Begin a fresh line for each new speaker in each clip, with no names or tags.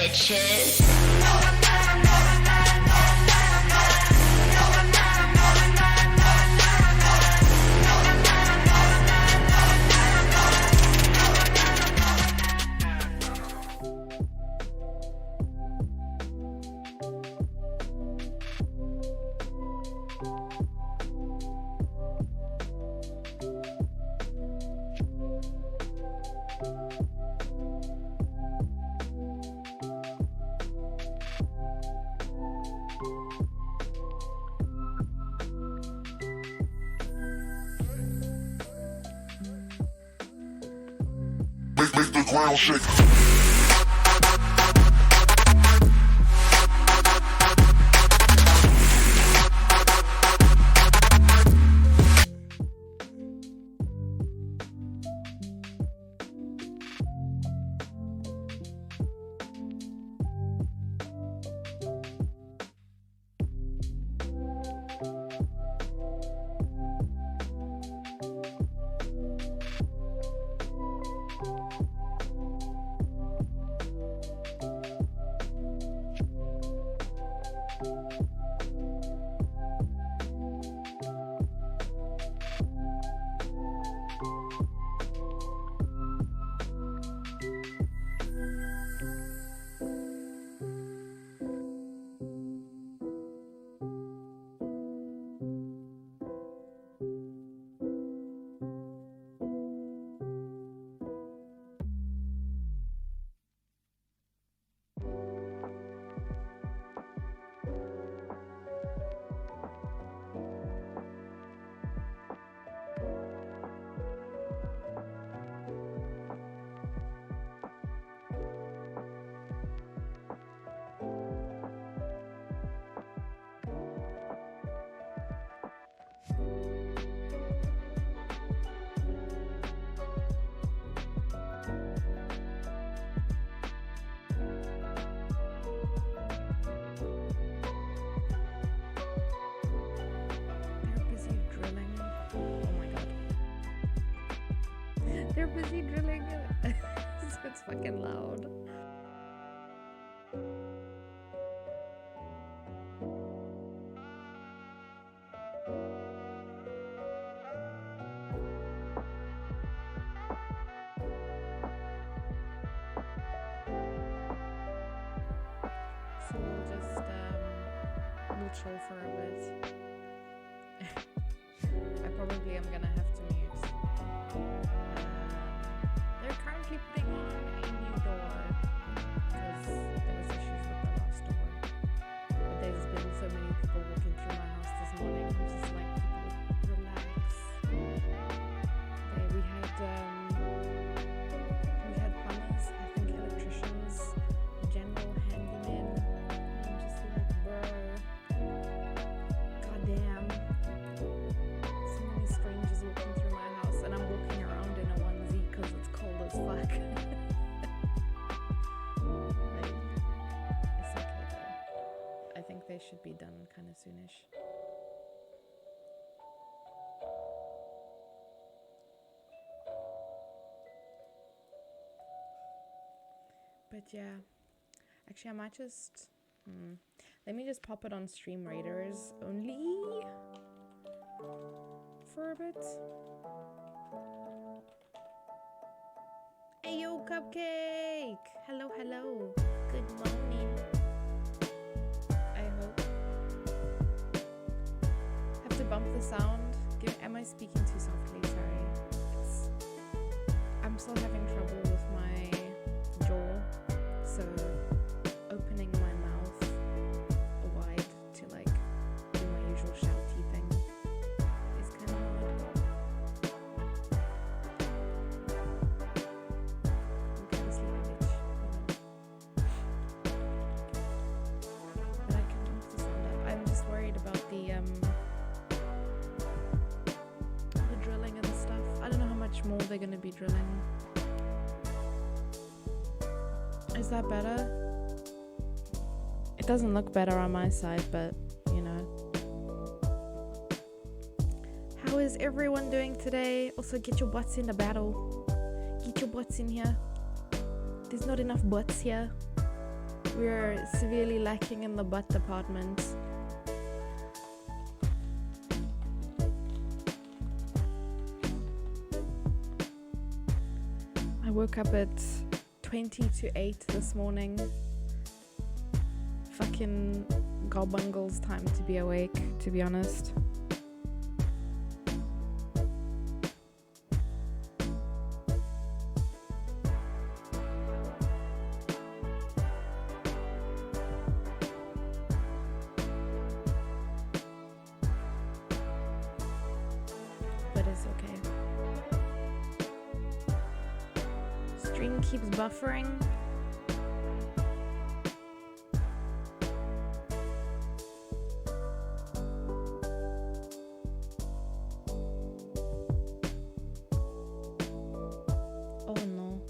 bitches.
Make the ground shake.
They're busy drilling. It's fucking loud. So we'll chill for a bit. I probably am gonna have to mute. They're currently putting on a new door because there was issues with the last door. But there's been so many people walking through my house this morning. I'm just like, people, relax. We had plumbers, I think electricians, general handymen. I'm just like, bro, goddamn. So many strangers walking through my house, and I'm walking around in a onesie because it's cold as fuck. Like, it's okay though. I think they should be done kind of soonish. But yeah, actually I might just, let me just pop it on Stream Raiders only for a bit. Hey yo, Cupcake! Hello, hello. Good morning. I hope. Have to bump the sound. Am I speaking too softly? Sorry. I'm still having trouble with my jaw, so opening my mouth wide to like do my usual shouty thing is kind of hard. I'm kind of sleepy bitch, but I can bump the sound up. I'm just worried about the drilling and stuff. I don't know how much more they're gonna be drilling. Is that better? It doesn't look better on my side, but you know. How is everyone doing today? Also, get your butts in the battle. Get your butts in here. There's not enough butts here. We're severely lacking in the butt department. I woke up at 20 to 8 this morning. Fucking gobungle's time to be awake, to be honest. But it's okay. Stream keeps buffering. Oh no.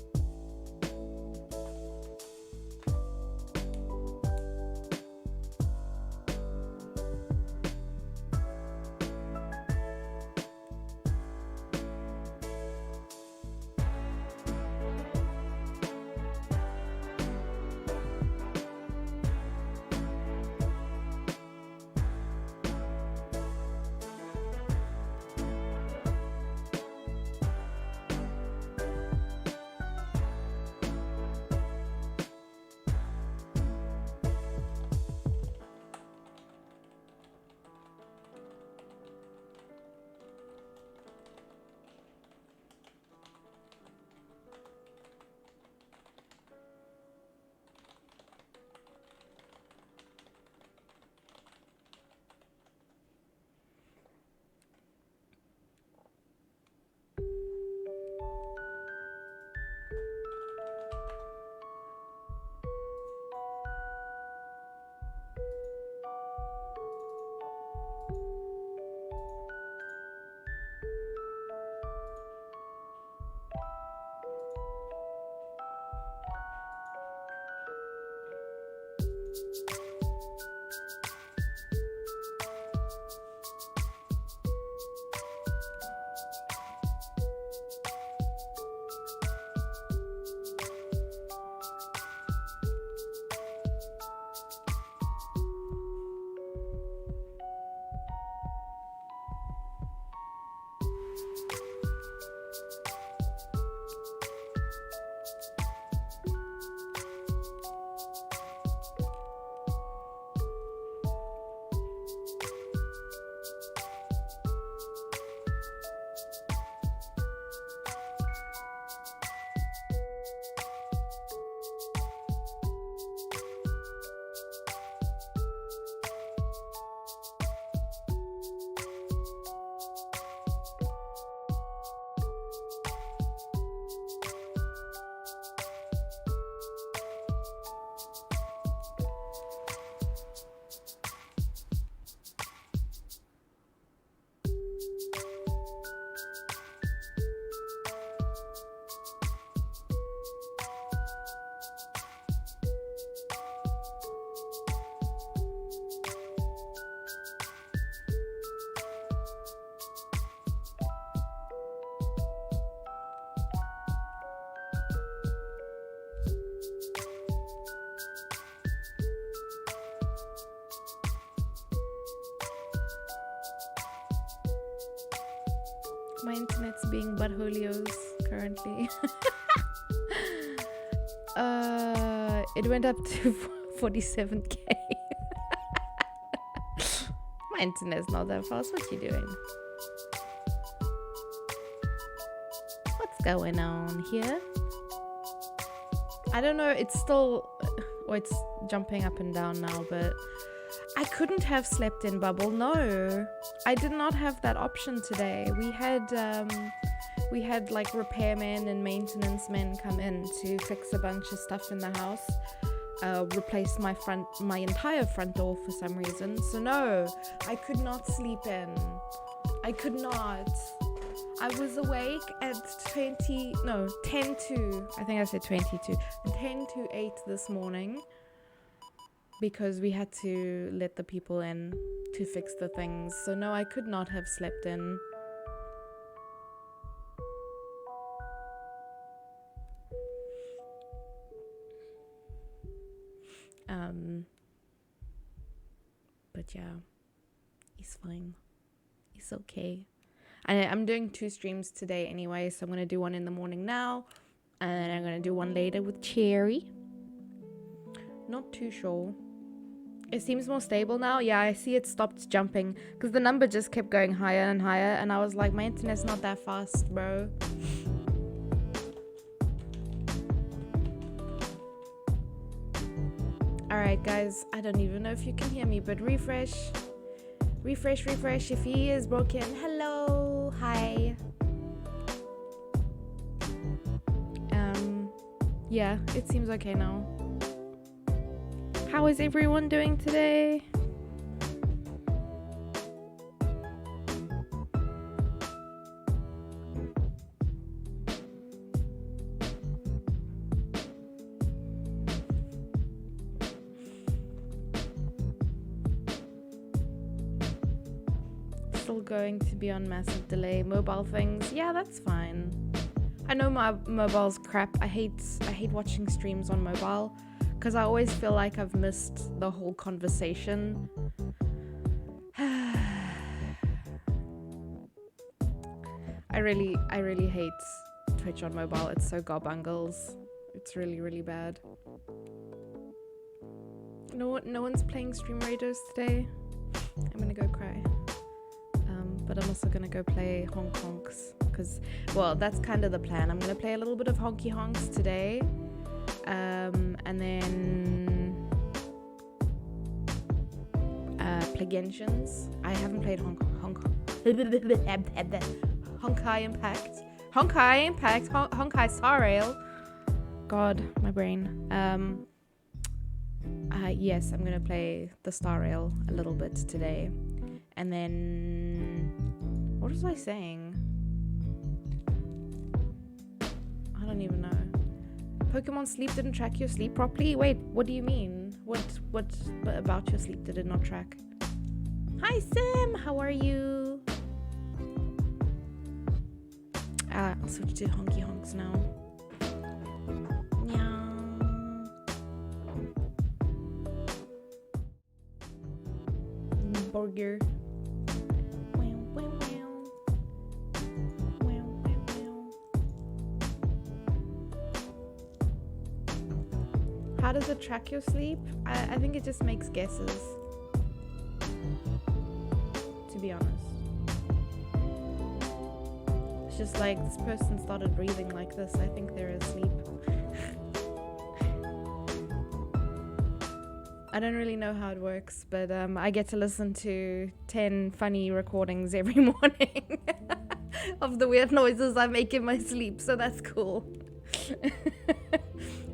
My internet's being buttholios currently. It went up to 47k. My internet's not that fast. What you doing? What's going on here? I don't know. It's still... Or it's jumping up and down now, but... I couldn't have slept in bubble. No, I did not have that option today. We had like repairmen and maintenance men come in to fix a bunch of stuff in the house, replace my entire front door for some reason. So no, I could not sleep in. I could not. I was awake at 10 to, I think I said 22, 10 to 8 this morning. Because we had to let the people in to fix the things. So no, I could not have slept in. But yeah, he's fine. He's okay. I'm doing 2 streams today anyway, so I'm going to do one in the morning now, and then I'm going to do one later with Cherry. Not too sure. It seems more stable now. Yeah, I see it stopped jumping because the number just kept going higher and higher, and I was like, my internet's not that fast, bro. Alright guys, I don't even know if you can hear me, but refresh. Refresh, refresh. If he is broken, hello, hi. Yeah, it seems okay now. How is everyone doing today? Still going to be on massive delay. Mobile things, yeah, that's fine. I know my mobile's crap. I hate watching streams on mobile because I always feel like I've missed the whole conversation. I really hate Twitch on mobile. It's so garbungles. It's really, really bad. No one's playing Stream Raiders today. I'm gonna go cry. But I'm also gonna go play Honk Honks because, well, that's kind of the plan. I'm gonna play a little bit of Honky Honks today, and then play Genshins. I haven't played Honkai Impact. Honkai Star Rail. God, my brain. Yes, I'm gonna play the Star Rail a little bit today. And then, what was I saying? I don't even know. Pokemon Sleep didn't track your sleep properly? Wait, what do you mean? What about your sleep did it not track? Hi Sim, how are you? I'll switch to Honky Honks now. Burger. How does it track your sleep? I think it just makes guesses, to be honest. It's just like, this person started breathing like this. I think they're asleep. I don't really know how it works, but I get to listen to 10 funny recordings every morning of the weird noises I make in my sleep, so that's cool.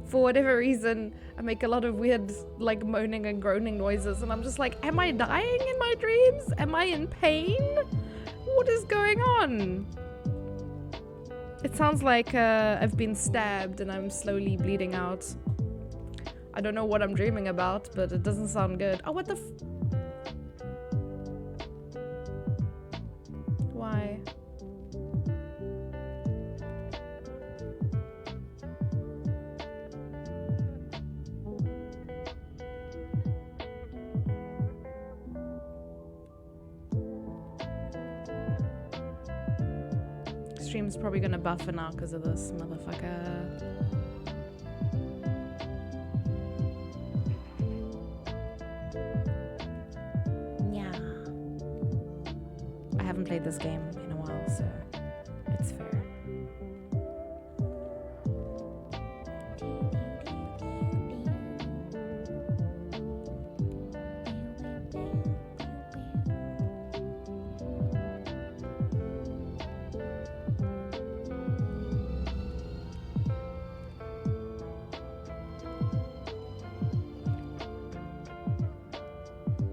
For whatever reason, I make a lot of weird, like, moaning and groaning noises, and I'm just like, am I dying in my dreams? Am I in pain? What is going on? It sounds like I've been stabbed and I'm slowly bleeding out. I don't know what I'm dreaming about, but it doesn't sound good. Oh, what the Why? Stream's probably gonna buffer now because of this motherfucker. Yeah. I haven't played this game in a while, so it's fair.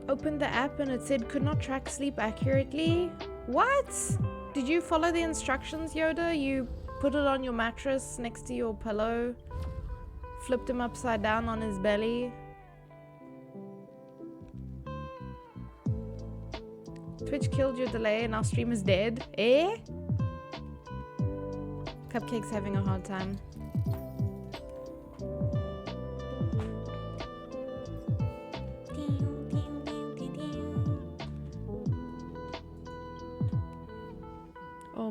Opened the app and it said could not track sleep accurately. What? Did you follow the instructions, Yoda? You put it on your mattress next to your pillow, flipped him upside down on his belly. Twitch killed your delay and our stream is dead. Eh? Cupcake's having a hard time.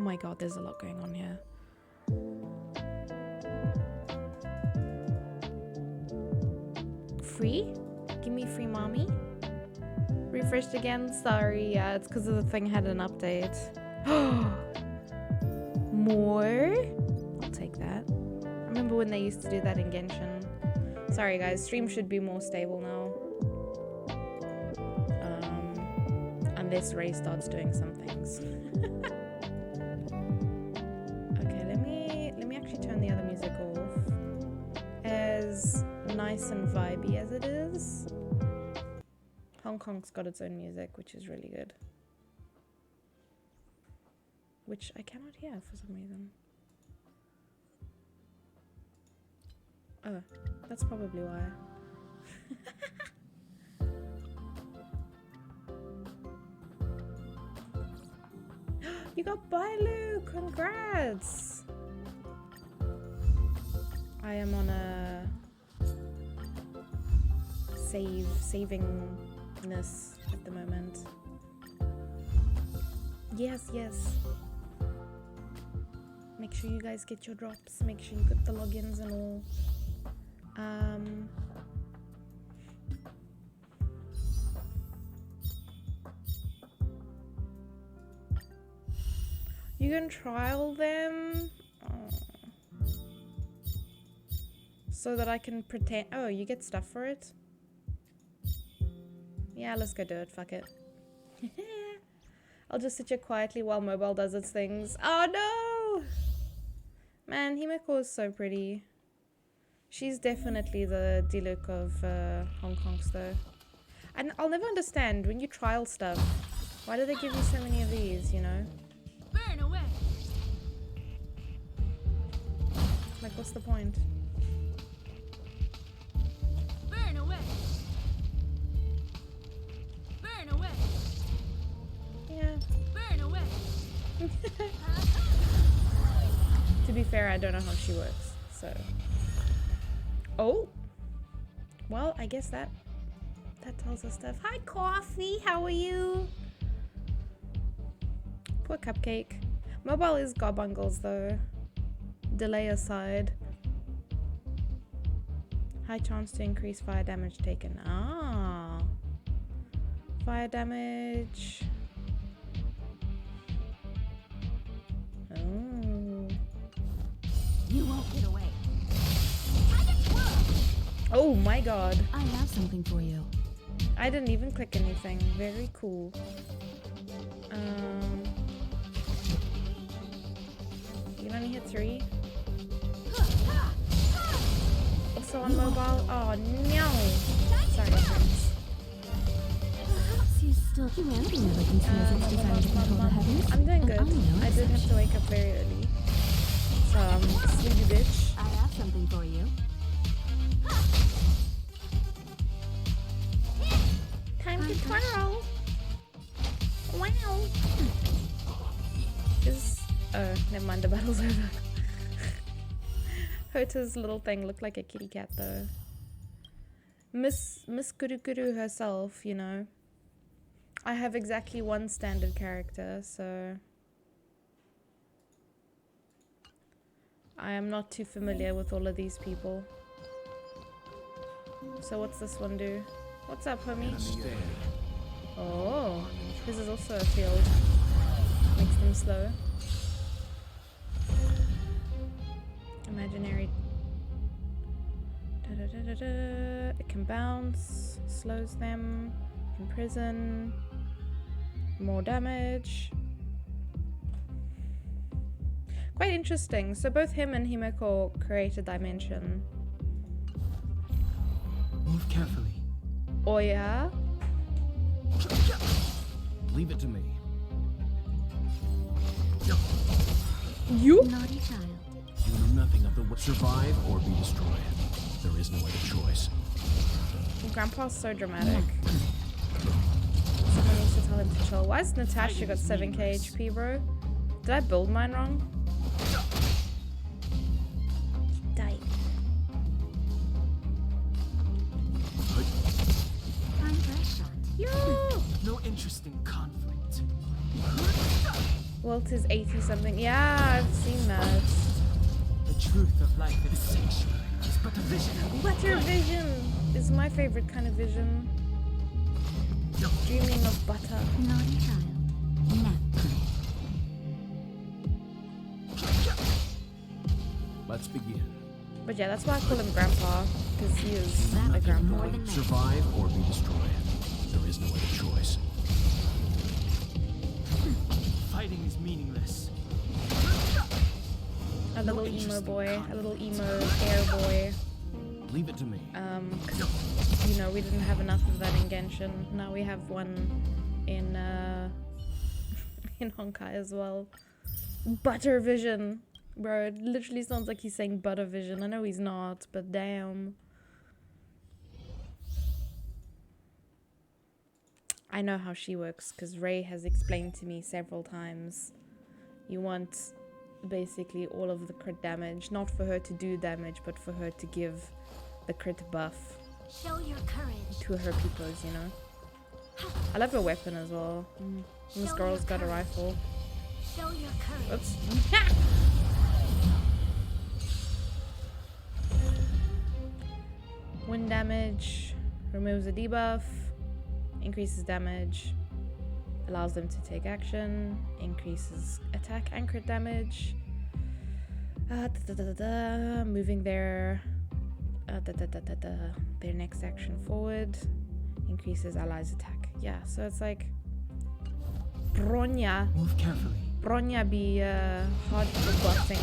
my god, there's a lot going on here. Free? Give me free, mommy. Refreshed again? Sorry, yeah, it's because the thing had an update. More? I'll take that. I remember when they used to do that in Genshin. Sorry guys, stream should be more stable now. Unless Ray starts doing some things. Okay, let me actually turn the other music off. As nice and vibey as it is, Hong Kong's got its own music, which is really good. Which I cannot hear for some reason. Oh, that's probably why. You got Bailu! Congrats! I am on a savingness at the moment. Yes, yes. Make sure you guys get your drops. Make sure you get the logins and all. You can trial them so that I can pretend. Oh, you get stuff for it? Yeah, let's go do it. Fuck it. I'll just sit here quietly while mobile does its things. Oh no! Man, Himeko is so pretty. She's definitely the Diluc of Hong Kong's though. And I'll never understand when you trial stuff. Why do they give you so many of these, you know?
Burn away.
Like, what's the point?
Burn away. Burn away.
Yeah.
Burn away.
To be fair, I don't know how she works, so. Oh. Well, I guess that tells us stuff. Hi, Coffee. How are you? Poor Cupcake. Mobile is garbungles though. Delay aside. High chance to increase fire damage taken. Ah. Fire damage. Oh.
You won't get away.
Oh my god.
I have something for you.
I didn't even click anything. Very cool. You only hit 3. Also on mobile. Oh no. Sorry, friends.
Perhaps you still humanity never considers its desire to control the heavens.
I'm doing good.
I'm no
I did have to wake up very early. So sleepy bitch.
I have something for you.
Time to twirl. Wow. Never mind, the battle's over. Hota's little thing looked like a kitty cat though. Miss Kurukuru herself, you know. I have exactly one standard character, so I am not too familiar with all of these people. So what's this one do? What's up, homie? Oh, this is also a field. Makes them slow. Imaginary. Da, da, da, da, da. It can bounce, slows them, imprison, more damage. Quite interesting. So both him and Himeko create a dimension.
Move carefully.
Oh yeah?
Leave it to me.
You?
Naughty child.
You know nothing of the survive or be destroyed. There is no other choice.
Grandpa's so dramatic. Someone needs to tell him to chill. Why is Natasha got 7k HP, bro? Did I build mine wrong? Die.
Time for a shot.
Yo!
No interest in conflict.
Walt is 80 something. Yeah, I've seen that.
The truth of life is sanctuary. It's but a vision.
Butter vision is my favorite kind of vision. Dreaming of butter.
Naughty child. Nap time.
Let's begin.
But yeah, that's why I call him Grandpa, because he is a grandpa.
more than
Survive or be destroyed. There is no other choice. Fighting is meaningless.
A little emo boy, a little emo hair boy.
Leave it to me.
'Cause, you know, we didn't have enough of that in Genshin. Now we have one in in Honkai as well. Butter vision. Bro, it literally sounds like he's saying butter vision. I know he's not, but damn. I know how she works, because Ray has explained to me several times. You want basically all of the crit damage, not for her to do damage, but for her to give the crit buff
Show your courage.
to her peoples, you know. I love her weapon as well. This girl's got a rifle.
Show your courage.
Oops. Wind damage, removes a debuff, increases damage, allows them to take action, increases attack and crit damage, moving their next action forward, increases allies' attack. Yeah, so it's like Bronya.
Move carefully.
Bronya be hard for boxing.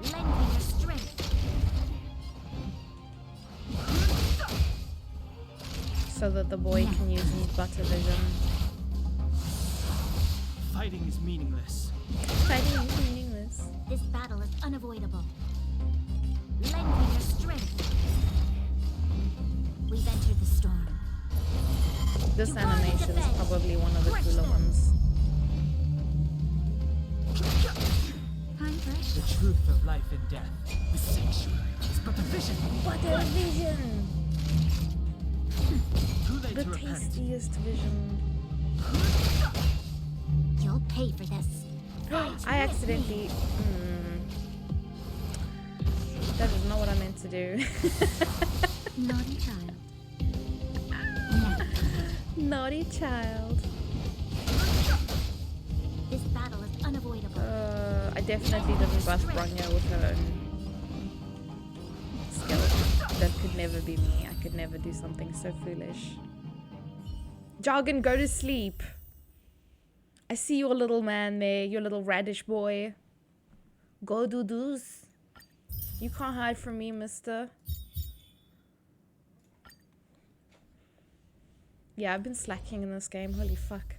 Lend me your strength.
So that the boy can use his butter vision.
Fighting is meaningless.
Fighting is meaningless.
This battle is unavoidable. Lend me your strength. We've entered the storm.
This
You
animation
wanted
is
to
probably one of the
Crush
cooler
them.
ones.
Time for a
The
shot.
truth of life and death. The sanctuary is but a vision.
Butter vision!
Too late
The
to repent.
tastiest vision.
You'll pay for this.
I accidentally... That is not what I meant to do.
Naughty child. Nap.
Naughty child.
This battle is unavoidable.
I definitely didn't buff Bronya with her own skill. That could never be me. I could never do something so foolish. Jargon, go to sleep. I see your little man there, your little radish boy. Go do do's. You can't hide from me, mister. Yeah, I've been slacking in this game. Holy fuck.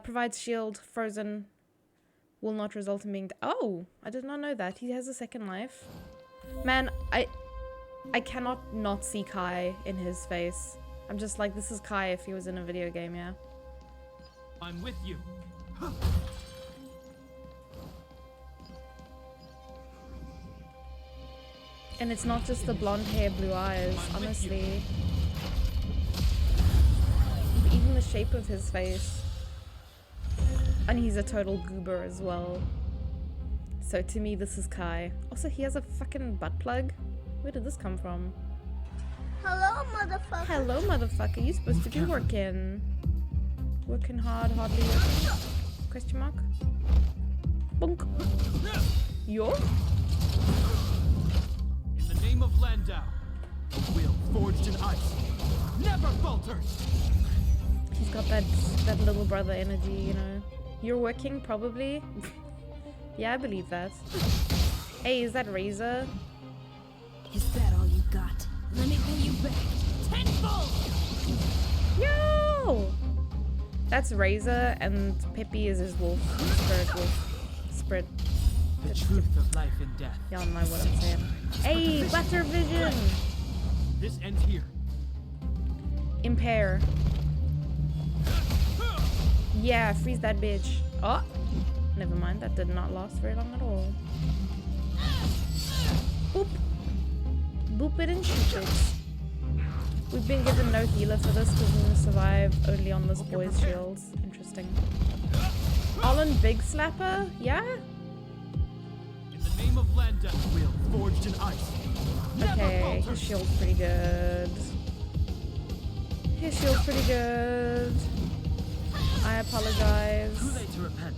Provides shield, frozen. Will not result in being... Oh! I did not know that. He has a second life. Man, I cannot not see Kai in his face. I'm just like, this is Kai if he was in a video game, yeah.
I'm with you.
And it's not just the blonde hair, blue eyes, honestly. Even the shape of his face. And he's a total goober as well. So to me, this is Kai. Also, he has a fucking butt plug. Where did this come from?
Hello, motherfucker.
Hello, motherfucker. You're supposed to be working. Working hard, hardly working. Question mark? Bonk. Yo?
In the name of Landau, a will forged in ice never falters.
He's got that little brother energy, you know. You're working, probably? Yeah, I believe that. Hey, is that Razor?
Is that all you got? Let me pay you back. Tenfold!
Yo! That's Razor, and Peppy is his wolf. Spirit wolf. Spirit.
The truth of life and death.
Y'all know what I'm saying. Hey, Butter Vision!
This ends here.
Impair. Yeah, freeze that bitch. Oh! Never mind, that did not last very long at all. Boop! Boop it and shoot it. We've been given no healer for this because we survive only on this boy's shields. Interesting. Alan Big Slapper? Yeah?
In the name of Landau, will forged in ice. Never
Okay,
falter.
his shield's pretty good. His shield's pretty good. I apologize.
Too late to repent.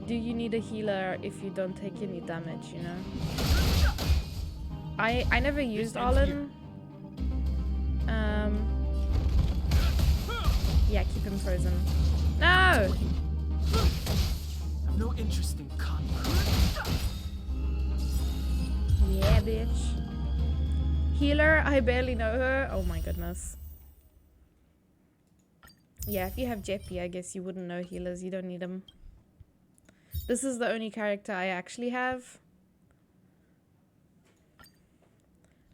Do you need a healer if you don't take any damage, you know? I never used Arlen. Yeah, keep him frozen. No!
I've no interest in conquest.
Yeah, bitch. Healer, I barely know her. Oh my goodness. Yeah, if you have Jeppy, I guess you wouldn't know healers. You don't need them. This is the only character I actually have.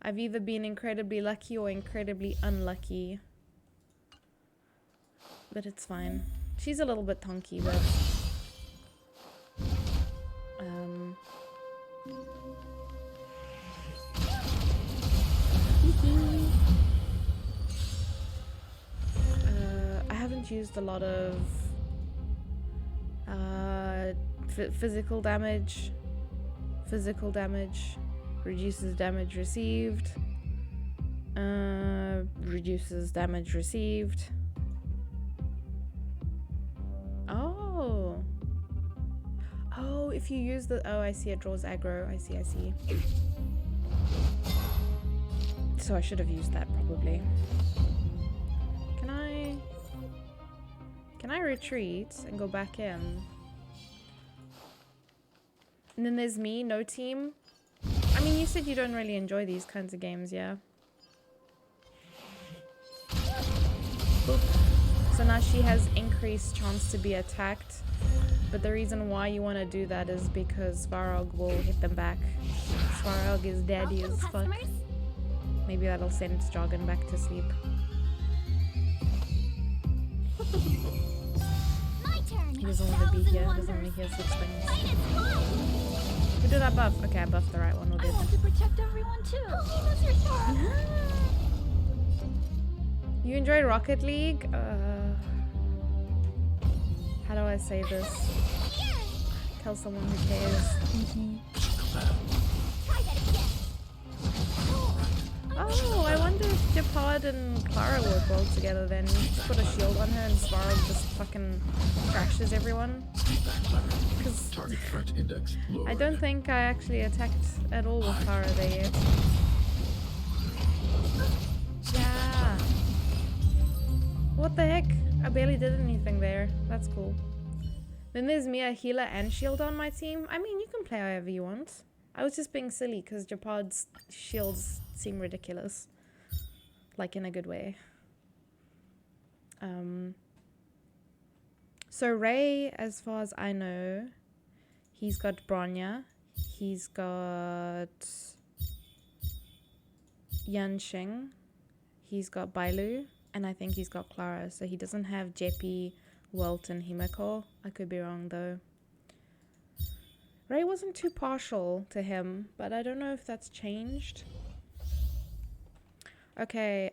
I've either been incredibly lucky or incredibly unlucky. But it's fine. She's a little bit tonky, but... I haven't used a lot of physical damage. Physical damage reduces damage received. Reduces damage received. Oh. Oh, if you use the... Oh, I see. It draws aggro. I see, I see. So I should have used that probably. Can I retreat and go back in? And then there's me, no team. I mean, you said you don't really enjoy these kinds of games, yeah? Boop. So now she has increased chance to be attacked. But the reason why you want to do that is because Svarog will hit them back. Svarog is daddy as fuck. Maybe that'll send Jargon back to sleep. He doesn't want to be here. He doesn't want to hear such things. Who did I buff? Okay, I buffed the right one. We'll do
I want to protect everyone too.
You enjoy Rocket League? How do I say this? Tell someone who cares. Oh, I wonder if Japad and Clara work well together then. You just put a shield on her and Svarog just fucking crashes everyone. Because I don't think I actually attacked at all with Clara there yet. Yeah. What the heck? I barely did anything there. That's cool. Then there's me, a healer and shield on my team. I mean, you can play however you want. I was just being silly because Japad's shields seem ridiculous. Like in a good way. So Ray, as far as I know, he's got Bronya. He's got Yanxing. He's got Bailu. And I think he's got Clara. So he doesn't have Jeppy, Welt, and Himeko. I could be wrong though. Ray wasn't too partial to him, but I don't know if that's changed. Okay,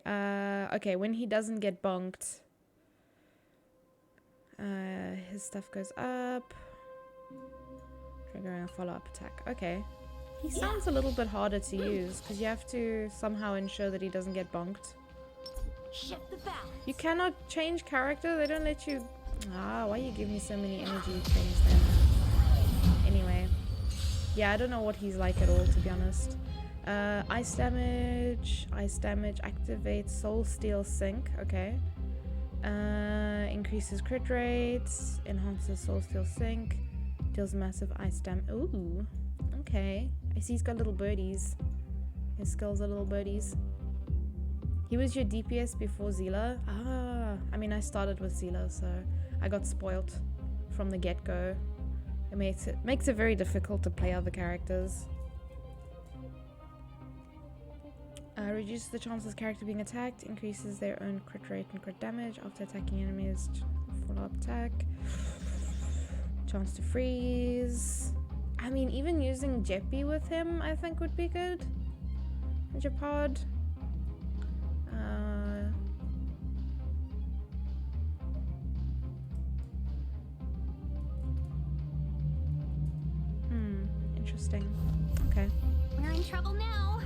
okay, when he doesn't get bonked, his stuff goes up. Triggering a follow-up attack. Okay. He sounds a little bit harder to use, because you have to somehow ensure that he doesn't get bonked. You cannot change character? They don't let you... Ah, why you give me so many energy things then? Anyway. Yeah, I don't know what he's like at all, to be honest. Ice damage, activates Soul Steel Sync, okay. Increases crit rates, enhances Soul Steel Sync, deals massive ice damage. Ooh, okay. I see he's got little birdies. His skills are little birdies. He was your DPS before Zila? Ah, I mean, I started with Zila, so I got spoiled from the get-go. It makes it very difficult to play other characters. Reduces the chance of the character being attacked, increases their own crit rate and crit damage after attacking enemies. Follow-up attack. Chance to freeze. I mean, even using Jeppy with him, I think would be good. Japad. Interesting. Okay.
We're in trouble now.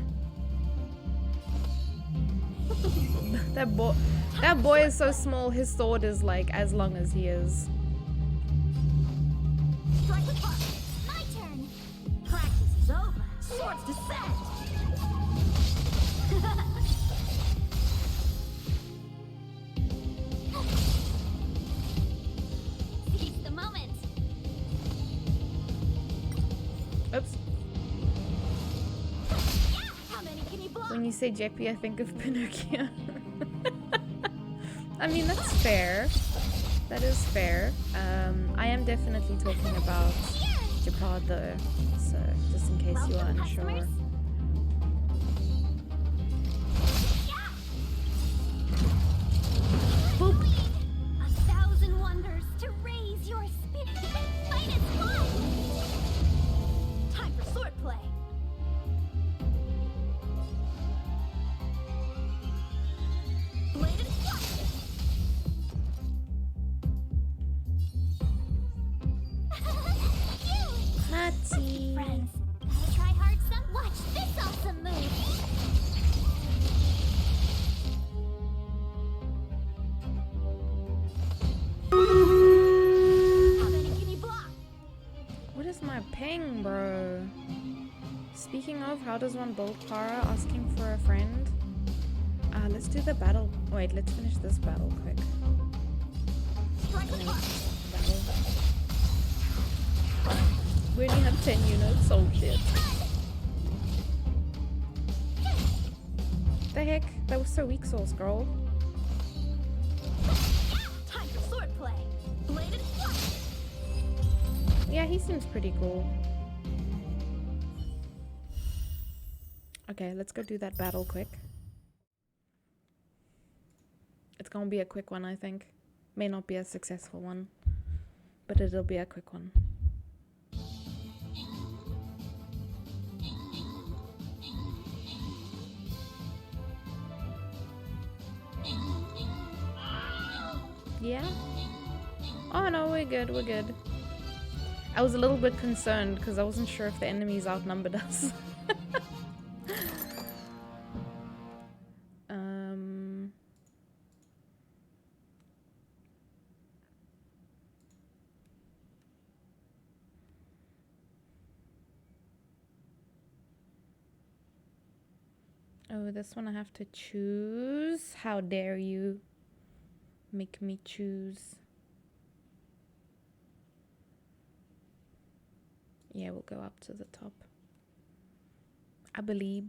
That boy is so small. His sword is like as long as he is.
Strike the clock. My turn. Practice is over. Swords descend. Seize the moment.
Oops.
How many can you block?
When you say Jeppy, I think of Pinocchio. I mean, that's fair. That is fair. I am definitely talking about Japad though, so just in case you are unsure.
Customers.
Boop.
1,000 wonders to raise your spirit. Fight is fun. Time for swordplay. Bladed flash.
Natty.
Friends, gotta try hard some. Watch this awesome move. How many can you block?
What is my ping, bro? Speaking of, how does one build Clara? Asking for a friend. Let's do the battle. Wait, let's finish this battle quick.
Strike the
And then
clock.
battle. We only have 10 units, oh shit. The heck? That was so weak sauce, girl.
Time for swordplay. Bladed flash.
Yeah, he seems pretty cool. Okay, let's go do that battle quick. It's gonna be a quick one, I think. May not be a successful one, but it'll be a quick one. Yeah? Oh no, we're good, we're good. I was a little bit concerned because I wasn't sure if the enemies outnumbered us. Oh, this one I have to choose. How dare you make me choose? Yeah, we'll go up to the top. I believe.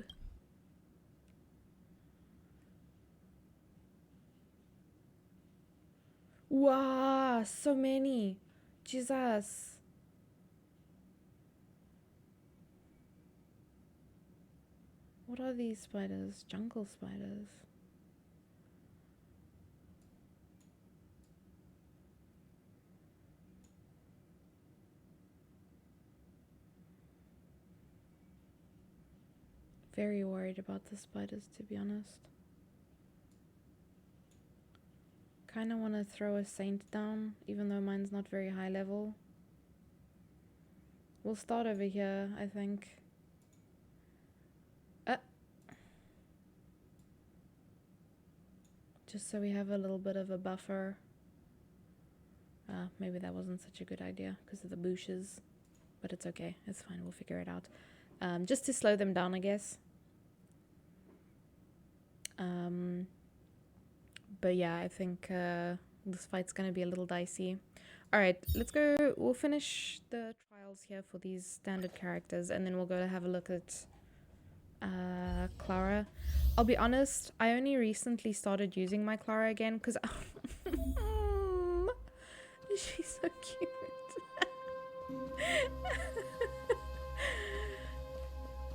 Wow, so many. Jesus. What are these spiders? Jungle spiders. Very worried about the spiders, to be honest. Kind of want to throw a saint down, even though mine's not very high level. We'll start over here, I think. Just so we have a little bit of a buffer. Maybe that wasn't such a good idea because of the bushes. But it's okay. It's fine. We'll figure it out. Just to slow them down, I guess. But yeah, I think this fight's going to be a little dicey. Alright, let's go. We'll finish the trials here for these standard characters. And then we'll go have a look at Clara. I'll be honest, I only recently started using my Clara again because she's so cute.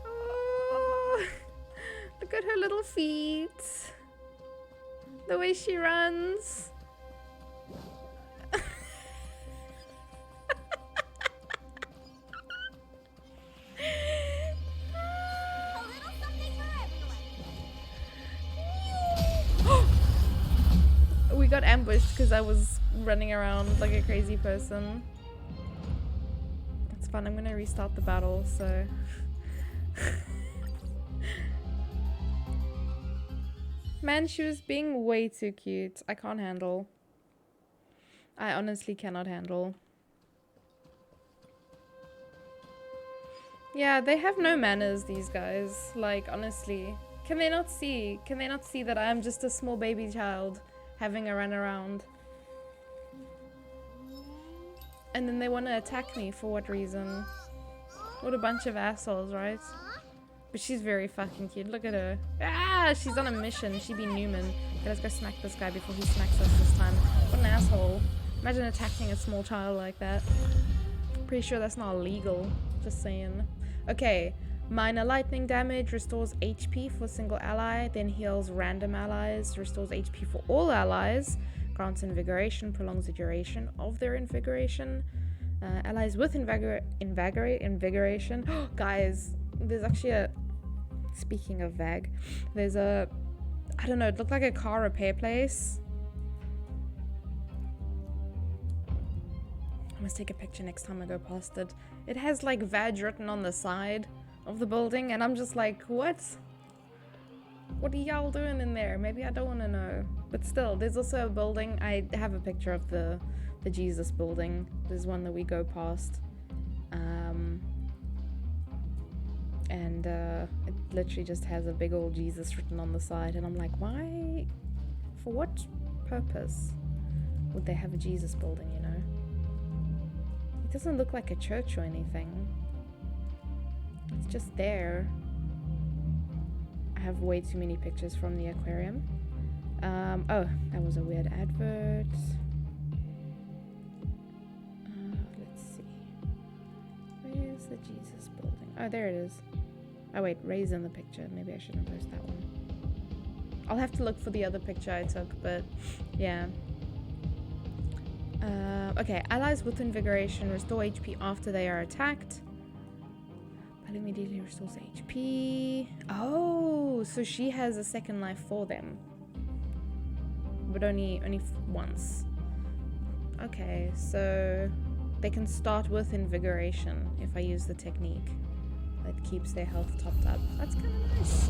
Oh, look at her little feet. The way she runs.
A little something for everyone.
ambushed because I was running around like a crazy person. It's fun. I'm gonna restart the battle, so. Man, she was being way too cute. I can't handle. I honestly cannot handle. Yeah, they have no manners, these guys. Like, honestly. Can they not see? Can they not see that I'm just a small baby child having a run around? And then they want to attack me for what reason? What a bunch of assholes, right? But she's very fucking cute. Look at her. Ah, she's on a mission. She be Newman. Okay, let's go smack this guy before he smacks us this time. What an asshole. Imagine attacking a small child like that. Pretty sure that's not illegal. Just saying. Okay. Minor lightning damage restores HP for single ally, then heals random allies, restores HP for all allies, grants invigoration, prolongs the duration of their invigoration. Allies with invigoration. Guys, there's actually a... Speaking of VAG, there's a... I don't know, it looked like a car repair place. I must take a picture next time I go past it. It has like VAG written on the side of the building, and I'm just like, what? What are y'all doing in there? Maybe I don't want to know. But still, there's also a building. I have a picture of the Jesus building. There's one that we go past. And it literally just has a big old Jesus written on the side. And I'm like, why? For what purpose would they have a Jesus building, you know? It doesn't look like a church or anything. It's just there. I have way too many pictures from the aquarium. Oh, that was a weird advert. Let's see. Where's the Jesus building? Oh, there it is. Oh wait, Ray's in the picture. Maybe I shouldn't post that one. I'll have to look for the other picture I took, but yeah. Okay, allies with invigoration restore HP after they are attacked. But immediately restores HP. Oh, so she has a second life for them, but only once. Okay, so they can start with invigoration if I use the technique that keeps their health topped up. That's kind of nice.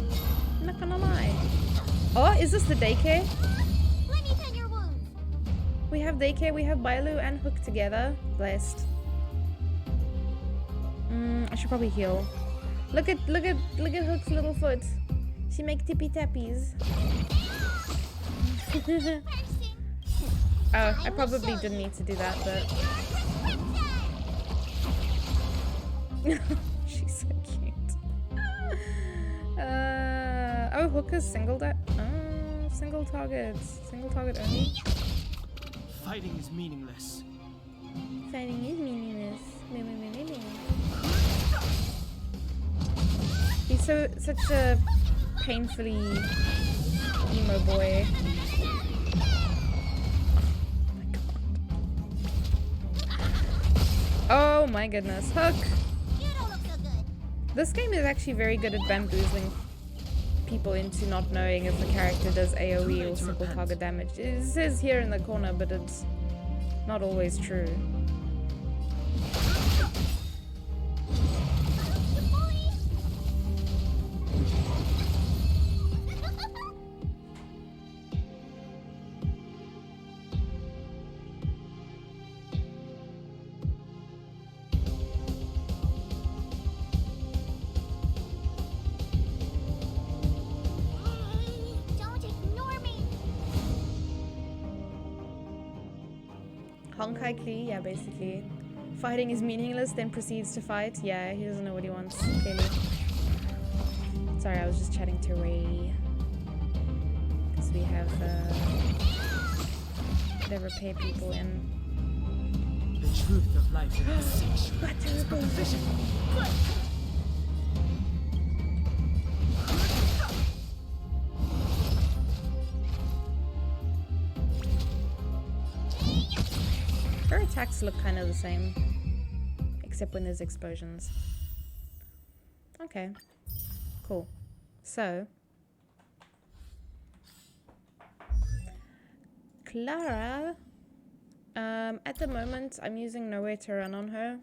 I'm not gonna lie. Oh, is this the daycare?
Let me tend your wounds.
We have daycare, we have Bailu and Hook together. Blessed. I should probably heal. Look at Hook's little foot. She make tippy tappies. Oh, I probably didn't need to do that, but she's so cute. Oh, Hook is single target only.
Fighting is meaningless.
Fighting is meaningless. He's such a painfully emo boy. Oh my goodness, Hook!
You don't look so good.
This game is actually very good at bamboozling people into not knowing if the character does AoE or simple target damage. It says here in the corner, but it's not always true. Honkai Key, yeah, basically. Fighting is meaningless, then proceeds to fight. Yeah, he doesn't know what he wants, clearly. Sorry, I was just chatting to Ray. Because we have, the repair people in.
The truth of life is superficial.
Her attacks look kind of the same, except when there's explosions. Okay, cool. So, Clara, at the moment, I'm using Nowhere to Run on her.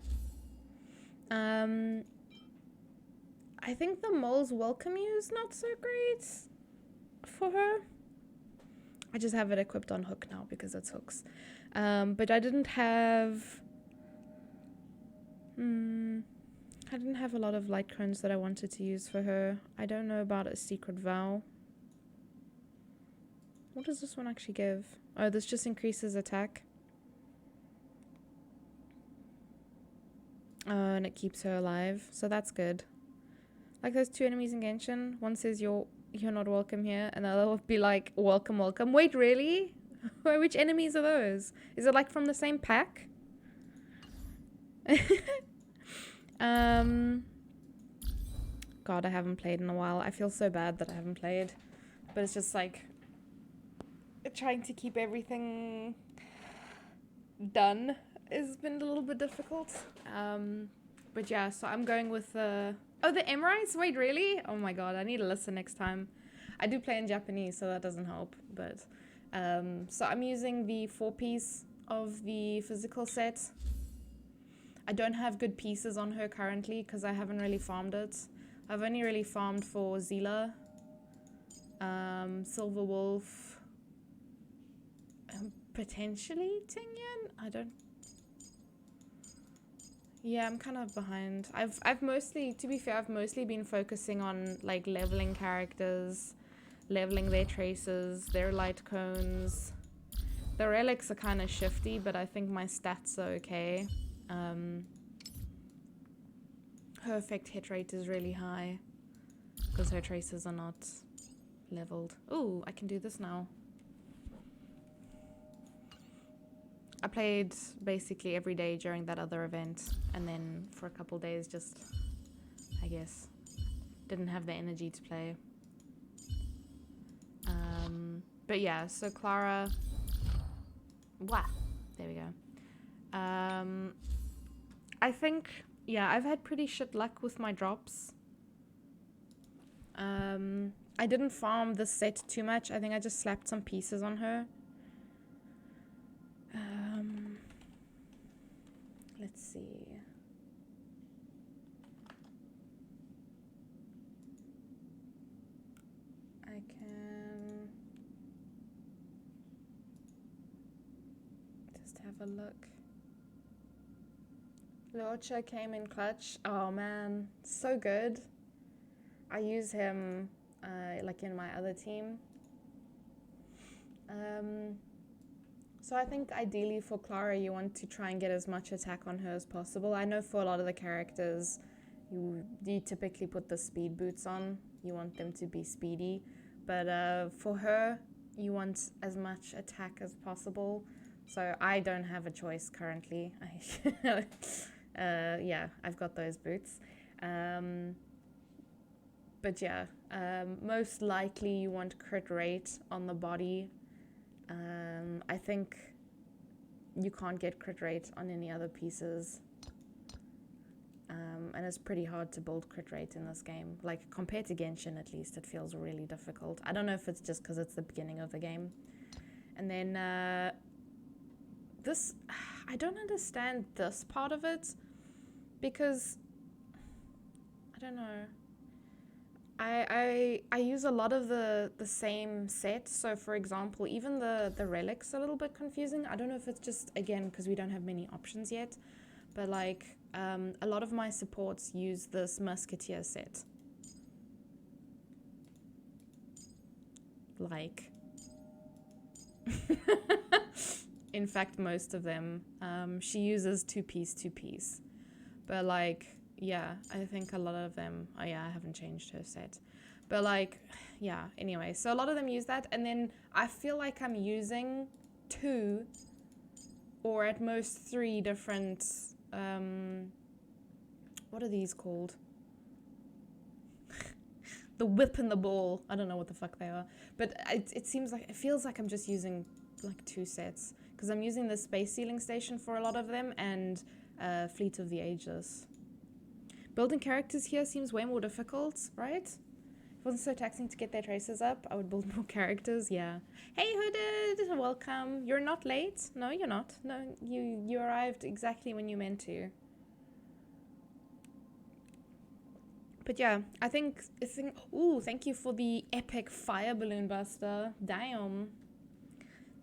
I think the Mole's Welcome You is not so great for her. I just have it equipped on Hook now because it's hooks. But I didn't have... I didn't have a lot of light cones that I wanted to use for her. I don't know about a Secret Vow. What does this one actually give? Oh, this just increases attack. And it keeps her alive, so that's good. Like those two enemies in Genshin. One says you're not welcome here, and the other will be like, welcome, welcome. Wait, really? Which enemies are those? Is it like from the same pack? God, I haven't played in a while. I feel so bad that I haven't played. But it's just like trying to keep everything done has been a little bit difficult. But yeah, so I'm going with the... Oh, the Emirates? Wait, really? Oh my god, I need to listen next time. I do play in Japanese, so that doesn't help. But so I'm using the 4-piece of the physical set. I don't have good pieces on her currently because I haven't really farmed it. I've only really farmed for Zila, Silver Wolf, potentially Tingyan? I don't... Yeah, I'm kind of behind. I've mostly, to be fair, I've mostly been focusing on like leveling characters, leveling their traces, their light cones. The relics are kind of shifty, but I think my stats are okay. Her effect hit rate is really high because her traces are not leveled. Ooh, I can do this now. I played basically every day during that other event, and then for a couple days just, I guess, didn't have the energy to play. But yeah, so Clara... Wow, there we go. I think, yeah, I've had pretty shit luck with my drops. I didn't farm this set too much. I think I just slapped some pieces on her. Let's see. I can just have a look. Lorcha came in clutch. Oh man, so good. I use him like in my other team. So I think ideally for Clara you want to try and get as much attack on her as possible. I know for a lot of the characters you typically put the speed boots on. You want them to be speedy. But for her you want as much attack as possible. So I don't have a choice currently. Yeah, I've got those boots. But yeah, most likely you want crit rate on the body. I think you can't get crit rate on any other pieces. And it's pretty hard to build crit rate in this game. Like, compared to Genshin, at least, it feels really difficult. I don't know if it's just because it's the beginning of the game. And then, this... I don't understand this part of it. Because... I don't know. I use a lot of the same set. So, for example, even the relics are a little bit confusing. I don't know if it's just, again, because we don't have many options yet. But, like... a lot of my supports use this Musketeer set. Like. In fact, most of them. She uses two-piece. But, like, yeah, I think a lot of them... Oh, yeah, I haven't changed her set. But, like, yeah, anyway. So, a lot of them use that. And then I feel like I'm using 2 or at most 3 different... what are these called? The whip and the ball. I don't know what the fuck they are. But it seems like, it feels like I'm just using like 2 sets. Because I'm using the Space Sealing Station for a lot of them and Fleet of the Aegis. Building characters here seems way more difficult, right? wasn't so taxing to get their traces up, I would build more characters. Yeah. Hey, Hooded, welcome. You're not late. No, you're not. No, you arrived exactly when you meant to. But yeah, I think. Ooh, thank you for the epic fire balloon buster. Damn,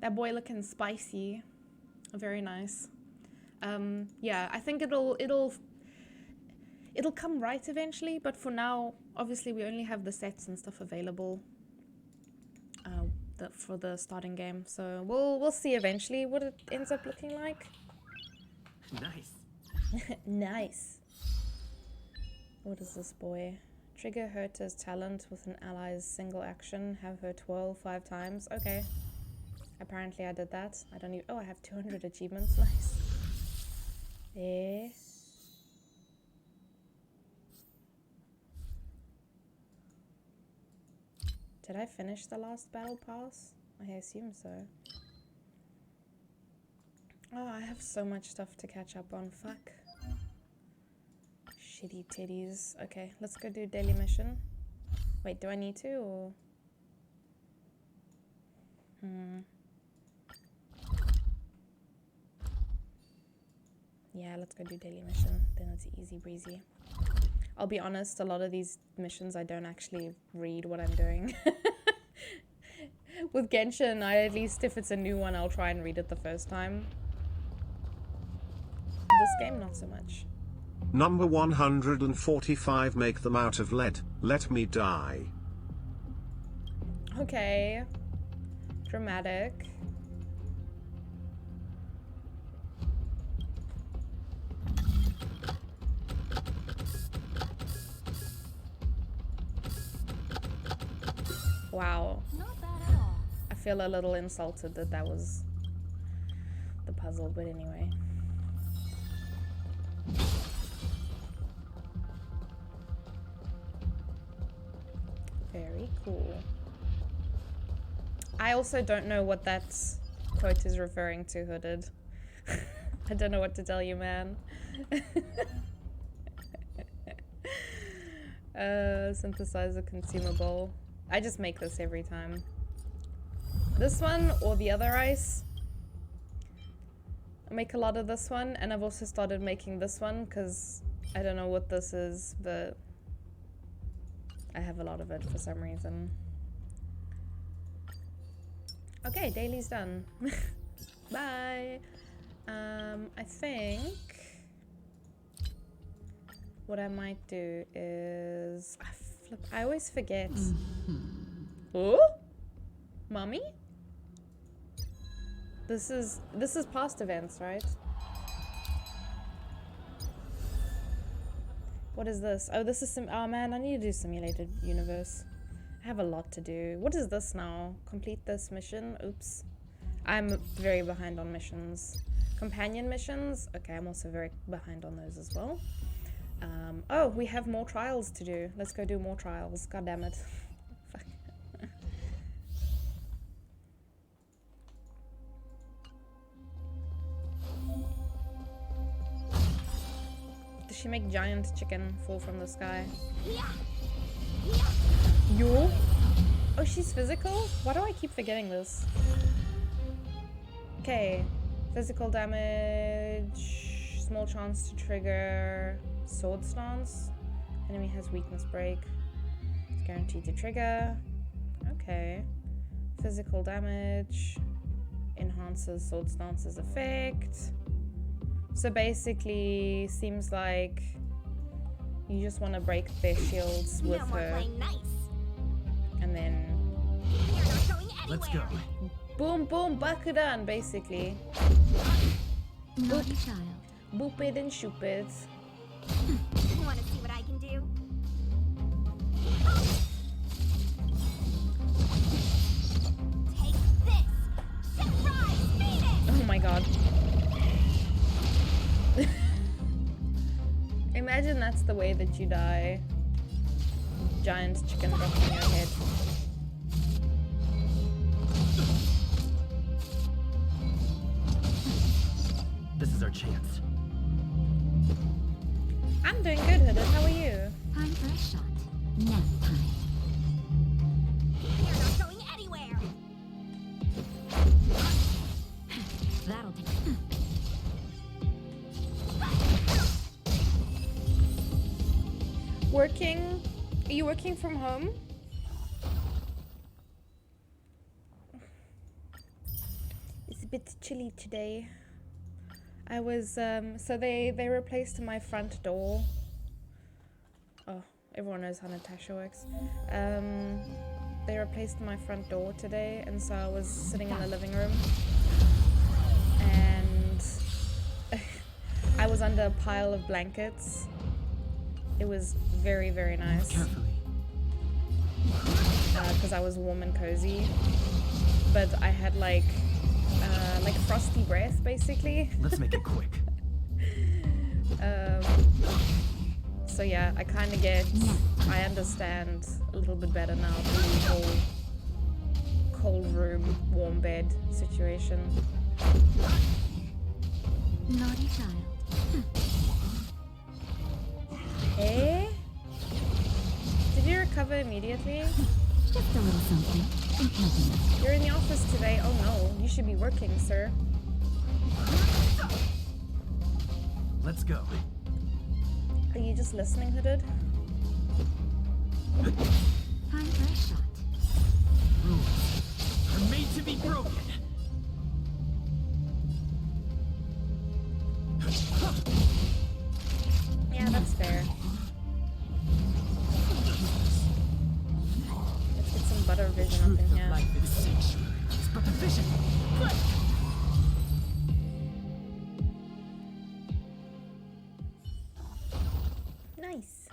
that boy looking spicy. Very nice. Yeah, I think it'll come right eventually. But for now, obviously, we only have the sets and stuff available. For the starting game, so we'll see eventually what it ends up looking like.
Nice.
Nice. What is this boy? Trigger Herta's talent with an ally's single action. Have her twirl 5 times. Okay. Apparently I did that. I don't even... Oh, I have 200 achievements. Nice. Yeah. Did I finish the last battle pass? I assume so. Oh, I have so much stuff to catch up on. Fuck. Shitty titties. Okay, let's go do daily mission. Wait, do I need to or? Yeah, let's go do daily mission. Then it's easy breezy. I'll be honest, a lot of these missions I don't actually read what I'm doing. With Genshin, at least if it's a new one, I'll try and read it the first time. This game, not so much.
Number 145, make them out of lead. Let me die.
Okay. Dramatic. Wow.
Not bad at all.
I feel a little insulted that that was the puzzle, but anyway. Very cool. I also don't know what that quote is referring to, Hooded. I don't know what to tell you, man. Synthesizer consumable. I just make this every time. This one or the other ice. I make a lot of this one, and I've also started making this one because I don't know what this is, but I have a lot of it for some reason. Okay, daily's done. Bye. I think what I might do is I always forget. Oh, mommy. This is past events, right? What is this? Oh, this is oh man, I need to do simulated universe. I have a lot to do. What is this now? Complete this mission. Oops. I'm very behind on missions. Companion missions. Okay, I'm also very behind on those as well. Oh, we have more trials to do. Let's go do more trials. God damn it. Fuck. Does she make giant chicken fall from the sky? Yo? Oh, she's physical? Why do I keep forgetting this? Okay. Physical damage. Small chance to trigger. Sword stance. Enemy has weakness break. It's guaranteed to trigger. Okay. Physical damage. Enhances sword stance's effect. So basically, seems like you just want to break their shields with her.
Nice.
And then
You're not going anywhere.
Let's go.
boom, boom, bakudan, basically.
Naughty child.
Boop it and shoop it.
You want to see what I can do? Take this. Surprise! Beat it!
Oh my god. Imagine that's the way that you die. Giant chicken dropped on your head.
This is our chance.
I'm doing good, Hooded. How are you?
Time for a shot. Nap time.
working? Are you working from home? It's a bit chilly today. I was so they replaced my front door. Oh, everyone knows how Natasha works. They replaced my front door today, and so I was sitting in the living room, and I was under a pile of blankets. It was very, very nice.
Carefully.
Because I was warm and cozy, but I had like frosty breath, basically.
Let's make it quick.
So yeah, I kind of I understand a little bit better now the whole cold room, warm bed situation.
Naughty child.
Eh? Did you recover immediately?
Just a little something. Incontinent.
You're in the office today. Oh no, you should be working, sir.
Let's go.
Are you just listening, Hooded?
Time for a shot.
Rules are made to be broken.
Yeah, that's fair. Let's get some butter vision up in here.
Life is sanctuary. It's but the vision. Quick!
Nice.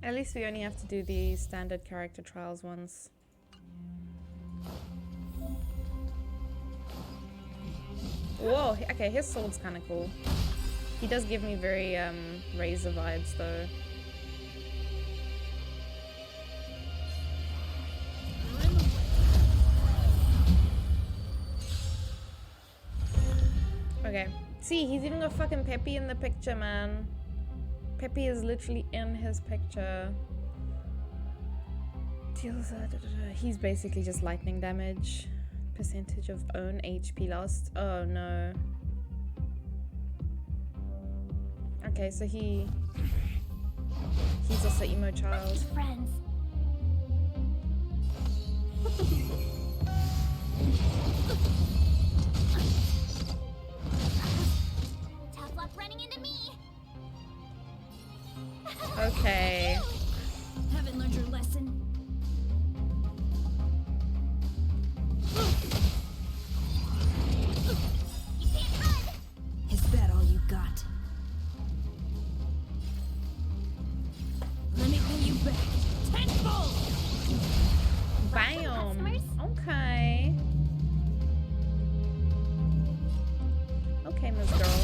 At least we only have to do the standard character trials once. Whoa, okay, his sword's kind of cool. He does give me very Razor vibes though. Okay. See, he's even got fucking Peppy in the picture, man. Peppy is literally in his picture. Deals he's basically just lightning damage. Percentage of own HP lost. Oh no. Okay, so he's also emo child.
Friends. Tough luck running into me.
Okay.
Haven't learned your lesson.
You can't run.
Is that all you got? Let me pull you back. Tenfold!
Bam.
Customers?
Okay. Okay, Miss Girl.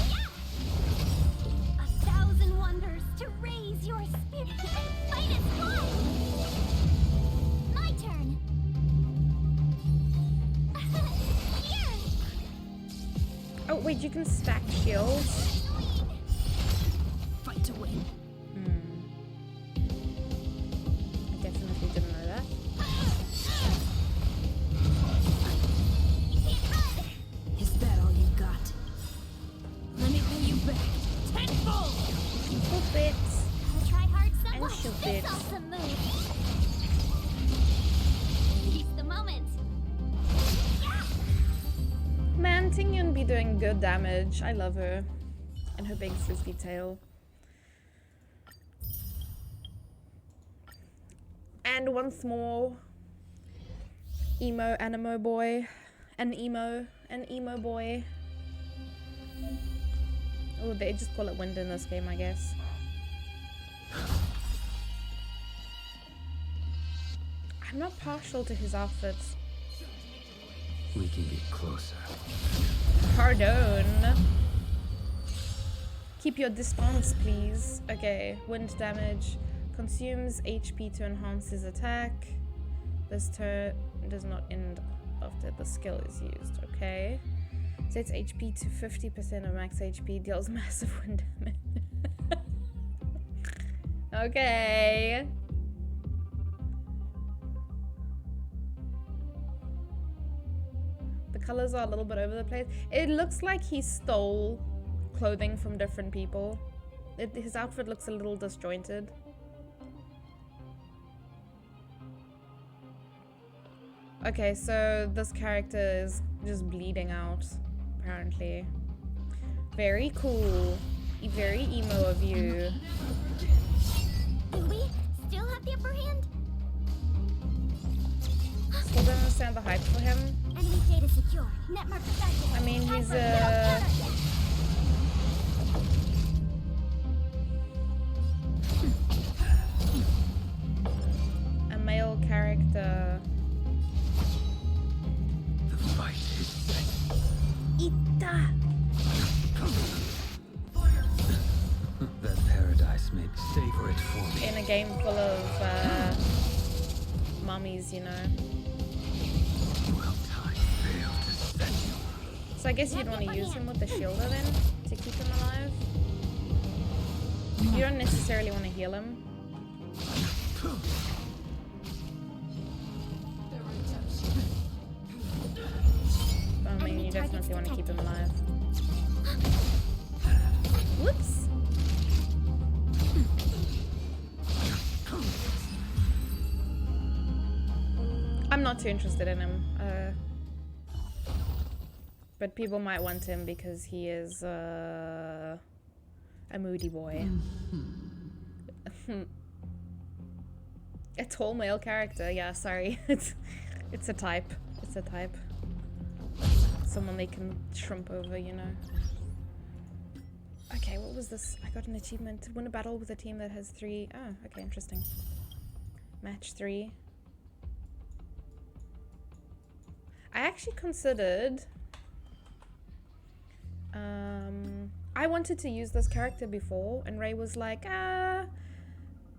1,000 wonders to raise your spirit and fight as one. My turn. Here.
Oh wait, you can stack shields.
Fight to win.
I definitely didn't know that.
You can't run.
Is that all you got? Let me pull you back. Tenfold!
Hoop it.
Gotta try hard somewhat.
shoot
This
it.
awesome move. Seize the moment.
Man, Tingyun be doing good damage. I love her. And her big frisbee tail. And once more, emo animo boy. An emo boy. Oh, they just call it wind in this game, I guess. I'm not partial to his outfits.
We can get closer.
Pardon. Keep your distance, please. Okay, wind damage. Consumes HP to enhance his attack. This turn does not end after the skill is used. Okay. Sets HP to 50% of max HP. Deals massive wind damage. Okay. The colors are a little bit over the place. It looks like he stole clothing from different people. His outfit looks a little disjointed. Okay, so this character is just bleeding out, apparently. Very cool. Very emo of you.
Do we still have the upper hand?
Still don't understand the hype for him.
Enemy data secure. Net marker activated.
I mean, he's a male character.
The fight is set.
Ita!
That paradise may savor it for me.
In a game full of mummies, you know.
Will time fail to set you?
So I guess you'd want to use him with the shielder then to keep him alive. You don't necessarily want to heal him. But I mean, you definitely want to keep him alive. Whoops! I'm not too interested in him. But people might want him because he is a moody boy. A tall male character, yeah, sorry. It's a type. It's a type. Someone they can shrimp over, you know. Okay, what was this? I got an achievement. Win a battle with a team that has 3. Oh, okay, interesting. Match 3. I actually considered... I wanted to use this character before, and Ray was like,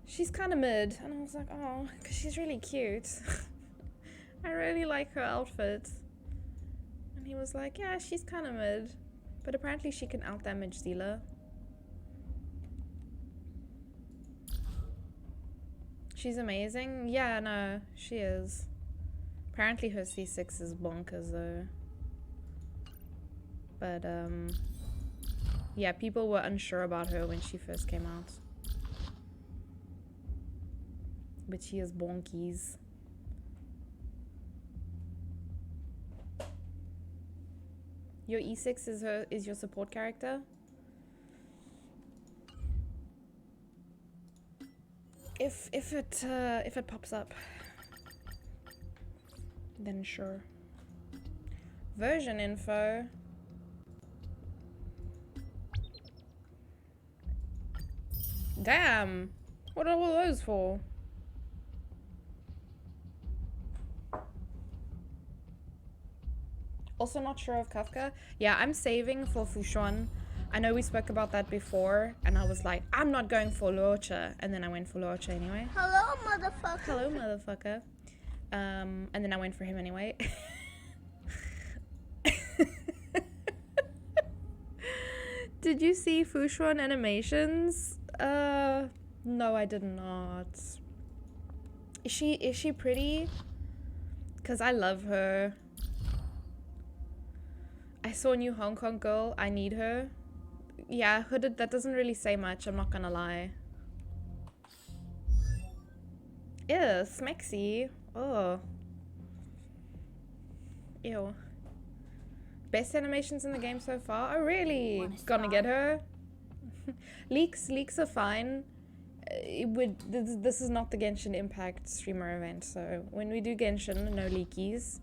she's kind of mid. And I was like, oh, because she's really cute. I really like her outfit. And he was like, yeah, she's kind of mid. But apparently she can out-damage Zila. She's amazing. Yeah, no, she is. Apparently her C6 is bonkers though. But yeah, people were unsure about her when she first came out. But she is bonkies. Your E6 is your support character? If it pops up, then sure. Version info. Damn! What are all those for? Also not sure of Kafka. Yeah, I'm saving for Fushuan. I know we spoke about that before, and I was like, I'm not going for Luocha, and then I went for Luocha anyway.
Hello, motherfucker.
Hello, motherfucker. And then I went for him anyway. Did you see Fushuan animations? No, I did not. Is she pretty? Cause I love her. I saw a new Hong Kong girl. I need her. Yeah, hooded. That doesn't really say much. I'm not gonna lie. Ew, smexy. Oh. Ew. Best animations in the game so far? Oh, really? Gonna get her? Leaks are fine. This is not the Genshin Impact streamer event, so when we do Genshin, no leakies.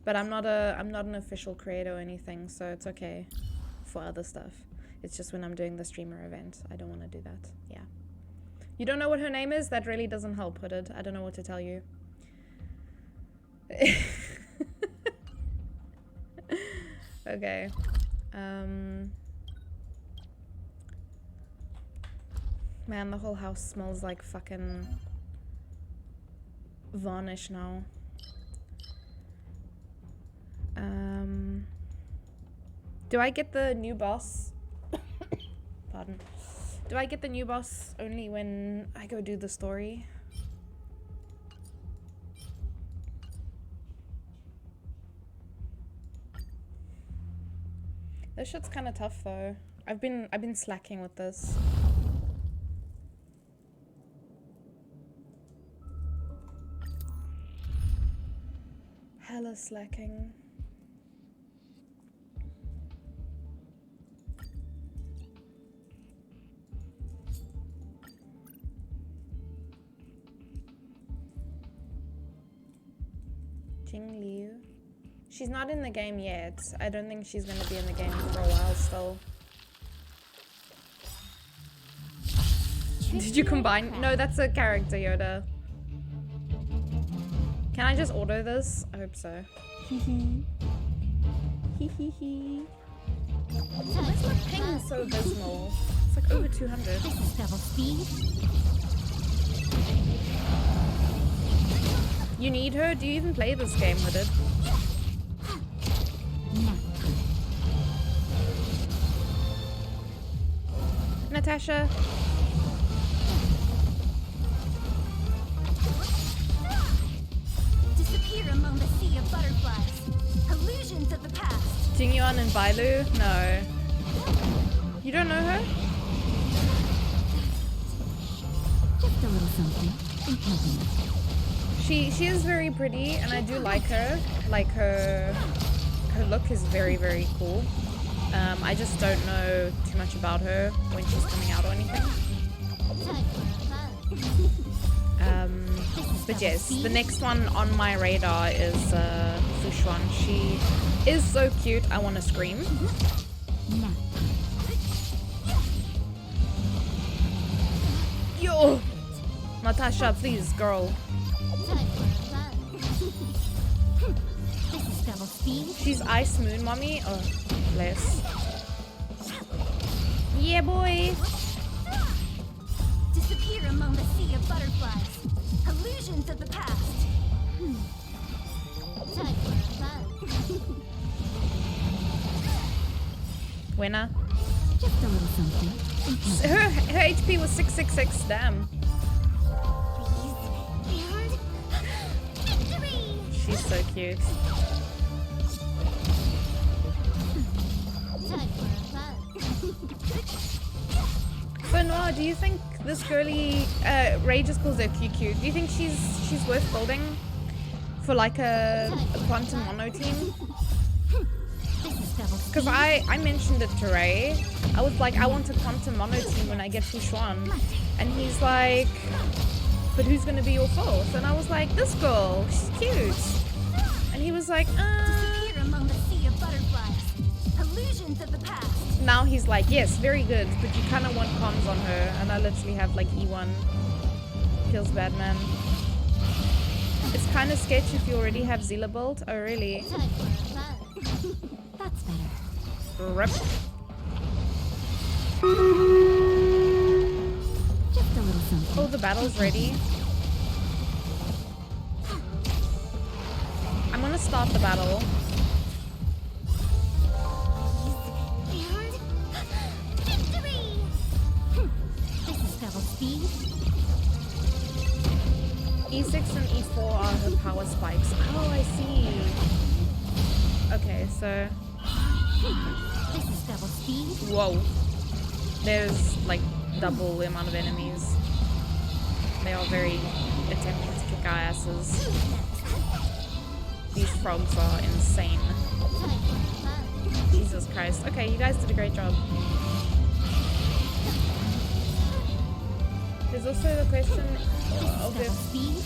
But I'm not an official creator or anything, so it's okay for other stuff. It's just when I'm doing the streamer event, I don't want to do that. Yeah. You don't know what her name is? That really doesn't help, Hooded. I don't know what to tell you. Okay. Man, the whole house smells like fucking varnish now. Do I get the new boss? Pardon. Do I get the new boss only when I go do the story? This shit's kind of tough though. I've been slacking with this. Hella slacking. Jing Liu. She's not in the game yet. I don't think she's gonna be in the game for a while still. Did you combine? No, that's a character, Yoda. Can I just order this? I hope so. Hehe. Hehe. Why is my ping so abysmal? It's like over 200.
This is double speed.
You need her? Do you even play this game with it? Natasha.
Disappear among the sea of butterflies. Illusions of the past.
Jingyuan and Bailu? No. You don't know her?
Just a little something. Intelligent.
She is very pretty and I do like her. Like her look is very, very cool. I just don't know too much about her when she's coming out or anything. But yes, the next one on my radar is Fushuan. She is so cute, I want to scream. Yo! Natasha, please, girl.
This is double speed.
She's Ice Moon Mommy. Oh, bless. Yeah, boy.
Disappear among the sea of butterflies. Illusions of the past.
Winner.
Just a little something.
Her HP was 666. Damn.
Victory!
She's so cute. So Noah, do you think this girly Ray just calls her QQ? Do you think she's worth building for like a quantum mono team? Because I mentioned it to Ray. I was like, I want a quantum mono team when I get Fushuan. And he's like, but who's gonna be your fourth? And I was like, this girl, she's cute. And he was like,
Disappear among the sea of butterflies. Illusions of the past.
Now he's like, yes, very good, but you kind of want comms on her. And I literally have like E1. Feels bad, man. It's kind of sketchy if you already have Zilla build. Oh, really?
That's better.
Rip.
Just a little something.
Oh, the battle's ready. I'm gonna start the battle.
Victory! This is double speed.
E6 and E4 are her power spikes. Oh, I see. Okay, so...
This is double speed.
Whoa. There's like double the amount of enemies. They are very attempting to kick our asses. These frogs are insane. Jesus Christ. Okay, you guys did a great job. There's also the question of if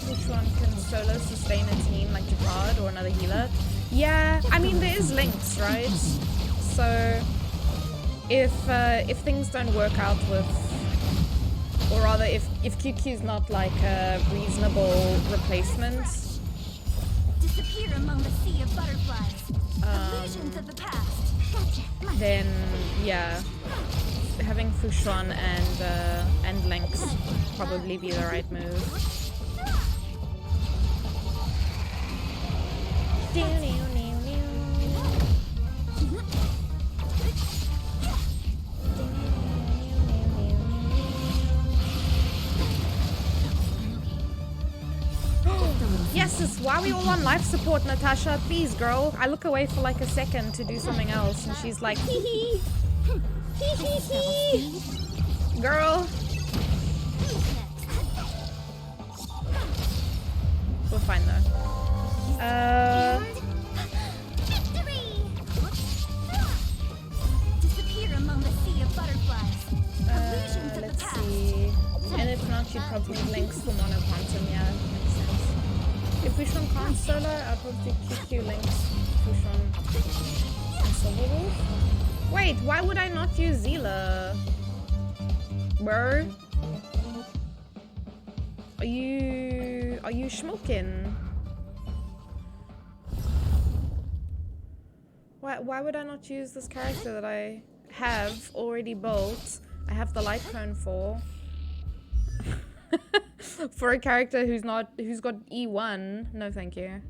which one can solo sustain a team like Jihad or another healer. Yeah, I mean there is links, right? So if things don't work out with, or rather if QQ is not like a reasonable replacement,
Disappear among the sea of butterflies. Illusions of the past.
then yeah, having Fushuan and Lynx probably be the right move. Jesus, why are we all on life support, Natasha? Please, girl. I look away for like a second to do something else, and she's like, hee hee. Hee hee hee. Girl. We're fine though.
Victory! Disappear among the sea of butterflies. Illusions of the
Let's
past.
see. And if not, you'd probably need links for Mono Quantum. Yeah, that makes sense. If Fushon can't solo, I'll probably QQ links Fushon and Silverwolf. Wait, why would I not use Zila? Bro? Are you schmucking? Why would I not use this character that I have already built? I have the light cone for. For a character who's got E1. No, thank you.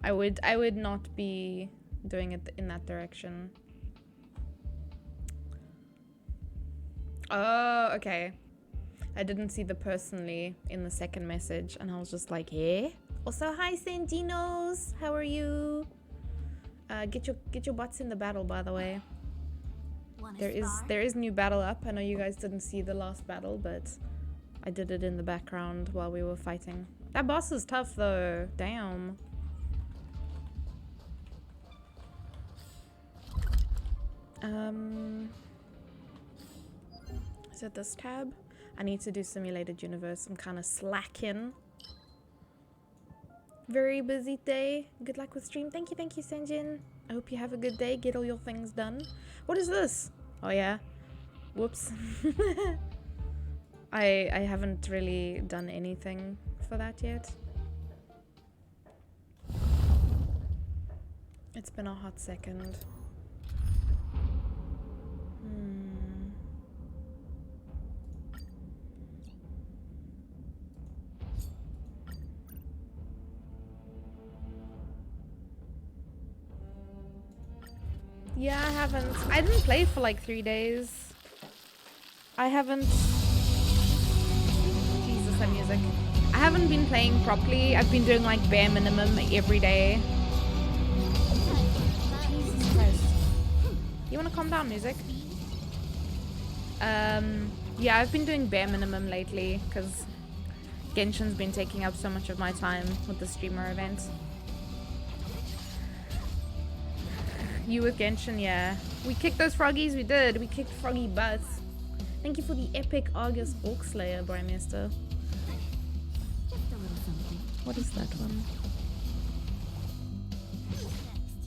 I would not be doing it in that direction. Oh, okay. I didn't see the personally in the second message, and I was just like, yeah. Also, hi Santinos, how are you? Get your butts in the battle, by the way. There is new battle up. I know you guys didn't see the last battle, but I did it in the background while we were fighting. That boss is tough though. Damn. Is it this tab? I need to do simulated universe. I'm kind of slacking. Very busy day. Good luck with stream. Thank you, Senjin. I hope you have a good day. Get all your things done. What is this? Oh yeah. Whoops. I haven't really done anything for that yet. It's been a hot second. Yeah, I haven't. I didn't play for like 3 days. I haven't. Jesus, that music. I haven't been playing properly. I've been doing like bare minimum every day. Jesus Christ. You wanna calm down, music? Yeah, I've been doing bare minimum lately because Genshin's been taking up so much of my time with the streamer event. You with Genshin, yeah. We kicked those froggies, we did. We kicked froggy butts. Thank you for the epic Argus Orc Slayer, Brymester. What is that one?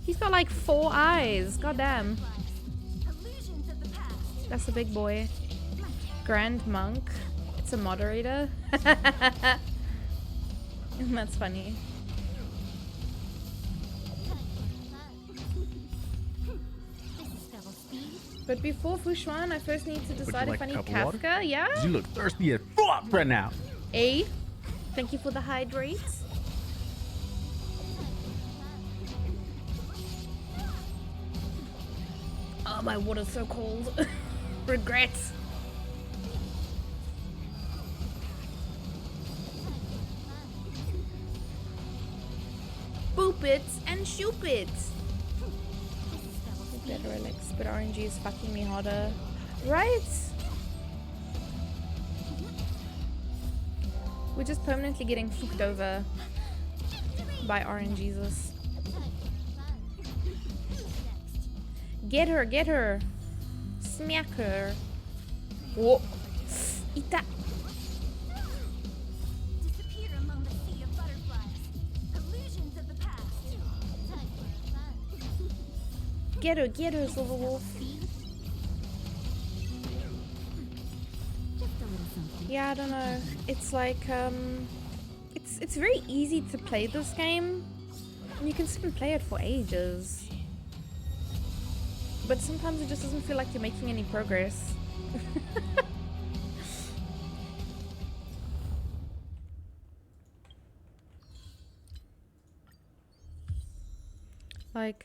He's got like 4 eyes. Goddamn. That's a big boy. Grand Monk. It's a moderator. That's funny. But before Fushuan, I first need to decide if I need Kafka. Yeah?
You look thirsty as fuck right now.
A. Thank you for the hydrates. Oh, my water's so cold. Regrets. Boop it and shoop it. Better Alex, but RNG is fucking me harder. Right? We're just permanently getting fucked over by RNGesus. Get her, get her. Smack her. Whoa. Ita.
Disappear among the sea of butterflies. Illusions of the past.
Get her, Silverwolf. Yeah, I don't know. It's like, it's very easy to play this game. And you can sit and play it for ages. But sometimes it just doesn't feel like you're making any progress. Like,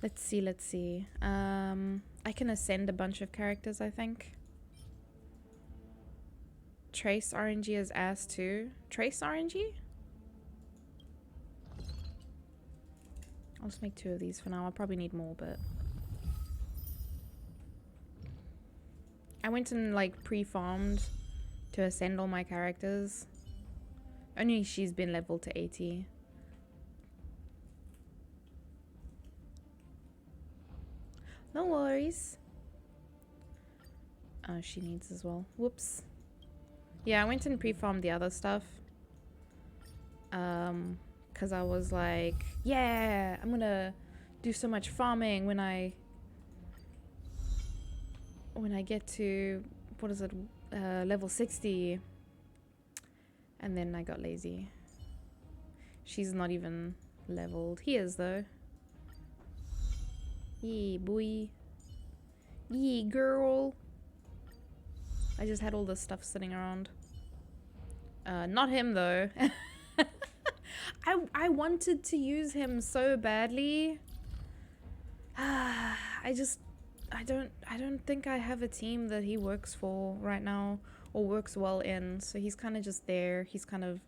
Let's see, let's see. I can ascend a bunch of characters, I think. Trace RNG is ass too. Trace RNG? I'll just make 2 of these for now. I'll probably need more, but... I went and like pre-farmed to ascend all my characters. Only she's been leveled to 80. No worries. Oh, she needs as well. Whoops. Yeah, I went and pre-farmed the other stuff. Because I was like, yeah, I'm gonna do so much farming when I get to, what is it, level 60. And then I got lazy. She's not even leveled. He is though. Yeah, boy. Yeah, girl. I just had all this stuff sitting around. Not him though. I wanted to use him so badly. I don't think I have a team that he works for right now or works well in. So he's kind of just there. He's kind of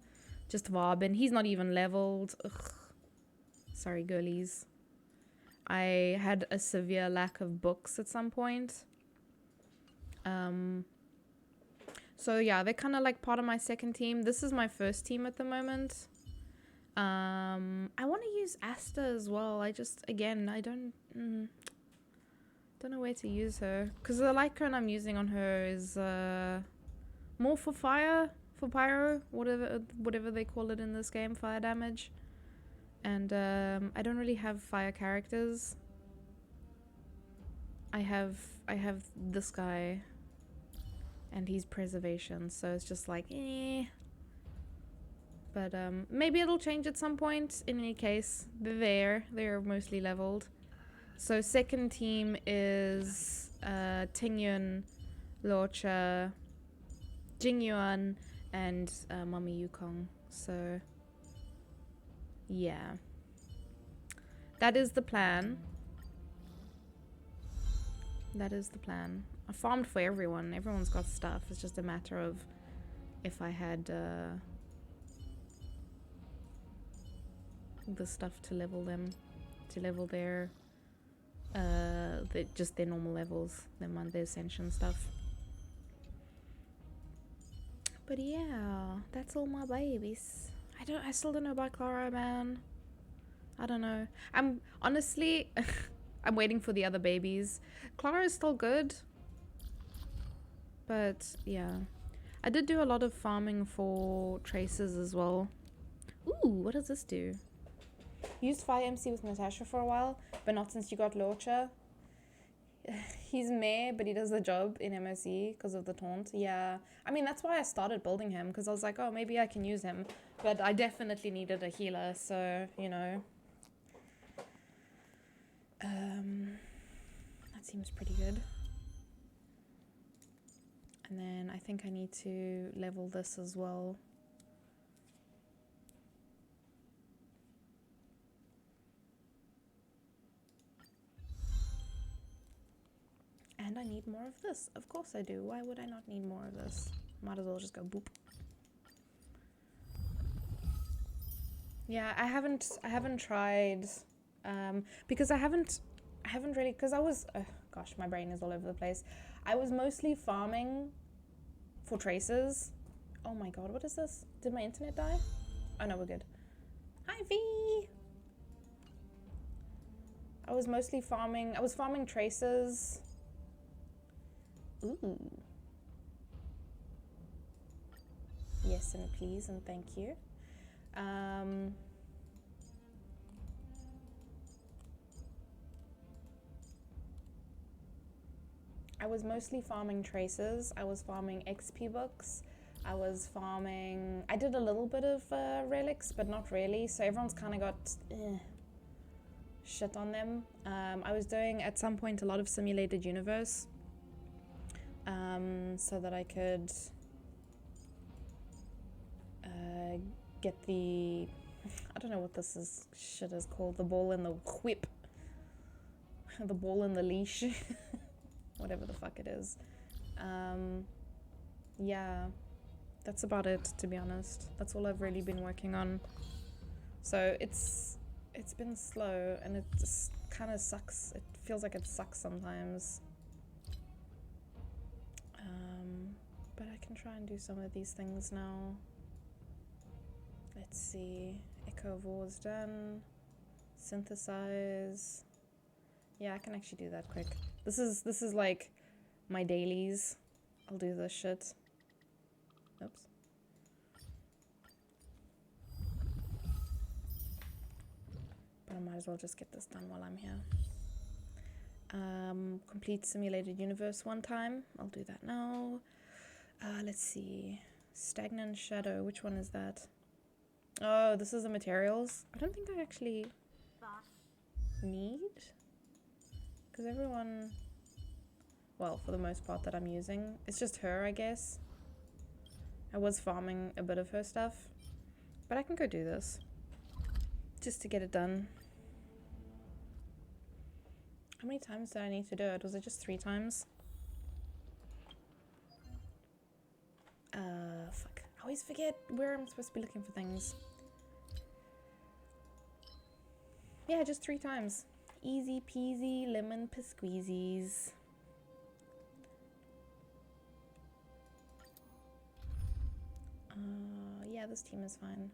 just varbing. He's not even leveled. Ugh. Sorry, girlies. I had a severe lack of books at some point. So yeah, they're kind of like part of my second team. This is my first team at the moment. I want to use Asta as well. I just, again, I don't know where to use her. Because the light cone I'm using on her is more for fire, for pyro, whatever they call it in this game, fire damage. And I don't really have fire characters. I have this guy. And he's preservation, so it's just like, eh. But maybe it'll change at some point. In any case, they're mostly leveled. So second team is Tingyun, Lorcha, Jingyuan, and Mami Yukong. So yeah, that is the plan. That is the plan. I farmed for everyone. Everyone's got stuff. It's just a matter of if I had the stuff to level them, to level their just their normal levels, their ascension stuff. But yeah, that's all my babies. I still don't know about Clara, man. I don't know. I'm honestly I'm waiting for the other babies. Clara is still good. But yeah, I did do a lot of farming for traces as well. Ooh, what does this do? Used Fire MC with Natasha for a while, but not since you got Lorcha. He's meh, but he does the job in MSE because of the taunt. Yeah, I mean, that's why I started building him, because I was like, oh, maybe I can use him. But I definitely needed a healer, so, you know. That seems pretty good. And then I think I need to level this as well. And I need more of this. Of course I do. Why would I not need more of this? Might as well just go boop. Yeah, I haven't tried because I haven't really, because I was gosh, my brain is all over the place. I was mostly farming for traces. Oh my god, what is this? Did my internet die? Oh no, we're good. Hi V. I was mostly farming. I was farming traces. Ooh. Yes, and please, and thank you. I was mostly farming traces. I was farming XP books. I was farming... I did a little bit of relics, but not really. So everyone's kind of got shit on them. I was doing, at some point, a lot of simulated universe. So that I could get the... I don't know what this shit is called. The ball and the whip. the ball and the leash. Whatever the fuck it is. Yeah, that's about it, to be honest. That's all I've really been working on. So it's been slow, and it just kind of sucks. It feels like it sucks sometimes. But I can try and do some of these things now. Let's see. Echo of War is done. Synthesize. Yeah, I can actually do that quick. This is like my dailies. I'll do this shit. Oops. But I might as well just get this done while I'm here. Complete simulated universe one time. I'll do that now. Let's see. Stagnant shadow. Which one is that? Oh, this is the materials. I don't think I actually need, because everyone, well, for the most part that I'm using, it's just her, I guess. I was farming a bit of her stuff, but I can go do this just to get it done. How many times did I need to do it? Was it just 3 times? Fuck. I always forget where I'm supposed to be looking for things. Yeah, just 3 times. Easy peasy lemon pisqueezies. Yeah, this team is fine.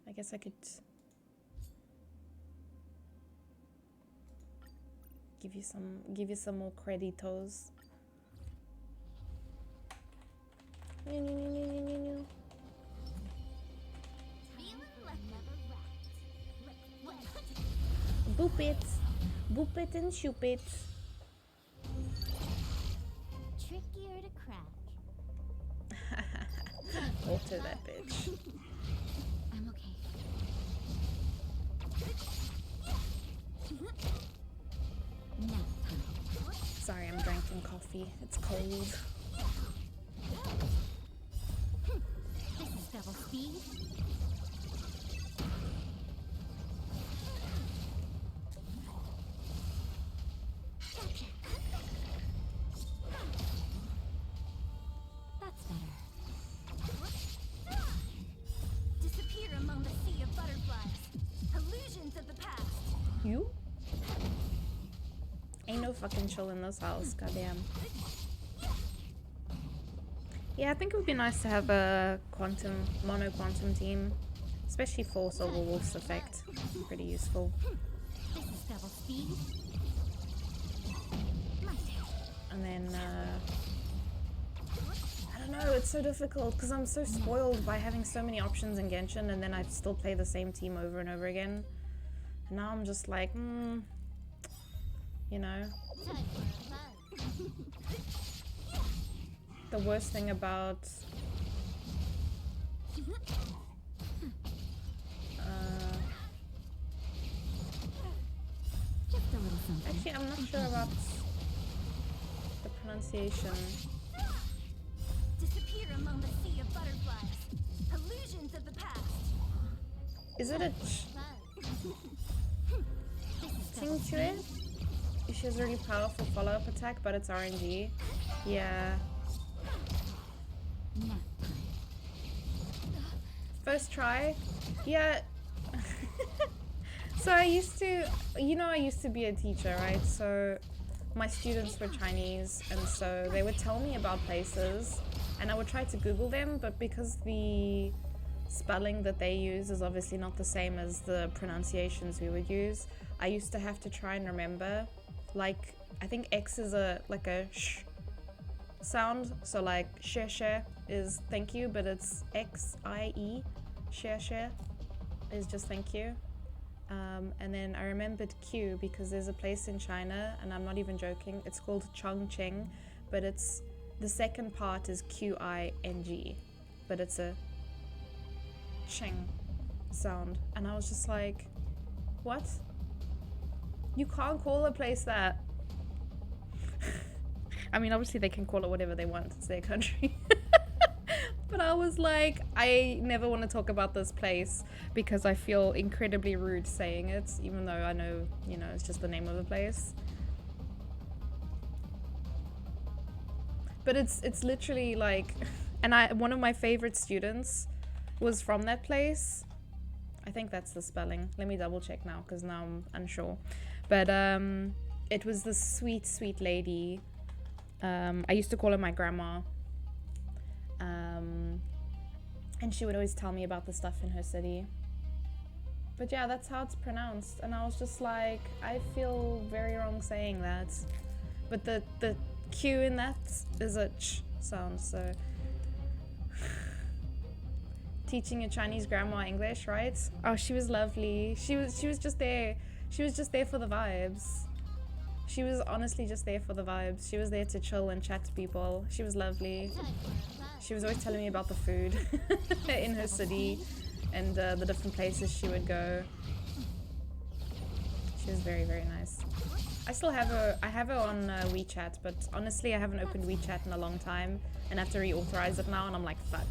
I guess I could give you some more creditos. Boop it. Boop it and shoop it.
Trickier to crack.
Alter that bitch.
I'm okay. Nap time.
Sorry, I'm drinking coffee. It's cold.
This is double speed. Gotcha. That's better. Disappear among the sea of butterflies. Illusions of the past.
You? Ain't no fucking chill in this house, goddamn. Yeah, I think it would be nice to have a mono quantum team, especially for Silver Wolf's effect. Pretty useful.
This is double speed.
And then, I don't know, it's so difficult because I'm so spoiled by having so many options in Genshin, and then I still play the same team over and over again. And now I'm just like, you know. The worst thing about
Just a little something.
actually, I'm not sure about the pronunciation.
Disappear among the sea of butterflies. Illusions of the past.
Is it a thing to it? She has a really powerful follow-up attack, but it's RNG. Yeah.
Nap time.
First try? Yeah. So I used to, I used to be a teacher, right? So my students were Chinese, and so they would tell me about places, and I would try to Google them, but because the spelling that they use is obviously not the same as the pronunciations we would use, I used to have to try and remember, like, I think X is like a sh sound, so like share is thank you, but it's XIE, share is just thank you. And then I remembered Q because there's a place in China, and I'm not even joking, it's called Chongqing, but it's, the second part is QING, but it's a ching sound, and I was just like, what? You can't call a place that. I mean, obviously they can call it whatever they want, it's their country. But I was like, I never want to talk about this place because I feel incredibly rude saying it, even though I know, it's just the name of the place. But it's literally like, and one of my favorite students was from that place. I think that's the spelling. Let me double check now because now I'm unsure. But it was this sweet, sweet lady. I used to call her my grandma. And she would always tell me about the stuff in her city. But yeah, that's how it's pronounced. And I was just like, I feel very wrong saying that. But the Q in that is a ch sound, so. Teaching a Chinese grandma English, right? Oh, she was lovely. She was just there. She was just there for the vibes. She was honestly just there for the vibes. She was there to chill and chat to people. She was lovely. She was always telling me about the food in her city and the different places she would go. She was very, very nice. I still have her. I have her on WeChat, but honestly, I haven't opened WeChat in a long time and I have to reauthorize it now, and I'm like, fuck.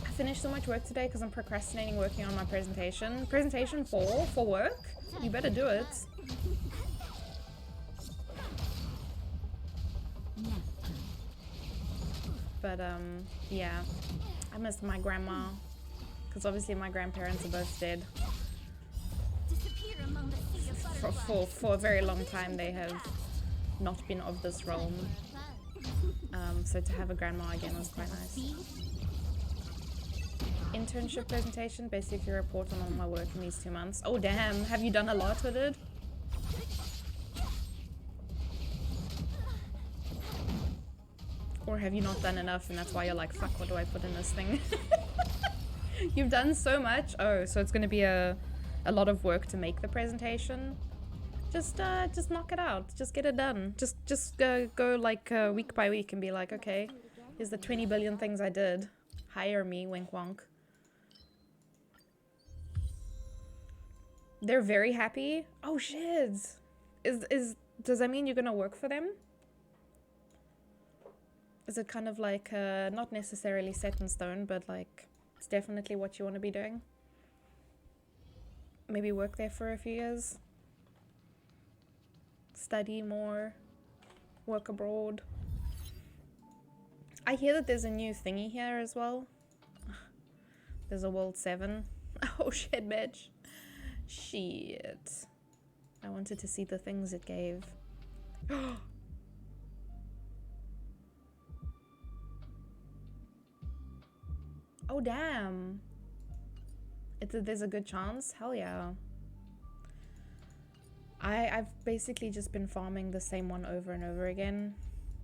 I finished so much work today because I'm procrastinating working on my presentation. Presentation for work? You better do it. But yeah, I missed my grandma because obviously my grandparents are both dead. For a very long time they have not been of this realm. So to have a grandma again was quite nice. Internship presentation, basically report on all my work in these 2 months. Oh damn, have you done a lot with it? Or have you not done enough and that's why you're like, fuck, what do I put in this thing? You've done so much. Oh, so it's gonna be a lot of work to make the presentation. Just knock it out. Just get it done. Just go like week by week and be like, okay, here's the 20 billion things I did. Hire me, wink wonk. They're very happy. Oh shit. Does that mean you're gonna work for them? Is it kind of like not necessarily set in stone, but like it's definitely what you want to be doing? Maybe work there for a few years. Study more, work abroad. I hear that there's a new thingy here as well. There's a World 7. Oh shit, bitch. Shit. I wanted to see the things it gave. Oh damn. There's a good chance? Hell yeah. I've basically just been farming the same one over and over again,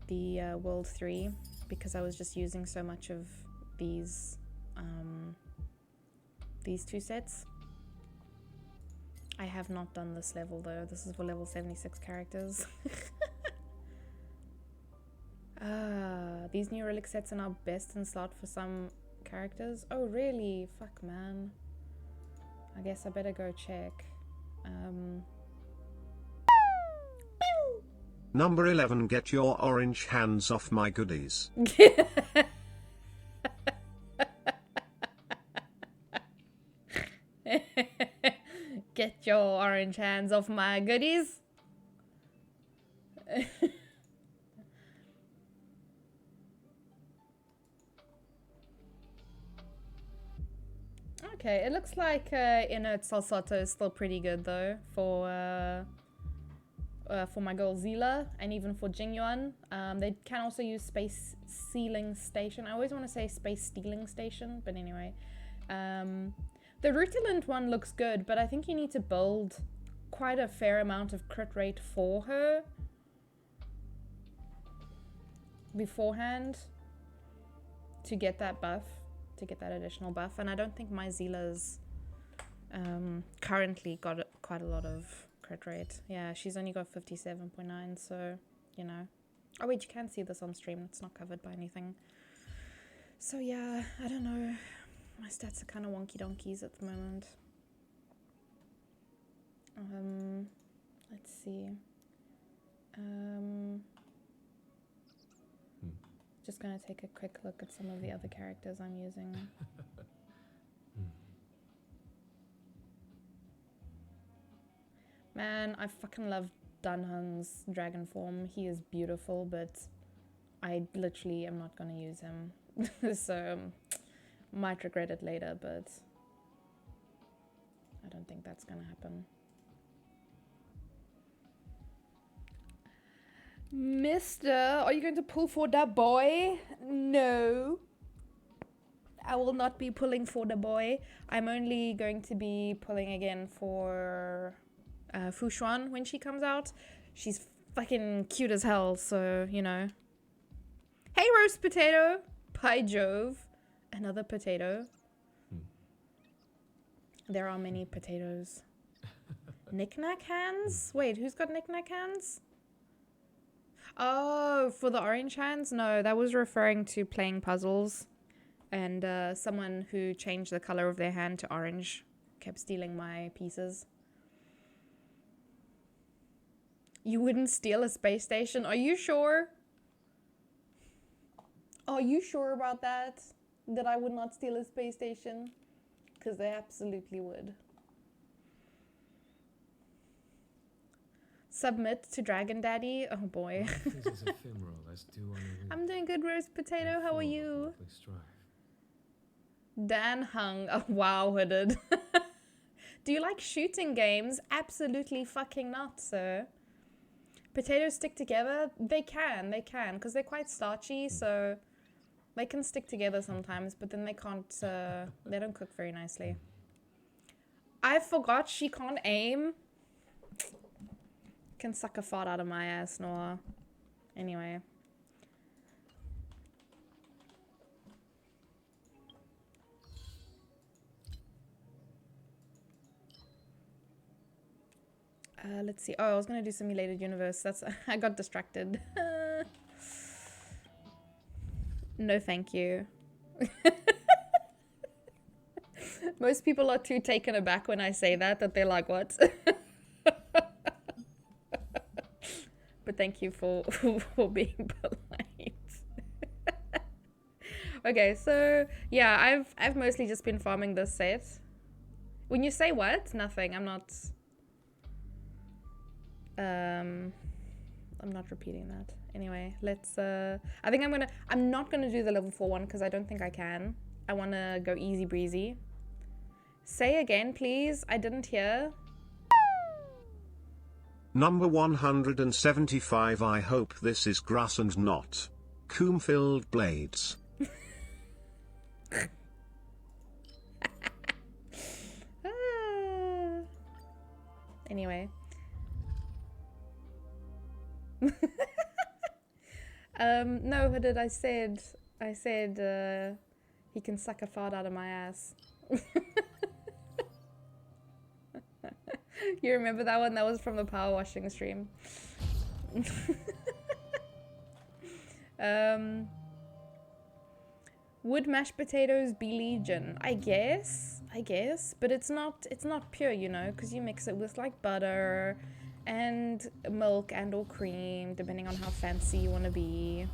the World 3, because I was just using so much of these 2 sets. I have not done this level though. This is for level 76 characters. These new relic sets are now best in slot for some characters. Oh really? Fuck man. I guess I better go check.
Number 11, get your orange hands off my goodies.
Get your orange hands off my goodies. Okay, it looks like Inert Salsato is still pretty good though for my girl Zila and even for Jingyuan. They can also use Space Sealing Station. I always want to say Space Stealing Station, but anyway. The Rutilant one looks good, but I think you need to build quite a fair amount of crit rate for her beforehand to get that buff, to get that additional buff. And I don't think my Zila's currently got quite a lot of crit rate. Yeah, she's only got 57.9, so, you know. Oh wait, you can see this on stream. It's not covered by anything. So yeah, I don't know. My stats are kind of wonky donkeys at the moment. Let's see. Just gonna take a quick look at some of the other characters I'm using. Man, I fucking love Dunhung's dragon form. He is beautiful, but I literally am not going to use him. So, might regret it later, but I don't think that's going to happen. Mister, are you going to pull for the boy? No. I will not be pulling for the boy. I'm only going to be pulling again for Fushuan when she comes out. She's fucking cute as hell, so, you know. Hey, roast potato! By Jove. Another potato. There are many potatoes. Knick-knack hands? Wait, who's got knick-knack hands? Oh, for the orange hands? No, that was referring to playing puzzles. And someone who changed the color of their hand to orange kept stealing my pieces. You wouldn't steal a space station? Are you sure? Are you sure about that? That I would not steal a space station? Because they absolutely would. Submit to Dragon Daddy? Oh boy. I'm doing good, roast potato. How are you? Dan Hung. Oh, wow, hooded. Do you like shooting games? Absolutely fucking not, sir. Potatoes stick together? They can, because they're quite starchy, so they can stick together sometimes, but then they can't, they don't cook very nicely. I forgot she can't aim. Can suck a fart out of my ass, Noah. Anyway. Let's see. Oh, I was gonna do simulated universe. That's I got distracted. No, thank you. Most people are too taken aback when I say that they're like, what? But thank you for being polite. Okay, so yeah, I've mostly just been farming this set. When you say what? Nothing. I'm not repeating that. Anyway, let's I think I'm not gonna do the level 4 one because I don't think I can. I wanna go easy breezy. Say again, please. I didn't hear.
Number 175. I hope this is grass and not comb-filled blades.
Anyway. No, what did I said? I said he can suck a fart out of my ass. You remember that one? That was from the power washing stream. Would mashed potatoes be legion? I guess, but it's not pure, you know, because you mix it with like butter and milk and or cream, depending on how fancy you want to be.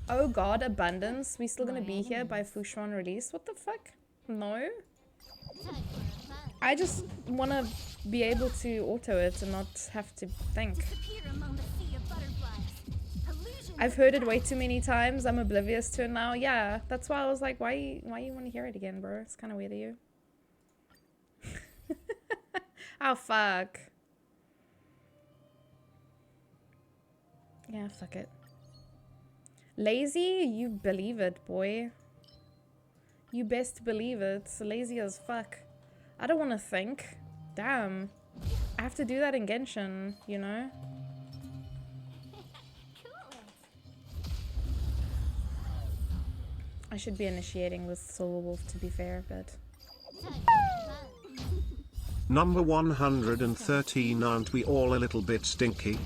Oh god, abundance. We still gonna be here by Fushuan release? What the fuck? No? I just want to be able to auto it and not have to think. I've heard it way too many times. I'm oblivious to it now. Yeah, that's why I was like, why you want to hear it again, bro? It's kind of weird of you. Oh, fuck. Yeah, fuck it. Lazy? You believe it, boy. You best believe it. Lazy as fuck. I don't want to think. Damn. I have to do that in Genshin, you know? I should be initiating with Silver Wolf, to be fair, but...
Number 113. Aren't we all a little bit stinky?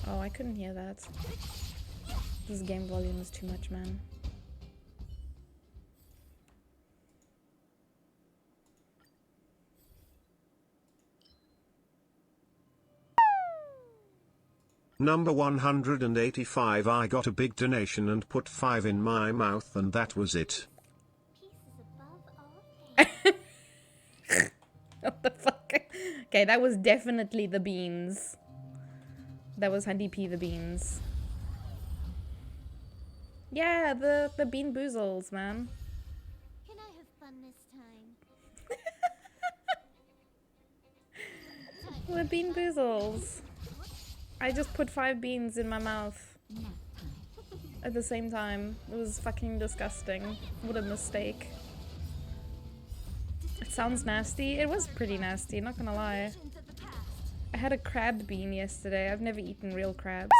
Oh, I couldn't hear that. This game volume is too much, man.
Number 185. I got a big donation and put 5 in my mouth and that was it.
What the fuck? Okay, that was definitely the beans. That was Handy P the beans. Yeah, the bean boozles, man.
Can I have fun this time?
The bean boozles. I just put 5 beans in my mouth at the same time. It was fucking disgusting. What a mistake. It sounds nasty. It was pretty nasty, not gonna lie.
Visions of the past.
I had a crab bean yesterday. I've never eaten real crabs.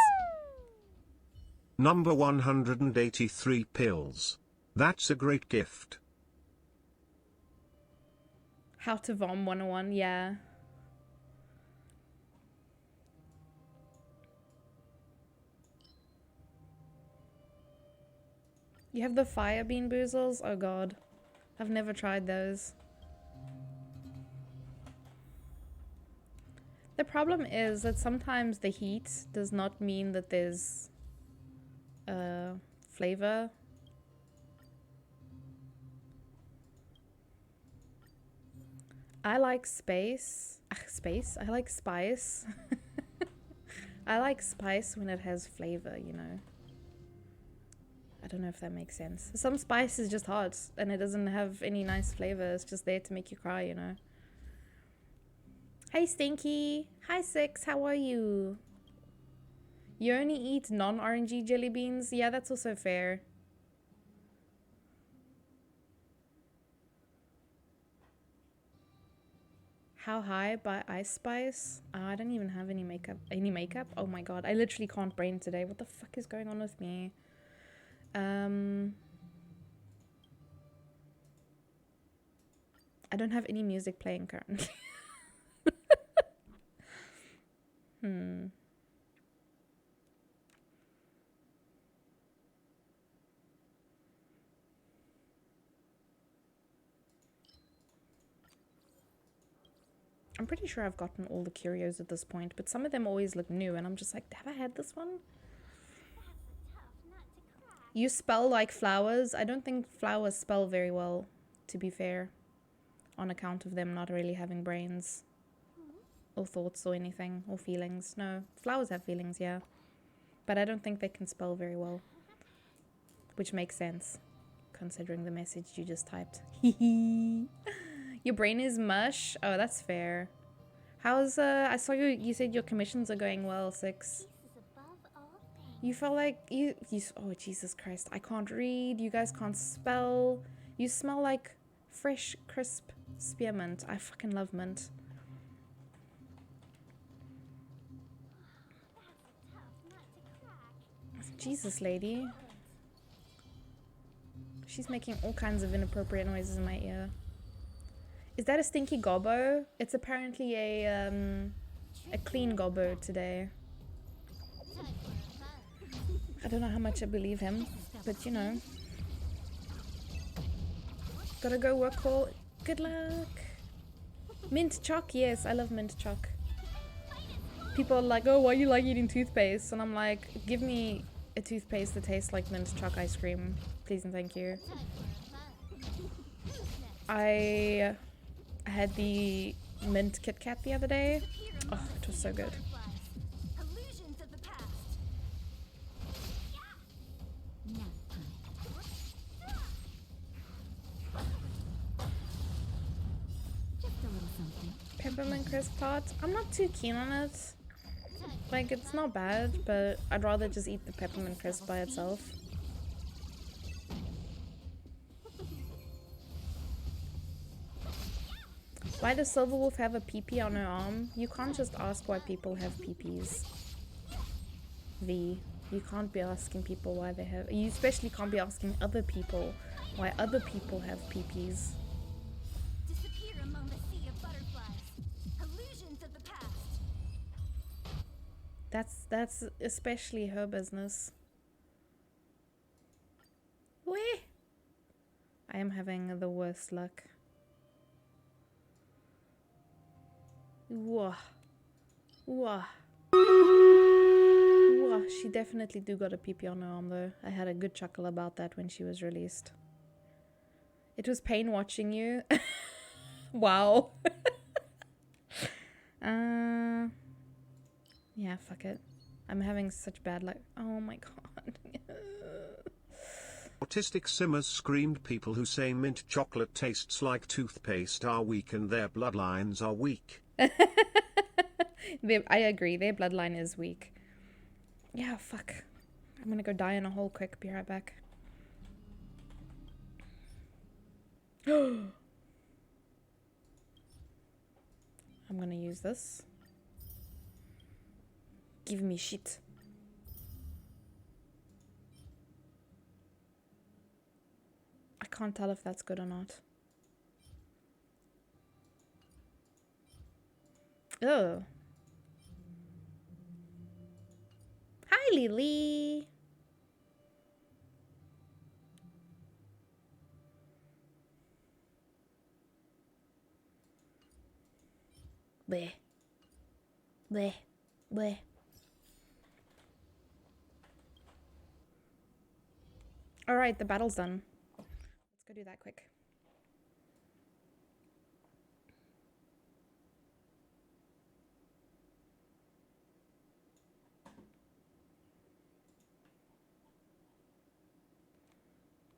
Number 183 pills. That's a great gift.
How to Vom 101, yeah. You have the fire bean boozles? Oh god. I've never tried those. The problem is that sometimes the heat does not mean that there's flavor. I like space. Space? I like spice. I like spice when it has flavor, you know. I don't know if that makes sense. Some spice is just hot and it doesn't have any nice flavor. It's just there to make you cry, you know. Hey Stinky. Hi Six, how are you? You only eat non-orangey jelly beans? Yeah, that's also fair. How high by Ice Spice? I don't even have any makeup. Any makeup? Oh my god, I literally can't brain today. What the fuck is going on with me? I don't have any music playing currently. I'm pretty sure I've gotten all the curios at this point, but some of them always look new and I'm just like, have I had this one? You spell like flowers. I don't think flowers spell very well, to be fair, on account of them not really having brains or thoughts or anything or feelings. No, flowers have feelings, yeah, but I don't think they can spell very well, which makes sense considering the message you just typed. Your brain is mush. Oh, that's fair. How's I saw you said your commissions are going well, Six. You felt like you oh Jesus Christ, I can't read, you guys can't spell. You smell like fresh, crisp spearmint. I fucking love mint. Jesus, lady. She's making all kinds of inappropriate noises in my ear. Is that a stinky gobbo? It's apparently a clean gobbo today. I don't know how much I believe him, but you know. Gotta go work call. Good luck. Mint chalk, yes, I love mint chalk. People are like, oh, why you like eating toothpaste? And I'm like, give me a toothpaste that tastes like mint chalk ice cream, please and thank you. I had the mint Kit Kat the other day. Oh, it was so good. Peppermint crisp tart. I'm not too keen on it. Like, it's not bad, but I'd rather just eat the peppermint crisp by itself. Why does Silverwolf have a pee-pee on her arm? You can't just ask why people have pee-pees. V. You can't be asking people why they have... You especially can't be asking other people why other people have pee-pees.
Disappear among the sea of butterflies. Illusions of the past.
That's especially her business. Weh! I am having the worst luck. Whoa. Whoa. Whoa. She definitely do got a pee-pee on her arm though. I had a good chuckle about that when she was released. It was pain watching you. Wow. Yeah, fuck it. I'm having such bad luck. Oh my god.
Autistic Simmers screamed, people who say mint chocolate tastes like toothpaste are weak and their bloodlines are weak.
I agree, their bloodline is weak. Yeah, fuck. I'm gonna go die in a hole quick, be right back. I'm gonna use this. Give me shit. I can't tell if that's good or not. Oh. Hi, Lily. Bleh. Bleh. Bleh. Alright, the battle's done. Let's go do that quick.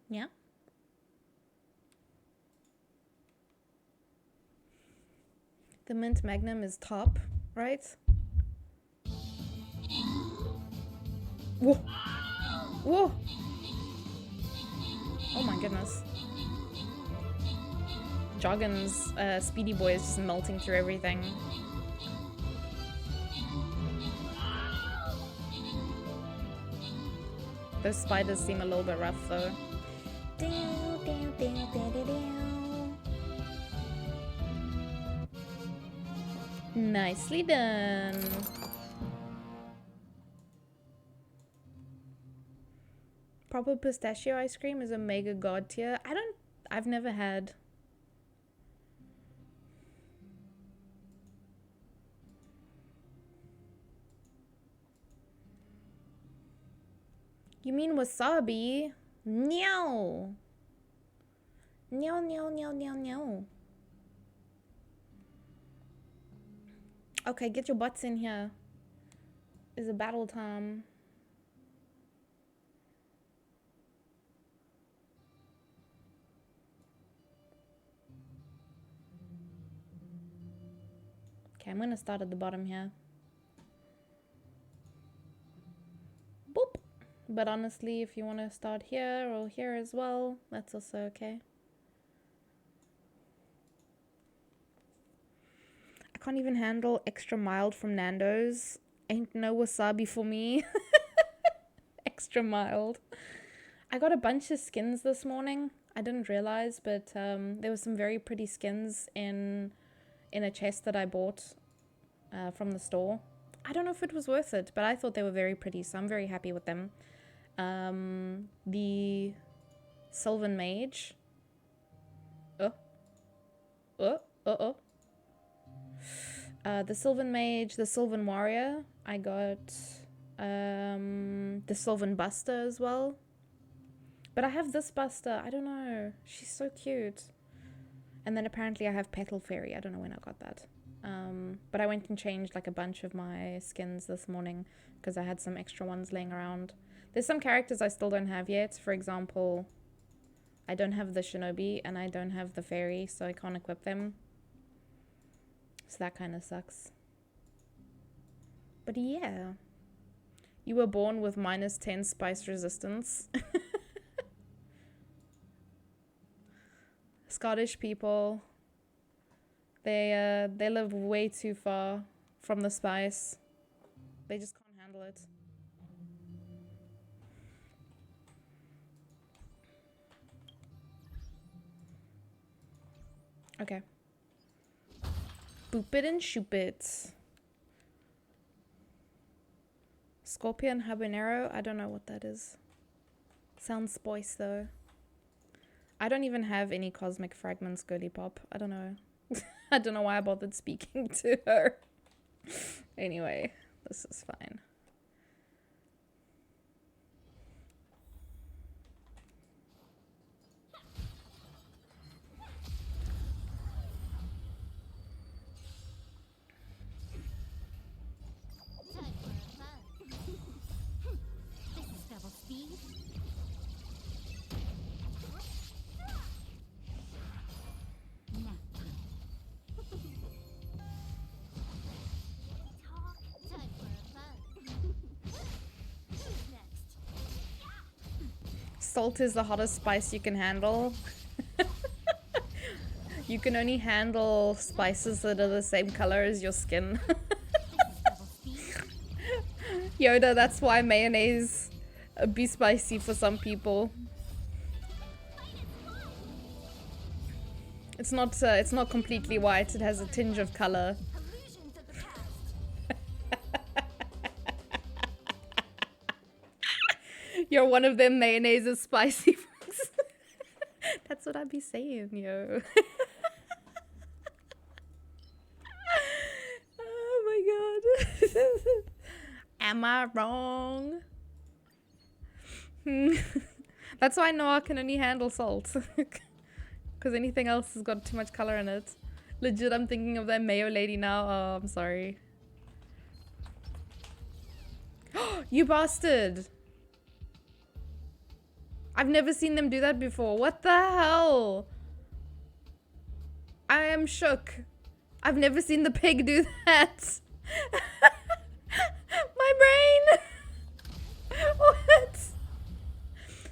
Yeah? The mint magnum is top, right? Whoa! Whoa! Oh my goodness. Joggin's Speedy Boy is just melting through everything. Those spiders seem a little bit rough though. Nicely done. Proper pistachio ice cream is a mega god tier. I've never had. You mean wasabi? No. No, no, no, no, no. Okay, get your butts in here. It's a battle time. Okay, I'm gonna start at the bottom here. Boop. But honestly, if you want to start here or here as well, that's also okay. I can't even handle extra mild from Nando's. Ain't no wasabi for me. Extra mild. I got a bunch of skins this morning. I didn't realize, but there were some very pretty skins in a chest that I bought from the store. I don't know if it was worth it, but I thought they were very pretty, so I'm very happy with them. The Sylvan Mage. The Sylvan Mage, the Sylvan Warrior. I got the Sylvan Buster as well. But I have this Buster. I don't know. She's so cute. And then apparently I have Petal Fairy. I don't know when I got that. But I went and changed like a bunch of my skins this morning because I had some extra ones laying around. There's some characters I still don't have yet. For example, I don't have the Shinobi and I don't have the Fairy, so I can't equip them. So that kind of sucks. But yeah. You were born with -10 spice resistance. Scottish people. They live way too far from the spice. They just can't handle it. Okay. Boop it and shoop it. Scorpion habanero? I don't know what that is. Sounds spice though. I don't even have any cosmic fragments, girly pop. I don't know. I don't know why I bothered speaking to her. Anyway, this is fine. salt is the hottest spice you can handle. You can only handle spices that are the same color as your skin. Yoda, that's why mayonnaise be spicy for some people. It's not completely white, it has a tinge of color.
Illusions of the past.
You're one of them mayonnaise is spicy folks. That's what I'd be saying, yo. Oh my god. Am I wrong? That's why Noah can only handle salt. Because anything else has got too much color in it. Legit, I'm thinking of that mayo lady now. Oh, I'm sorry. You bastard! I've never seen them do that before. What the hell? I am shook. I've never seen the pig do that. My brain! What?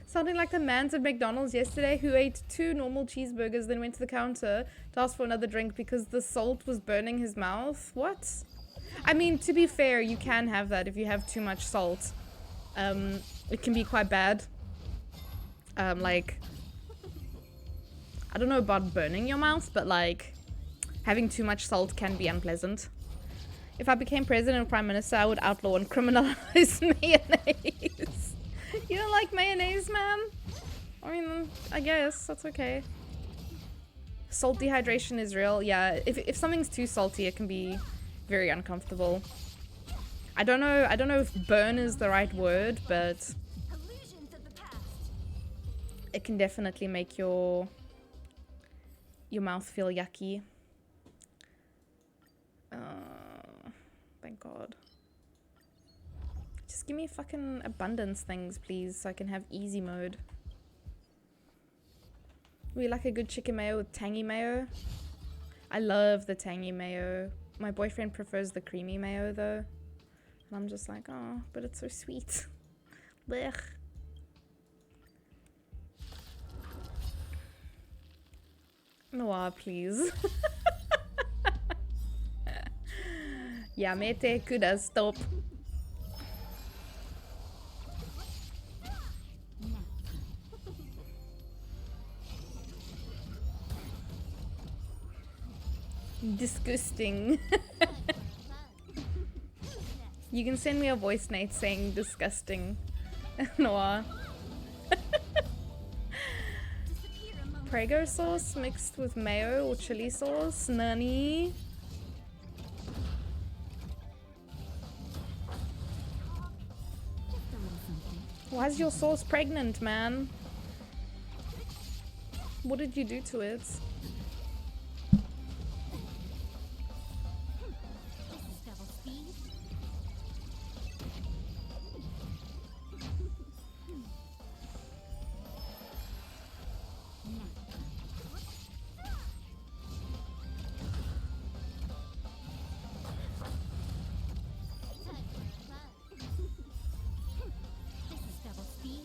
Sounding like the mans at McDonald's yesterday who ate 2 normal cheeseburgers, then went to the counter to ask for another drink because the salt was burning his mouth. What? I mean, to be fair, you can have that if you have too much salt. It can be quite bad. Like, I don't know about burning your mouth, but like, having too much salt can be unpleasant. If I became president or prime minister, I would outlaw and criminalize mayonnaise. You don't like mayonnaise, man? I mean, I guess that's okay. Salt dehydration is real. Yeah, if something's too salty, it can be very uncomfortable. I don't know if burn is the right word, but
Illusions of the past.
it can definitely make your mouth feel yucky. Thank God. Just give me fucking abundance things, please, so I can have easy mode. We like a good chicken mayo with tangy mayo. I love the tangy mayo. My boyfriend prefers the creamy mayo though. And I'm just like, oh, but it's so sweet. Blech. Noah, please. Yamete kuda stop. Disgusting. You can send me a voice note saying disgusting. Noah. Prego sauce mixed with mayo or chili sauce? Nani? Why is your sauce pregnant, man? What did you do to it?
This is double speed. This is double speed.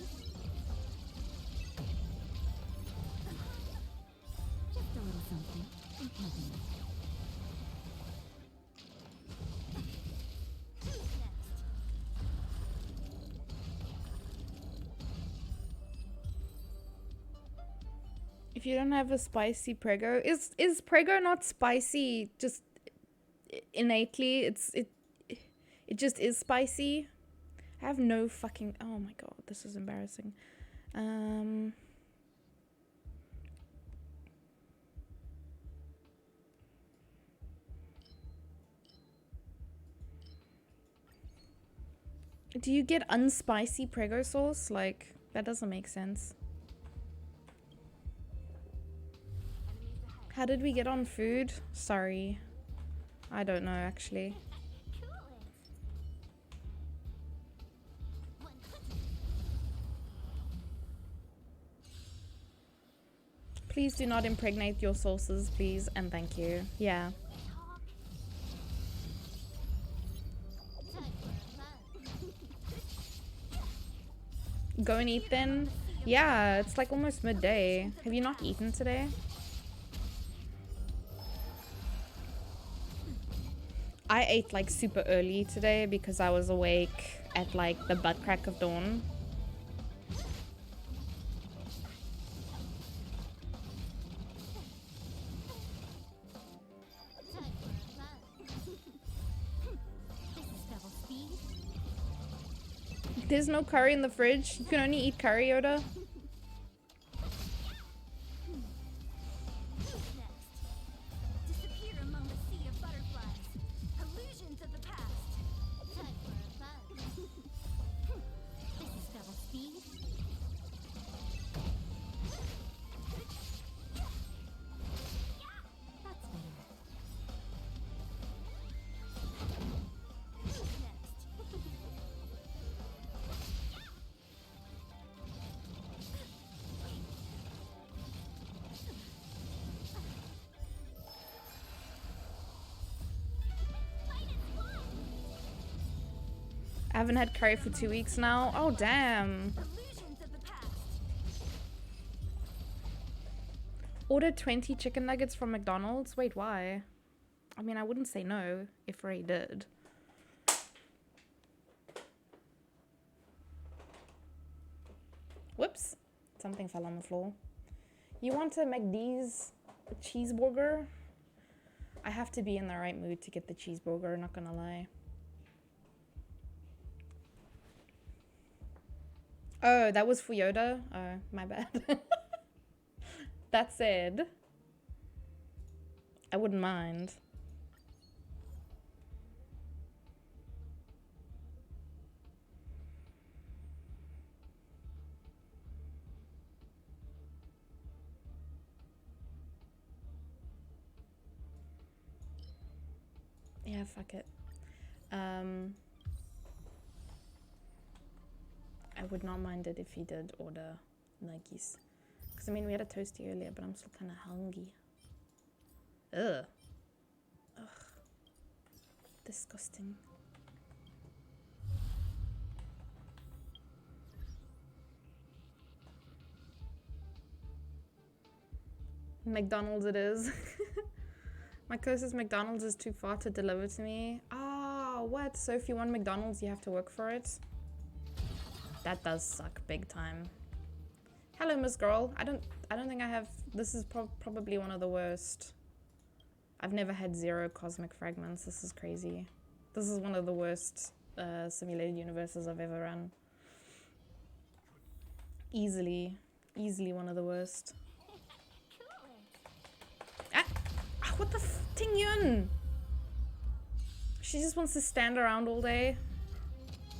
Just a little something. I'm counting it.
If you don't have a spicy prego, is prego not spicy just innately? It just is spicy. I have no fucking, oh my god, this is embarrassing. Do you get unspicy prego sauce? Like, that doesn't make sense. How did we get on food? Sorry. I don't know, actually.
Cool it.
Please do not impregnate your sauces, please, and thank you. Yeah. Go and eat then. Yeah, it's like almost midday. Have you not eaten today? I ate like super early today because I was awake at like the butt crack of dawn.
Time for a plan. This is double speed.
There's no curry in the fridge. You can only eat curry, Yoda.
Who's next? Disappear among the sea of butterflies. Illusions of the past. Time for a plan. This is double speed. That's better. Who's next?
I haven't had curry for 2 weeks now. Oh, damn.
Illusions of the past.
Ordered 20 chicken nuggets from McDonald's. Wait, why? I mean, I wouldn't say no if Ray did. Whoops. Something fell on the floor. You want a McD's cheeseburger? I have to be in the right mood to get the cheeseburger, not gonna lie. Oh, that was for Yoda? Oh, my bad. That said, I wouldn't mind. Yeah, fuck it. I would not mind it if he did order nuggies. Because, I mean, we had a toasty earlier, but I'm still kind of hungry. Ugh. Ugh. Disgusting. McDonald's it is. My closest McDonald's is too far to deliver to me. Ah, what? So if you want McDonald's, you have to work for it? That does suck big time. Hello, Miss Girl. I don't think I have. This is probably one of the worst. I've never had 0 cosmic fragments. This is crazy. This is one of the worst simulated universes I've ever run. Easily one of the worst. What the Ting Yun? She just wants to stand around all day.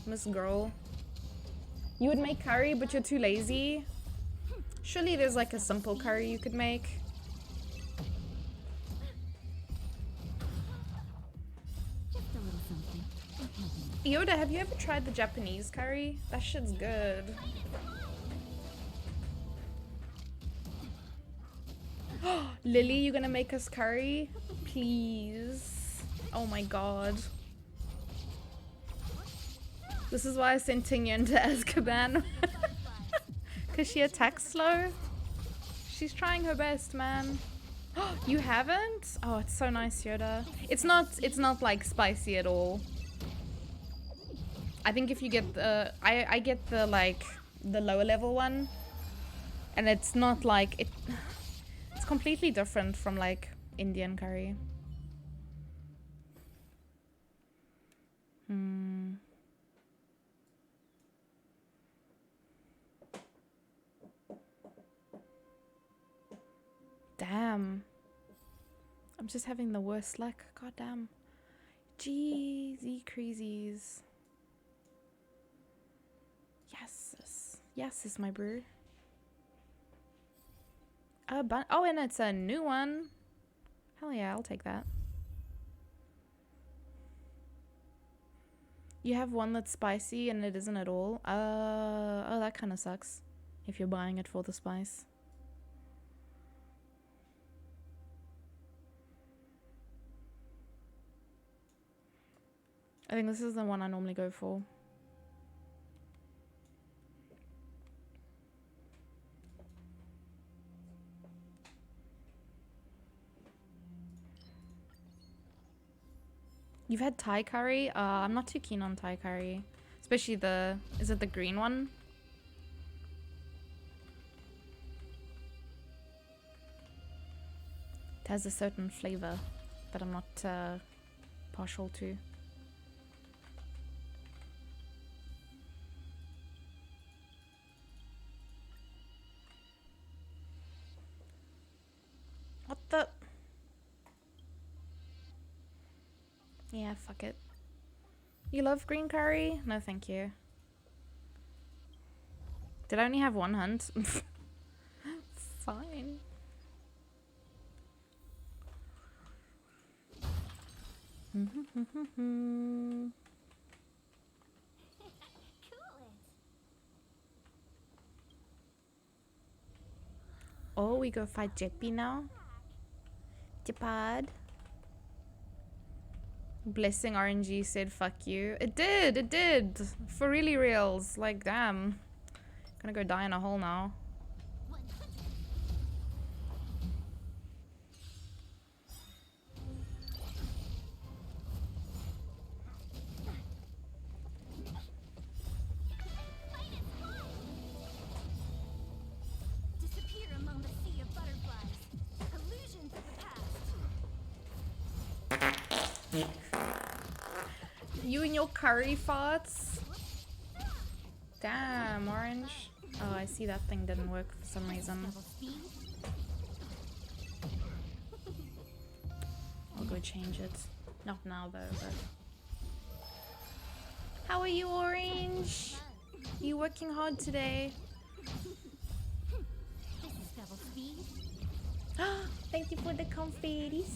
Miss Girl. You would make curry, but you're too lazy. Surely there's like a simple curry you could make.
Just a little something.
Yoda, have you ever tried the Japanese curry? That shit's good. Lily, you gonna make us curry? Please. Oh my god. This is why I sent Tingyan to Azkaban. Because she attacks slow. She's trying her best, man. You haven't? Oh, it's so nice, Yoda. It's not like spicy at all. I think if you get the I get the like the lower level one, and it's not like it's completely different from like Indian curry. Damn. I'm just having the worst luck. God damn. Jeezy crazies. Yes, is my brew. Oh, and it's a new one. Hell yeah, I'll take that. You have one that's spicy and it isn't at all. Oh, that kind of sucks. If you're buying it for the spice. I think this is the one I normally go for. You've had Thai curry? I'm not too keen on Thai curry. Especially the... Is it the green one? It has a certain flavor that I'm not partial to. What the... Yeah, fuck it. You love green curry? No, thank you. Did I only have one hunt? Fine.
Cool it.
Oh, we go fight Jeppy now? Jeppard. Blessing RNG said fuck you. It did. For really reals. Like, damn. Gonna go die in a hole now.
100. Disappear among the sea of butterflies. Illusions of the past.
You and your curry farts? Damn, Orange. Oh, I see that thing didn't work for some reason.
Double speed.
I'll go change it. Not now though, but... How are you, Orange? You working hard today?
This is double speed.
Thank you for the confettis.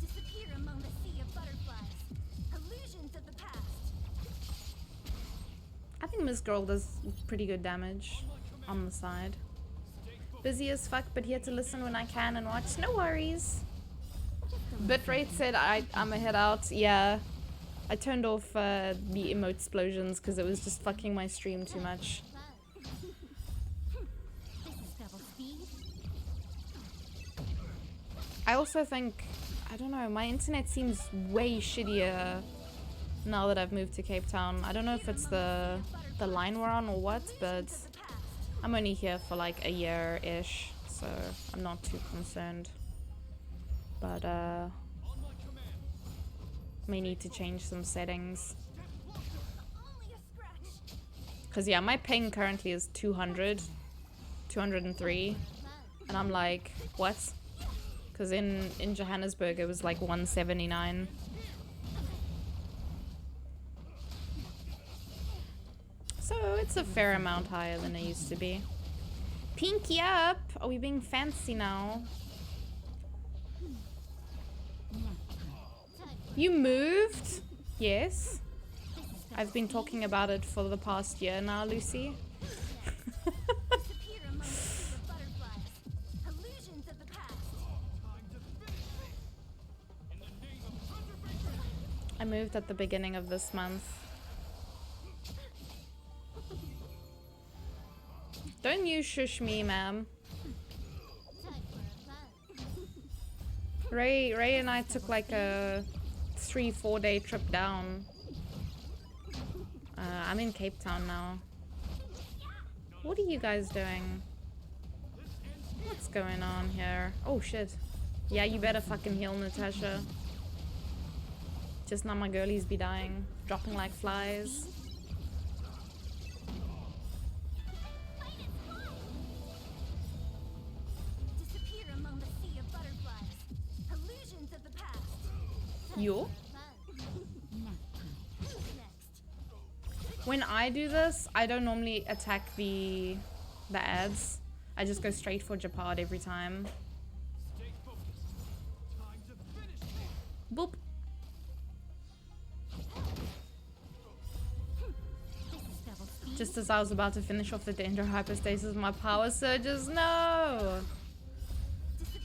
Disappear among the sea of butterflies. Illusions of the past.
I think Miss Girl does pretty good damage on the side. Busy as fuck, but here to listen when I can and watch. No worries. Bitrate said I'm a head out. Yeah. I turned off the emote explosions because it was just fucking my stream too much.
This is double speed.
I also think, I don't know, my internet seems way shittier now that I've moved to Cape Town. I don't know if it's the line we're on or what, but I'm only here for like a year-ish, so I'm not too concerned. But may need to change some settings.
Only a scratch.
Cause yeah, my ping currently is 203, and I'm like, what? Cause in Johannesburg it was like 179. So it's a fair amount higher than it used to be. Pinky up! Are we being fancy now? You moved? Yes. I've been talking about it for the past year now, Lucy.
Disappear among the sea of butterflies. Illusions of the past.
I moved at the beginning of this month. Don't you shush me, ma'am.
Time for a fun.
Ray and I took like a 3-4 day trip down. I'm in Cape Town now. What are you guys doing? What's going on here? Oh shit. Yeah, you better fucking heal, Natasha. Just now my girlies be dying. Dropping like flies.
Disappear among the sea of butterflies. Illusions of the past.
You?
Next.
When I do this, I don't normally attack the ads. I just go straight for Jeppard every time. Boop.
This is double speed.
Just as I was about to finish off the Dendro hyperstasis, my power surges. No!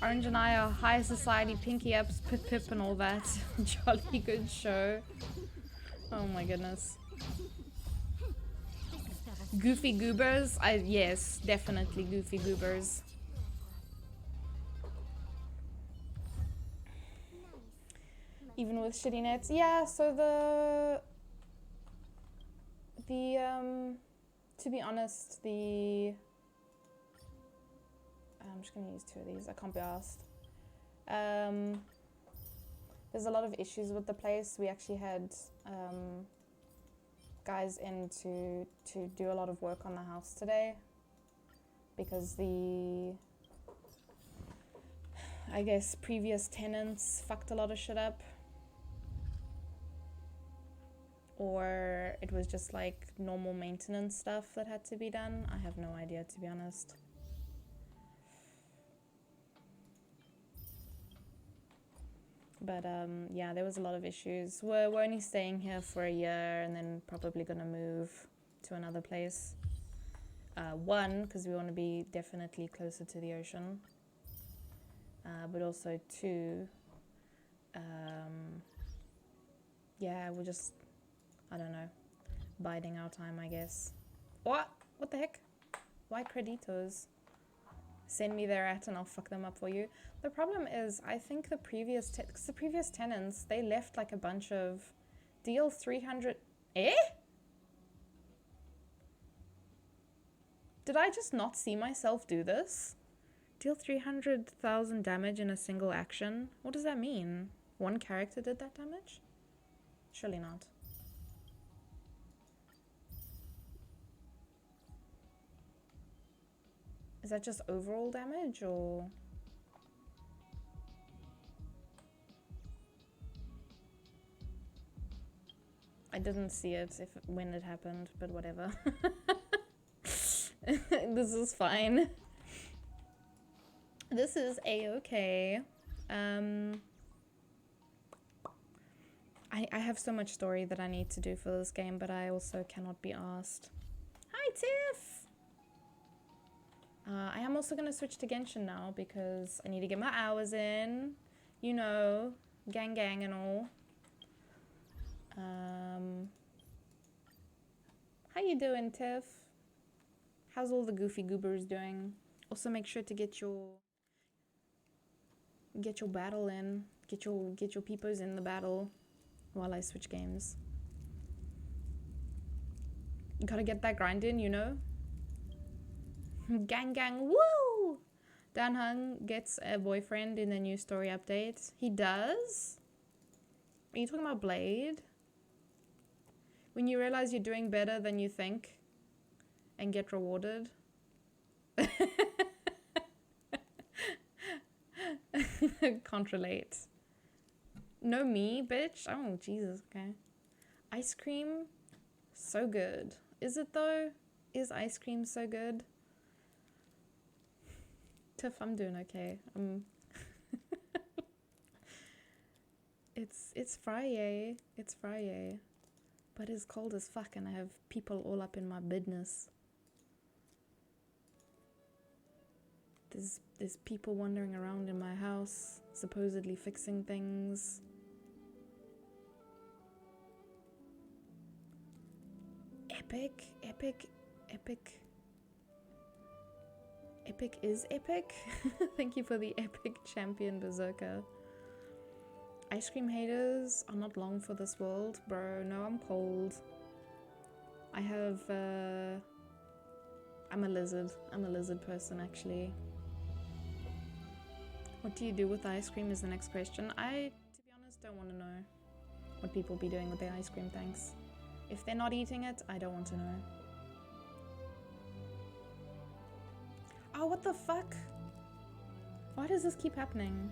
Orange and I are high society, pinky ups, pip pip and all that. Jolly good show. Oh my goodness.
This is double
Goofy goobers? Yes, definitely goofy goobers. Even with shitty nets. Yeah, so to be honest, I'm just gonna use 2 of these. I can't be asked. There's a lot of issues with the place. We actually had guys in to do a lot of work on the house today because I guess previous tenants fucked a lot of shit up, or it was just like normal maintenance stuff that had to be done. I have no idea, to be honest. But yeah, there was a lot of issues. We're only staying here for a year and then probably gonna move to another place. 1, because we want to be definitely closer to the ocean. But also 2, yeah, we're just, I don't know, biding our time, I guess. What? What the heck? Why creditos? Send me their at and I'll fuck them up for you. The problem is, I think the previous tenants, they left like a bunch of deal 300. Eh? Did I just not see myself do this? Deal 300,000 damage in a single action? What does that mean? One character did that damage? Surely not. Is that just overall damage or? I didn't see it when it happened, but whatever. This is fine. This is a-okay. I have so much story that I need to do for this game, but I also cannot be asked. Hi, Tiff! I am also going to switch to Genshin now because I need to get my hours in. You know, gang and all. How you doing, Tiff? How's all the goofy goobers doing? Also make sure to get your battle in. Get your peepers in the battle while I switch games. You gotta get that grind in, you know? Gang, woo! Dan Hung gets a boyfriend in the new story update. He does? Are you talking about Blade? When you realize you're doing better than you think and get rewarded? Can't relate. No me, bitch? Oh, Jesus, okay. Ice cream? So good. Is it though? Is ice cream so good? Tiff, I'm doing okay. It's Friday. It's Friday. But it's cold as fuck and I have people all up in my business. There's people wandering around in my house, supposedly fixing things. Epic is epic. Thank you for the epic champion berserker. Ice cream haters are not long for this world, bro. No, I'm cold. I'm a lizard. I'm a lizard person, actually. What do you do with ice cream is the next question. I, to be honest, don't want to know what people be doing with their ice cream, thanks. If they're not eating it, I don't want to know. Oh, what the fuck? Why does this keep happening?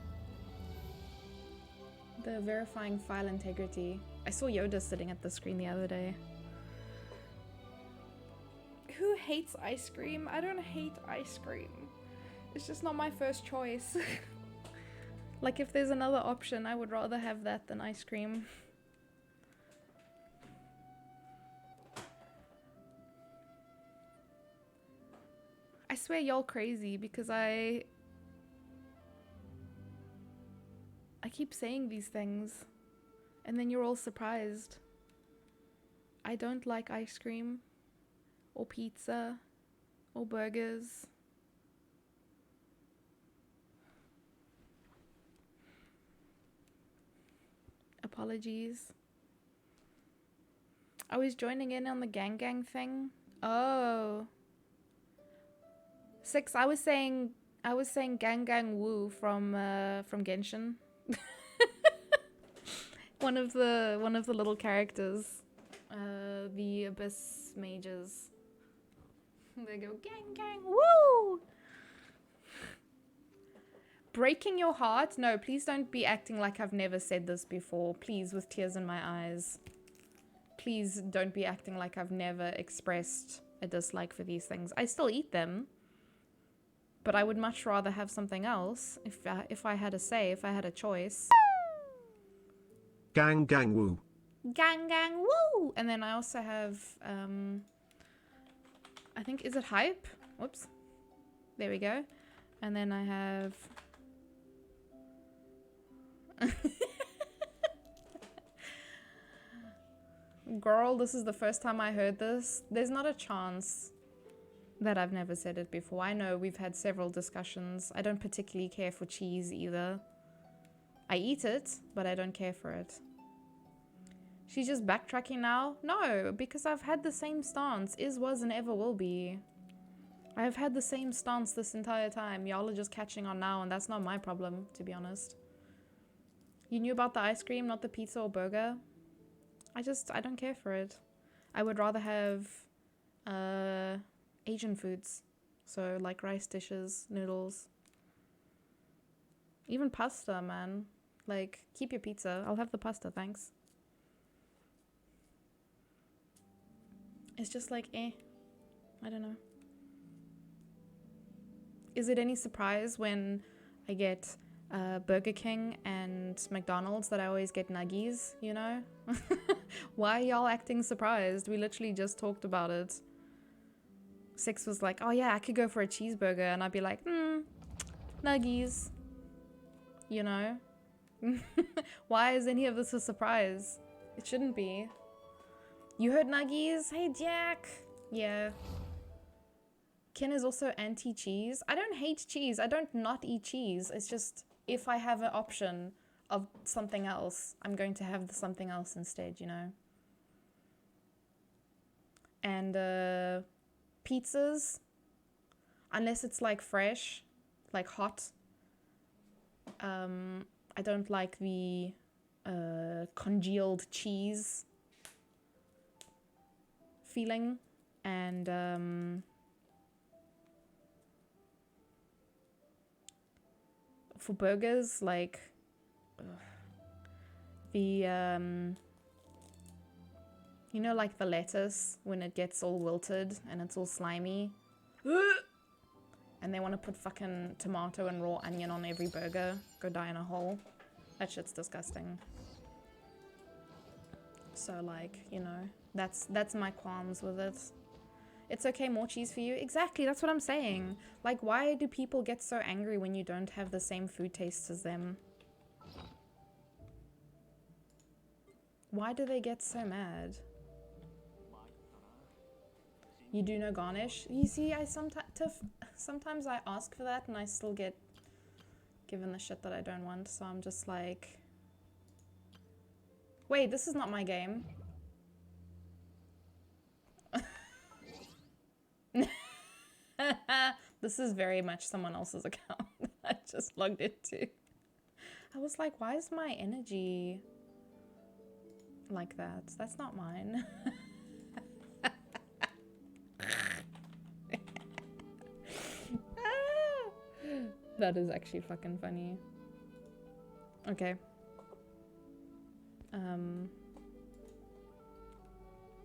The verifying file integrity. I saw Yoda sitting at the screen the other day. Who hates ice cream? I don't hate ice cream. It's just not my first choice. Like, if there's another option, I would rather have that than ice cream. I swear y'all crazy because I keep saying these things and then you're all surprised. I don't like ice cream. or pizza or burgers. Apologies. I was joining in on the gang thing. Oh. 6, I was saying gang woo from Genshin. one of the little characters. The abyss mages. They go gang woo. Breaking your heart? No, please don't be acting like I've never said this before. Please, with tears in my eyes. Please don't be acting like I've never expressed a dislike for these things. I still eat them. But I would much rather have something else if I had a say, if I had a choice.
Gang woo.
Gang woo! And then I also have, I think, is it hype? Whoops. There we go. And then I have... Girl, this is the first time I heard this. There's not a chance that I've never said it before. I know we've had several discussions. I don't particularly care for cheese either. I eat it, but I don't care for it. She's just backtracking now? No, because I've had the same stance. Is, was, and ever will be. I have had the same stance this entire time. Y'all are just catching on now, and that's not my problem, to be honest. You knew about the ice cream, not the pizza or burger? I don't care for it. I would rather have Asian foods. So like rice dishes, noodles. Even pasta, man. Like, keep your pizza. I'll have the pasta, thanks. It's just like, I don't know. Is it any surprise when I get Burger King and McDonald's that I always get nuggies, you know? Why are y'all acting surprised? We literally just talked about it. 6 was like, oh yeah, I could go for a cheeseburger. And I'd be like, nuggies. You know? Why is any of this a surprise? It shouldn't be. You heard nuggies? Hey, Jack. Yeah. Ken is also anti-cheese. I don't hate cheese. I don't not eat cheese. It's just, if I have an option of something else, I'm going to have something else instead, you know? And pizzas, unless it's like fresh, like hot. I don't like the congealed cheese feeling. And for burgers, like the you know, like the lettuce when it gets all wilted and it's all slimy, and they want to put fucking tomato and raw onion on every burger. Go die in a hole. That shit's disgusting. So like, you know, that's my qualms with it. It's okay, more cheese for you. Exactly, that's what I'm saying. Like, why do people get so angry when you don't have the same food tastes as them? Why do they get so mad? You do no garnish? You see, sometimes I ask for that and I still get given the shit that I don't want. So I'm just like, wait, this is not my game. This is very much someone else's account I just logged into. I was like, why is my energy like that? That's not mine. That is actually fucking funny. Okay.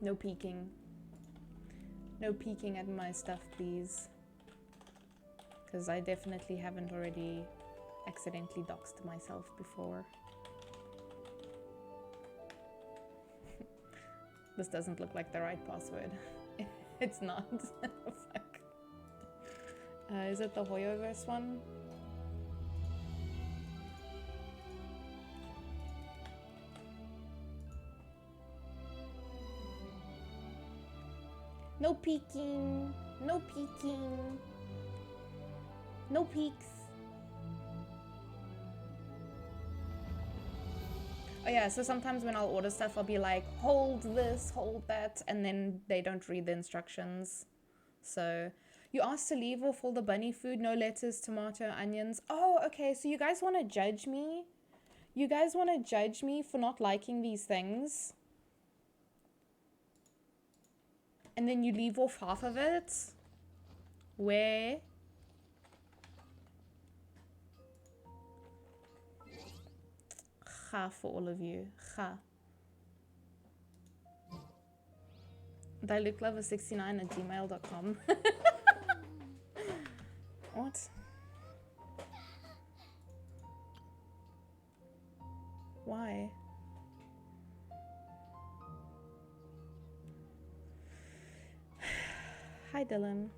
No peeking. No peeking at my stuff, please. Because I definitely haven't already accidentally doxed myself before. This doesn't look like the right password. It's not. Fuck. Is it the Hoyoverse one? No peeking. No peeking. No peeks. Oh yeah, so sometimes when I'll order stuff, I'll be like, hold this, hold that, and then they don't read the instructions. So, you asked to leave off all the bunny food, no lettuce, tomato, onions. Oh, okay, so you guys want to judge me? You guys want to judge me for not liking these things? And then you leave off half of it? Where? Ga for all of you. Ga. Diluclover69@gmail.com. What? Why? Hi, Dylan.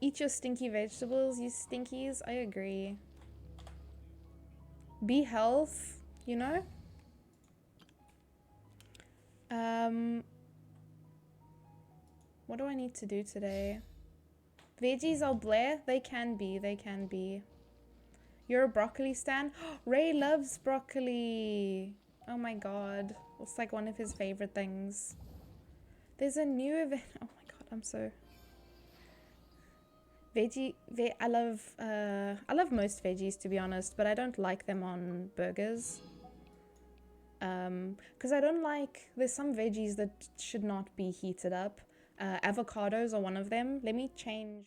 Eat your stinky vegetables, you stinkies. I agree. Be health, you know? What do I need to do today? Veggies are bleh. They can be. They can be. You're a broccoli stan? Ray loves broccoli. Oh my god. It's like one of his favorite things. There's a new event. Oh my god, I'm so... I love most veggies, to be honest, but I don't like them on burgers. Because I don't like... There's some veggies that should not be heated up. Avocados are one of them. Let me change...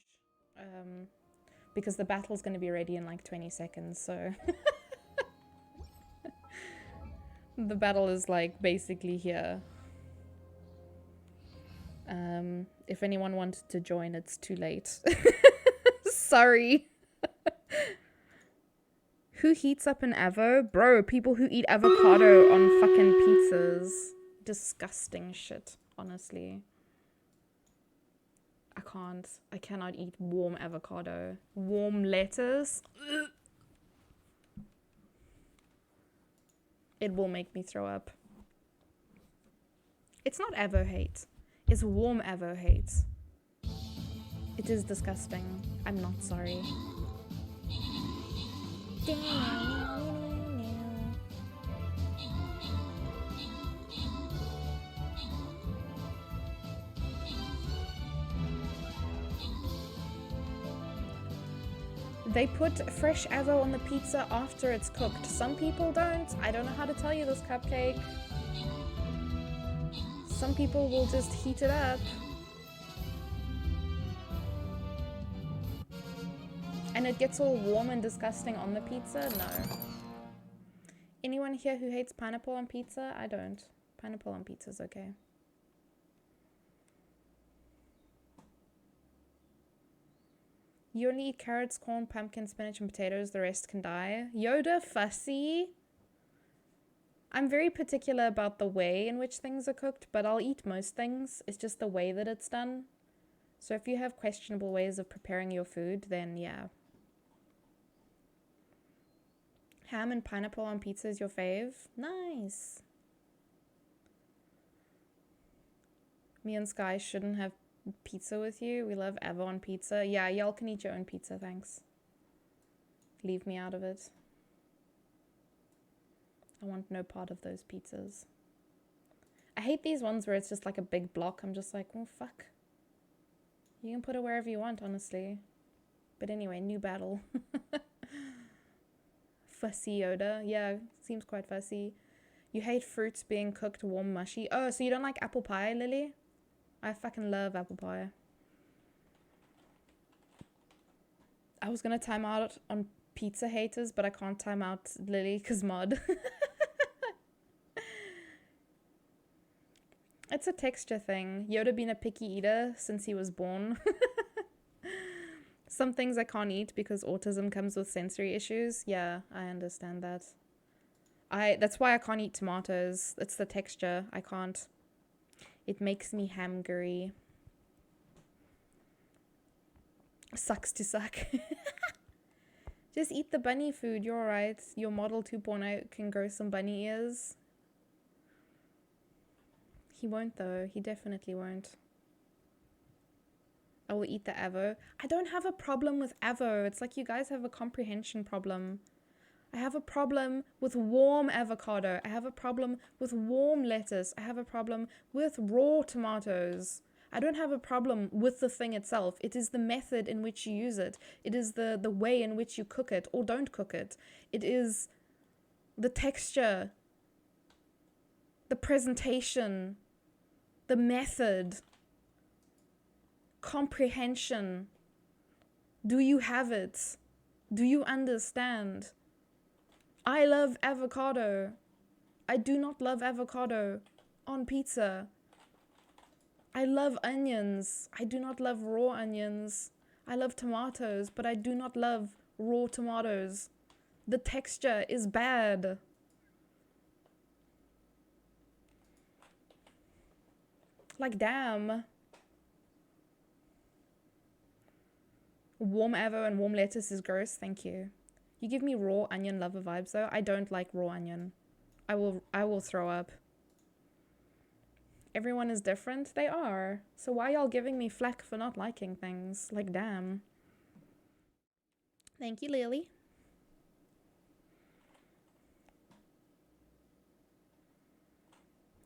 because the battle's going to be ready in like 20 seconds, so... The battle is like basically here. If anyone wanted to join, it's too late. Sorry. Who heats up an avo? Bro, people who eat avocado on fucking pizzas. Disgusting shit, honestly. I can't. I cannot eat warm avocado. Warm lettuce. Ugh. It will make me throw up. It's not avo hate. It's warm avo hate. It is disgusting. I'm not sorry. They put fresh avo on the pizza after it's cooked. Some people don't. I don't know how to tell you this, Cupcake. Some people will just heat it up. And it gets all warm and disgusting on the pizza? No. Anyone here who hates pineapple on pizza? I don't. Pineapple on pizza is okay. You only eat carrots, corn, pumpkin, spinach, and potatoes. The rest can die. Yoda, fussy. I'm very particular about the way in which things are cooked, but I'll eat most things. It's just the way that it's done. So if you have questionable ways of preparing your food, then yeah. Ham and pineapple on pizza is your fave? Nice. Me and Sky shouldn't have pizza with you. We love avo on pizza. Yeah, y'all can eat your own pizza, thanks. Leave me out of it. I want no part of those pizzas. I hate these ones where it's just like a big block. I'm just like, well, fuck. You can put it wherever you want, honestly. But anyway, new battle. Fussy Yoda. Yeah, seems quite fussy. You hate fruits being cooked warm mushy. Oh, so you don't like apple pie, Lily? I fucking love apple pie. I was gonna time out on pizza haters, but I can't time out Lily because mod. It's a texture thing. Yoda being a picky eater since he was born. Some things I can't eat because autism comes with sensory issues. Yeah, I understand that. That's why I can't eat tomatoes. It's the texture. I can't. It makes me hangry. Sucks to suck. Just eat the bunny food. You're alright. Your model 2.0 can grow some bunny ears. He won't though. He definitely won't. I will eat the avo. I don't have a problem with avo. It's like you guys have a comprehension problem. I have a problem with warm avocado. I have a problem with warm lettuce. I have a problem with raw tomatoes. I don't have a problem with the thing itself. It is the method in which you use it. It is the way in which you cook it or don't cook it. It is the texture, the presentation, the method, comprehension. Do you have it? Do you understand? I love avocado. I do not love avocado on pizza. I love onions. I do not love raw onions. I love tomatoes, but I do not love raw tomatoes. The texture is bad. Like, damn. Warm avo and warm lettuce is gross. Thank you. You give me raw onion lover vibes though. I don't like raw onion. I will throw up. Everyone is different. They are. So why y'all giving me flack for not liking things? Like, damn. Thank you, Lily.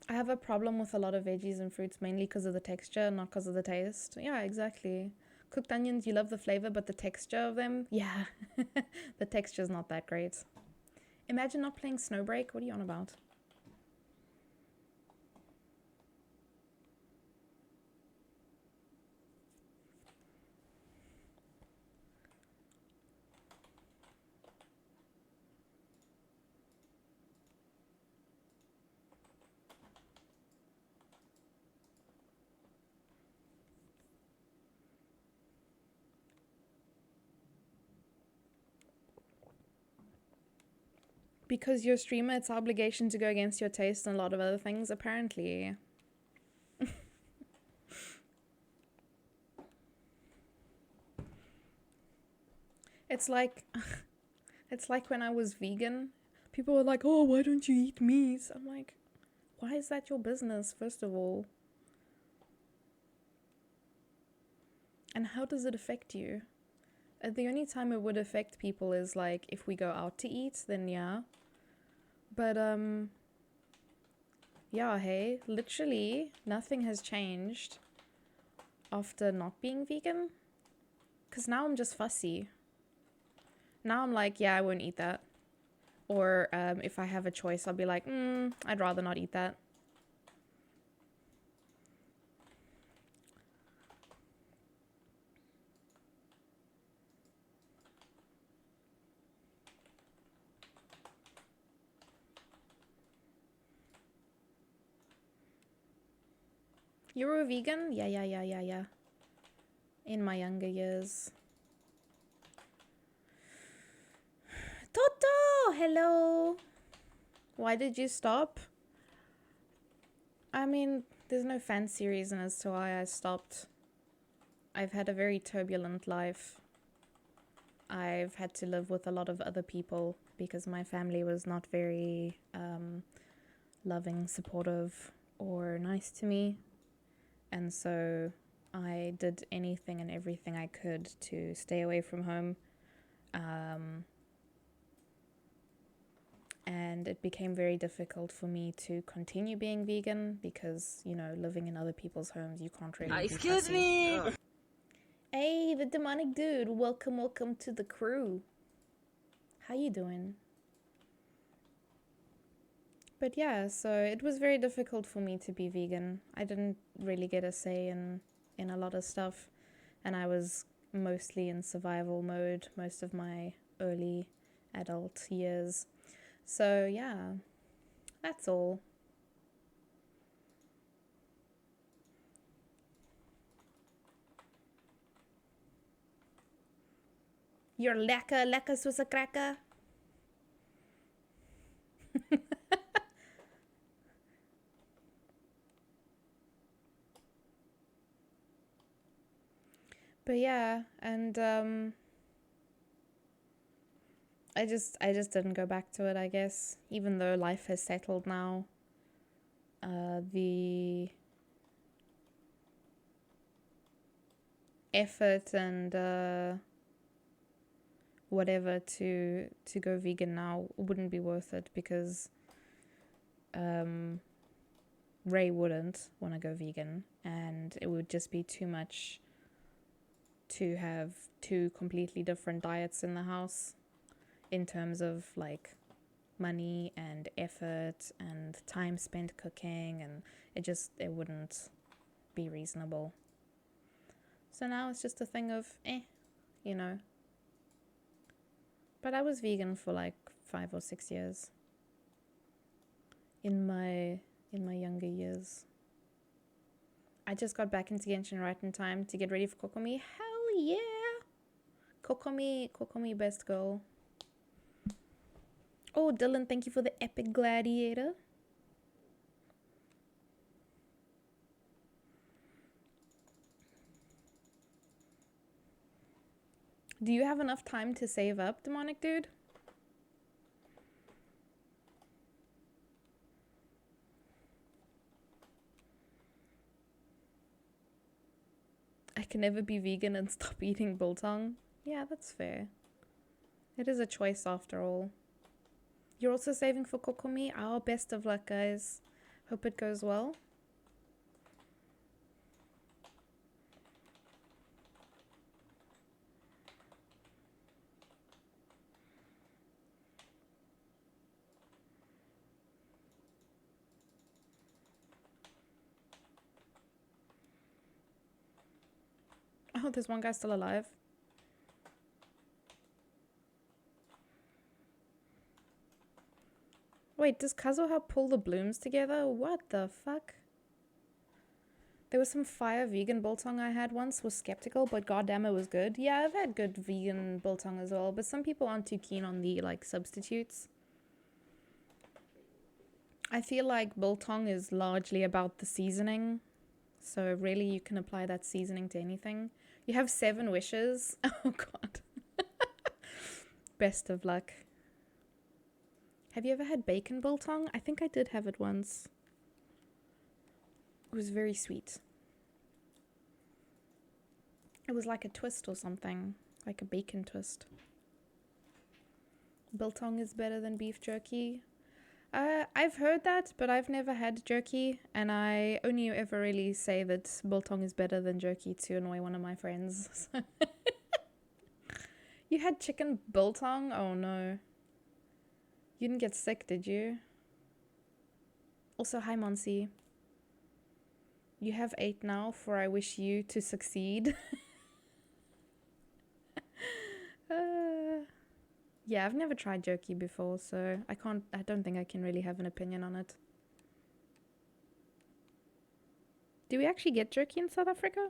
I have a problem with a lot of veggies and fruits mainly because of the texture, not because of the taste. Yeah, exactly. Cooked onions, you love the flavor, but the texture of them, yeah. The texture's not that great. Imagine not playing Snowbreak. What are you on about? Because you're a streamer, it's obligation to go against your taste and a lot of other things, apparently. It's like when I was vegan. People were like, oh, why don't you eat meat? I'm like, why is that your business, first of all? And how does it affect you? The only time it would affect people is like if we go out to eat, then yeah. But yeah, hey, literally nothing has changed after not being vegan. 'Cause now I'm just fussy. Now I'm like, yeah, I won't eat that. Or if I have a choice, I'll be like, I'd rather not eat that. You were a vegan? Yeah. In my younger years. Toto! Hello! Why did you stop? I mean, there's no fancy reason as to why I stopped. I've had a very turbulent life. I've had to live with a lot of other people because my family was not very loving, supportive, or nice to me. And so I did anything and everything I could to stay away from home. And it became very difficult for me to continue being vegan because, you know, living in other people's homes, you can't really be
Excuse
fussy.
me!
Hey, the demonic dude. Welcome to the crew. How you doing? But yeah, so it was very difficult for me to be vegan. I didn't really get a say in a lot of stuff. And I was mostly in survival mode most of my early adult years. So yeah, that's all. You're lekker soos 'n cracker. But yeah, and I just didn't go back to it, I guess, even though life has settled now. effort and whatever to go vegan now wouldn't be worth it, because Ray wouldn't want to go vegan, and it would just be too much to have two completely different diets in the house in terms of like money and effort and time spent cooking, and it wouldn't be reasonable. So now it's just a thing of you know. But I was vegan for like 5 or 6 years in my younger years. I just got back into Genshin right in time to get ready for Kokomi. Hell yeah! Kokomi best girl. Oh, Dylan, thank you for the epic gladiator. Do you have enough time to save up, demonic dude? I can never be vegan and stop eating biltong. Yeah, that's fair. It is a choice after all. You're also saving for Kokomi. Our best of luck, guys. Hope it goes well. Oh, there's one guy still alive. Wait, does Kazuha pull the blooms together? What the fuck? There was some fire vegan biltong I had once, was skeptical, but goddamn it was good. Yeah, I've had good vegan biltong as well, but some people aren't too keen on the like substitutes. I feel like biltong is largely about the seasoning, so really you can apply that seasoning to anything. You have 7 wishes. Oh god. Best of luck. Have you ever had bacon biltong? I think I did have it once. It was very sweet. It was like a twist or something, like a bacon twist. Biltong is better than beef jerky. I've heard that, but I've never had jerky, and I only ever really say that biltong is better than jerky to annoy one of my friends. You had chicken biltong? Oh no. You didn't get sick, did you? Also, hi Monsi. You have 8 now, for I wish you to succeed. Yeah, I've never tried jerky before, so I don't think I can really have an opinion on it. Do we actually get jerky in South Africa?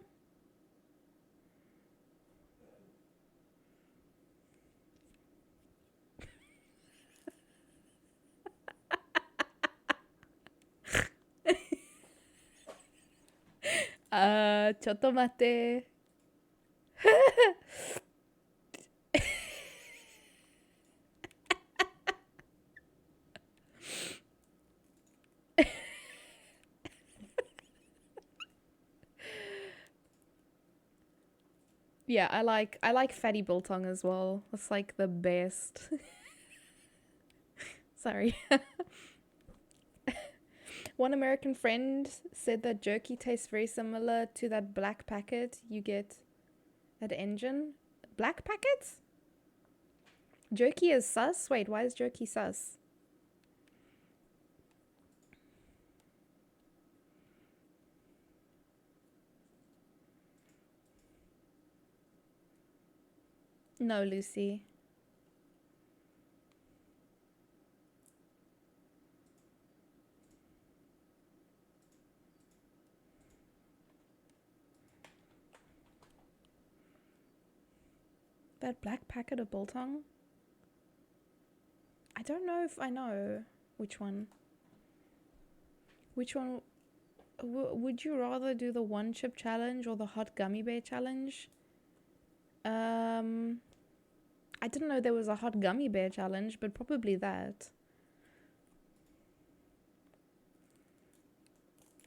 Chotomate. Yeah, I like fatty biltong as well. It's like the best. Sorry. One American friend said that jerky tastes very similar to that black packet you get at Engine. Black packets? Jerky is sus? Wait, why is jerky sus? No, Lucy. That black packet of biltong? I don't know if I know which one. Which one? Would you rather do the 1 chip challenge or the hot gummy bear challenge? I didn't know there was a hot gummy bear challenge, but probably that.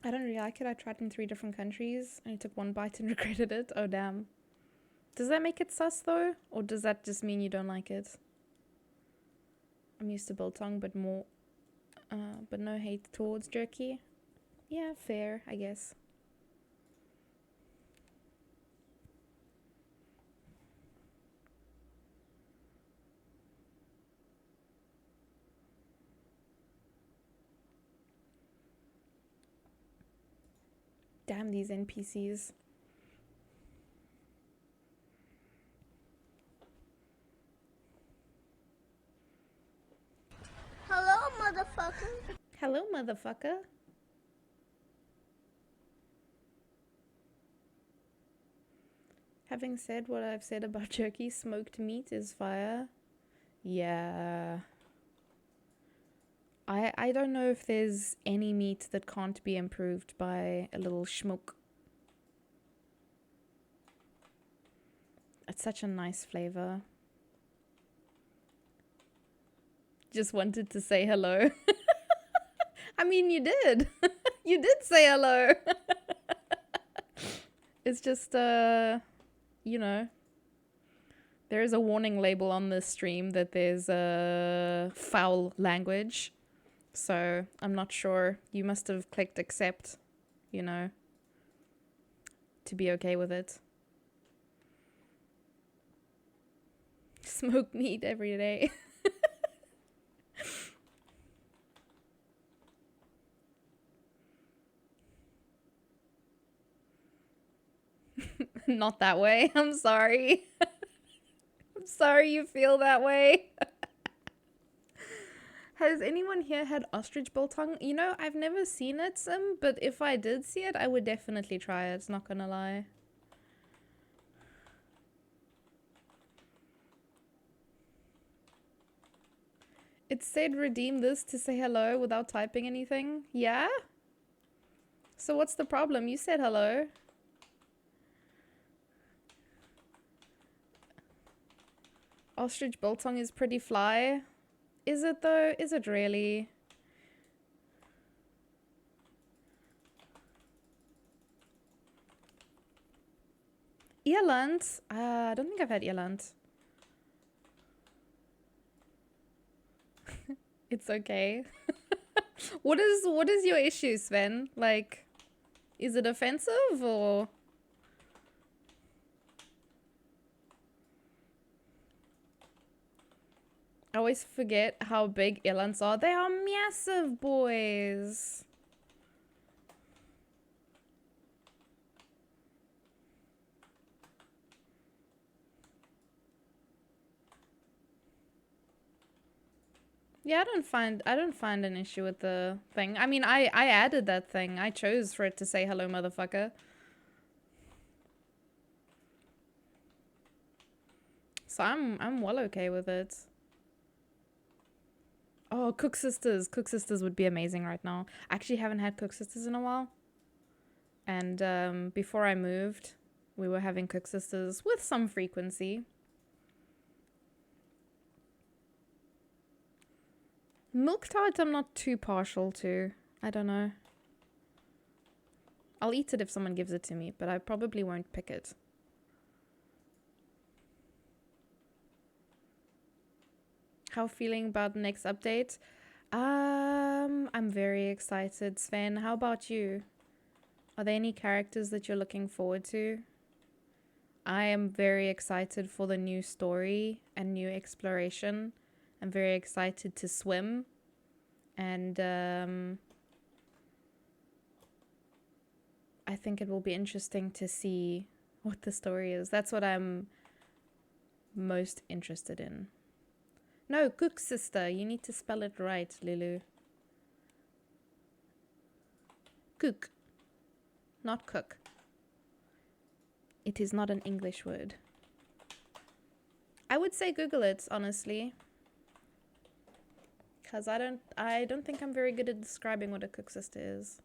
I don't really like it. I tried in 3 different countries. I took 1 bite and regretted it. Oh, damn. Does that make it sus though? Or does that just mean you don't like it? I'm used to biltong, but no hate towards jerky. Yeah, fair, I guess. Damn these NPCs.
Hello, motherfucker.
Hello, motherfucker. Having said what I've said about jerky, smoked meat is fire. Yeah. I don't know if there's any meat that can't be improved by a little smoke. It's such a nice flavor. Just wanted to say hello. I mean, you did. You did say hello. It's just, you know, there is a warning label on this stream that there's foul language. So I'm not sure. You must have clicked accept, you know, to be okay with it. Smoke meat every day. Not that way. I'm sorry. I'm sorry you feel that way. Has anyone here had ostrich biltong? You know, I've never seen it, Sim, but if I did see it, I would definitely try it, not gonna lie. It said redeem this to say hello without typing anything. Yeah? So what's the problem? You said hello. Ostrich biltong is pretty fly. Is it though? Is it really? Eland? I don't think I've had eland. It's okay. What is your issue, Sven? Like, is it offensive or? I always forget how big elands are. They are massive, boys. Yeah, I don't find an issue with the thing. I mean, I added that thing. I chose for it to say hello, motherfucker. So I'm well okay with it. Oh, Cook Sisters. Cook Sisters would be amazing right now. I actually haven't had Cook Sisters in a while. And before I moved, we were having Cook Sisters with some frequency. Milk tart I'm not too partial to. I don't know. I'll eat it if someone gives it to me, but I probably won't pick it. How feeling about the next update? I'm very excited, Sven. How about you? Are there any characters that you're looking forward to? I am very excited for the new story and new exploration. I'm very excited to swim. And I think it will be interesting to see what the story is. That's what I'm most interested in. No, Cook Sister. You need to spell it right, Lulu. Cook. Not cook. It is not an English word. I would say Google it, honestly. Because I don't think I'm very good at describing what a Cook Sister is.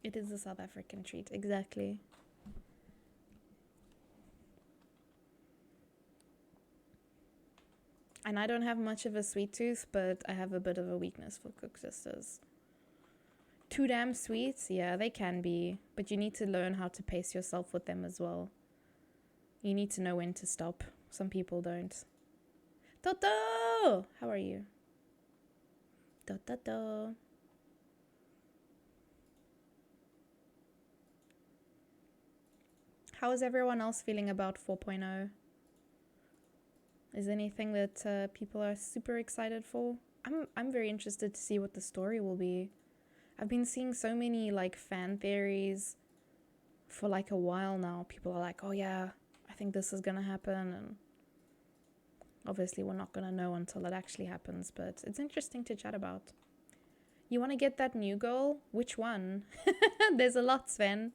It is a South African treat, exactly. And I don't have much of a sweet tooth, but I have a bit of a weakness for Cook Sisters. Too damn sweet? Yeah, they can be. But you need to learn how to pace yourself with them as well. You need to know when to stop. Some people don't. Toto! How are you? Toto. How is everyone else feeling about 4.0? Is there anything that people are super excited for? I'm very interested to see what the story will be. I've been seeing so many like fan theories for like a while now. People are like, oh yeah, I think this is gonna happen, and obviously we're not gonna know until it actually happens, but it's interesting to chat about. You want to get that new girl? Which one? There's a lot, Sven.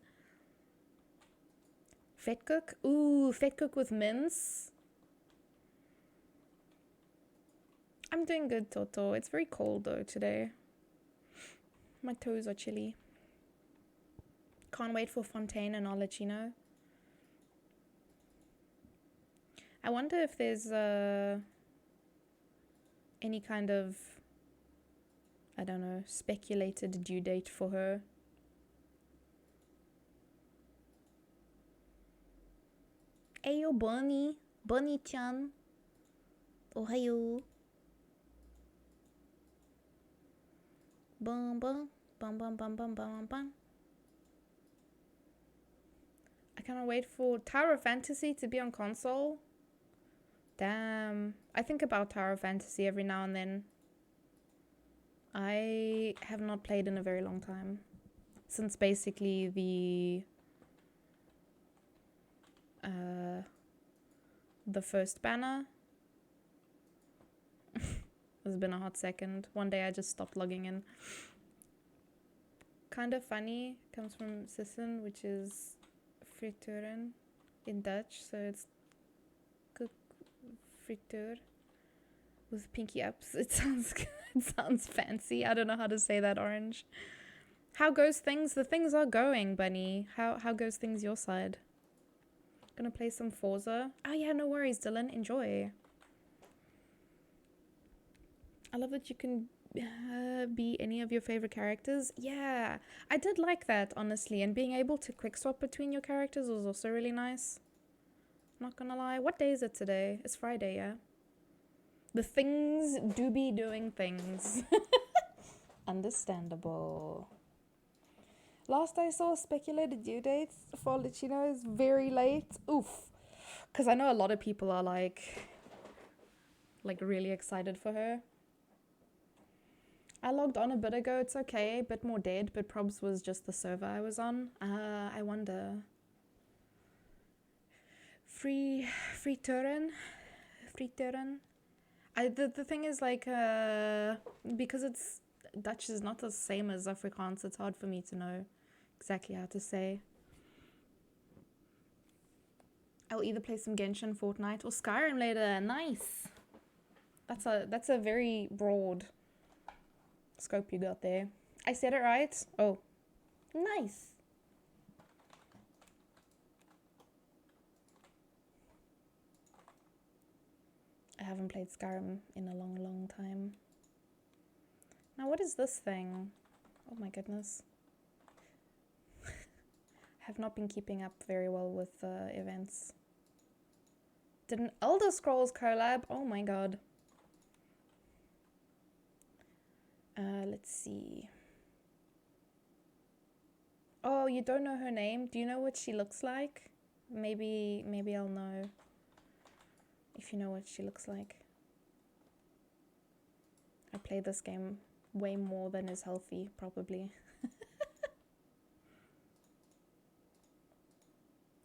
Fat cook? Ooh, fat cook with mince. I'm doing good, Toto. It's very cold though today. My toes are chilly. Can't wait for Fontaine, and I'll let you know. I wonder if there's any kind of, I don't know, speculated due date for her. Ayo, Bunny. Bunny-chan. Ohayo. Bum bum bum bum bum bum bum bum. I cannot wait for Tower of Fantasy to be on console. Damn. I think about Tower of Fantasy every now and then. I have not played in a very long time. Since basically the first banner. It's been a hot second. One day I just stopped logging in. Kind of funny comes from Sissen, which is frituren in Dutch, so it's cook frituur with pinky ups. It sounds fancy. I don't know how to say that, Orange. How goes things? The things are going, Bunny. How goes things your side? Gonna play some Forza. Oh yeah, no worries, Dylan. Enjoy. I love that you can be any of your favorite characters. Yeah, I did like that, honestly. And being able to quick swap between your characters was also really nice. Not gonna lie. What day is it today? It's Friday, yeah? The things do be doing things. Understandable. Last I saw speculated due dates for Licino is very late. Oof. Because I know a lot of people are like really excited for her. I logged on a bit ago, it's okay, a bit more dead, but probs was just the server I was on. I wonder. Free Turin? The thing is like, because it's Dutch is not the same as Afrikaans, it's hard for me to know exactly how to say. I'll either play some Genshin, Fortnite, or Skyrim later. Nice! That's a very broad scope you got there. I said it right? Oh. Nice! I haven't played Skyrim in a long time. Now what is this thing? Oh my goodness. Have not been keeping up very well with events. Did an Elder Scrolls collab? Oh my god. Let's see. Oh, you don't know her name? Do you know what she looks like? Maybe I'll know if you know what she looks like. I play this game way more than is healthy, probably.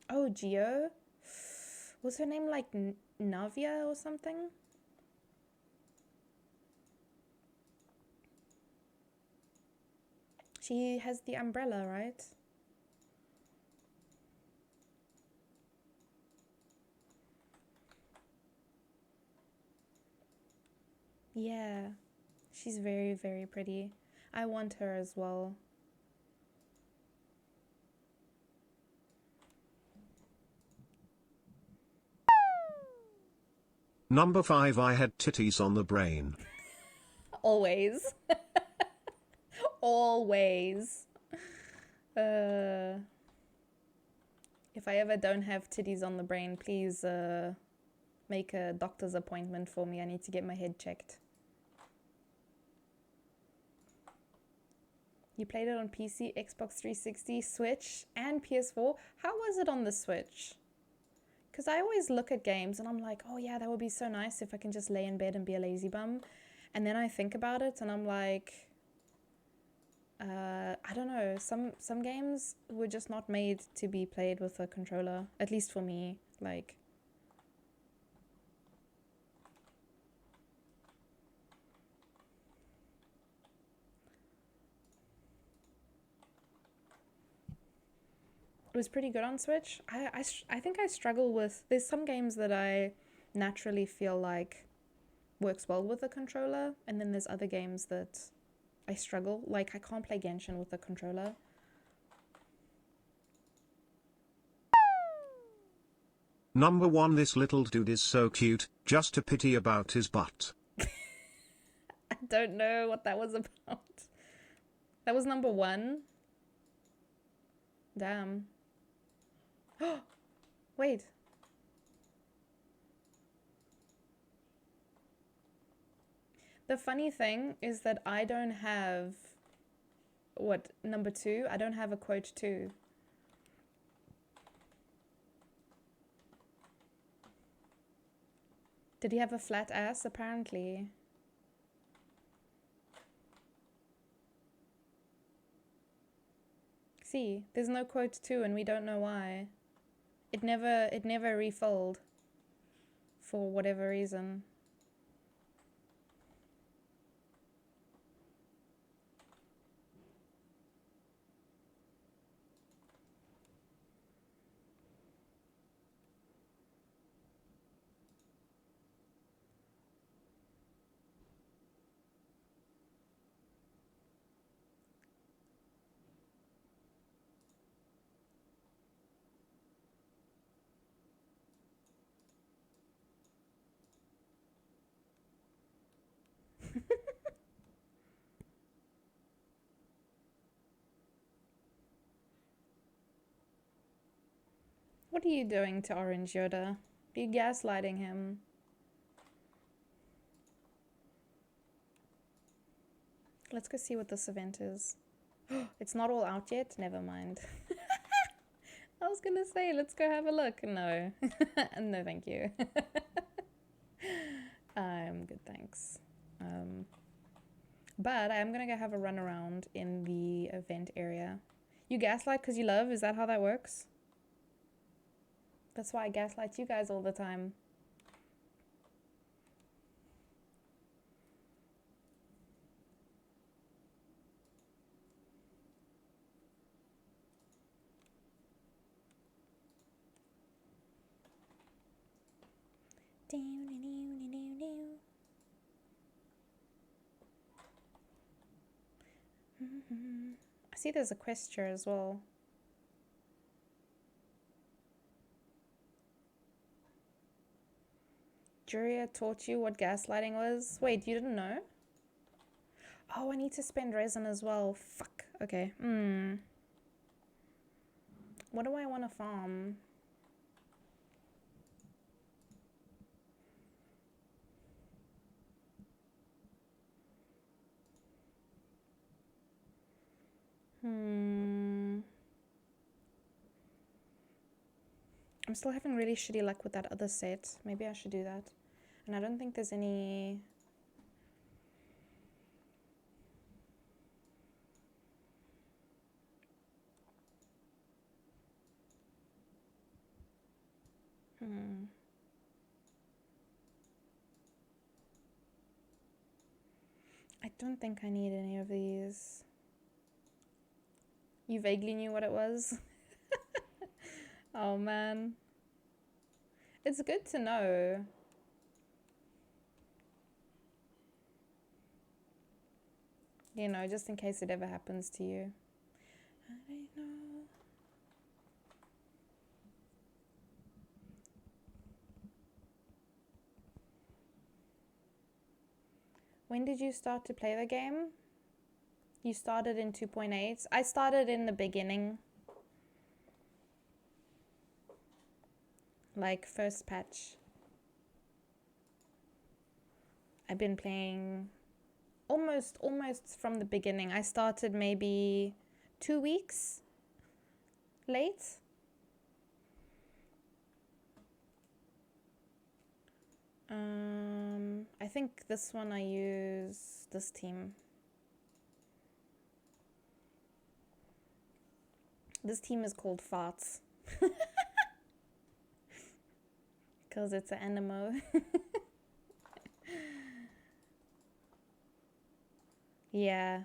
Oh, Geo? Was her name like Navia or something? She has the umbrella, right? Yeah, she's very, very pretty. I want her as well.
Number 5, I had titties on the brain.
Always. Always. If I ever don't have titties on the brain, please make a doctor's appointment for me. I need to get my head checked. You played it on PC, Xbox 360, Switch, and PS4. How was it on the Switch? Because I always look at games and I'm like, oh yeah, that would be so nice if I can just lay in bed and be a lazy bum. And then I think about it and I'm like, I don't know. Some games were just not made to be played with a controller. At least for me. Like, it was pretty good on Switch. I think I struggle with... There's some games that I naturally feel like works well with a controller, and then there's other games that I struggle. Like, I can't play Genshin with a controller.
Number 1, this little dude is so cute, just a pity about his butt.
I don't know what that was about. That was number 1? Damn. Wait. The funny thing is that I don't have... What, number 2? I don't have a quote 2. Did he have a flat ass? Apparently. See, there's no quote 2 and we don't know why. It never refilled for whatever reason. What are you doing to Orange Yoda? Are you gaslighting him? Let's go see what this event is. It's not all out yet? Never mind. I was gonna say, let's go have a look. No. No, thank you. I'm good, thanks. But I am gonna go have a run around in the event area. You gaslight because you love? Is that how that works? That's why I gaslight you guys all the time. I see there's a quest here as well. Juria taught you what gaslighting was? Wait, you didn't know? Oh, I need to spend resin as well. Fuck. Okay. What do I want to farm? I'm still having really shitty luck with that other set. Maybe I should do that. And I don't think there's any... I don't think I need any of these. You vaguely knew what it was? Oh man. It's good to know. You know, just in case it ever happens to you. I don't know. When did you start to play the game? You started in 2.8. I started in the beginning. Like first patch. I've been playing almost from the beginning. I started maybe 2 weeks late. I think this one I use this team. This team is called Farts. Because it's an animo. Yeah,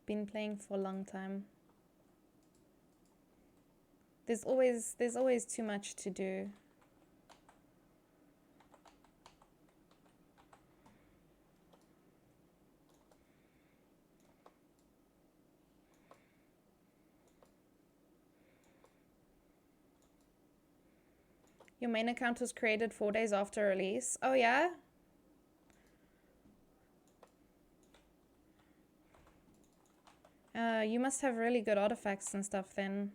been playing for a long time. There's always too much to do. Your main account was created 4 days after release. Oh yeah? You must have really good artifacts and stuff then.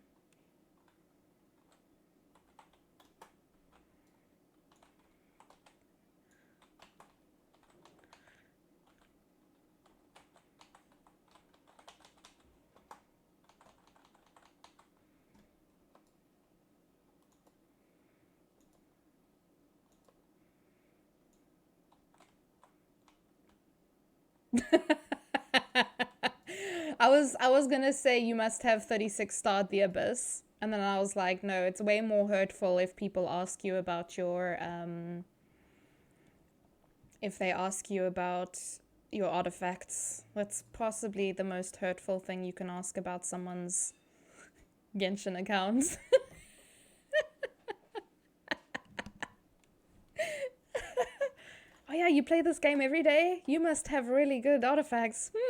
I was gonna say you must have 36 starred the Abyss, and then I was like, no, it's way more hurtful if people ask you about your if they ask you about your artifacts. That's possibly the most hurtful thing you can ask about someone's Genshin account. Oh yeah, you play this game every day? You must have really good artifacts. No.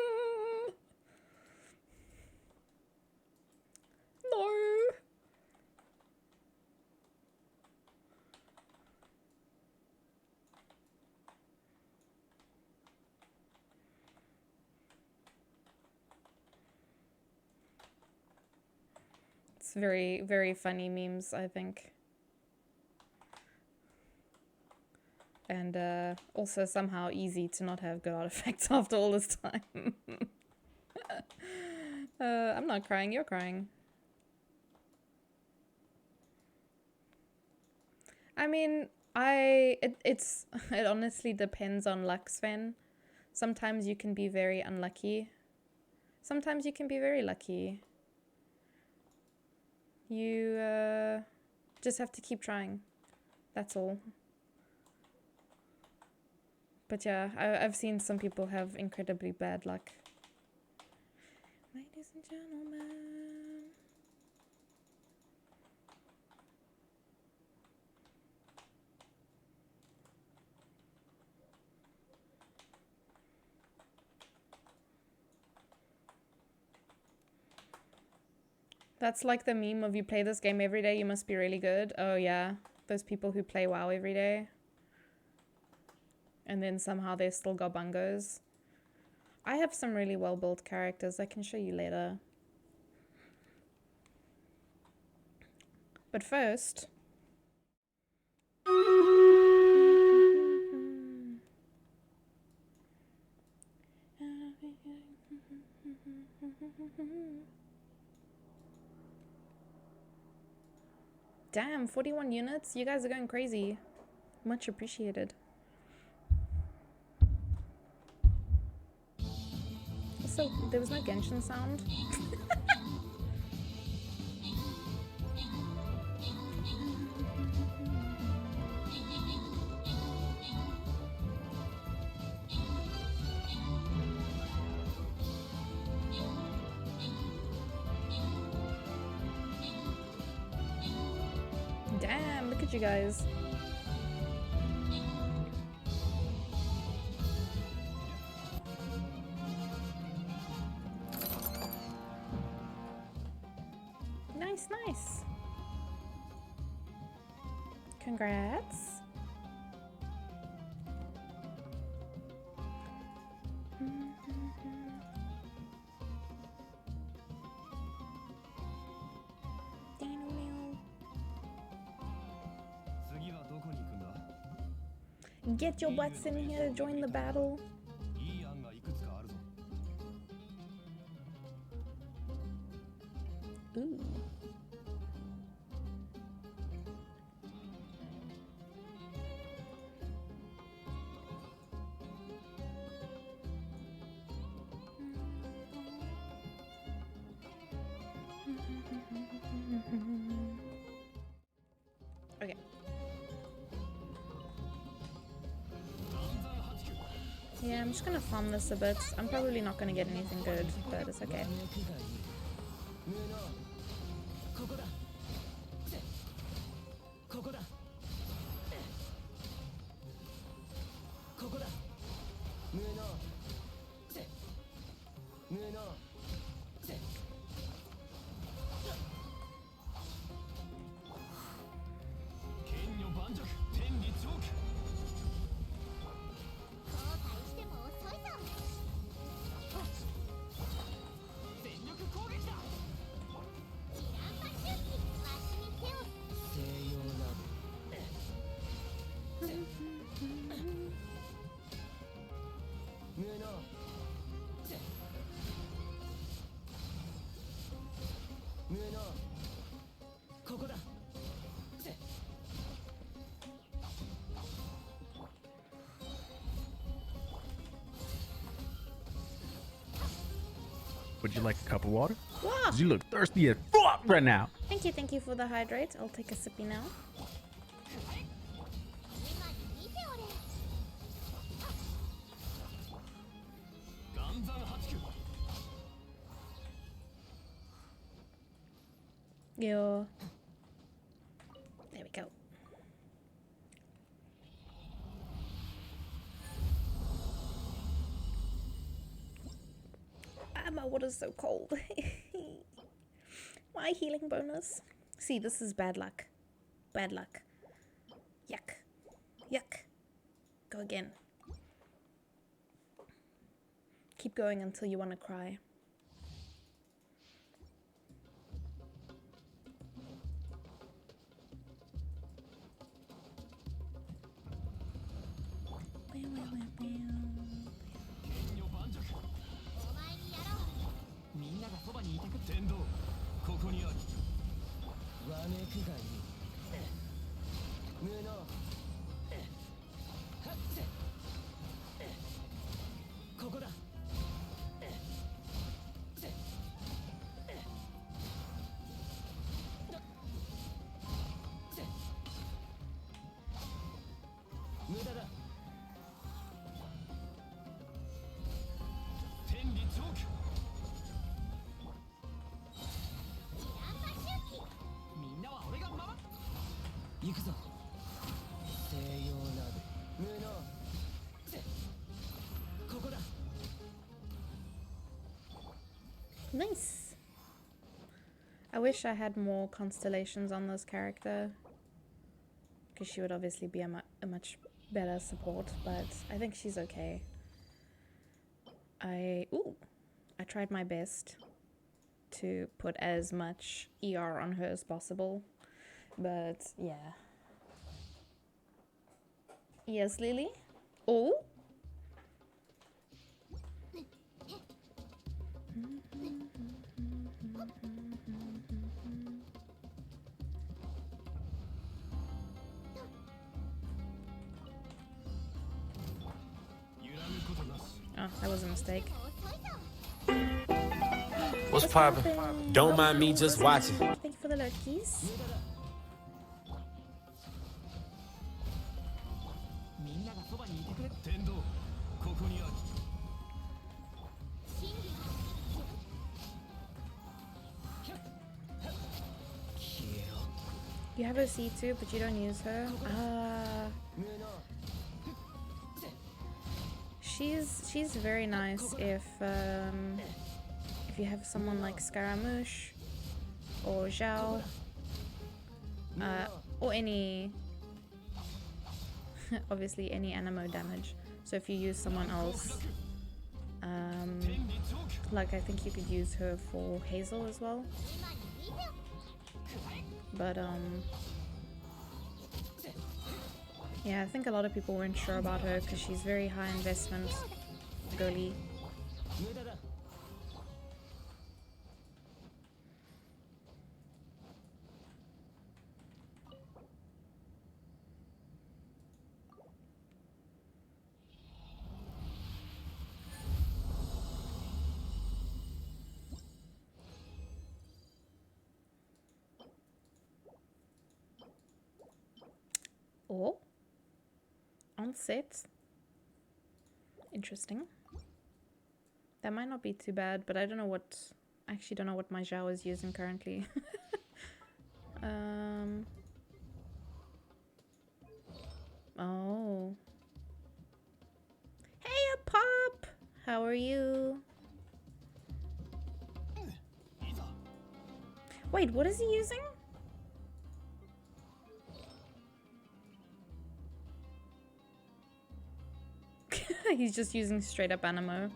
It's very, very funny memes, I think. And also somehow easy to not have good artifacts after all this time. I'm not crying, you're crying. I mean, it honestly depends on luck, Sven. Sometimes you can be very unlucky. Sometimes you can be very lucky. You just have to keep trying. That's all. But yeah, I've seen some people have incredibly bad luck. Ladies and gentlemen. That's like the meme of you play this game every day, you must be really good. Oh yeah, those people who play WoW every day. And then somehow they're still gobungos. I have some really well-built characters I can show you later. But first... Damn, 41 units? You guys are going crazy. Much appreciated. Also, there was no Genshin sound. Damn, look at you guys. Nice, nice. Congrats. Get your butts in here, join the battle. Ooh. Okay. Yeah, I'm just gonna farm this a bit. I'm probably not gonna get anything good, but it's okay.
Would you like a cup of water?
Wow.
'Cause you look thirsty as fuck right now.
Thank you for the hydrate. I'll take a sippy now. Yo. There we go. Ah, my water's so cold. My healing bonus. See, this is bad luck. Bad luck. Yuck. Yuck. Go again. Keep going until you want to cry. Nice. I wish I had more constellations on this character, because she would obviously be a much better support, but I think she's okay. I tried my best to put as much ER on her as possible, but yeah. Yes, Lily? Oh? Oh, that was a mistake.
What's poppin'? Don't mind me just watching.
Thank you for the lurkies. You have her C2, but you don't use her. She's very nice if you have someone like Scaramouche or Zhao, or any obviously any animo damage. So if you use someone else, like I think you could use her for Hazel as well. But Yeah, I think a lot of people weren't sure about her because she's very high investment girly. Oh, on set. Interesting. That might not be too bad, but I don't know what. I actually don't know what my Zhao is using currently. Oh. Hey, a pop. How are you? Wait, what is he using? He's just using straight up animo.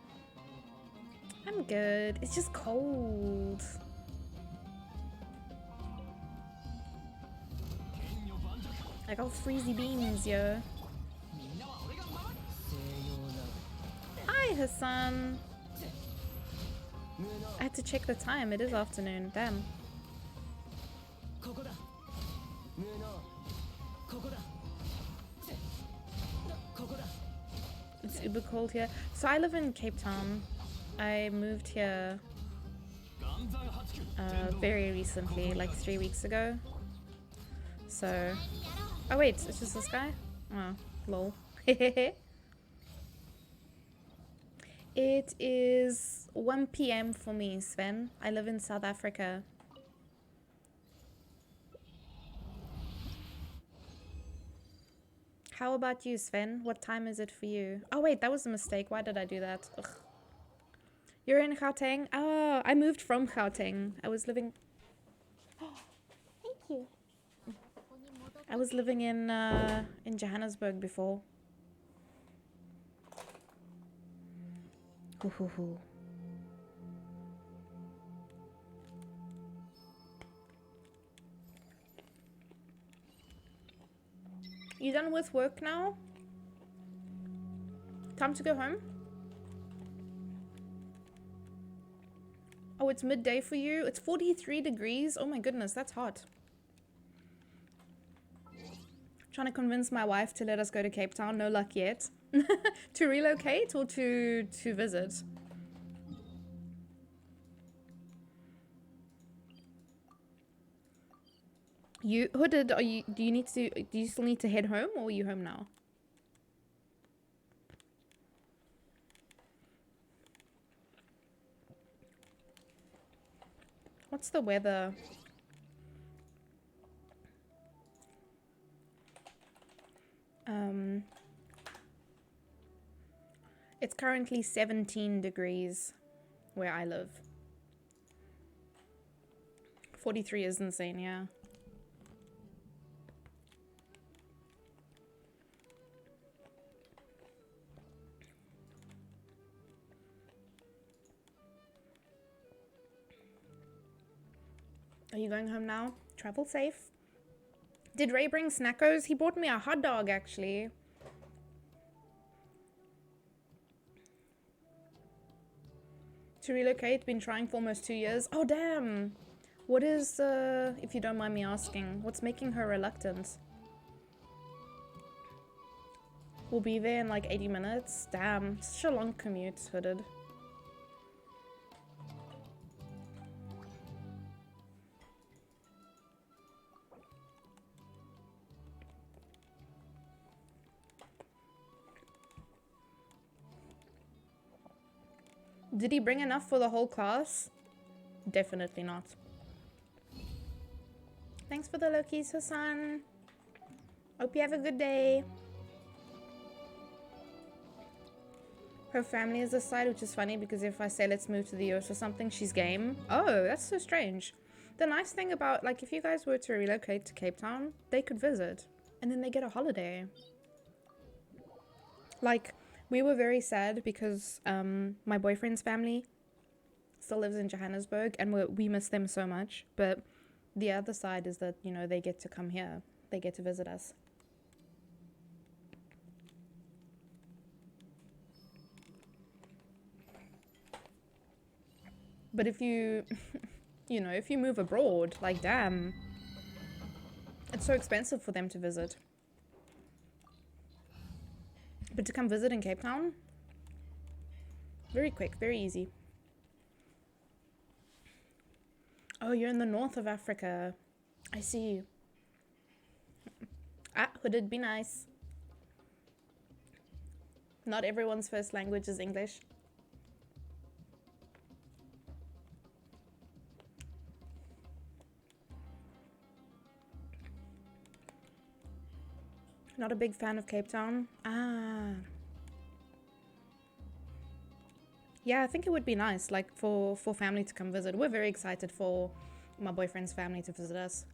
I'm good. It's just cold. I got freezy beans, yo. Hi, Hassan. I had to check the time. It is afternoon. Damn. It's uber cold here. So I live in Cape Town. I moved here very recently, like 3 weeks ago. So, oh wait, it's just this guy? Oh, lol. It is 1 p.m. for me, Sven. I live in South Africa. How about you, Sven? What time is it for you? Oh wait, that was a mistake. Why did I do that? Ugh. You're in Gauteng? Oh, I moved from Gauteng. I was living... Thank you. I was living in Johannesburg before. Hoo hoo hoo. You done with work now? Time to go home? Oh, it's midday for you? It's 43 degrees? Oh my goodness, that's hot. Trying to convince my wife to let us go to Cape Town. No luck yet. To relocate or to visit? You Hooded, do you still need to head home or are you home now? What's the weather? It's currently 17 degrees where I live. 43 is insane, yeah. Are you going home now? Travel safe. Did Ray bring snackos? He bought me a hot dog, actually. To relocate, been trying for almost 2 years. Oh, damn. What is, if you don't mind me asking, what's making her reluctant? We'll be there in like 80 minutes. Damn, such a long commute, Hooded. Did he bring enough for the whole class? Definitely not. Thanks for the Lokis, Hassan. Hope you have a good day. Her family is this side, which is funny because if I say let's move to the US or something, she's game. Oh, that's so strange. The nice thing about, like, if you guys were to relocate to Cape Town, they could visit. And then they get a holiday. Like, we were very sad because my boyfriend's family still lives in Johannesburg and we miss them so much. But the other side is that, you know, they get to come here. They get to visit us. But if you, you know, if you move abroad, like damn, it's so expensive for them to visit. But to come visit in Cape Town, very quick, very easy. Oh, you're in the north of Africa. I see. Ah, hooded be nice. Not everyone's first language is English. Not a big fan of Cape Town. Ah. Yeah, I think it would be nice, like, for family to come visit. We're very excited for my boyfriend's family to visit us.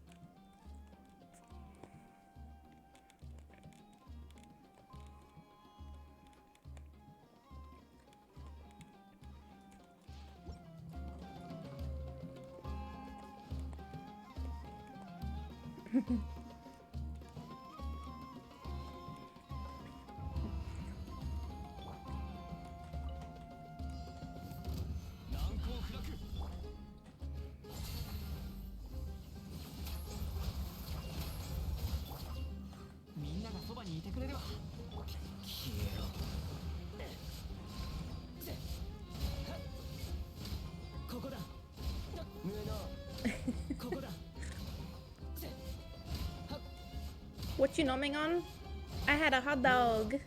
What you nomming on? I had a hot dog.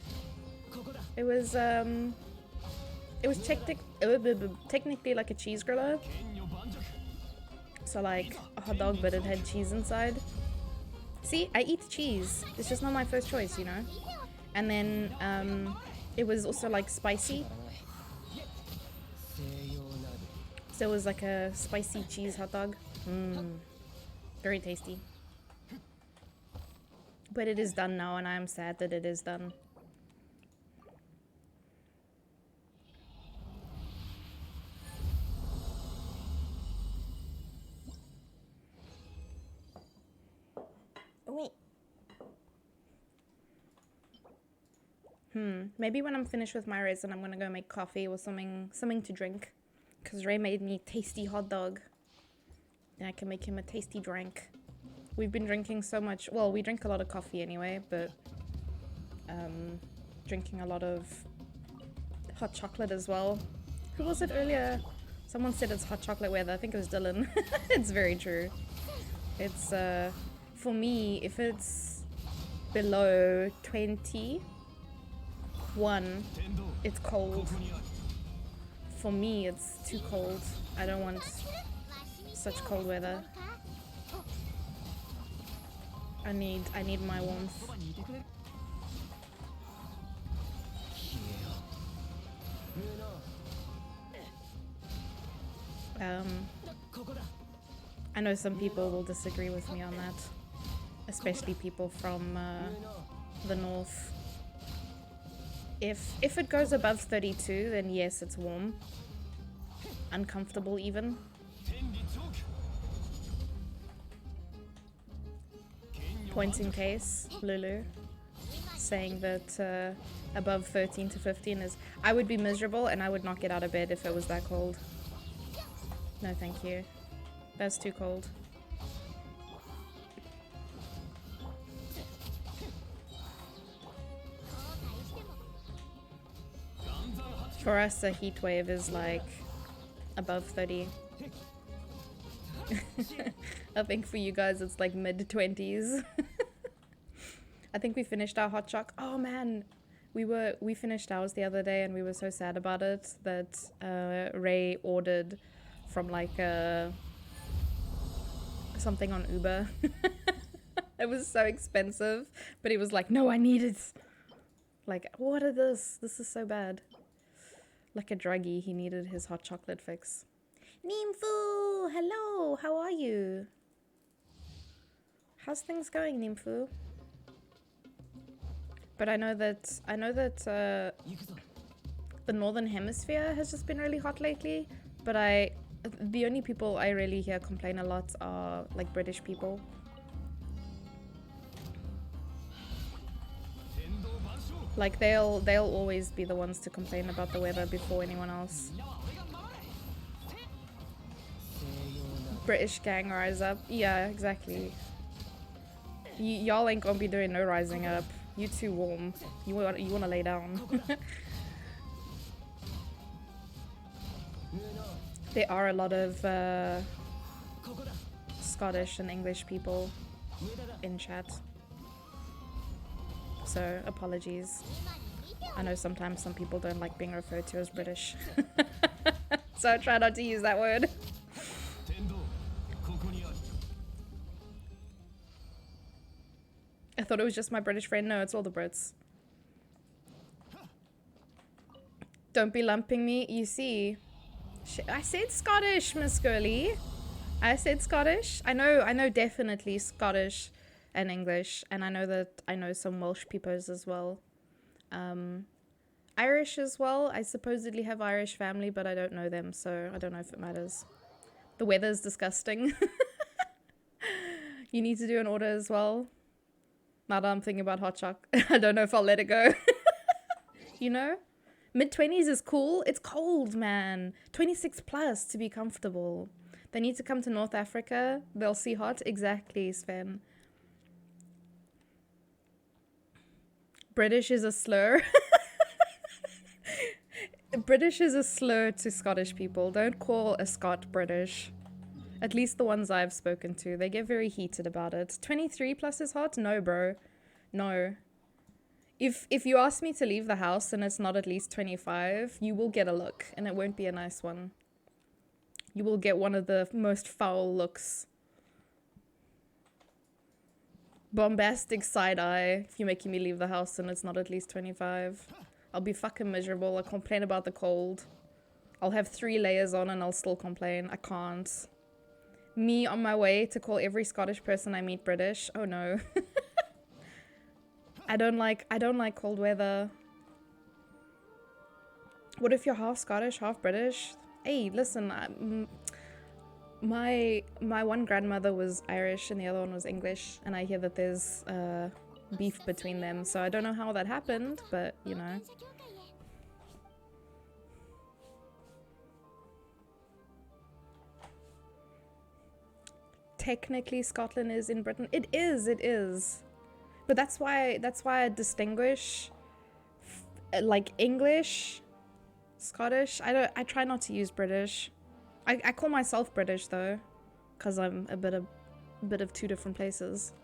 It was technically like a cheese griller. So like a hot dog, but it had cheese inside. See, I eat cheese. It's just not my first choice, you know. And then it was also like spicy. So it was like a spicy cheese hot dog. Very tasty. But it is done now, and I am sad that it is done. Wait. Maybe when I'm finished with my resin, I'm gonna go make coffee or something to drink. Because Ray made me a tasty hot dog. And I can make him a tasty drink. We've been drinking so much. Well, we drink a lot of coffee anyway, but drinking a lot of hot chocolate as well. Who was it earlier? Someone said it's hot chocolate weather. I think it was Dylan. It's very true. It's for me, if it's below 21, it's cold. For me, it's too cold. I don't want such cold weather. I need my warmth. I know some people will disagree with me on that, especially people from the north. If it goes above 32, then yes, it's warm. Uncomfortable even. Point in case, Lulu, saying that above 13 to 15 is... I would be miserable and I would not get out of bed if it was that cold. No, thank you. That's too cold. For us, a heat wave is like above 30. I think for you guys it's like mid-20s. I think we finished our hot choc. Oh man, we finished ours the other day and we were so sad about it that Ray ordered from like something on Uber. It was so expensive, but he was like, no, I need it. Like, what is this? This is so bad. Like a druggie, he needed his hot chocolate fix. Nymphu, hello, how are you? How's things going, Nymphu? But I know that the northern hemisphere has just been really hot lately. But the only people I really hear complain a lot are like British people. Like they'll always be the ones to complain about the weather before anyone else. British gang rise up. Yeah, exactly. Y'all ain't gonna be doing no rising up. You too warm. You wanna lay down. There are a lot of Scottish and English people in chat. So apologies. I know sometimes some people don't like being referred to as British. So I try not to use that word. I thought it was just my British friend. No, it's all the Brits. Don't be lumping me. You see, I said Scottish, Miss Girly. I said Scottish. I know definitely Scottish and English, and I know that I know some Welsh peoples as well. Irish as well. I supposedly have Irish family, but I don't know them, so I don't know if it matters. The weather's disgusting. You need to do an order as well. Now that I'm thinking about hot chocolate, I don't know if I'll let it go. You know? Mid-20s is cool. It's cold, man. 26 plus to be comfortable. They need to come to North Africa. They'll see hot. Exactly, Sven. British is a slur. British is a slur to Scottish people. Don't call a Scot British. At least the ones I've spoken to. They get very heated about it. 23 plus is hot? No, bro. No. If you ask me to leave the house and it's not at least 25, you will get a look. And it won't be a nice one. You will get one of the most foul looks. Bombastic side eye if you're making me leave the house and it's not at least 25. I'll be fucking miserable. I'll complain about the cold. I'll have 3 layers on and I'll still complain. I can't. Me on my way to call every Scottish person I meet British. Oh no. I don't like cold weather. What if you're half Scottish, half British? Hey, listen, my one grandmother was Irish and the other one was English, and I hear that there's beef between them, so I don't know how that happened, but you know. Technically Scotland is in Britain. It is. But that's why I distinguish like English, Scottish. I try not to use British. I call myself British though, because I'm a bit of 2 different places.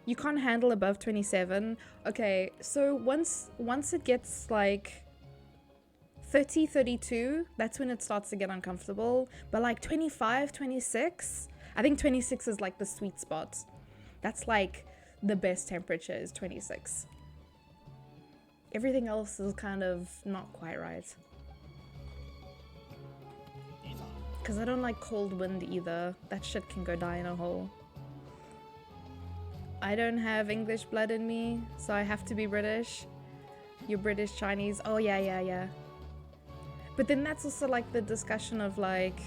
You can't handle above 27. Okay, so once it gets like 30, 32, that's when it starts to get uncomfortable. But like 25, 26, I think 26 is like the sweet spot. That's like the best temperature is 26. Everything else is kind of not quite right. Because I don't like cold wind either. That shit can go die in a hole. I don't have English blood in me, so I have to be British. You're British, Chinese. Oh, yeah. But then that's also like the discussion of like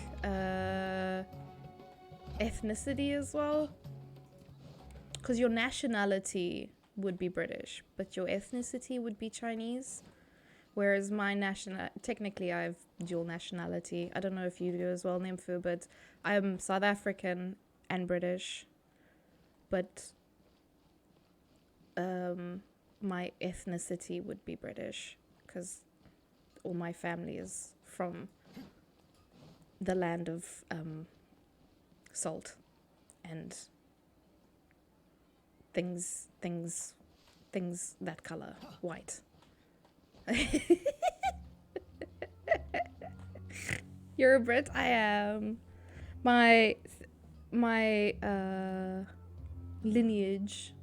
ethnicity as well. Because your nationality would be British, but your ethnicity would be Chinese. Whereas my technically I have dual nationality. I don't know if you do as well, Nymphu, but I'm South African and British. But my ethnicity would be British because all my family is from the land of salt and things that color, white. You're a Brit? I am. My lineage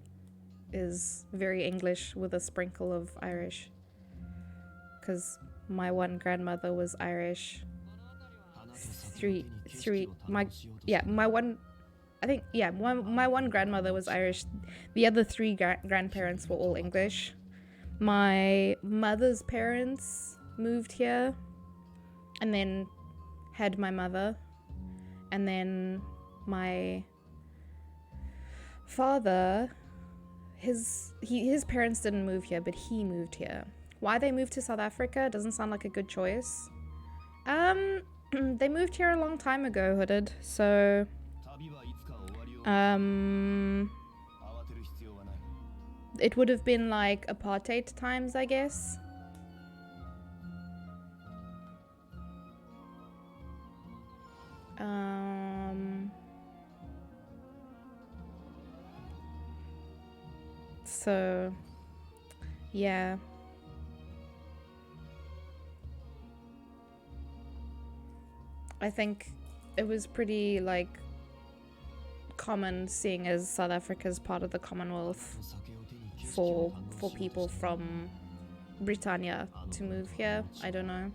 is very English with a sprinkle of Irish, because my one grandmother was Irish. My one grandmother was Irish. The other 3 grandparents were all English. My mother's parents moved here and then had my mother, and then my father, his parents didn't move here, but he moved here. Why they moved to South Africa doesn't sound like a good choice. They moved here a long time ago, Hooded. So, it would have been like apartheid times, I guess. So, yeah. I think it was pretty, like, common, seeing as South Africa is part of the Commonwealth, for people from Britannia to move here. I don't know.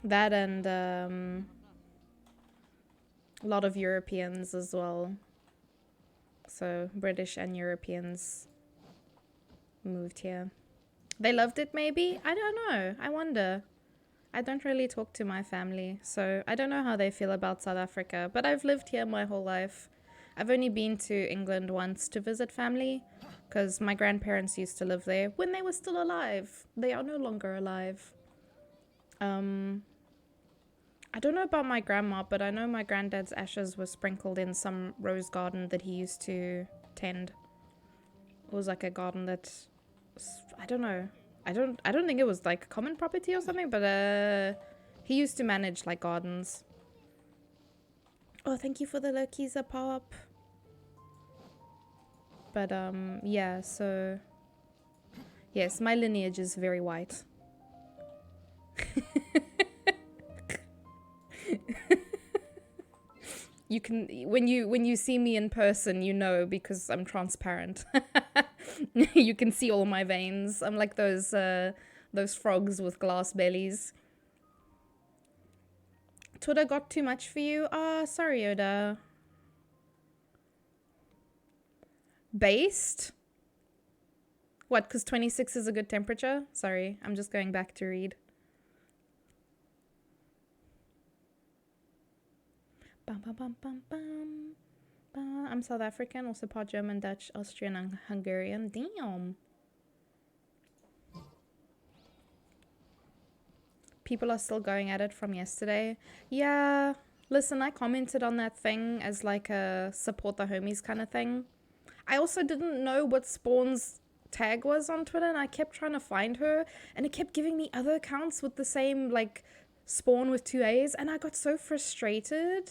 That and a lot of Europeans as well. So British and Europeans moved here. They loved it maybe? I don't know. I wonder. I don't really talk to my family, so I don't know how they feel about South Africa, but I've lived here my whole life. I've only been to England once to visit family, because my grandparents used to live there when they were still alive. They are no longer alive. I don't know about my grandma, but I know my granddad's ashes were sprinkled in some rose garden that he used to tend. It was like a garden that, I don't know. I don't think it was like common property or something, but he used to manage like gardens. Oh, thank you for the Lokiza pop. But yeah, so yes, my lineage is very white. You can, when you see me in person, you know, because I'm transparent. You can see all my veins. I'm like those frogs with glass bellies. Twitter got too much for you? Ah, sorry, Oda. Based? What, because 26 is a good temperature? Sorry, I'm just going back to read. Bum, bum, bum, bum, bum. I'm South African, also part German, Dutch, Austrian, and Hungarian. Damn. People are still going at it from yesterday. Yeah, listen, I commented on that thing as like a support the homies kind of thing. I also didn't know what Spawn's tag was on Twitter, and I kept trying to find her, and it kept giving me other accounts with the same, like, Spawn with 2 A's, and I got so frustrated.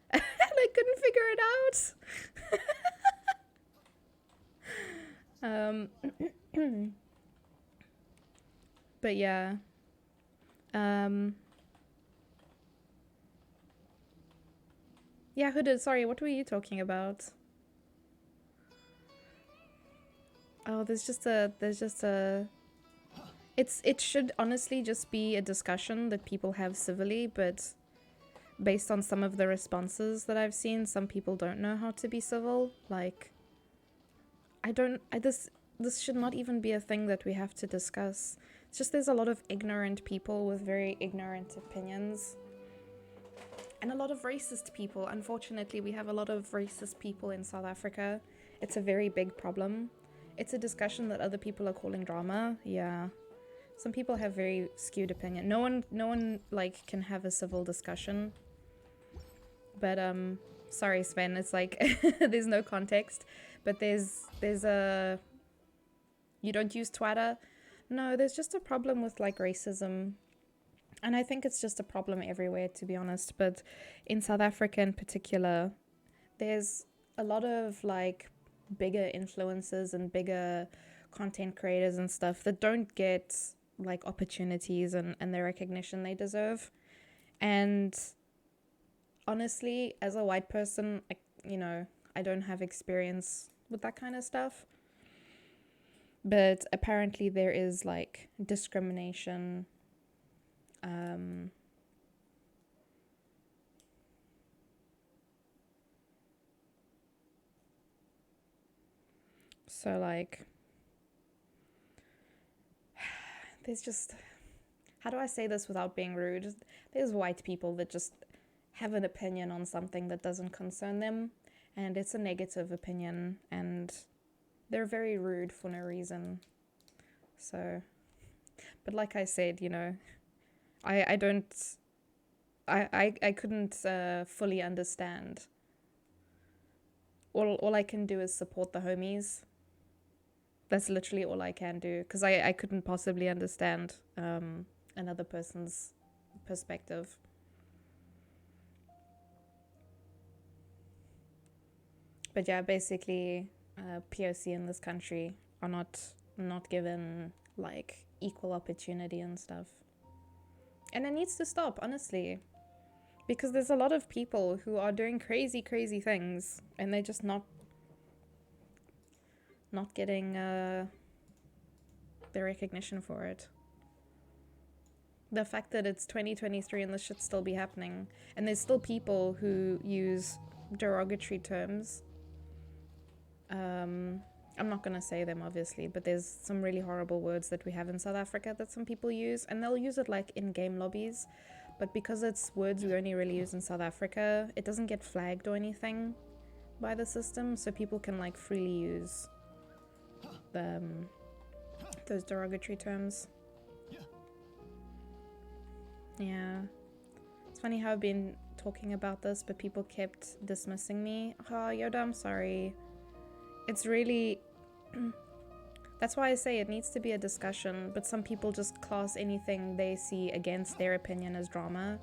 And I couldn't figure it out. But yeah. Yeah, Hooded, sorry, what were you talking about? Oh, it should honestly just be a discussion that people have civilly, but based on some of the responses that I've seen, some people don't know how to be civil. Like, this should not even be a thing that we have to discuss. It's just there's a lot of ignorant people with very ignorant opinions. And a lot of racist people. Unfortunately, we have a lot of racist people in South Africa. It's a very big problem. It's a discussion that other people are calling drama. Yeah. Some people have very skewed opinion. No one like can have a civil discussion. But sorry Sven, it's like there's no context. But there's a, you don't use Twitter? No, there's just a problem with like racism. And I think it's just a problem everywhere, to be honest. But in South Africa in particular, there's a lot of like bigger influencers and bigger content creators and stuff that don't get like opportunities and the recognition they deserve. And honestly, as a white person, I don't have experience with that kind of stuff. But apparently there is like discrimination. So like, there's just, how do I say this without being rude? There's white people that just have an opinion on something that doesn't concern them, and it's a negative opinion, and they're very rude for no reason. So But like I said, you know, I don't, I couldn't fully understand. All I can do is support the homies. That's literally all I can do, because I couldn't possibly understand another person's perspective. But yeah, basically, POC in this country are not given like equal opportunity and stuff, and it needs to stop, honestly, because there's a lot of people who are doing crazy things, and they're just not getting the recognition for it. The fact that it's 2023 and this should still be happening, and there's still people who use derogatory terms. I'm not gonna say them, obviously, but there's some really horrible words that we have in South Africa that some people use, and they'll use it like in game lobbies, but because it's words we only really use in South Africa, it doesn't get flagged or anything by the system, so people can like freely use those derogatory terms. Yeah, it's funny how I've been talking about this, but people kept dismissing me. Oh, Yoda, I'm sorry. It's really... That's why I say it needs to be a discussion, but some people just class anything they see against their opinion as drama.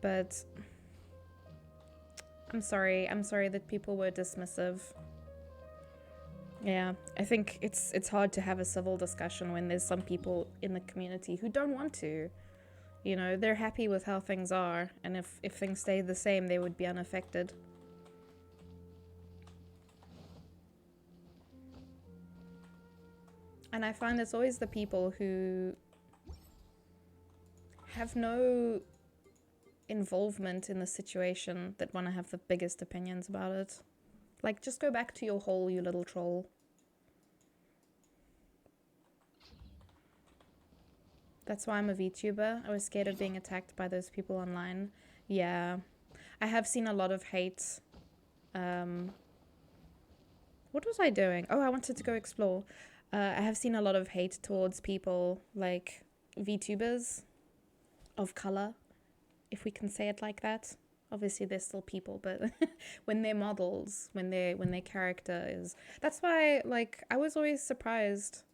But... I'm sorry that people were dismissive. Yeah, I think it's hard to have a civil discussion when there's some people in the community who don't want to. You know, they're happy with how things are, and if things stay the same, they would be unaffected. And I find it's always the people who have no involvement in the situation that want to have the biggest opinions about it. Like, just go back to your hole, you little troll. That's why I'm a VTuber. I was scared of being attacked by those people online. Yeah. I have seen a lot of hate. What was I doing? Oh, I wanted to go explore. I have seen a lot of hate towards people like VTubers of color, if we can say it like that. Obviously, they're still people, but when they're models, when their character is... That's why, like, I was always surprised.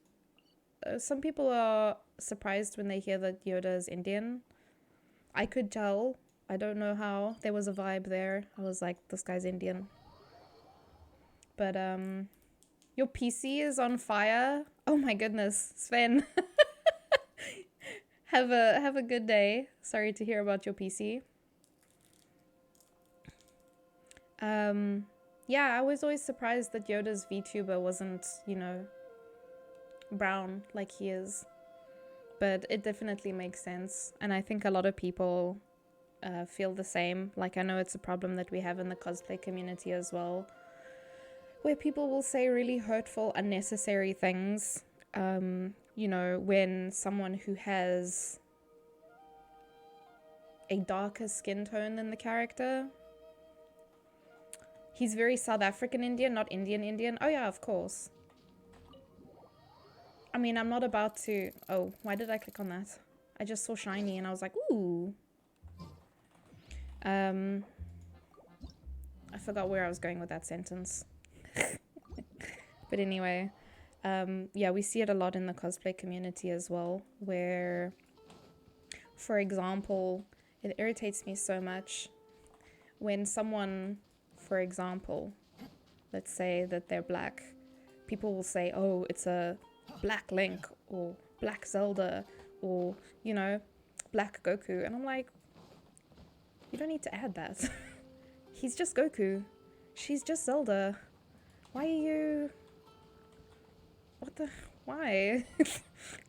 Some people are surprised when they hear that Yoda is Indian. I could tell. I don't know how. There was a vibe there. I was like, this guy's Indian. But, your PC is on fire? Oh my goodness, Sven. Have a good day. Sorry to hear about your PC. Yeah, I was always surprised that Yoda's VTuber wasn't, you know, brown like he is. But it definitely makes sense. And I think a lot of people feel the same. Like, I know it's a problem that we have in the cosplay community as well, where people will say really hurtful, unnecessary things. You know, when someone who has a darker skin tone than the character... He's very South African Indian, not Indian Indian. Oh yeah, of course. I mean, I'm not about to... Oh, why did I click on that? I just saw shiny and I was like, ooh. I forgot where I was going with that sentence. But anyway, yeah, we see it a lot in the cosplay community as well, where, for example, it irritates me so much when someone... For example, let's say that they're black. People will say, oh, it's a black Link or black Zelda or, you know, black Goku. And I'm like, you don't need to add that. He's just Goku. She's just Zelda. Why are you... What the... Why?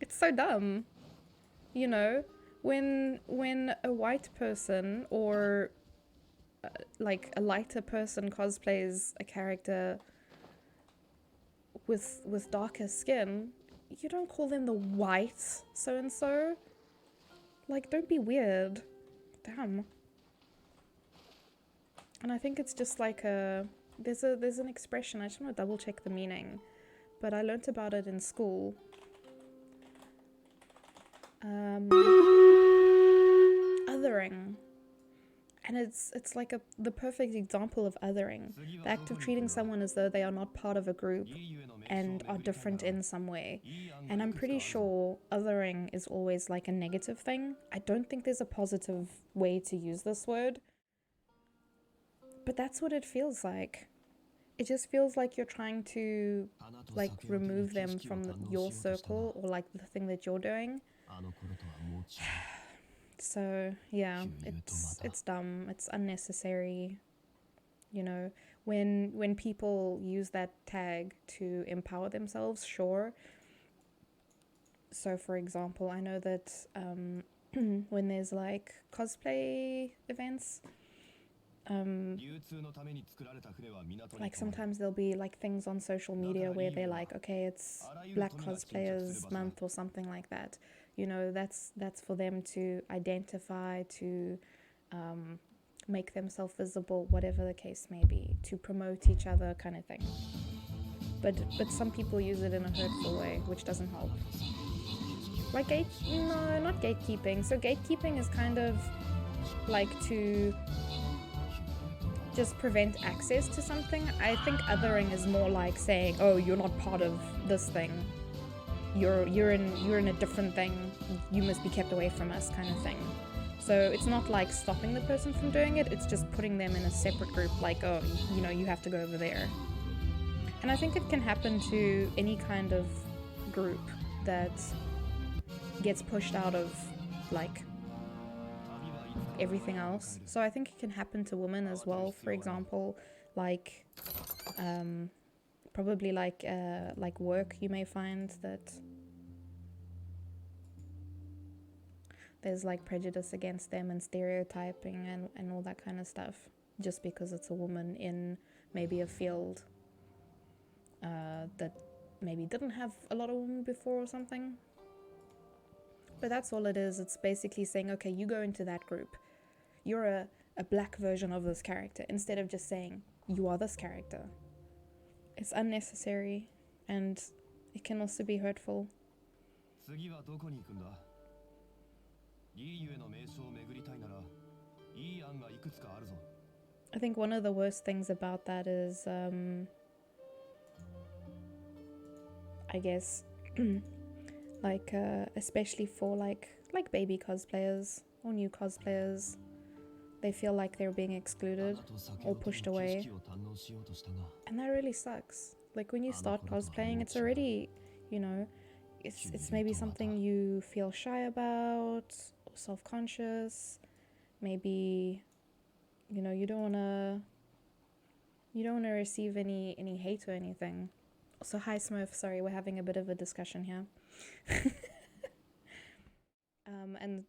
It's so dumb. You know, when a white person or... like a lighter person cosplays a character with darker skin, you don't call them the white so-and-so. Like, don't be weird. Damn. And I think it's just like there's an expression, I just want to double check the meaning, but I learnt about it in school. Othering. And it's like the perfect example of othering. The act of treating someone as though they are not part of a group and are different in some way. And I'm pretty sure othering is always like a negative thing. I don't think there's a positive way to use this word. But that's what it feels like. It just feels like you're trying to like remove them from your circle or like the thing that you're doing. So yeah, it's dumb. It's unnecessary. You know, when people use that tag to empower themselves, sure. So for example, I know that when there's like cosplay events, like sometimes there'll be like things on social media where they're like, okay, it's Black Cosplayers Month or something like that. You know, that's for them to identify, to make themselves visible, whatever the case may be, to promote each other, kind of thing. But some people use it in a hurtful way, which doesn't help. Like no, not gatekeeping. So gatekeeping is kind of like to just prevent access to something. I think othering is more like saying, oh, you're not part of this thing. You're in a different thing. You must be kept away from us, kind of thing. So it's not like stopping the person from doing it. It's just putting them in a separate group. Like, oh, you know, you have to go over there. And I think it can happen to any kind of group that gets pushed out of like everything else. So I think it can happen to women as well. For example, like probably like work, you may find that there's like prejudice against them and stereotyping and all that kind of stuff just because it's a woman in maybe a field that maybe didn't have a lot of women before or something. But that's all it is. It's basically saying, okay, you go into that group. You're a black version of this character, instead of just saying, you are this character. It's unnecessary, and it can also be hurtful. I think one of the worst things about that is, I guess, like, especially for like baby cosplayers or new cosplayers, they feel like they're being excluded or pushed away, and that really sucks. Like when you start cosplaying, it's already, you know, it's maybe something you feel shy about or self-conscious. Maybe, you know, you don't wanna receive any hate or anything. So hi Smurf, sorry, we're having a bit of a discussion here. And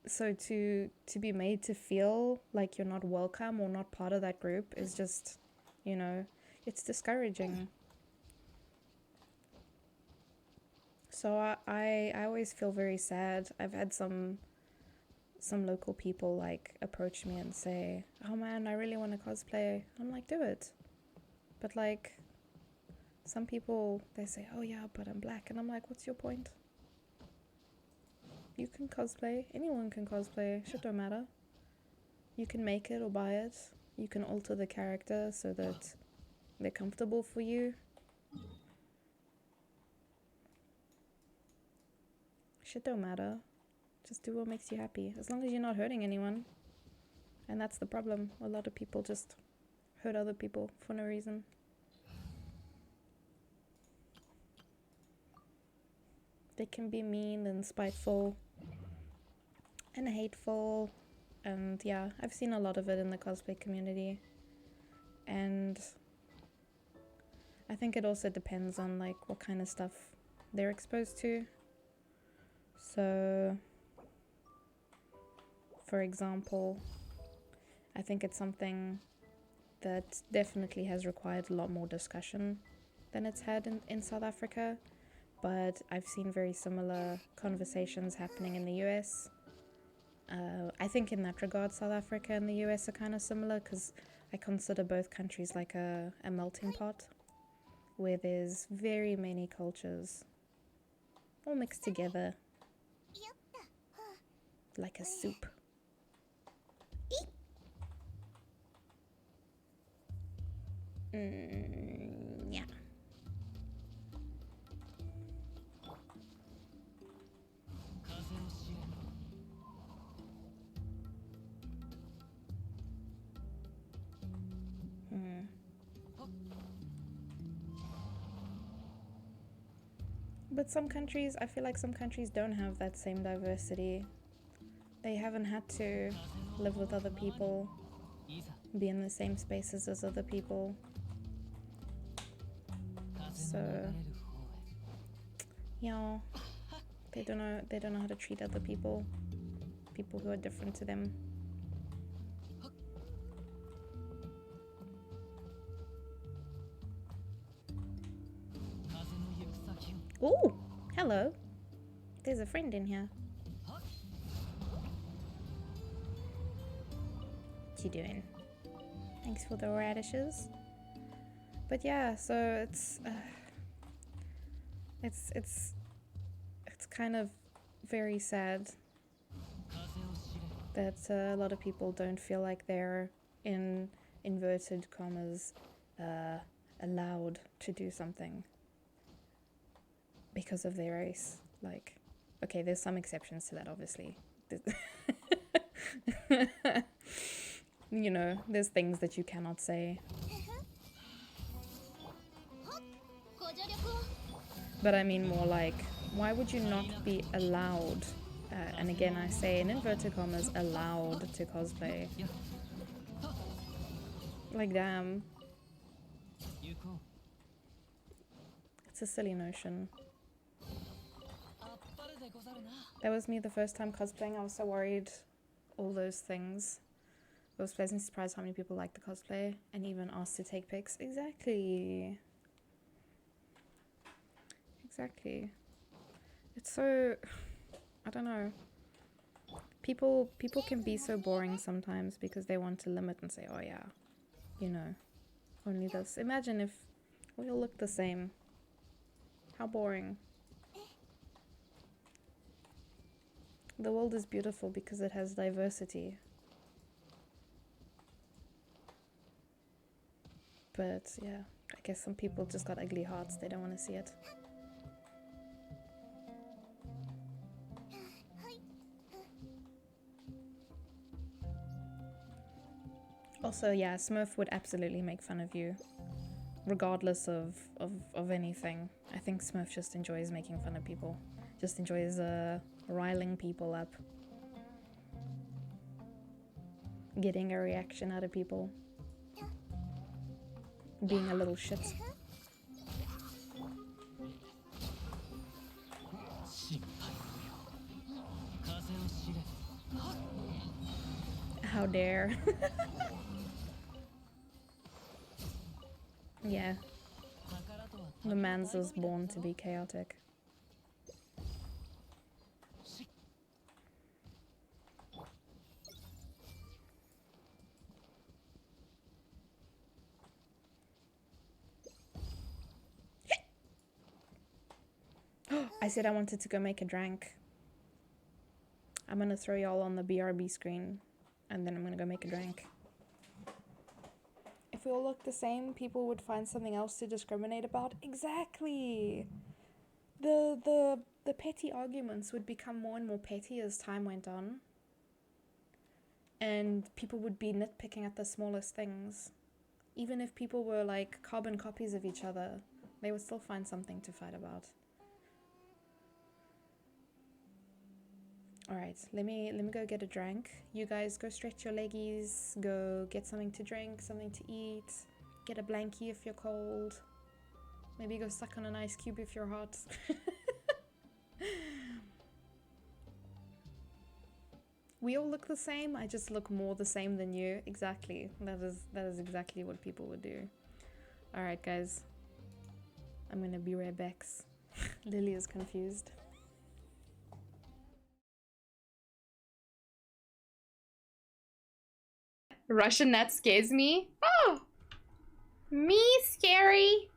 so to be made to feel like you're not welcome or not part of that group is just, you know, it's discouraging. So I always feel very sad. I've had some local people like approach me and say, oh man, I really want to cosplay. I'm like, do it. But like some people, they say, oh yeah, but I'm black. And I'm like, what's your point? You can cosplay. Anyone can cosplay. Shit don't matter. You can make it or buy it. You can alter the character so that they're comfortable for you. Shit don't matter. Just do what makes you happy. As long as you're not hurting anyone. And that's the problem. A lot of people just hurt other people for no reason. They can be mean and spiteful and hateful, and yeah, I've seen a lot of it in the cosplay community. And I think it also depends on like what kind of stuff they're exposed to. So for example, I think it's something that definitely has required a lot more discussion than it's had in South Africa. But I've seen very similar conversations happening in the US. I think in that regard, South Africa and the US are kind of similar because I consider both countries like a melting pot where there's very many cultures all mixed together.
Yep.
like a soup. Yeah. But some countries, I feel like some countries don't have that same diversity. They haven't had to live with other people, be in the same spaces as other people. So, yeah, they don't know how to treat other people who are different to them. Oh, hello. There's a friend in here. What you doing? Thanks for the radishes. But yeah, so it's kind of very sad that a lot of people don't feel like they're, in inverted commas, allowed to do something because of their race. Like, okay, there's some exceptions to that, obviously. You know, there's things that you cannot say. But I mean more like, why would you not be allowed, and again I say in inverted commas, allowed to cosplay? Like, damn. It's a silly notion. That was me the first time cosplaying. I was so worried. All those things. I was pleasantly surprised how many people liked the cosplay and even asked to take pics. Exactly. Exactly. It's so, I don't know. People can be so boring sometimes because they want to limit and say, oh yeah, you know, only this. Imagine if we all looked the same. How boring. The world is beautiful because it has diversity. But yeah, I guess some people just got ugly hearts. They don't want to see it. Also, yeah, Smurf would absolutely make fun of you, regardless of anything. I think Smurf just enjoys making fun of people. Just enjoys riling people up. Getting a reaction out of people. Being a little shit. How dare. Yeah. The man's was born to be chaotic. I said I wanted to go make a drink. I'm gonna throw y'all on the BRB screen and then I'm gonna go make a drink. If we all looked the same, people would find something else to discriminate about. Exactly. The petty arguments would become more and more petty as time went on. And people would be nitpicking at the smallest things. Even if people were like carbon copies of each other, they would still find something to fight about. Alright, let me go get a drink. You guys go stretch your leggies, go get something to drink, something to eat, get a blankie if you're cold. Maybe go suck on an ice cube if you're hot. We all look the same, I just look more the same than you. Exactly. That is exactly what people would do. Alright guys. I'm gonna be right back. Lily is confused. Russian that scares me? Oh! Me scary?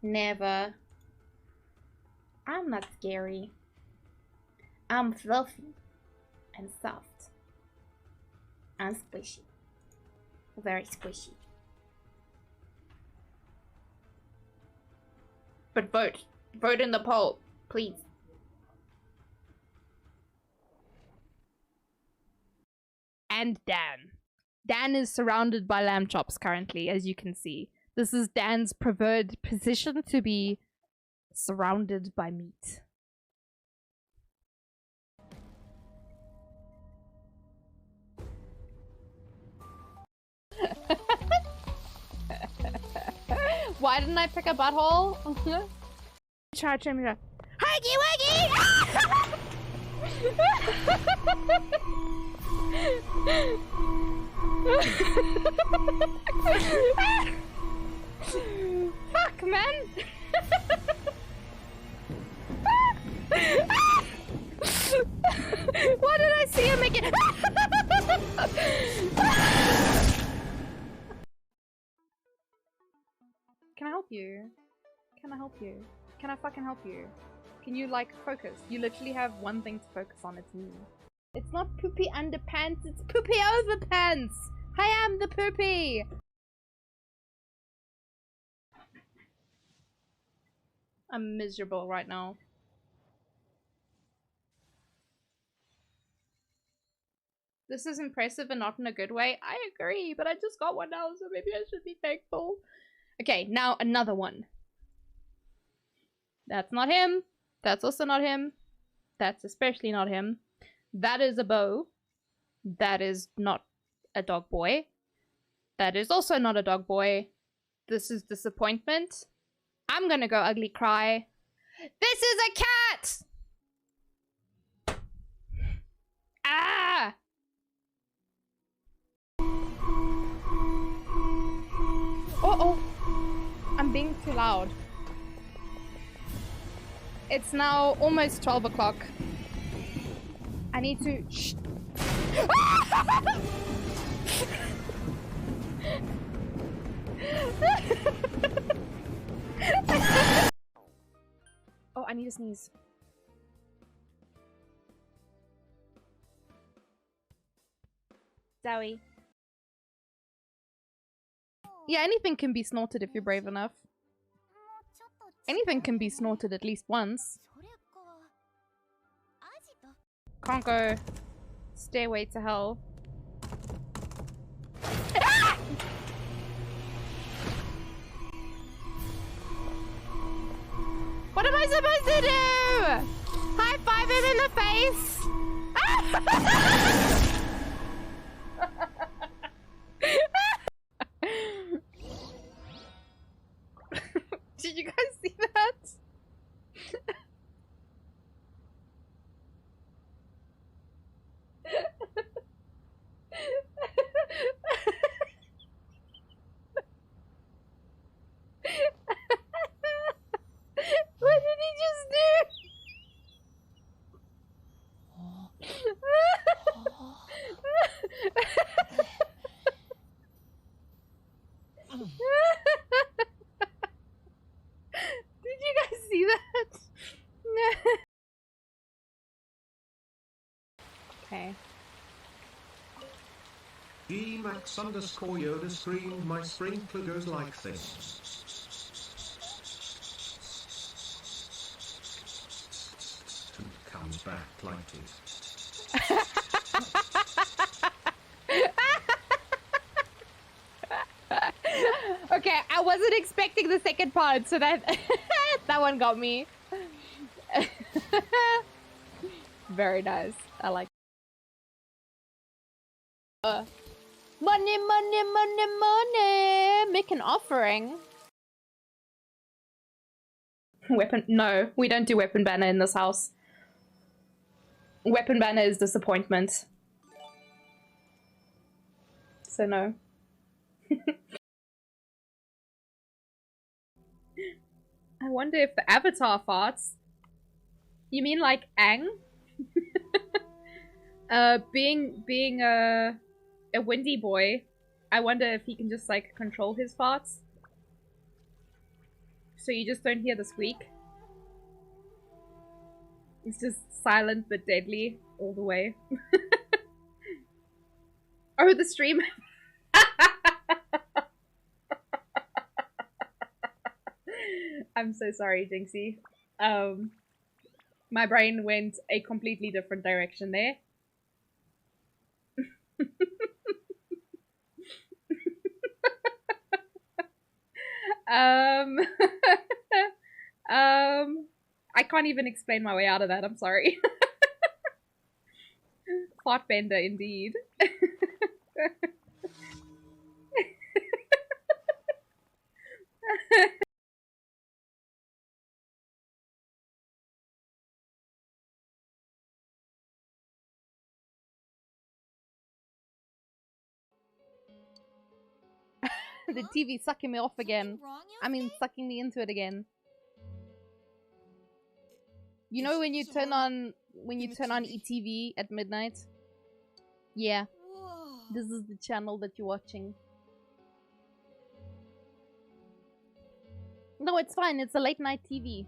Never. I'm not scary. I'm fluffy.
and soft and squishy. Very squishy. But vote. Vote in the poll, please. And Dan. Dan is surrounded by lamb chops currently, as you can see. This is Dan's preferred position, to be surrounded by meat. Why didn't I pick a butthole? Try. Huggy wuggy! Fuck, man! Why did I see him again? Can I help you? Can I help you? Can I fucking help you? Can you, like, focus? You literally have one thing to focus on, it's me. It's not poopy underpants, it's poopy overpants! I am the poopy! I'm miserable right now. This is impressive and not in a good way. I agree, but I just got one now, so maybe I should be thankful. Okay, now another one. That's not him. That's also not him. That's especially not him. That is a bow. That is not a dog boy. That is also not a dog boy. This is disappointment. I'm gonna go ugly cry. This is a cat! Ah! Uh-oh. I'm being too loud. It's now almost 12 o'clock. I need to... Shh. Oh, I need to sneeze. Zoe. Yeah, anything can be snorted if you're brave enough. Anything can be snorted at least once. Can't go. Stairway to hell. Ah! What am I supposed to do? High five him in the face? Did you guys see that? What did he just do? Did you guys see that? Okay.
Emax underscore Yoda screamed, my sprinkler goes like this. And comes back like this.
Okay, I wasn't expecting the second part, so that that one got me. Very nice. I like. Money, money, money, money. Make an offering. Weapon? No, we don't do weapon banner in this house. Weapon banner is disappointment. So no. I wonder if the avatar farts. You mean like Aang? Being a windy boy, I wonder if he can just like control his farts. So you just don't hear the squeak. It's just silent but deadly all the way. Oh, the stream. I'm so sorry, Jinxie. My brain went a completely different direction there. I can't even explain my way out of that, I'm sorry. Fart bender indeed. The TV's sucking me off again. I mean, sucking me into it again. You know when you turn on ETV at midnight? Yeah. This is the channel that you're watching. No, it's fine. It's a late night TV.
Is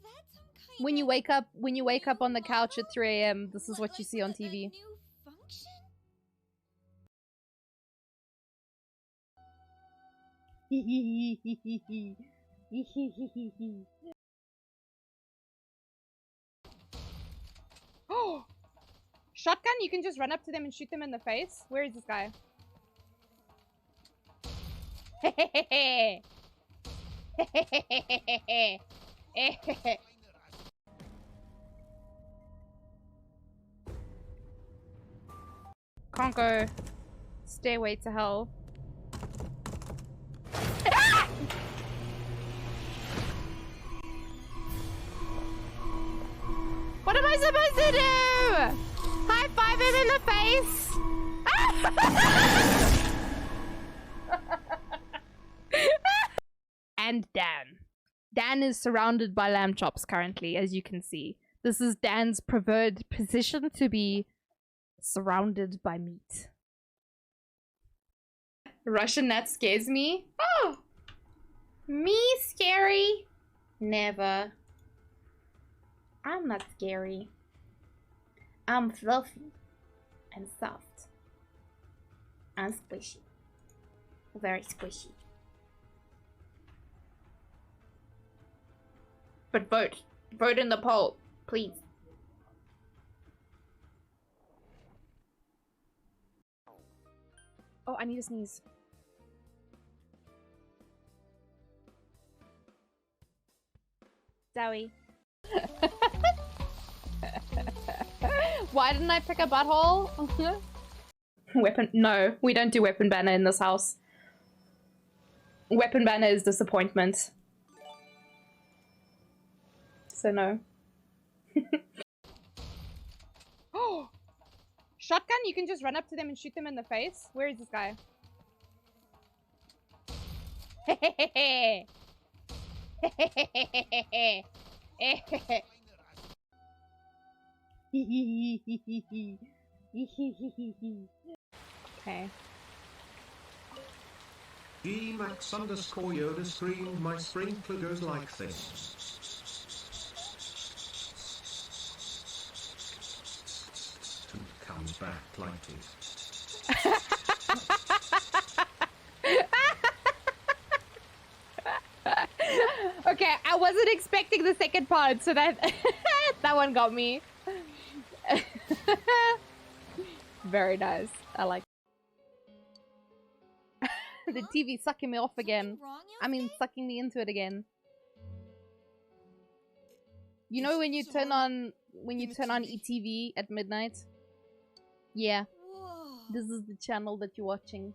that some kind
When you wake up on the couch at 3 AM, this is what you see on TV.
new function?
Oh! Shotgun? You can just run up to them and shoot them in the face? Where is this guy? Can't go. Stairway to hell. What am I supposed to do? High five him in the face. And Dan. Dan is surrounded by lamb chops currently, as you can see. This is Dan's preferred position, to be surrounded by meat. Russian, that scares me. Oh! Me scary? Never. I'm not scary. I'm fluffy and soft and squishy. Very squishy. But vote. Vote in the poll, please. Oh, I need to sneeze. Zoe. Why didn't I pick a butthole? Weapon? No, we don't do weapon banner in this house. Weapon banner is disappointment. So no. Oh! Shotgun? You can just run up to them and shoot them in the face? Where is this guy? Okay.
Gmax_Yoda stream. My sprinkler goes like this. And comes back like this.
Okay, I wasn't expecting the second part, so that that one got me. Very nice. I like the TV sucking me off again. I mean, sucking me into it again. You know when you turn on ETV at midnight? Yeah. This is the channel that you're watching.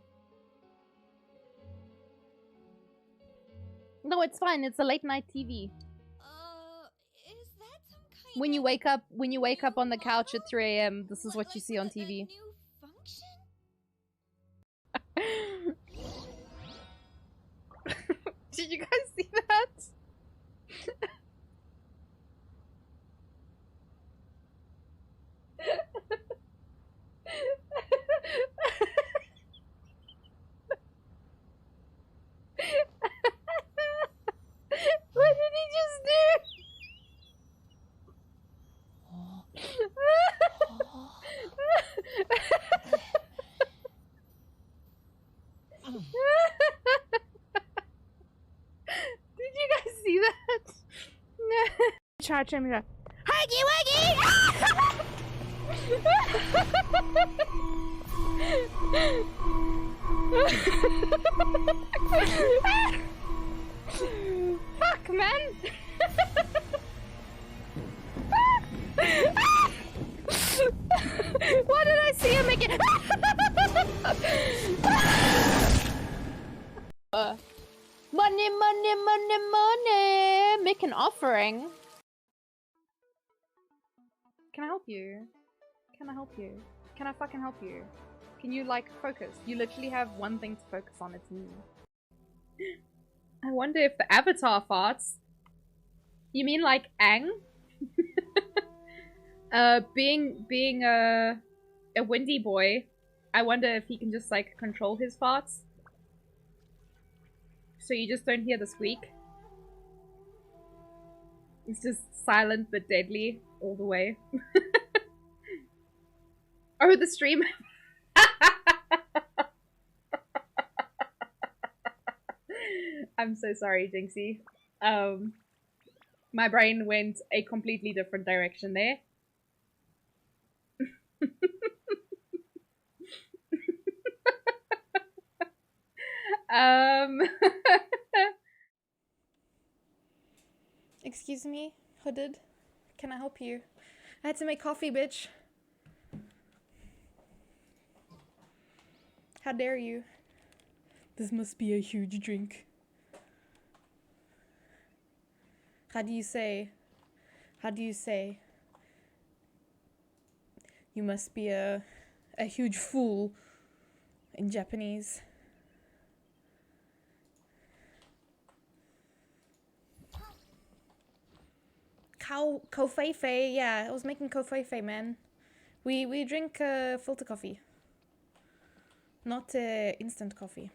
No, it's fine. It's a late night TV.
Is that some kind
When you wake up on the couch at 3 AM, this is what you see on TV.
new function?
Did you guys see that? What did he just do? Try me that. Huggy wuggy! Fuck, man! Why did I see him again? Money, money, money, money! Make an offering. Can I help you? Can I help you? Can I fucking help you? Can you, like, focus? You literally have one thing to focus on, it's me. I wonder if the avatar farts. You mean like Aang? Being a windy boy, I wonder if he can just, like, control his farts. So you just don't hear the squeak. It's just silent but deadly all the way. Oh, the stream. I'm so sorry, Jinxie. My brain went a completely different direction there. Excuse me, Hooded. Can I help you? I had to make coffee, bitch. How dare you? This must be a huge drink. How do you say? You must be a huge fool in Japanese. Kofefe, yeah, I was making kofefe, man. We drink filter coffee, not instant coffee.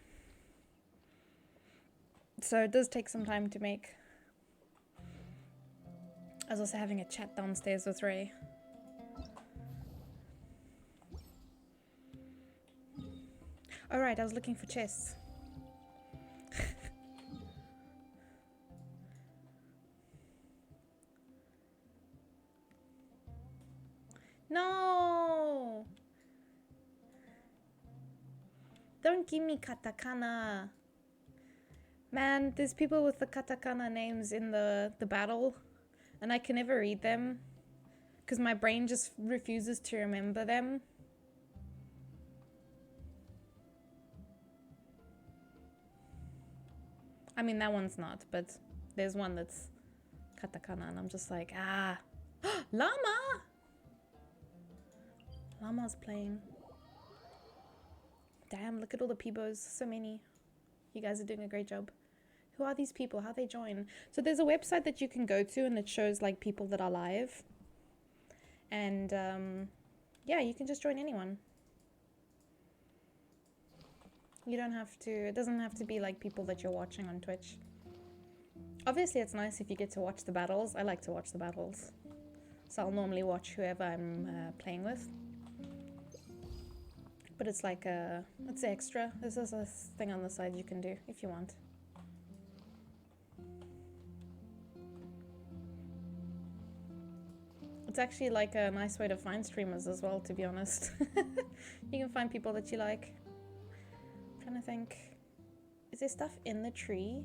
So it does take some time to make. I was also having a chat downstairs with Ray. Alright, I was looking for chests. No! Don't give me katakana. Man, there's people with the katakana names in the battle, and I can never read them because my brain just refuses to remember them. I mean, that one's not, but there's one that's katakana, and I'm just like, ah. Llama! Llama's playing. Damn, look at all the peebos. So many. You guys are doing a great job. Who are these people? How they join? So there's a website that you can go to and it shows like people that are live. And yeah, you can just join anyone. You don't have to, it doesn't have to be like people that you're watching on Twitch. Obviously it's nice if you get to watch the battles. I like to watch the battles. So I'll normally watch whoever I'm playing with. But it's like it's extra. This is a thing on the side you can do if you want. It's actually like a nice way to find streamers as well, to be honest. You can find people that you like. I'm trying to think. Is there stuff in the tree?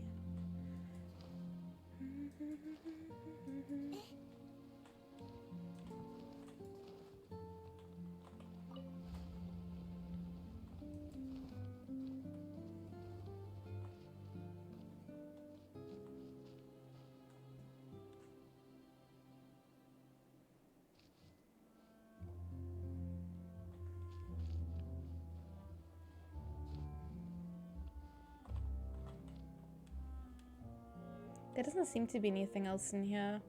There doesn't seem to be anything else in here.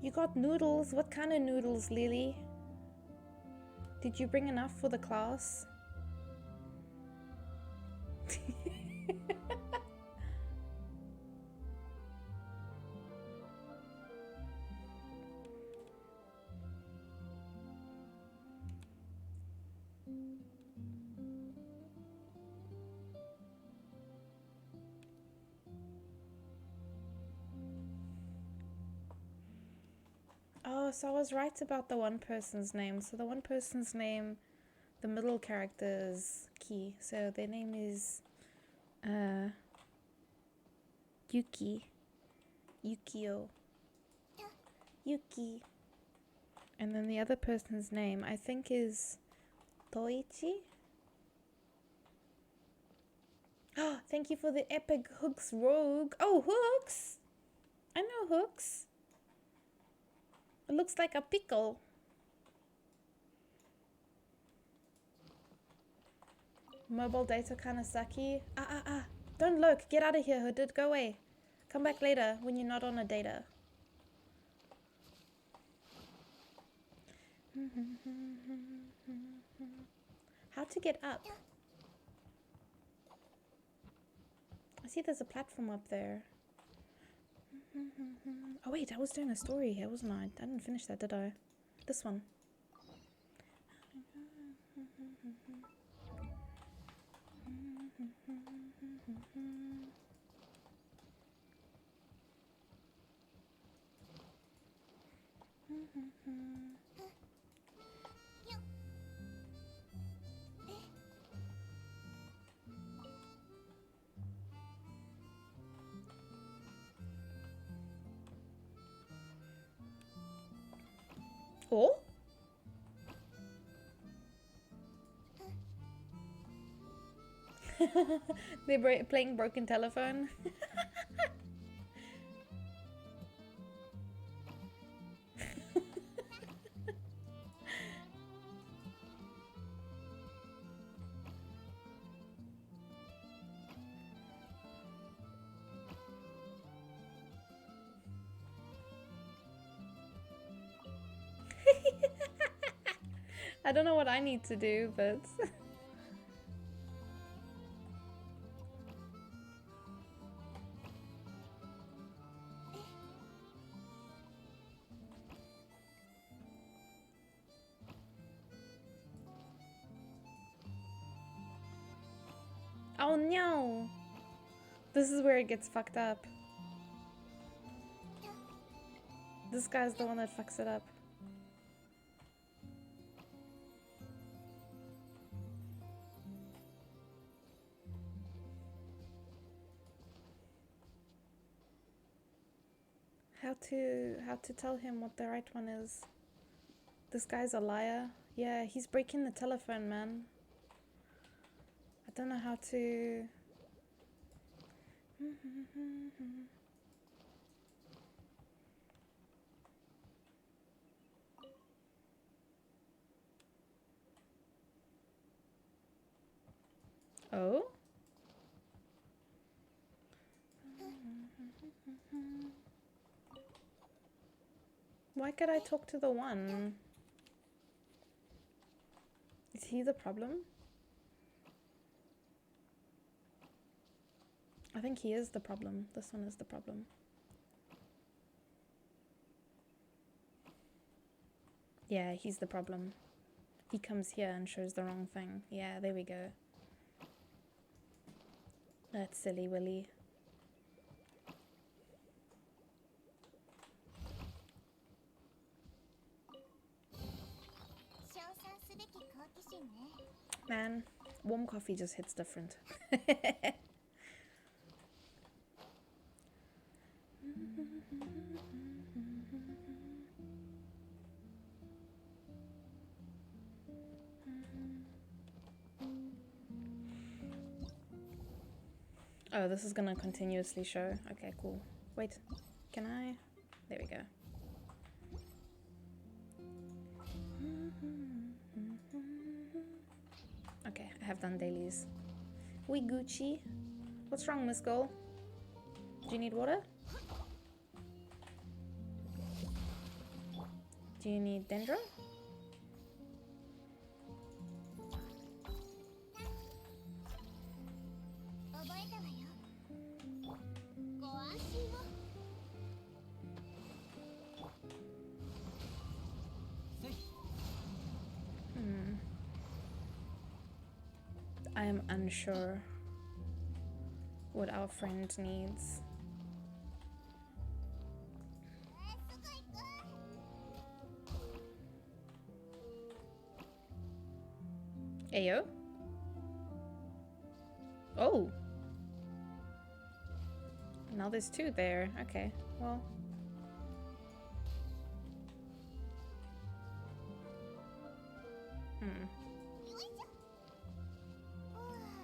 You got noodles? What kind of noodles, Lily? Did you bring enough for the class?
Oh, so I was right about the one person's name. So the one person's name, the middle character is Ki. So their name is Yuki. Yukio. Yuki. And then the other person's name, I think, is Toichi. Oh, thank you for the epic Hooks Rogue. Oh, Hooks! I know Hooks. It looks like a pickle. Mobile data kinda sucky. Don't look. Get out of here, Hooded. Go away. Come back later when you're not on a data. How to get up? I see there's a platform up there. Oh wait, I was doing a story here, wasn't I? I didn't finish that, did I? This one. Oh? They're playing Broken Telephone. I don't know what I need to do, but... Oh no! This is where it gets fucked up. This guy's the one that fucks it up. How to tell him what the right one is. This guy's a liar. Yeah, he's breaking the telephone, man. I don't know how to... Oh? Why could I talk to the one? Is he the problem? I think he is the problem. This one is the problem. Yeah, he's the problem. He comes here and shows the wrong thing. Yeah, there we go. That's silly Willy. Man, warm coffee just hits different. Oh, this is gonna continuously show. Okay, cool. Wait, can I? There we go. Okay, I have done dailies. We Gucci. What's wrong, Miss Girl? Do you need water? Do you need dendro? I am unsure what our friend needs.
Ayo. Oh. Now there's two there. Okay, well.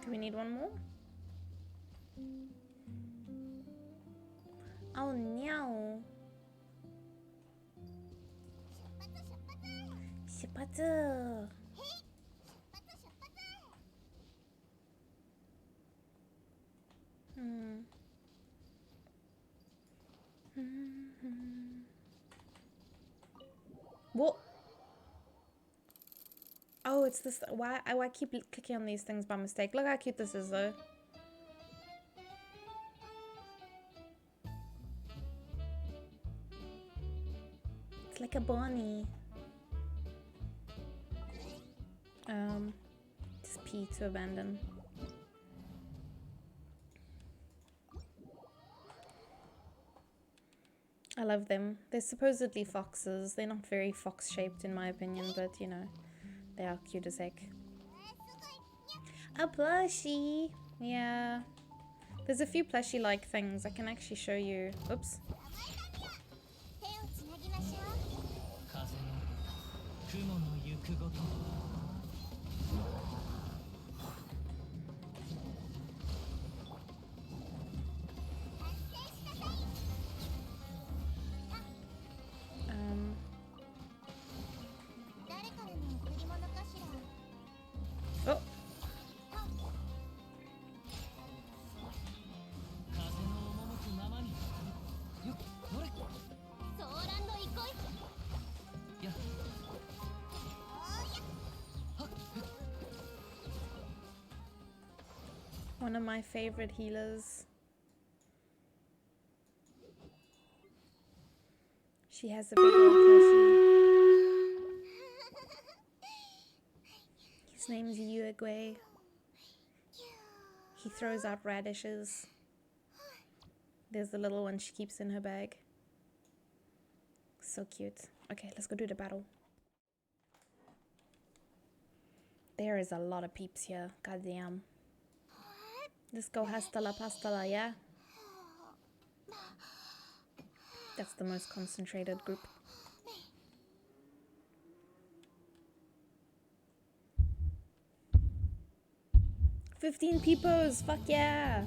Do we need one more? Oh no. Shipatsu. What? Oh, it's this. Why I keep clicking on these things by mistake. Look how cute this is, though. It's like a bunny. Just P to abandon. I love them. They're supposedly foxes. They're not very fox-shaped in my opinion, but you know, they are cute as heck. A plushie! Yeah. There's a few plushie-like things. I can actually show you. Oops. Oh. One of my favorite healers. She has a big old plushie. His name's Uruguay. He throws out radishes. There's the little one she keeps in her bag. So cute. Okay, let's go do the battle. There is a lot of peeps here. Goddamn. Let's go hasta la pasta la, yeah? That's the most concentrated group. "15 peepos, fuck yeah!"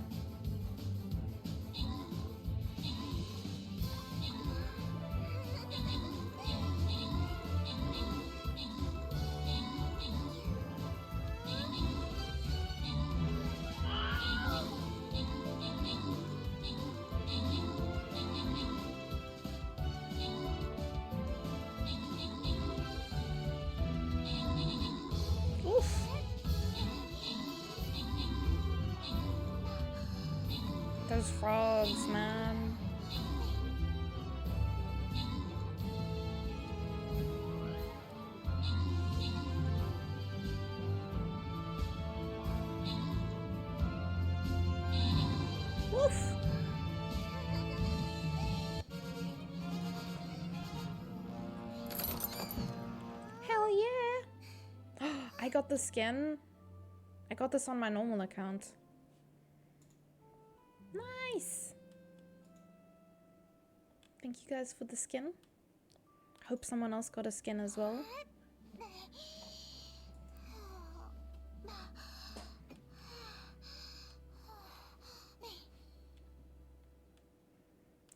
Oof. Those frogs, man. Woof. Hell yeah. I got the skin. I got this on my normal account. Nice. Thank you guys for the skin. Hope someone else got a skin as well.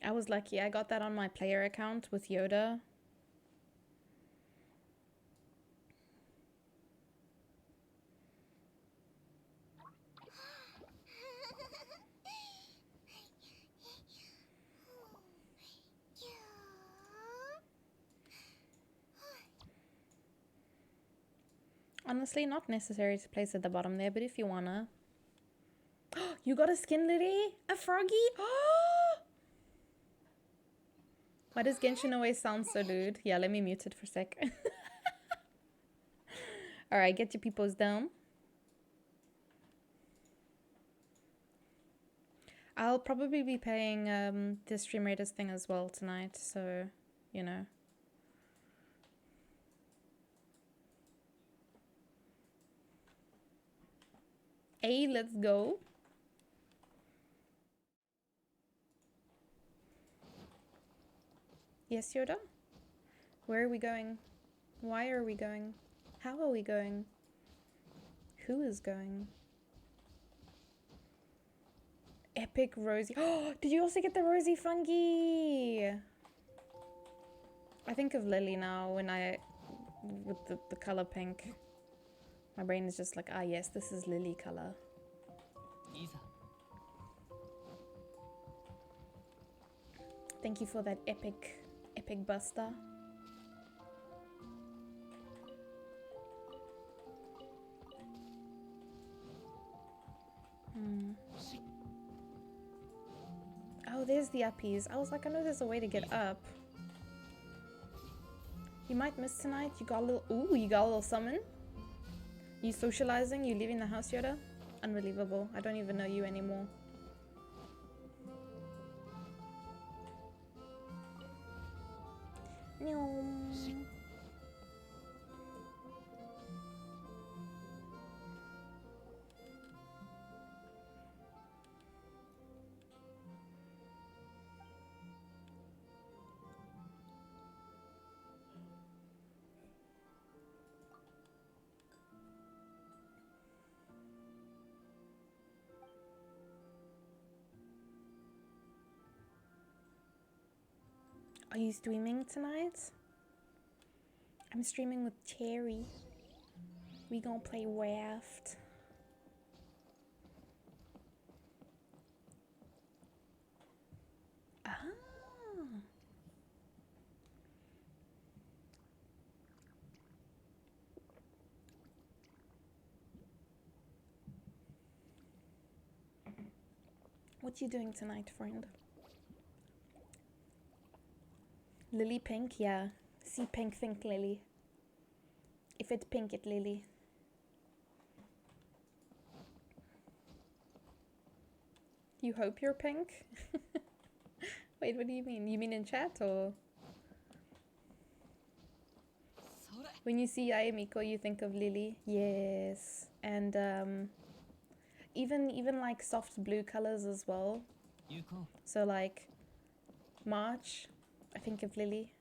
I was lucky. I got that on my player account with Yoda. Honestly, not necessary to place at the bottom there, but if you wanna. You got a skin, Liddy? A froggy? Why does Genshin always sound so lewd? Yeah, let me mute it for a sec. Alright, get your peoples down. I'll probably be paying the Stream Raiders thing as well tonight, so, you know.
A, let's go. Yes, Yoda? Where are we going? Why are we going? How are we going? Who is going? Epic Rosie. Oh, did you also get the Rosie fungi? I think of Lily now when with the color pink. My brain is just like, ah yes, this is Lily color. Thank you for that epic buster. Oh, there's the uppies. I was like, I know there's a way to get up. You might miss tonight. You got a little... Ooh, you got a little summon? You socializing? You leaving the house, Yoda? Unbelievable. I don't even know you anymore. No. Are you streaming tonight? I'm streaming with Cherry. We gonna play Raft. Ah. What you doing tonight, friend? Lily pink, yeah. See pink, think Lily. If it's pink, it's Lily. You hope you're pink? Wait, what do you mean? You mean in chat or? When you see Ayamiko, you think of Lily? Yes. And even like soft blue colors as well. So like March, I think of Lily.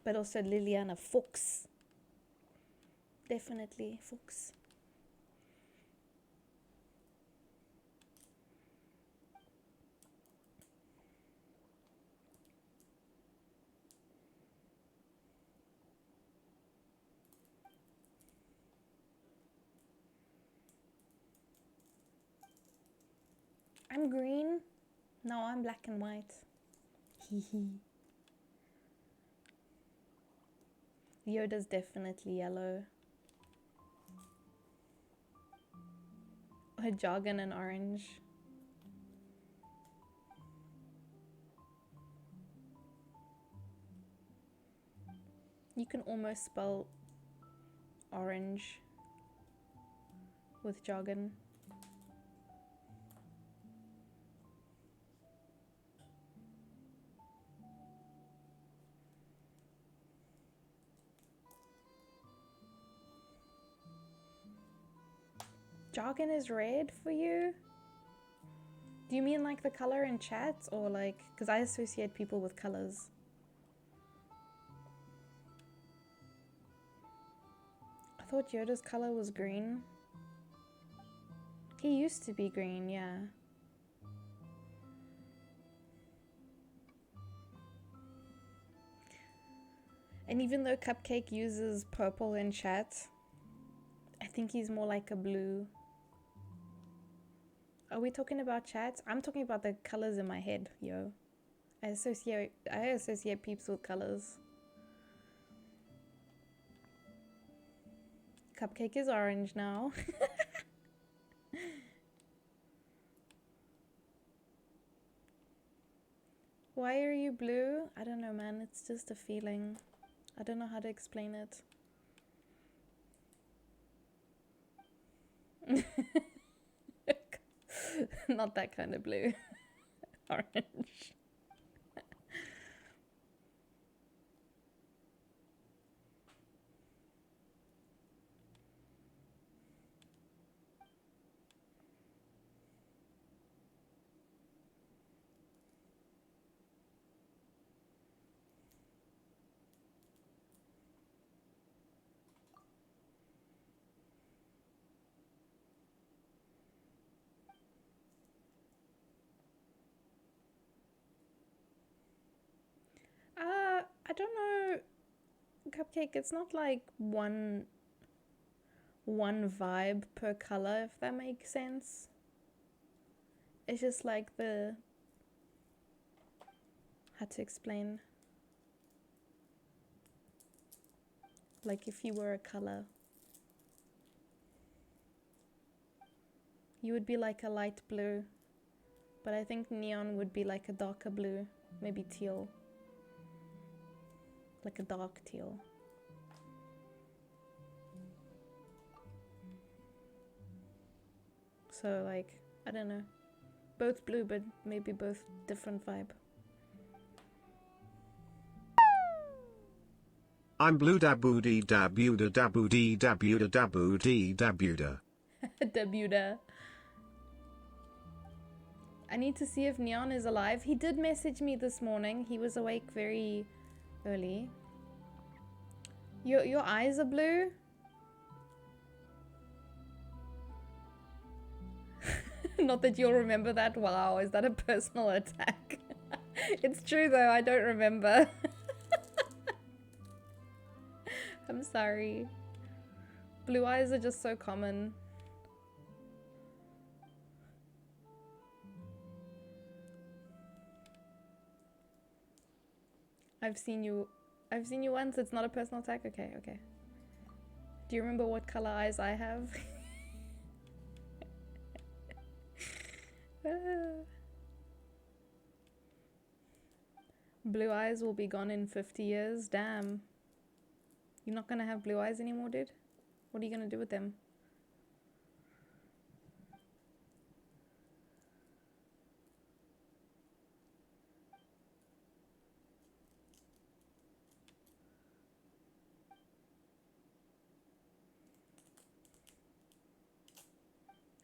But also Liliana Fox. Definitely Fox. I'm green. No, I'm black and white. Hee. Yoda's definitely yellow. Or jargon and orange. You can almost spell orange with jargon. Jargon is red for you? Do you mean like the color in chat or like, because I associate people with colors. I thought Yoda's color was green. He used to be green, yeah. And even though Cupcake uses purple in chat, I think he's more like a blue. Are we talking about chat? I'm talking about the colors in my head, yo. I associate peeps with colors. Cupcake is orange now. Why are you blue? I don't know, man. It's just a feeling. I don't know how to explain it. Not that kind of blue. Orange. don't know, Cupcake, it's not like one vibe per color, if that makes sense. It's just like the, how to explain, like if you were a color, you would be like a light blue, but I think neon would be like a darker blue, maybe teal, like a dark teal. So like, I don't know, both blue but maybe both different vibe.
I'm blue daboo dee daboo da daboo dee daboo da daboo dee daboo da.
Dabuda. I need to see if Neon is alive. He did message me this morning. He was awake very early. Your eyes are blue? Not that you'll remember that. Wow, is that a personal attack? It's true though, I don't remember. I'm sorry. Blue eyes are just so common. I've seen you once. It's not a personal attack. Okay, okay. Do you remember what color eyes I have? Blue eyes will be gone in 50 years. Damn. You're not gonna have blue eyes anymore, dude? What are you gonna do with them?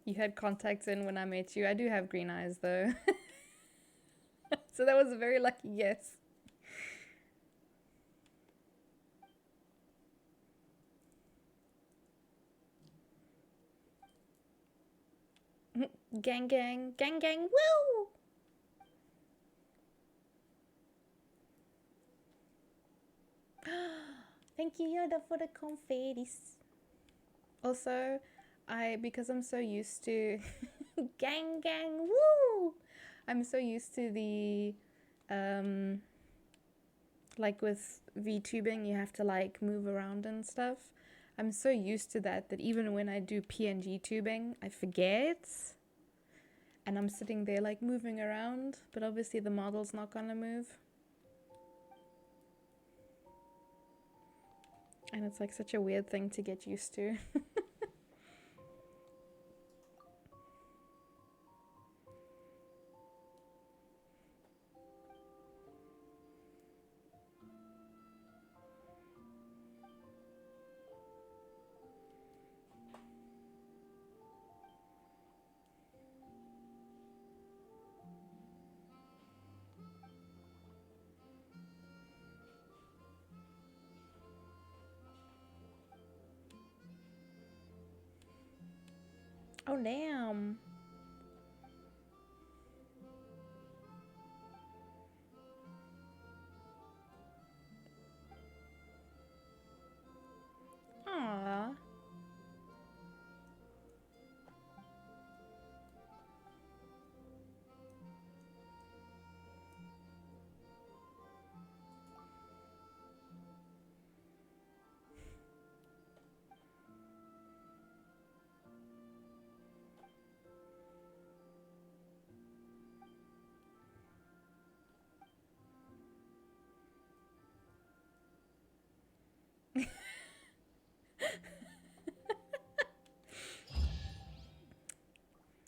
You had contacts in when I met you. I do have green eyes though. So that was a very lucky guess. Gang gang, gang gang, woo! Thank you, Yoda, for the confettis. Also, because I'm so used to gang gang, woo! I'm so used to the like with VTubing you have to like move around and stuff. I'm so used to that even when I do PNG tubing I forget, and I'm sitting there like moving around, but obviously the model's not gonna move. And it's like such a weird thing to get used to. Oh damn. Aww.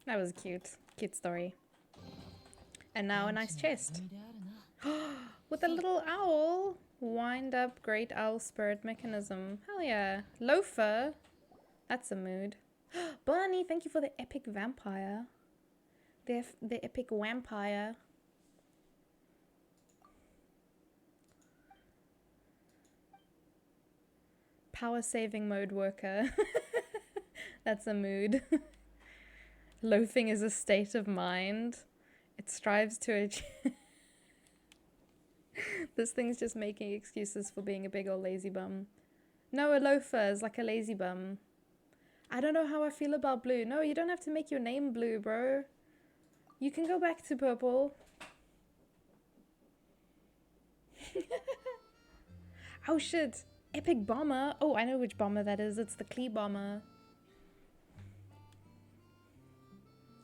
That was cute. Cute story. And now a nice chest. With a little owl. Wind up great owl spirit mechanism. Hell yeah. Loafer. That's a mood. Barney, thank you for the epic vampire. The epic vampire. Power saving mode worker. That's a mood. Loafing is a state of mind. It strives to achieve. This thing's just making excuses for being a big old lazy bum. No, a loafer is like a lazy bum. I don't know how I feel about blue. No, you don't have to make your name blue, bro. You can go back to purple. Oh shit. Epic bomber. Oh, I know which bomber that is. It's the Klee bomber.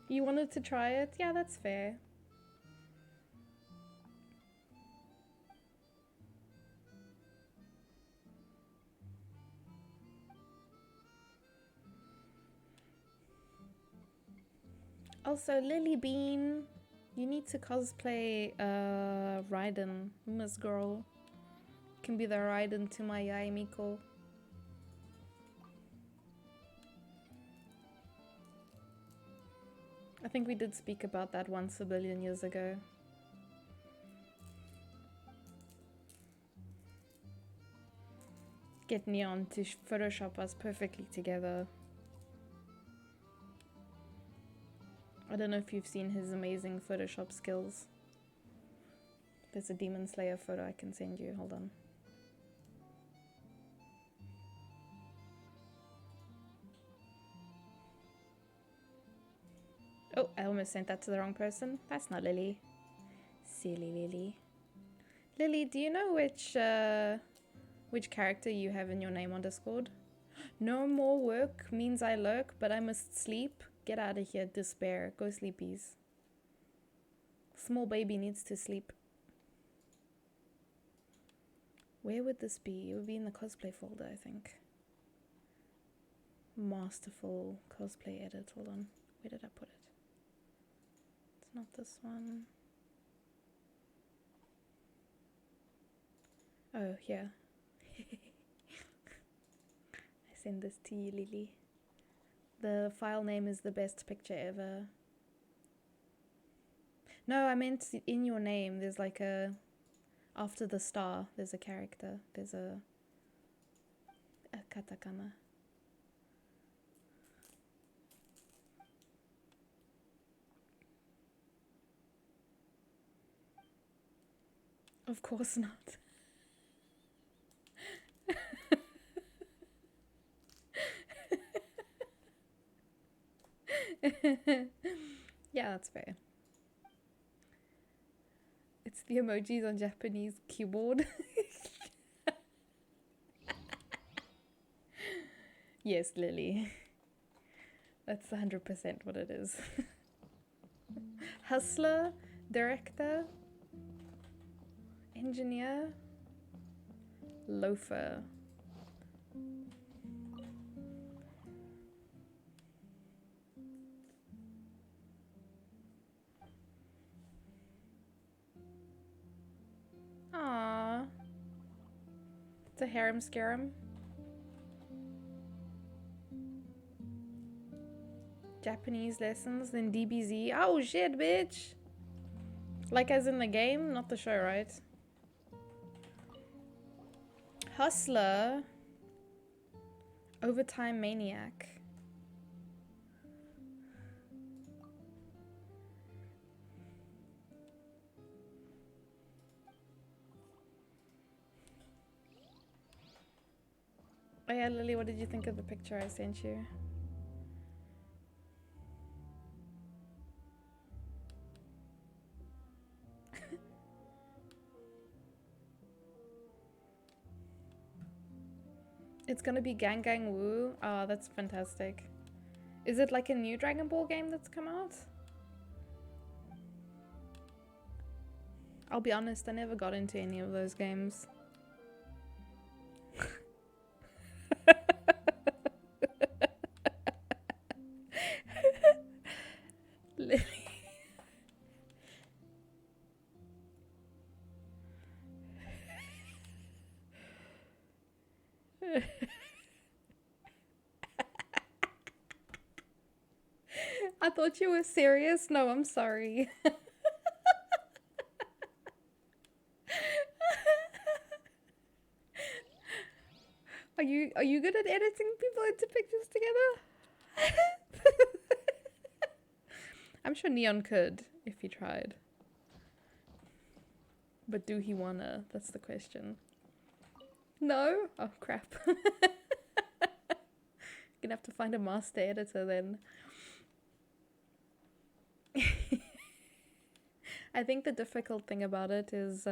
You wanted to try it? Yeah, that's fair. Also, Lily Bean, you need to cosplay Raiden, Miss Girl. Can be the Raiden to my Yai Miko. I think we did speak about that once a billion years ago. Get Neon to Photoshop us perfectly together. I don't know if you've seen his amazing Photoshop skills. There's a Demon Slayer photo I can send you. Hold on. Oh, I almost sent that to the wrong person. That's not Lily. Silly Lily. Lily, do you know which character you have in your name on Discord? No more work means I lurk, but I must sleep. Get out of here, despair. Go sleepies. Small baby needs to sleep. Where would this be? It would be in the cosplay folder, I think. Masterful cosplay edit. Hold on. Where did I put it? It's not this one. Oh, here. I send this to you, Lily. The file name is the best picture ever. No, I meant in your name. There's like a... After the star, there's a character. There's a katakana. Of course not. Yeah, that's fair. It's the emojis on Japanese keyboard. Yes, Lily. That's 100% what it is. Hustler, director, engineer, loafer. Aww. It's a harem scarum. Japanese lessons, then DBZ. Oh shit, bitch! Like as in the game, not the show, right? Hustler. Overtime maniac. Oh yeah, Lily, what did you think of the picture I sent you? It's gonna be Gang Gang Woo. Oh, that's fantastic. Is it like a new Dragon Ball game that's come out? I'll be honest, I never got into any of those games. Lily. I thought you were serious. No, I'm sorry. Are you good at editing people into pictures together? I'm sure Neon could if he tried. But do he wanna? That's the question. No? Oh crap. Gonna have to find a master editor then. I think the difficult thing about it is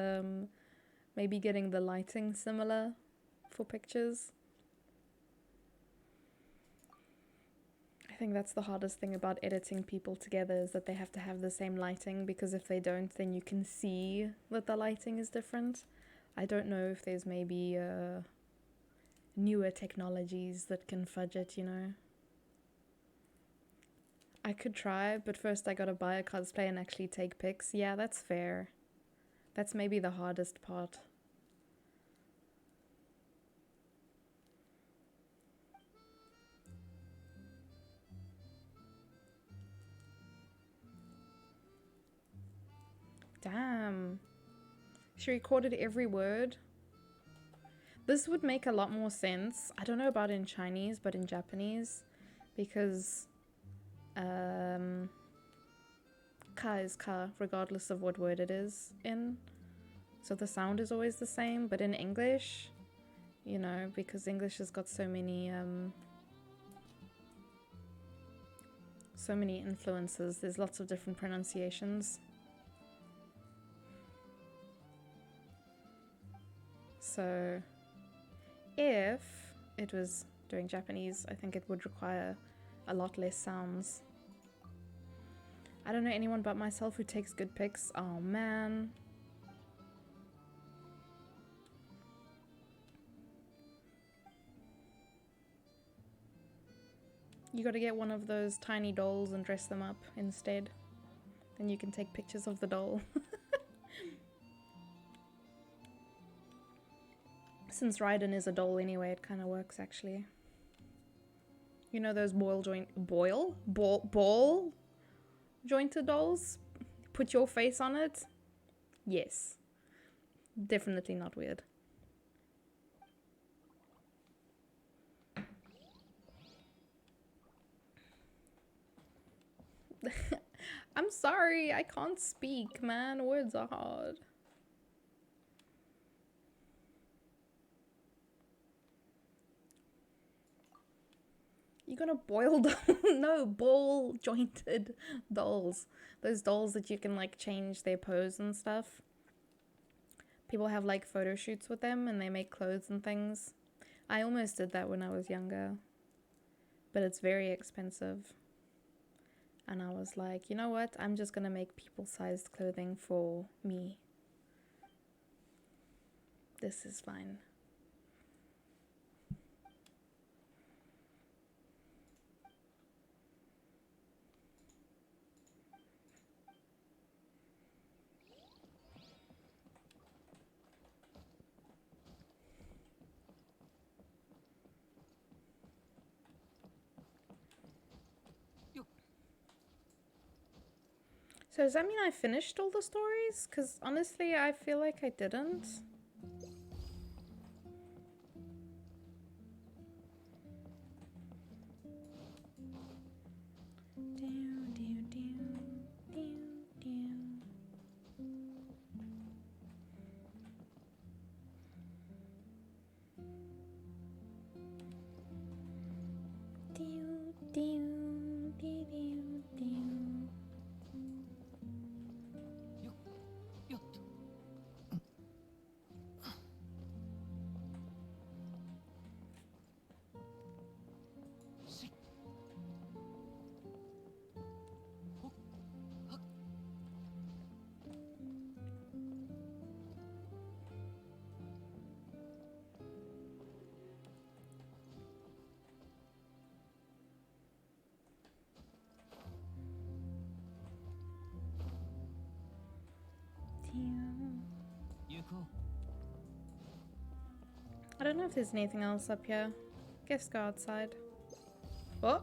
maybe getting the lighting similar for pictures. I think that's the hardest thing about editing people together, is that they have to have the same lighting, because if they don't, then you can see that the lighting is different. I don't know if there's maybe newer technologies that can fudge it, you know. I could try, but first I gotta buy a cosplay and actually take pics. Yeah, that's fair. That's maybe the hardest part. Damn. She recorded every word. This would make a lot more sense. I don't know about in Chinese, but in Japanese, because ka is ka, regardless of what word it is in. So the sound is always the same, but in English, you know, because English has got so many influences, there's lots of different pronunciations. So if it was doing Japanese, I think it would require a lot less sounds. I don't know anyone but myself who takes good pics. Oh man. You gotta get one of those tiny dolls and dress them up instead. Then you can take pictures of the doll. Since Raiden is a doll anyway, it kind of works actually. You know those ball jointed dolls? Put your face on it? Yes. Definitely not weird. I'm sorry, I can't speak, man. Words are hard. You're gonna boil no, ball jointed dolls. Those dolls that you can like change their pose and stuff. People have like photo shoots with them and they make clothes and things. I almost did that when I was younger, but it's very expensive. And I was like, you know what? I'm just gonna make people-sized clothing for me. This is fine. So does that mean I finished all the stories? Because honestly, I feel like I didn't. I don't know if there's anything else up here. Guess go outside. Oh!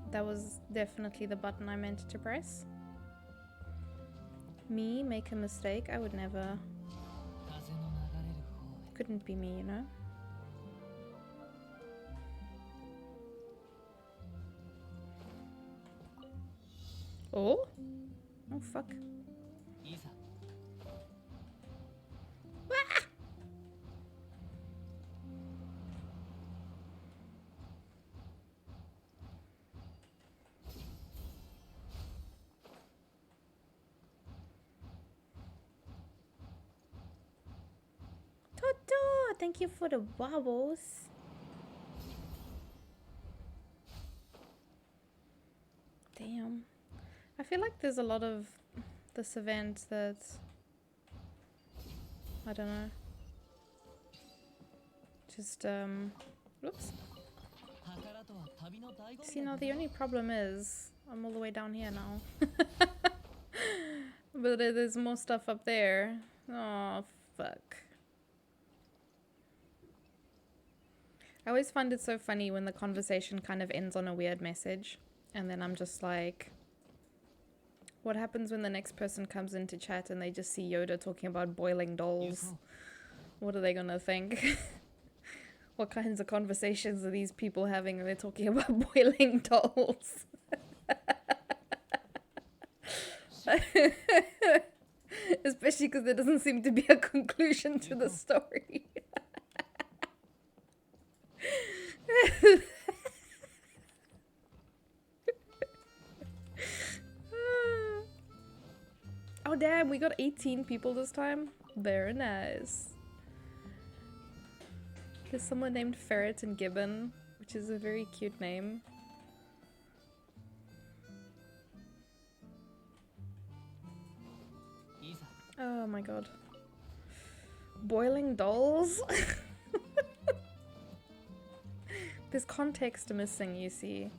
That was definitely the button I meant to press. Me make a mistake? I would never. Couldn't be me, you know? Oh? Oh fuck. thank you for the wobbles. Damn. I feel like there's a lot of this event that I don't know. Just whoops. See, now the only problem is I'm all the way down here now. But there's more stuff up there. Oh, fuck. I always find it so funny when the conversation kind of ends on a weird message. And then I'm just like, what happens when the next person comes into chat and they just see Yoda talking about boiling dolls? What are they gonna think? What kinds of conversations are these people having when they're talking about boiling dolls? Especially because there doesn't seem to be a conclusion to the story. Oh damn, we got 18 people this time. Very nice. There's someone named Ferret and Gibbon, which is a very cute name. Oh my god. Boiling dolls? There's context missing, you see.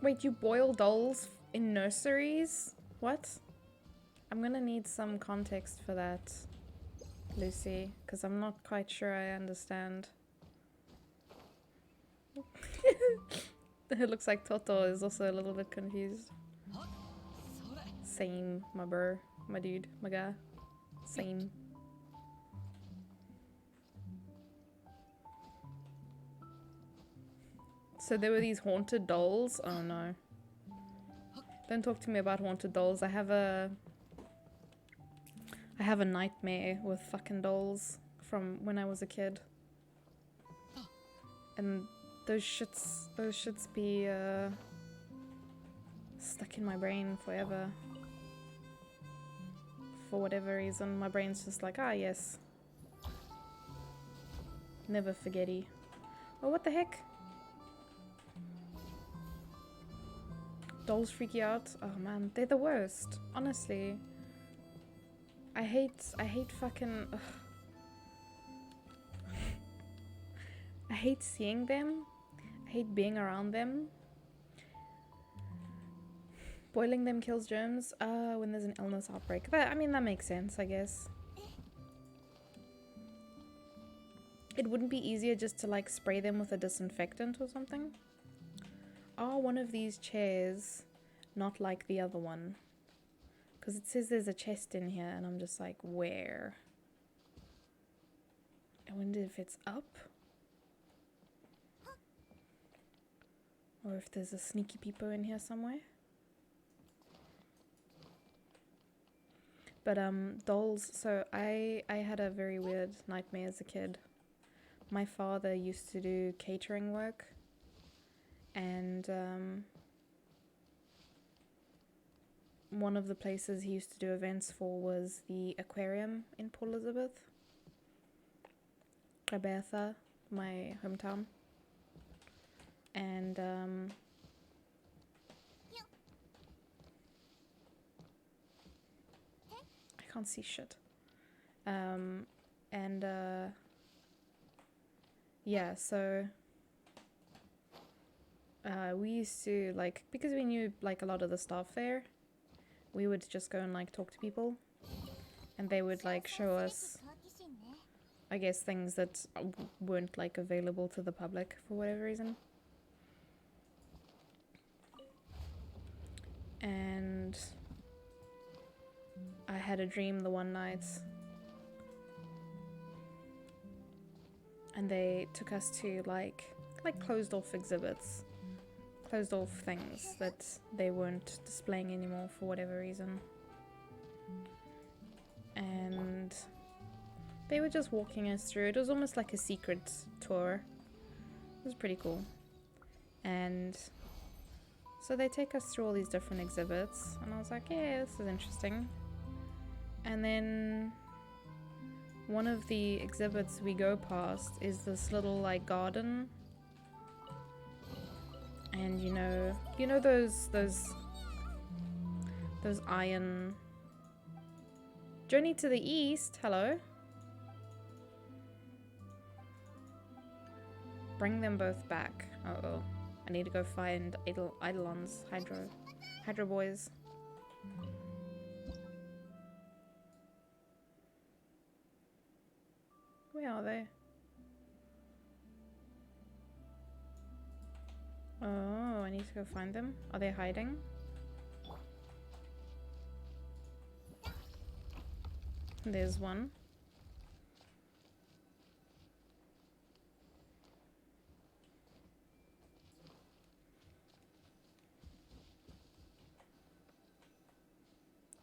Wait, you boil dolls in nurseries? What? I'm gonna need some context for that, Lucy, because I'm not quite sure I understand. It looks like Toto is also a little bit confused. Same, my bro, my dude, my guy. Same. So there were these haunted dolls? Oh no. Don't talk to me about haunted dolls. I have a nightmare with fucking dolls from when I was a kid. And those shits be stuck in my brain forever. For whatever reason, my brain's just like, ah yes. Never forgetty. Oh, what the heck? Dolls freak you out? Oh man, they're the worst. Honestly. I hate fucking... Ugh. I hate seeing them. I hate being around them. Boiling them kills germs when there's an illness outbreak. I mean, that makes sense, I guess. It wouldn't be easier just to like spray them with a disinfectant or something? Are one of these chairs not like the other one? Because it says there's a chest in here and I'm just like, where? I wonder if it's up? Or if there's a sneaky peepo in here somewhere? But dolls, so I had a very weird nightmare as a kid. My father used to do catering work. And one of the places he used to do events for was the aquarium in Port Elizabeth. Roberta, my hometown. And I can't see shit. Yeah, so we used to, like, because we knew like a lot of the staff there, we would just go and like talk to people, and they would like show us, I guess, things that weren't like available to the public for whatever reason. And I had a dream the one night, and they took us to like closed off exhibits, closed off things that they weren't displaying anymore for whatever reason. And they were just walking us through. It was almost like a secret tour. It was pretty cool. And So they take us through all these different exhibits, and I was like, yeah, this is interesting. And then one of the exhibits we go past is this little like garden. And you know those iron. Journey to the east, hello. Bring them both back. Uh-oh. I need to go find Eidolons, Hydro boys. Where are they? Oh, I need to go find them. Are they hiding? There's one.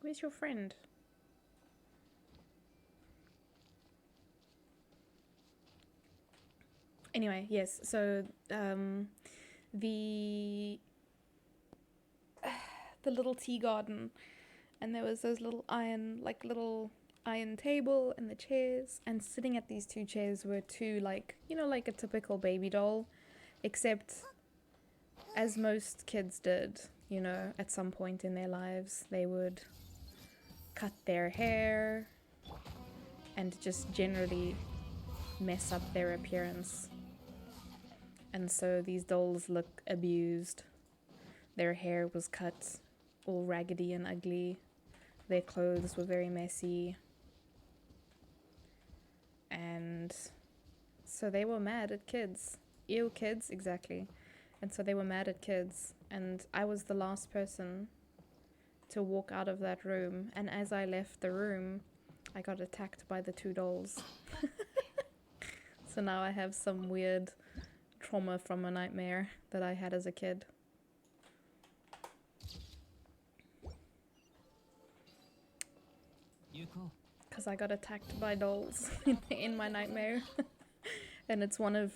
Where's your friend? Anyway, yes, so the little tea garden, and there was those little iron table and the chairs, and sitting at these two chairs were two, like, you know, like a typical baby doll, except as most kids did, you know, at some point in their lives, they would cut their hair and just generally mess up their appearance. And so these dolls look abused. Their hair was cut all raggedy and ugly. Their clothes were very messy. And so they were mad at kids. Ew, kids, exactly. And so they were mad at kids. And I was the last person to walk out of that room. And as I left the room, I got attacked by the two dolls. So now I have some weird trauma from a nightmare that I had as a kid. Because I got attacked by dolls in my nightmare. And it's one of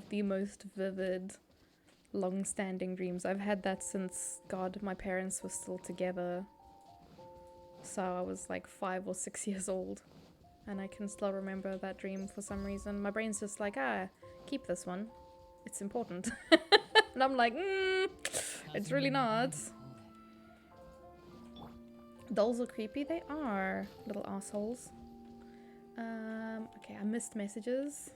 the most vivid, long-standing dreams. I've had that since, God, my parents were still together. So I was like 5 or 6 years old. And I can still remember that dream for some reason. My brain's just like, keep this one. It's important. And I'm like, it's really not. Dolls are creepy. They are, little assholes. Okay, I missed messages.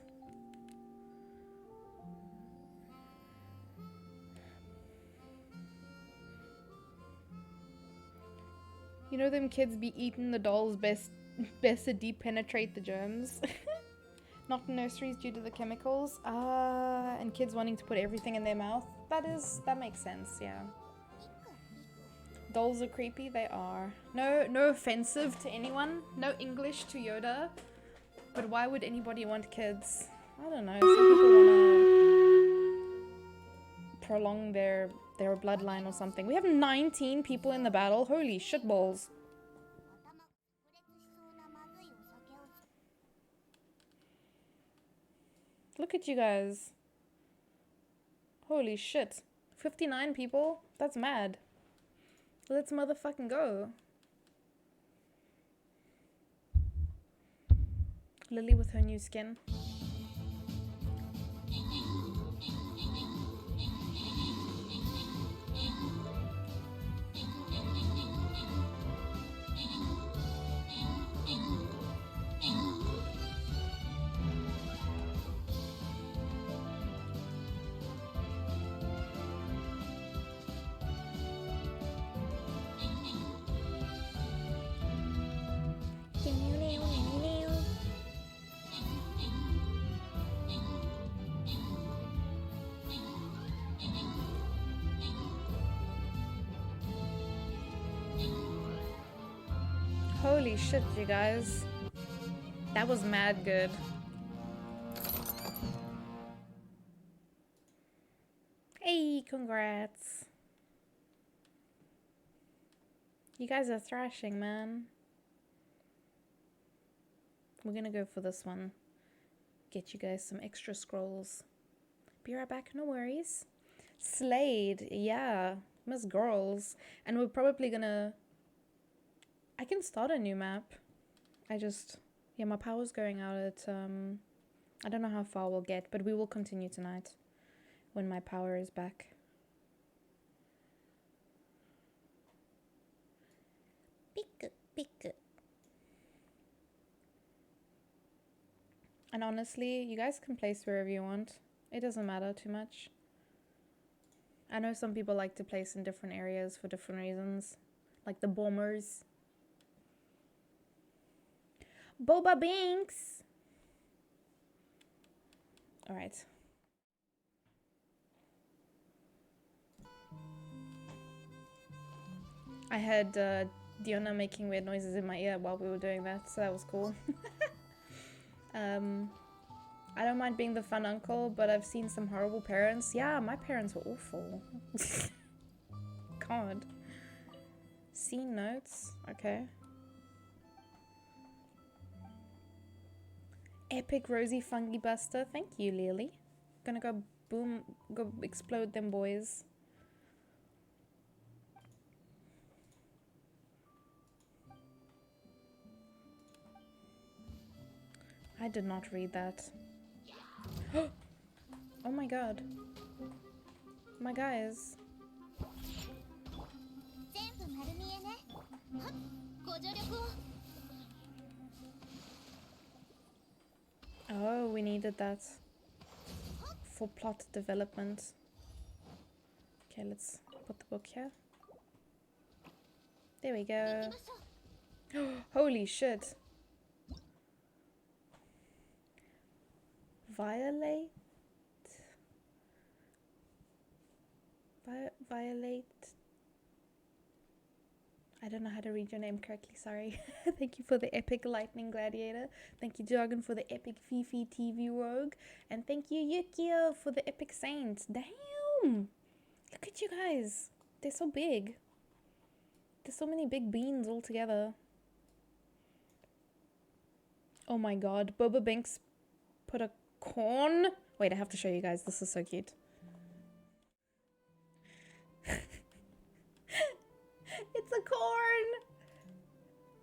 You know them kids be eating the dolls best to depenetrate the germs. Not in nurseries due to the chemicals. And kids wanting to put everything in their mouth. That makes sense, yeah. Dolls are creepy, they are. No offensive to anyone. No English to Yoda. But why would anybody want kids? I don't know. Some people wanna prolong their bloodline or something. We have 19 people in the battle. Holy shitballs. Look at you guys. Holy shit. 59 people? That's mad. Let's motherfucking go. Lily with her new skin. Holy shit, you guys. That was mad good. Hey, congrats. You guys are thrashing, man. We're gonna go for this one. Get you guys some extra scrolls. Be right back, no worries. Slade, yeah. Miss Girls. And we're probably gonna... I can start a new map. Yeah, my power's going out at, I don't know how far we'll get, but we will continue tonight when my power is back. Pick. And honestly, you guys can place wherever you want. It doesn't matter too much. I know some people like to place in different areas for different reasons. Like the bombers. Boba Binks! Alright. I had Diona making weird noises in my ear while we were doing that, so that was cool. I don't mind being the fun uncle, but I've seen some horrible parents. Yeah, my parents were awful. God. Scene notes. Okay. Epic Rosy Fungi Buster. Thank you, Lily. Gonna go boom, go explode them boys. I did not read that. Oh my god. My guys. Oh, we needed that for plot development. Okay, let's put the book here. There we go. Holy shit. Violate? Violate? I don't know how to read your name correctly, sorry. Thank you for the epic lightning gladiator. Thank you, Jargon, for the epic Fifi TV rogue. And thank you, Yukio, for the epic saint. Damn! Look at you guys. They're so big. There's so many big beans all together. Oh my god. Boba Binks put a corn. Wait, I have to show you guys. This is so cute. It's a corn.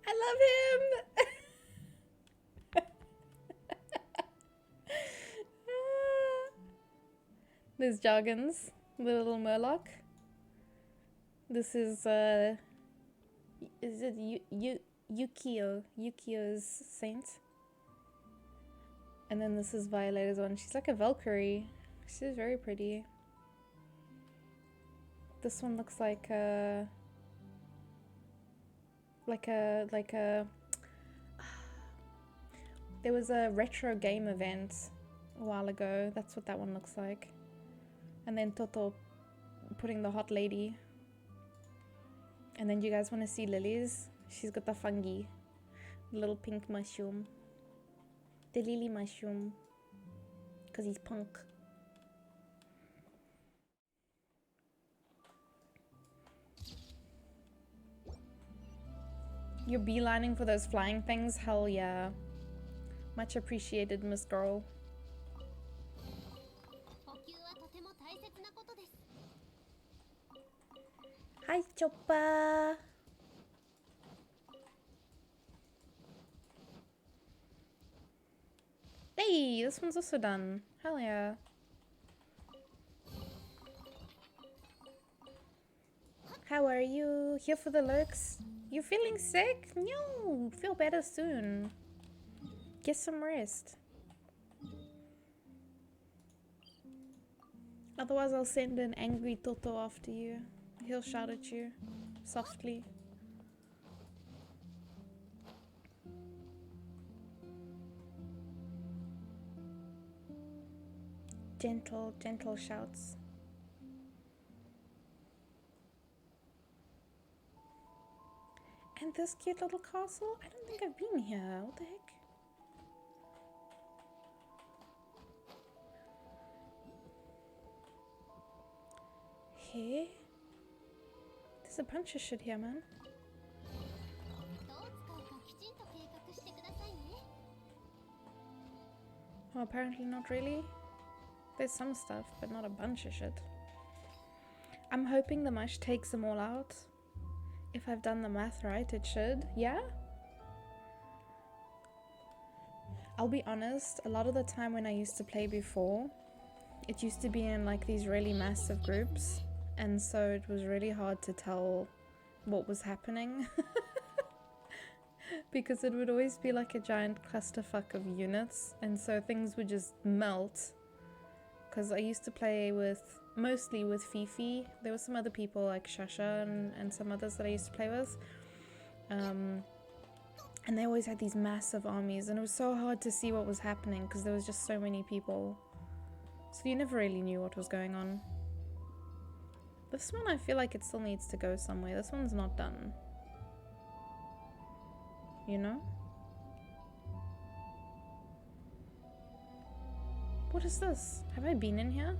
I love him. There's Jargons, the little Murloc. This is it Yukio? Yukio's saint. And then this is Violator's one. She's like a Valkyrie. She's very pretty. This one looks like a there was a retro game event a while ago. That's what that one looks like. And then Toto putting the hot lady. And then you guys want to see Lily's? She's got the fungi. The little pink mushroom. The lily mushroom. Because he's punk. You're beelining for those flying things? Hell yeah. Much appreciated, Miss Girl. Hi, Choppa. Hey, this one's also done. Hell yeah. How are you? Here for the lurks? You feeling sick? No, feel better soon. Get some rest. Otherwise I'll send an angry Toto after you. He'll shout at you softly. Gentle, gentle shouts. And this cute little castle? I don't think I've been here. What the heck? Hey? There's a bunch of shit here, man. Oh, apparently not really. There's some stuff, but not a bunch of shit. I'm hoping the mush takes them all out. If I've done the math right, it should. Yeah? I'll be honest, a lot of the time when I used to play before, it used to be in like these really massive groups, and so it was really hard to tell what was happening. Because it would always be like a giant clusterfuck of units, and so things would just melt. Because I used to play with, mostly with Fifi. There were some other people like Shasha and some others that I used to play with. And they always had these massive armies, and it was so hard to see what was happening because there was just so many people. So you never really knew what was going on. This one, I feel like it still needs to go somewhere. This one's not done. You know? What is this? Have I been in here?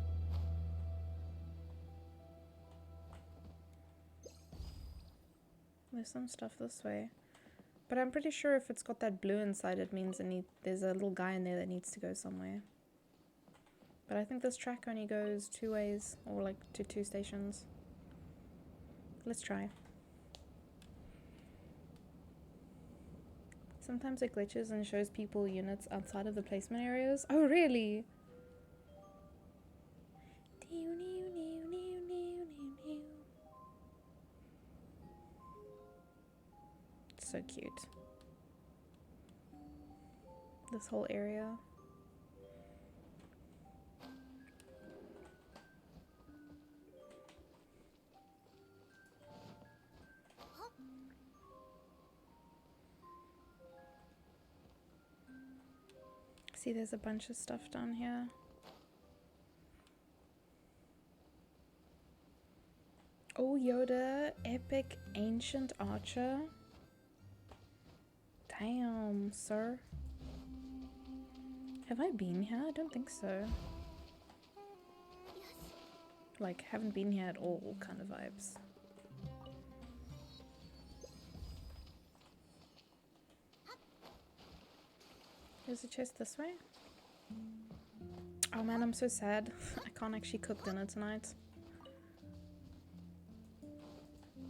There's some stuff this way. But I'm pretty sure if it's got that blue inside, it means there's a little guy in there that needs to go somewhere. But I think this track only goes 2 ways, or like to 2 stations. Let's try. Sometimes it glitches and shows people units outside of the placement areas. Oh, really? So cute. This whole area. See, there's a bunch of stuff down here. Oh, Yoda, epic ancient archer. Damn, sir. Have I been here? I don't think so. Like, haven't been here at all kind of vibes. There's a chest this way. Oh man, I'm so sad. I can't actually cook dinner tonight.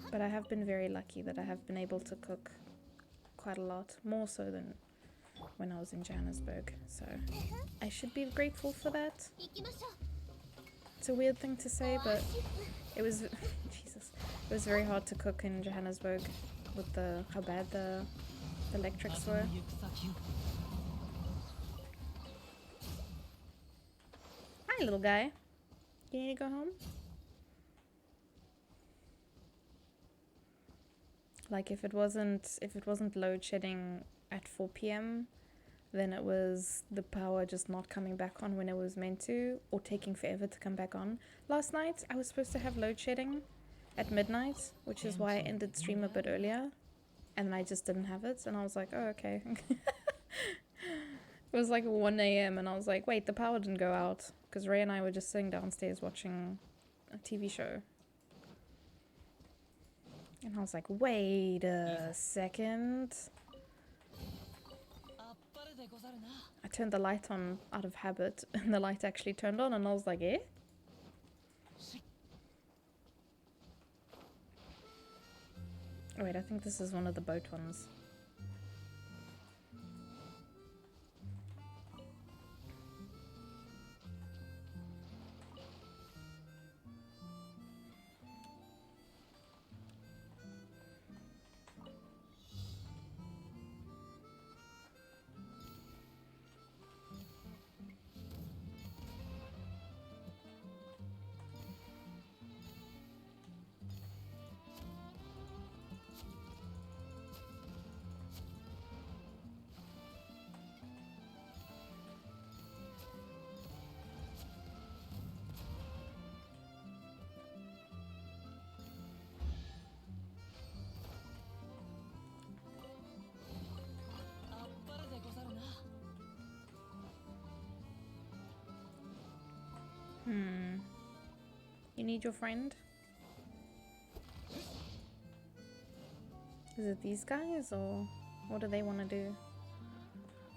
But I have been very lucky that I have been able to cook quite a lot. More so than when I was in Johannesburg. So I should be grateful for that. It's a weird thing to say, but it was... Jesus. It was very hard to cook in Johannesburg with how bad the electrics were. Hi, little guy. You need to go home? Like if it wasn't load shedding at 4 p.m, then it was the power just not coming back on when it was meant to, or taking forever to come back on. Last night I was supposed to have load shedding at midnight, which is why I ended stream a bit earlier, and I just didn't have it, and I was like, oh, okay. It was like 1 a.m. and I was like, wait, the power didn't go out, because Ray and I were just sitting downstairs watching a TV show. And I was like, wait a second. I turned the light on out of habit, and the light actually turned on, and I was like, eh? Oh wait, I think this is one of the boat ones. You need your friend? Is it these guys, or what do they want to do?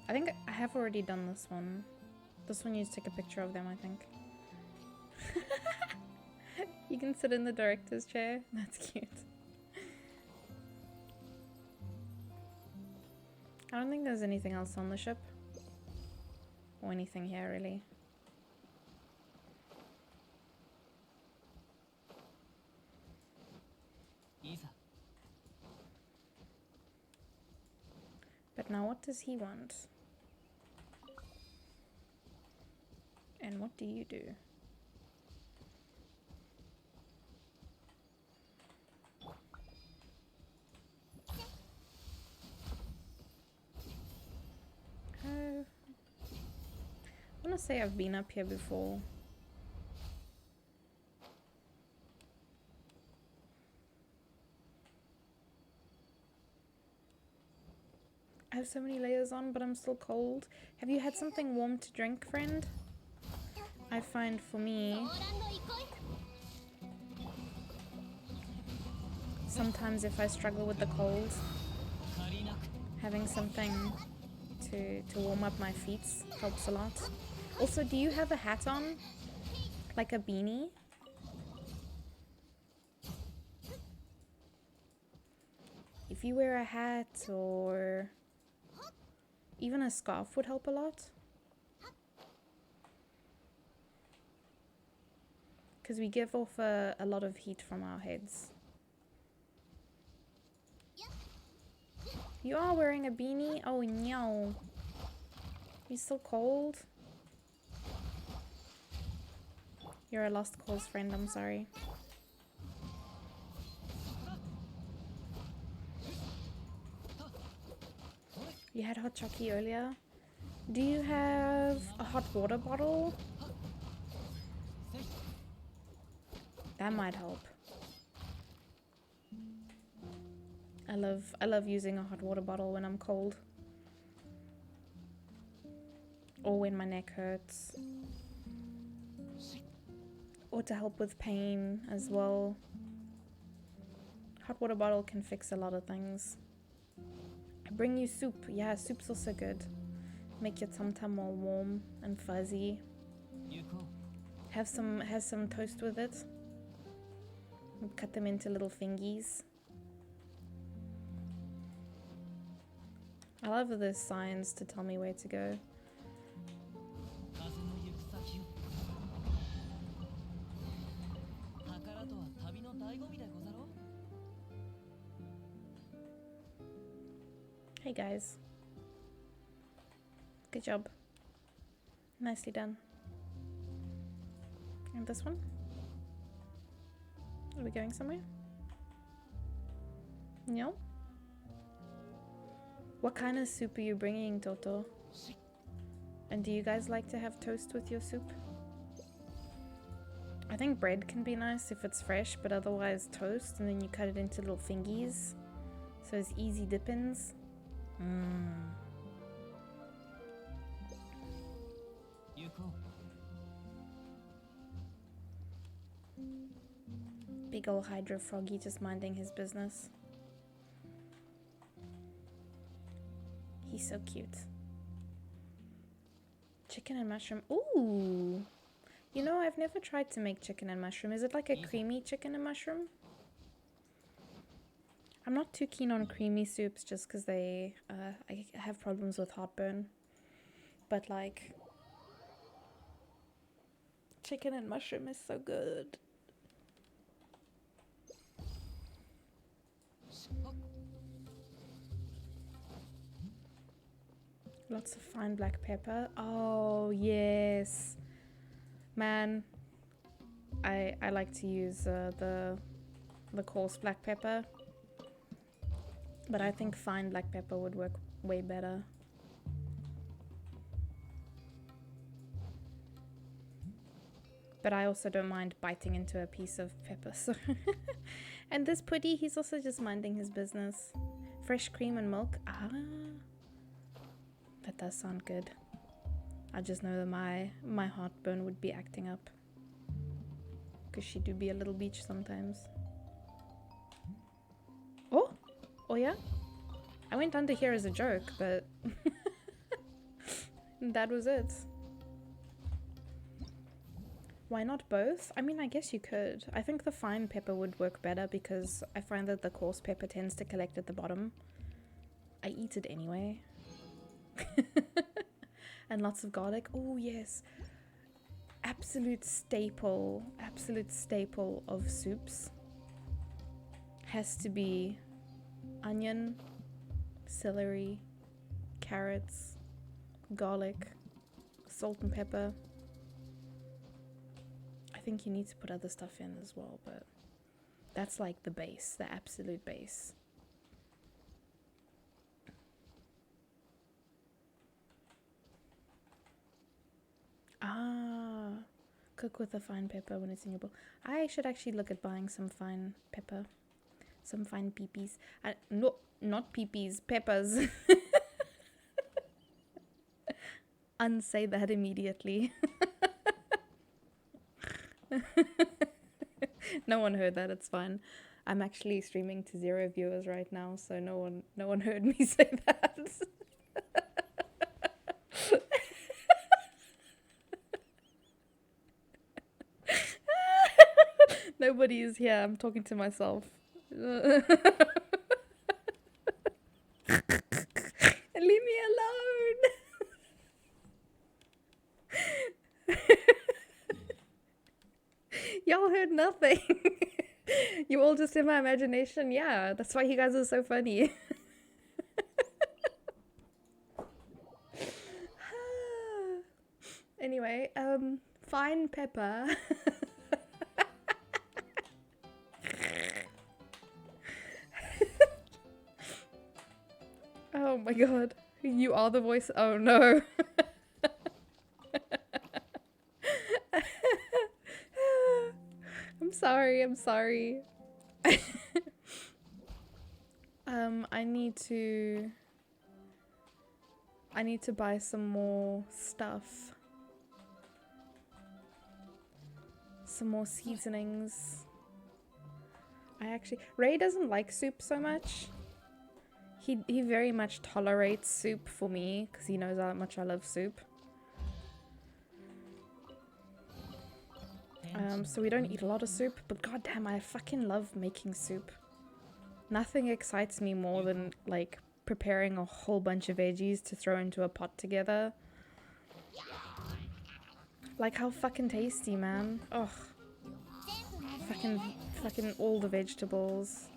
I think I have already done this one. This one you just take a picture of them, I think. You can sit in the director's chair. That's cute. I don't think there's anything else on the ship. Or anything here, really. But now what does he want? And what do you do? I want to say I've been up here before. I have so many layers on, but I'm still cold. Have you had something warm to drink, friend? I find for me, sometimes if I struggle with the cold, having something to warm up my feet helps a lot. Also, do you have a hat on? Like a beanie? If you wear a hat or even a scarf would help a lot. Because we give off a lot of heat from our heads. You are wearing a beanie? Oh no. You still cold? You're a lost cause friend, I'm sorry. You had hot chocolate earlier. Do you have a hot water bottle? That might help. I love using a hot water bottle when I'm cold. Or when my neck hurts. Or to help with pain as well. Hot water bottle can fix a lot of things. I bring you soup. Yeah, soup's also good. Make your tum-tum all warm and fuzzy. Have some toast with it. Cut them into little fingies. I love the signs to tell me where to go. Hey guys. Good job. Nicely done. And this one? Are we going somewhere? No? What kind of soup are you bringing, Toto? And do you guys like to have toast with your soup? I think bread can be nice if it's fresh, but otherwise toast, and then you cut it into little fingies. So it's easy dip-ins. Big ol' Hydro Froggy just minding his business. He's so cute. Chicken and mushroom. Ooh! You know, I've never tried to make chicken and mushroom. Is it like a creamy chicken and mushroom? I'm not too keen on creamy soups just because I have problems with heartburn. But like, chicken and mushroom is so good. Lots of fine black pepper. Oh, yes. Man, I like to use the coarse black pepper. But I think fine black pepper would work way better. But I also don't mind biting into a piece of pepper. So and this Puddy, he's also just minding his business. Fresh cream and milk. Ah, that does sound good. I just know that my heartburn would be acting up. Because she do be a little beach sometimes. Oh yeah? I went under here as a joke, but that was it. Why not both? I mean, I guess you could. I think the fine pepper would work better because I find that the coarse pepper tends to collect at the bottom. I eat it anyway. And lots of garlic. Oh, yes. Absolute staple of soups has to be onion, celery, carrots, garlic, salt and pepper. I think you need to put other stuff in as well, but that's like the base, the absolute base. Ah, cook with a fine pepper when it's in your bowl. I should actually look at buying some fine pepper. Some fine peepees. No, not peepees, peppers. Unsay that immediately. No one heard that, it's fine. I'm actually streaming to 0 viewers right now, so no one heard me say that. Nobody is here, I'm talking to myself. Leave me alone. Y'all heard nothing. You all just in my imagination. Yeah, that's why you guys are so funny. Anyway, fine pepper. Oh my god. You are the voice. Oh no. I'm sorry. I need to buy some more stuff. Some more seasonings. Ray doesn't like soup so much. He very much tolerates soup for me because he knows how much I love soup. So we don't eat a lot of soup, but goddamn, I fucking love making soup. Nothing excites me more than like preparing a whole bunch of veggies to throw into a pot together. Like how fucking tasty, man. Oh, fucking all the vegetables.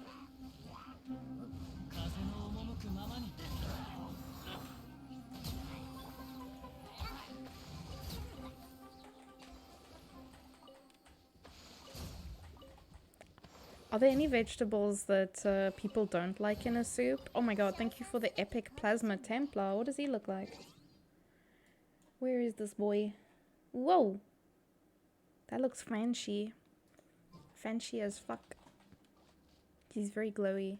Are there any vegetables that people don't like in a soup? Oh my god, thank you for the epic plasma Templar. What does he look like? Where is this boy? Whoa! That looks fancy. Fancy as fuck. He's very glowy.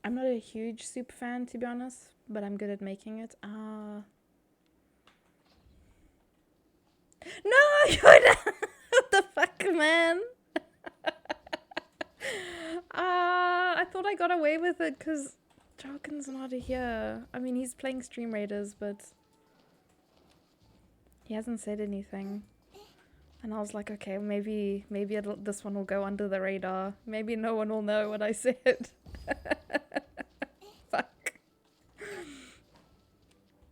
I'm not a huge soup fan, to be honest, but I'm good at making it. No, what the fuck, man? I thought I got away with it because Jargon's not here. I mean, he's playing Stream Raiders, but he hasn't said anything. And I was like, okay, maybe this one will go under the radar. Maybe no one will know what I said. Fuck.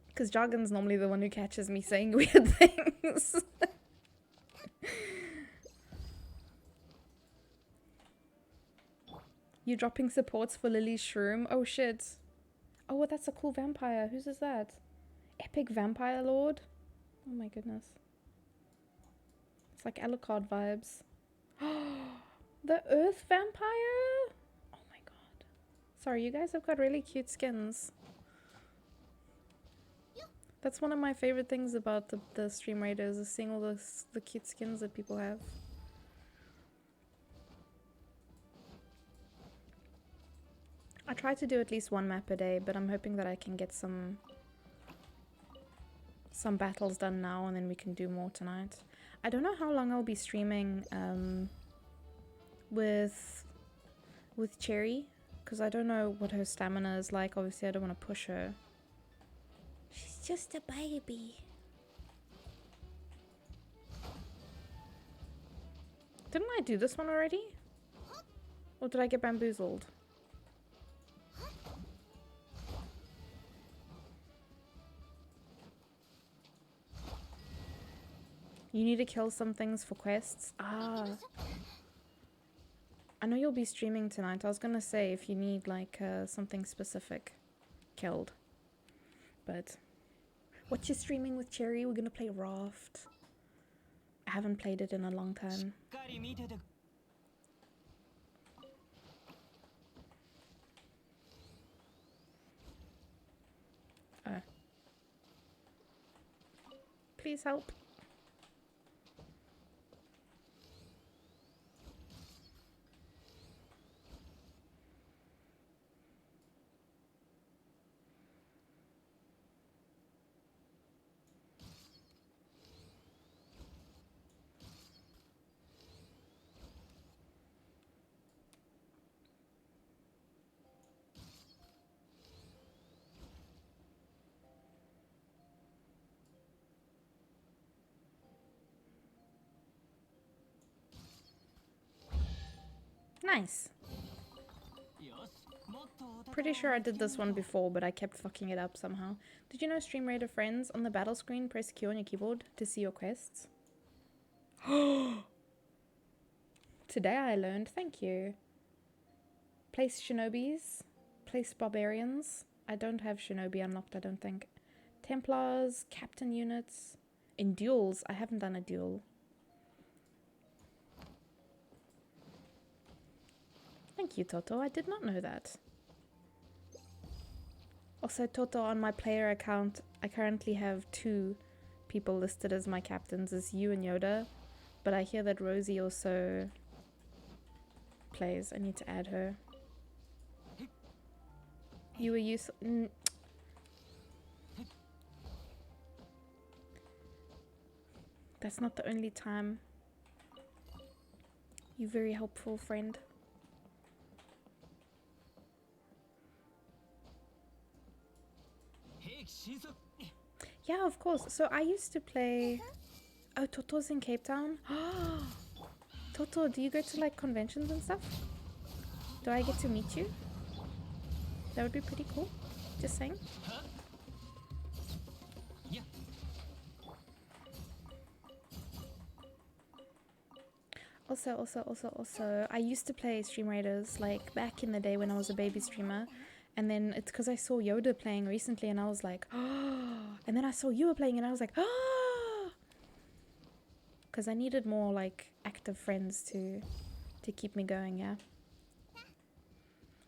Because Jargon's normally the one who catches me saying weird things. You dropping supports for Lily's Shroom? Oh shit. Oh, that's a cool vampire. Whose is that? Epic Vampire Lord? Oh my goodness. It's like Alucard vibes. The Earth Vampire? Oh my god. Sorry, you guys have got really cute skins. That's one of my favorite things about the Stream Raiders, is seeing all the cute skins that people have. I try to do at least one map a day, but I'm hoping that I can get some battles done now and then we can do more tonight. I don't know how long I'll be streaming with Cherry. Because I don't know what her stamina is like. Obviously, I don't want to push her. She's just a baby. Didn't I do this one already? Or did I get bamboozled? You need to kill some things for quests. Ah. I know you'll be streaming tonight. I was gonna say if you need like something specific killed. But what you streaming with Cherry? We're gonna play Raft. I haven't played it in a long time. Please help. Nice. Pretty sure I did this one before, but I kept fucking it up somehow. Did you know Stream Raider friends on the battle screen press Q on your keyboard to see your quests? Today I learned, thank you. Place shinobis, place barbarians. I don't have shinobi unlocked, I don't think. Templars, captain units. In duels, I haven't done a duel. Thank you, Toto. I did not know that. Also, Toto, on my player account, I currently have 2 people listed as my captains, as you and Yoda. But I hear that Rosie also plays. I need to add her. You were useful. That's not the only time. You very helpful friend. Yeah, of course. So I used to play... Oh, Toto's in Cape Town? Toto, do you go to like conventions and stuff? Do I get to meet you? That would be pretty cool. Just saying. Also, I used to play Stream Raiders like back in the day when I was a baby streamer. And then it's because I saw Yoda playing recently and I was like, oh. And then I saw you were playing and I was like, oh. Because I needed more like active friends to keep me going, yeah.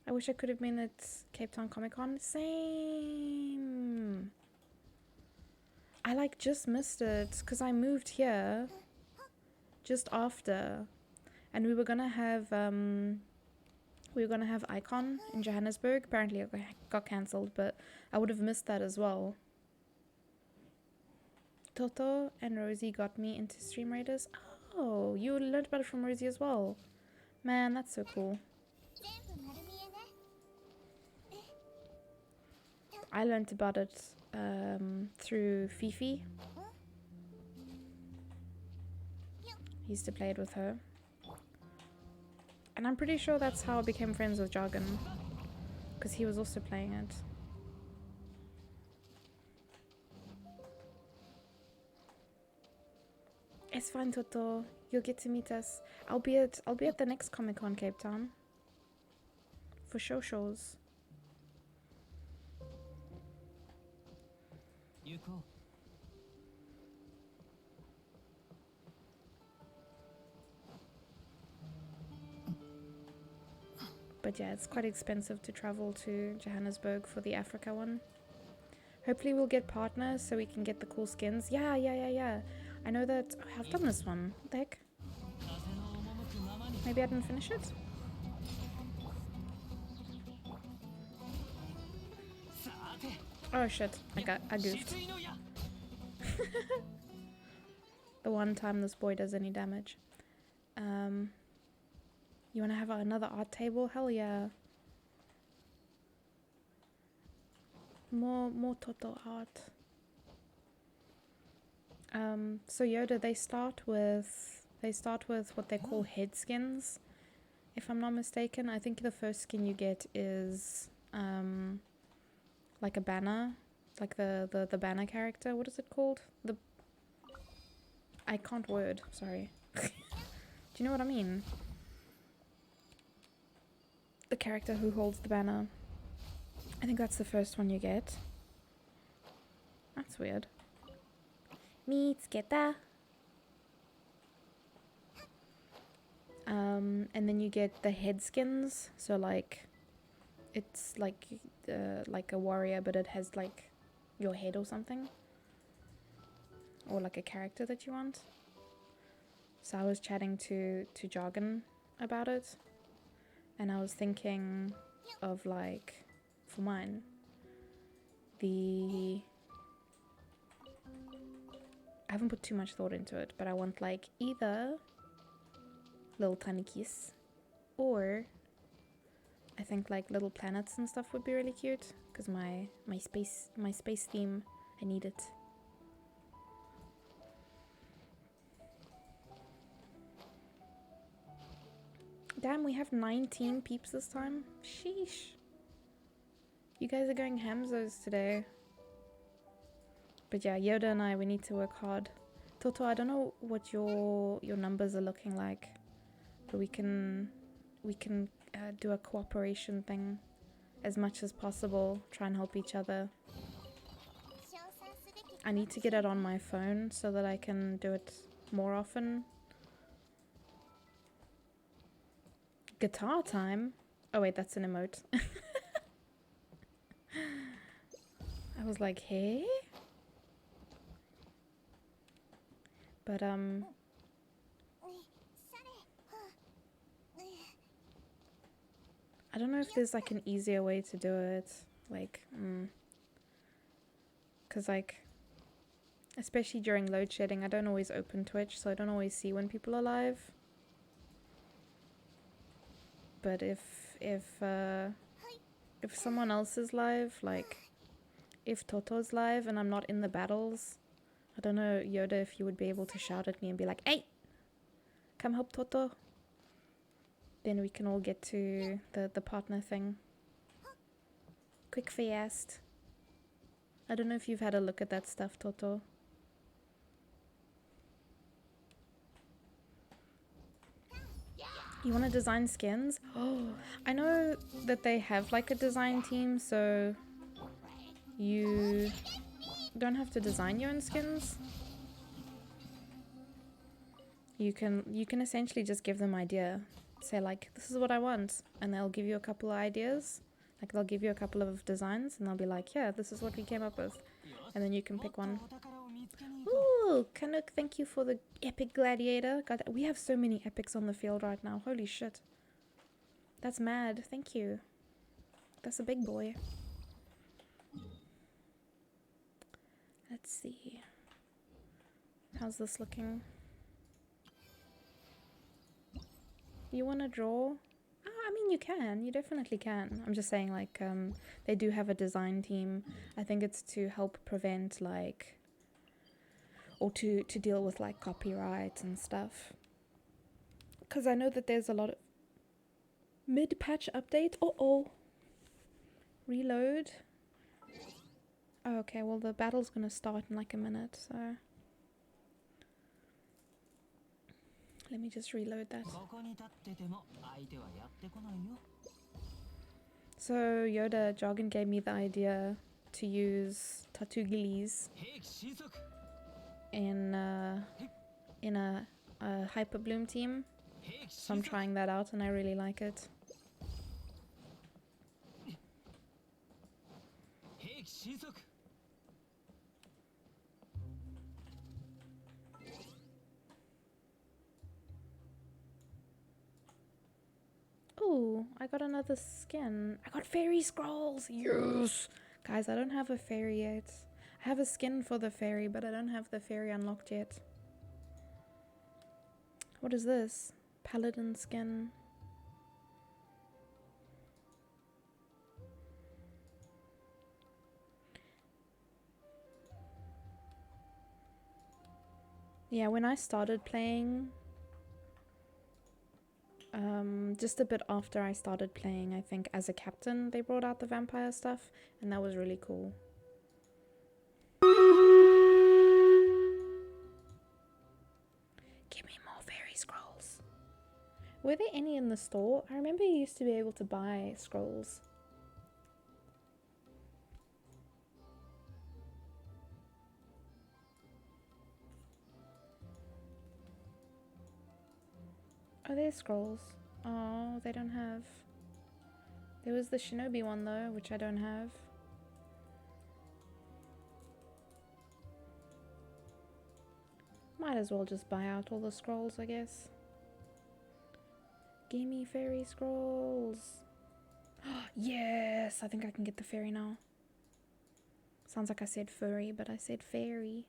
I wish I could have been at Cape Town Comic Con. Same. I like just missed it because I moved here just after. And we were gonna have Icon in Johannesburg. Apparently it got cancelled, but I would have missed that as well. Toto and Rosie got me into Stream Raiders. Oh, you learned about it from Rosie as well. Man, that's so cool. I learned about it through Fifi. I used to play it with her. And I'm pretty sure that's how I became friends with Jargon. Because he was also playing it. It's fine, Toto. You'll get to meet us. I'll be at the next Comic Con Cape Town. For shows. But yeah, it's quite expensive to travel to Johannesburg for the Africa one. Hopefully we'll get partners so we can get the cool skins. Yeah. I know that... Oh, I've done this one. What the heck? Maybe I didn't finish it? Oh shit, I goofed. The one time this boy does any damage. You wanna have another art table? Hell yeah. More Toto art. So Yoda, they start with what they call head skins, if I'm not mistaken. I think the first skin you get is like a banner, like the banner character. What is it called? I can't word. Sorry. Do you know what I mean? The character who holds the banner. I think that's the first one you get. That's weird. Mitsuke. And then you get the head skins. So like, it's like a warrior, but it has like your head or something, or like a character that you want. So I was chatting to Jargon about it, and I was thinking of like, for mine, I haven't put too much thought into it, but I want like either little tanikis, or I think like little planets and stuff would be really cute, because my space theme, I need it. Damn, we have 19 peeps this time. Sheesh. You guys are going hamzos today. But yeah, Yoda and I, we need to work hard. Toto, I don't know what your numbers are looking like, but we can do a cooperation thing as much as possible. Try and help each other. I need to get it on my phone so that I can do it more often. Guitar time? Oh wait, that's an emote. I was like, hey? But I don't know if there's like an easier way to do it. Like, cause like, especially during load shedding, I don't always open Twitch, so I don't always see when people are live. But if someone else is live, like if Toto's live and I'm not in the battles, I don't know, Yoda, if you would be able to shout at me and be like, hey, come help Toto. Then we can all get to the partner thing. Quick fast. I don't know if you've had a look at that stuff, Toto. You want to design skins? Oh, I know that they have like a design team, so you don't have to design your own skins. You can essentially just give them idea. Say like, this is what I want, and they'll give you a couple of ideas. Like they'll give you a couple of designs and they'll be like, yeah, this is what we came up with. And then you can pick one. Ooh, Canuck, thank you for the epic gladiator. God, we have so many epics on the field right now. Holy shit. That's mad. Thank you. That's a big boy. Let's see. How's this looking? You want to draw? I mean, you can. You definitely can. I'm just saying, like, they do have a design team. I think it's to help prevent, like, or to deal with, like, copyright and stuff. Because I know that there's a lot of mid-patch update. Uh-oh. Reload. Oh, okay, well, the battle's gonna start in, like, a minute, so... Let me just reload that. So Yoda, Jargon gave me the idea to use Tatugilis in a Hyper Bloom team. So I'm trying that out and I really like it. Ooh, I got another skin. I got fairy scrolls. Yes! Guys, I don't have a fairy yet. I have a skin for the fairy, but I don't have the fairy unlocked yet. What is this? Paladin skin. Yeah, when I started playing, just a bit after I started playing, I think as a captain, they brought out the vampire stuff, and that was really cool. Give me more fairy scrolls. Were there any in the store? I remember you used to be able to buy scrolls. Oh, there's scrolls. Oh, they don't have. There was the shinobi one though, which I don't have. Might as well just buy out all the scrolls, I guess. Gimme fairy scrolls. Yes, I think I can get the fairy now. Sounds like I said furry, but I said fairy.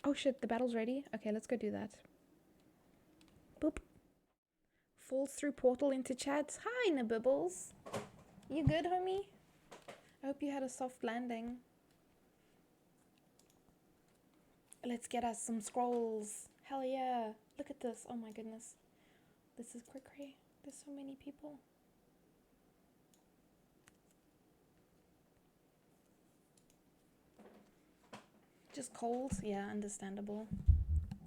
Oh shit, the battle's ready? Okay, let's go do that. Boop. Falls through portal into chat. Hi, Nabibbles. You good, homie? I hope you had a soft landing. Let's get us some scrolls. Hell yeah. Look at this. Oh my goodness. This is cray. There's so many people. Just cold? Yeah, understandable.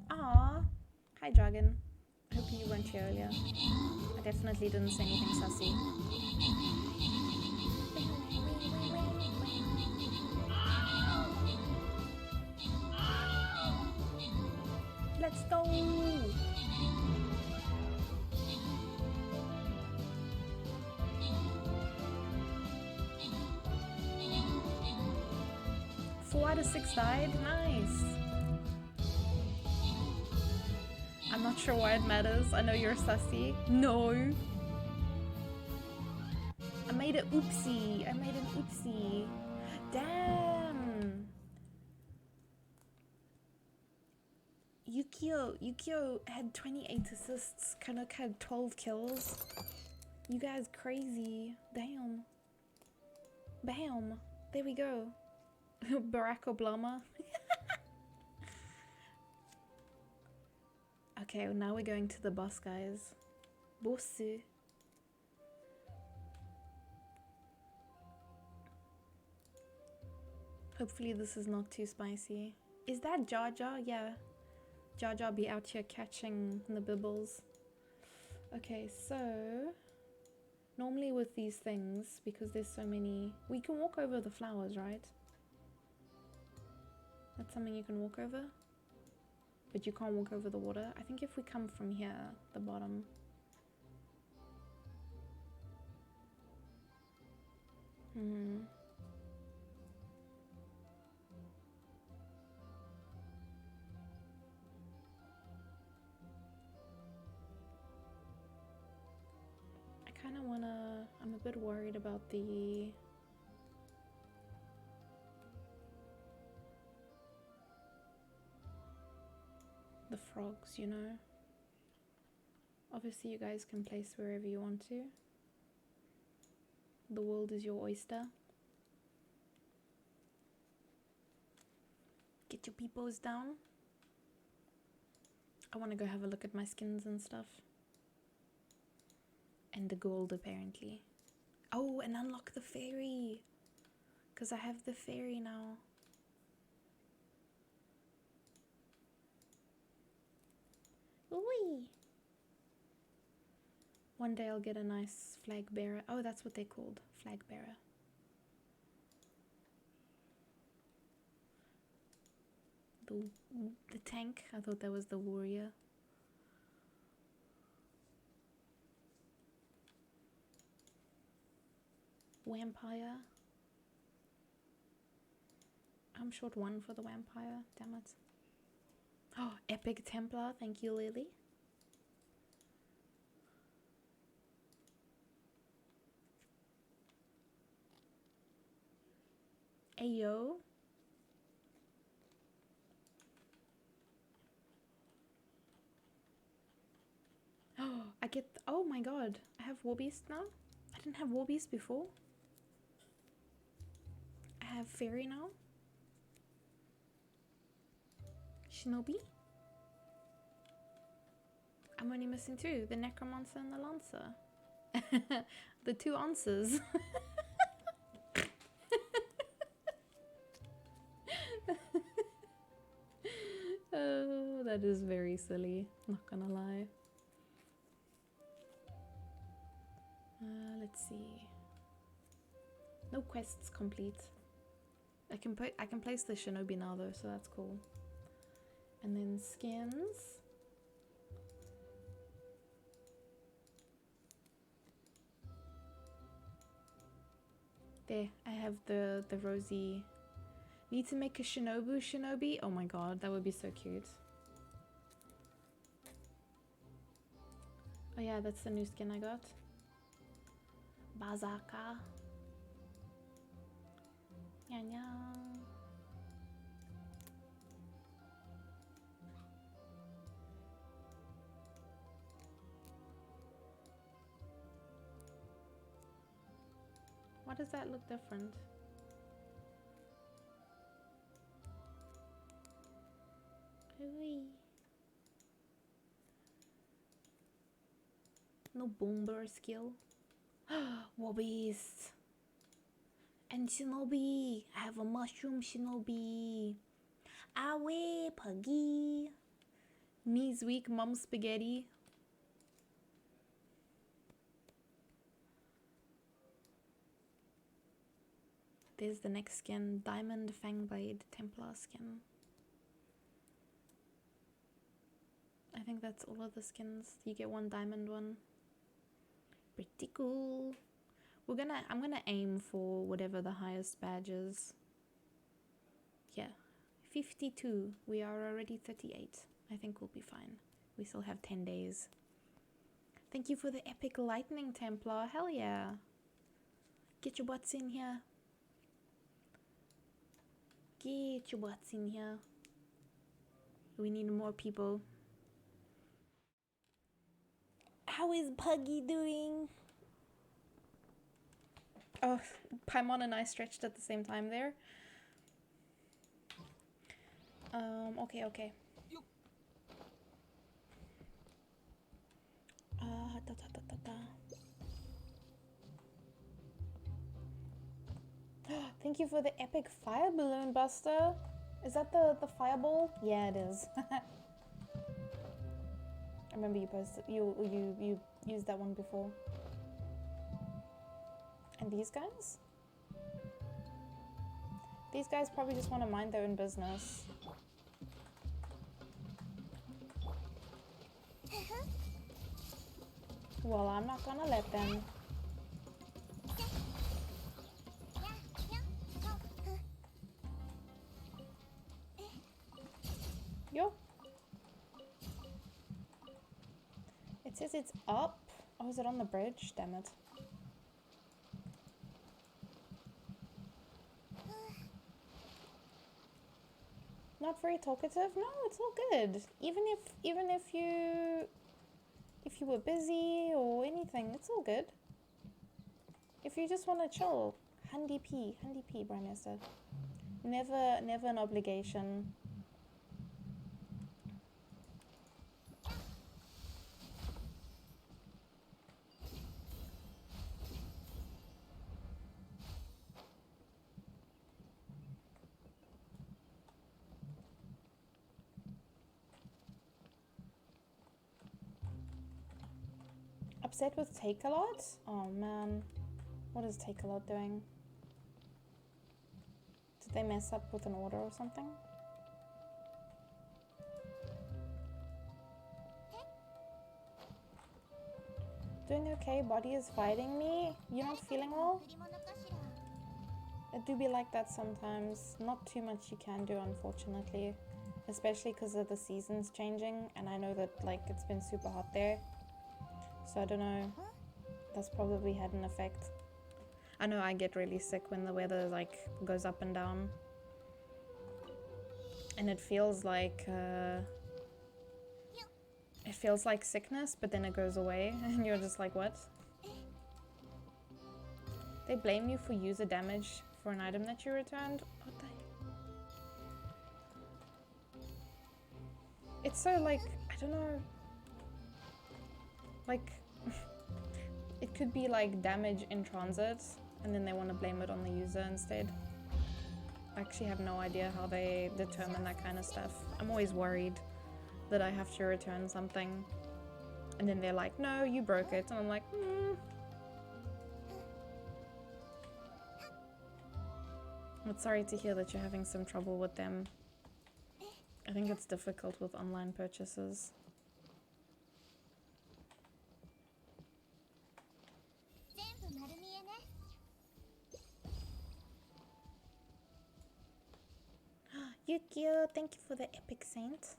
Ah, hi Dragon. I hope you weren't here earlier. I definitely didn't say anything sussy. Let's go! Four out of 6 died? Nice! I'm not sure why it matters. I know you're sussy. No! I made an oopsie. I made an oopsie. Damn! Yukio had 28 assists. Kanuk had 12 kills. You guys crazy. Damn. Bam. There we go. Barack Obama. Okay, well now we're going to the boss, guys. Bossu. Hopefully this is not too spicy. Is that Jar Jar? Yeah. Jar Jar be out here catching the bibbles. Okay, so normally with these things, because there's so many, we can walk over the flowers, right? That's something you can walk over, but you can't walk over the water. I think if we come from here, the bottom. I kind of want to, I'm a bit worried about the frogs, you know. Obviously you guys can place wherever you want to. The world is your oyster. Get your peepos down. I want to go have a look at my skins and stuff. And the gold, apparently. Oh, and unlock the fairy. Because I have the fairy now. Ooh. One day I'll get a nice flag bearer. Oh, that's what they're called. Flag bearer. The tank. I thought that was the warrior. Vampire. I'm short 1 for the vampire. Damn it. Oh, epic Templar. Thank you, Lily. Ayo. Oh, I get. Oh my god. I have Warbeast now? I didn't have Warbeast before. I have Fairy now. Shinobi? I'm only missing two, the Necromancer and the Lancer. The two answers. Oh, that is very silly, not gonna lie. Let's see. No quests complete. I can place the Shinobi now though, so that's cool. And then skins. There, I have the rosy. Need to make a Shinobi? Oh my god, that would be so cute. Oh yeah, that's the new skin I got. Bazaka. Nya. Why does that look different? Ooh. No bomber skill. Wobbies. And Shinobi. I have a mushroom Shinobi. Awe Puggy. Knees weak, mom spaghetti. There's the next skin. Diamond Fangblade Templar skin. I think that's all of the skins. You get one diamond one. Pretty cool. I'm gonna aim for whatever the highest badge is. Yeah. 52. We are already 38. I think we'll be fine. We still have 10 days. Thank you for the epic lightning Templar. Hell yeah. Get your butts in here. Get your butts in here. We need more people. How is Puggy doing? Oh, Paimon and I stretched at the same time there. Okay. Thank you for the epic fire balloon buster. Is that the fireball? Yeah, it is. I remember you posted you used that one before. And these guys? These guys probably just want to mind their own business. Well, I'm not gonna let them. Yo. It says it's up. Oh, is it on the bridge? Damn it. Not very talkative? No, it's all good. Even if you were busy or anything, it's all good. If you just want to chill, handy P, Brymester. Never an obligation. Upset with Take-A-Lot? Oh man. What is Take-A-Lot doing? Did they mess up with an order or something? Doing okay, body is fighting me. You're not feeling well? It do be like that sometimes. Not too much you can do, unfortunately. Especially because of the seasons changing, and I know that like it's been super hot there. So I don't know, that's probably had an effect. I know I get really sick when the weather like goes up and down. And it feels like sickness, but then it goes away and you're just like, what? They blame you for user damage for an item that you returned? What the It's so like, I don't know, like, it could be like damage in transit and then they want to blame it on the user instead. I actually have no idea how they determine that kind of stuff. I'm always worried that I have to return something and then they're like, no, you broke it. And I'm like, I'm sorry to hear that you're having some trouble with them. I think it's difficult with online purchases. Yukio, thank you for the epic saint.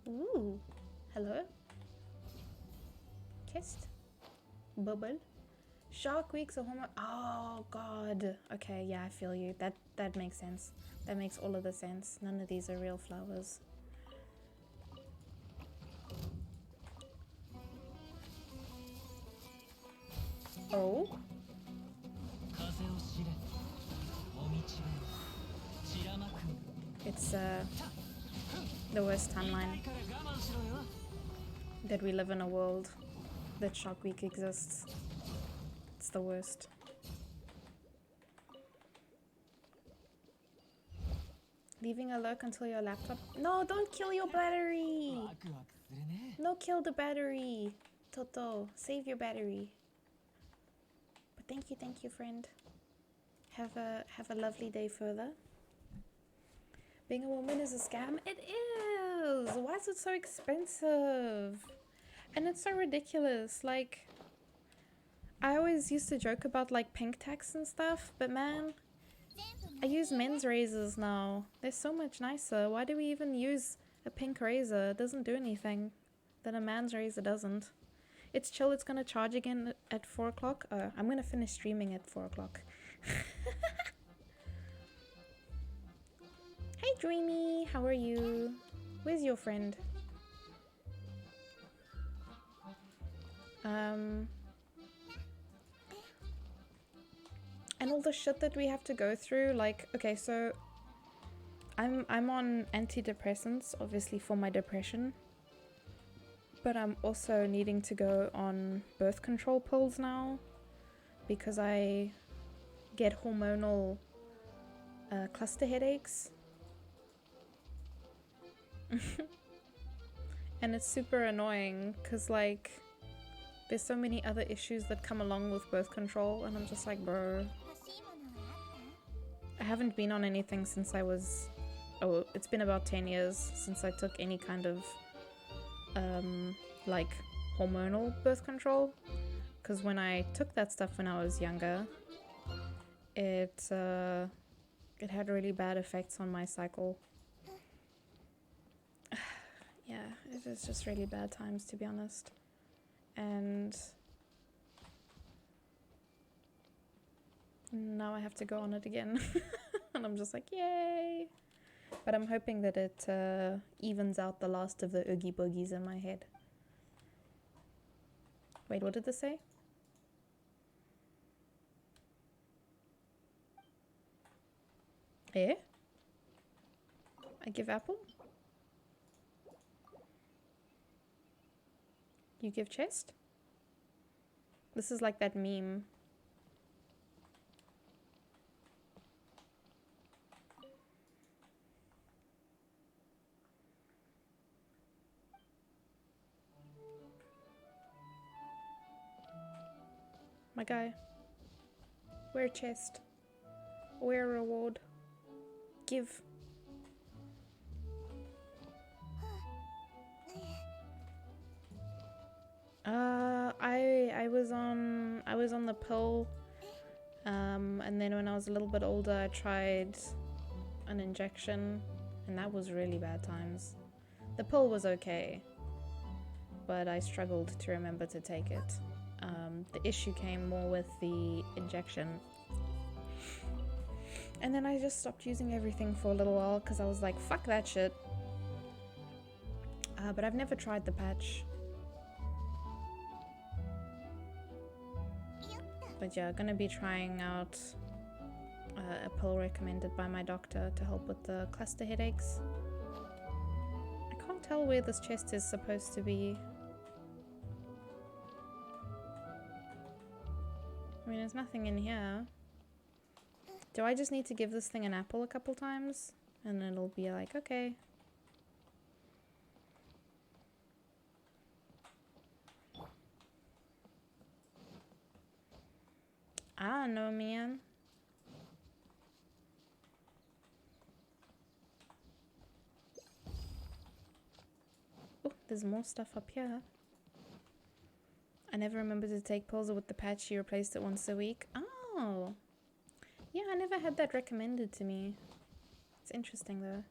Ooh, hello. Kissed. Bubble. Shark Week's a homo. Oh god. Okay, yeah, I feel you. That makes sense. That makes all of the sense. None of these are real flowers. Oh. It's the worst timeline. That we live in a world that Shark Week exists. It's the worst. Leaving a lurk until your laptop... No, don't kill your battery! No, kill the battery! Toto, save your battery. But thank you, friend. Have a lovely day further. Being a woman is a scam? It is! Why is it so expensive? And it's so ridiculous. Like, I always used to joke about like pink tax and stuff, but man, I use men's razors now. They're so much nicer. Why do we even use a pink razor? It doesn't do anything that a man's razor doesn't. It's chill. It's gonna charge again at 4 o'clock. Oh, I'm gonna finish streaming at 4 o'clock. Hey Dreamy, how are you? Where's your friend? And all the shit that we have to go through, like, okay, so I'm on antidepressants, obviously for my depression, but I'm also needing to go on birth control pills now because I get hormonal cluster headaches. And it's super annoying because like there's so many other issues that come along with birth control and I'm just like, bro, I haven't been on anything since I was, oh, it's been about 10 years since I took any kind of like hormonal birth control, because when I took that stuff when I was younger, it had really bad effects on my cycle. Yeah, it was just really bad times, to be honest. And now I have to go on it again. And I'm just like, yay! But I'm hoping that it evens out the last of the oogie boogies in my head. Wait, what did this say? Eh? I give apple? You give chest? This is like that meme. My guy. Wear chest. Wear reward. Give. I was on the pill, and then when I was a little bit older I tried an injection, and that was really bad times. The pill was okay, but I struggled to remember to take it. The issue came more with the injection. And then I just stopped using everything for a little while because I was like, fuck that shit. But I've never tried the patch. But yeah, gonna be trying out a pill recommended by my doctor to help with the cluster headaches. I can't tell where this chest is supposed to be. I mean, there's nothing in here. Do I just need to give this thing an apple a couple times? And it'll be like, okay. I don't know, man. Oh, there's more stuff up here. I never remembered to take pills with the patch. You replaced it once a week. Oh. Yeah, I never had that recommended to me. It's interesting though.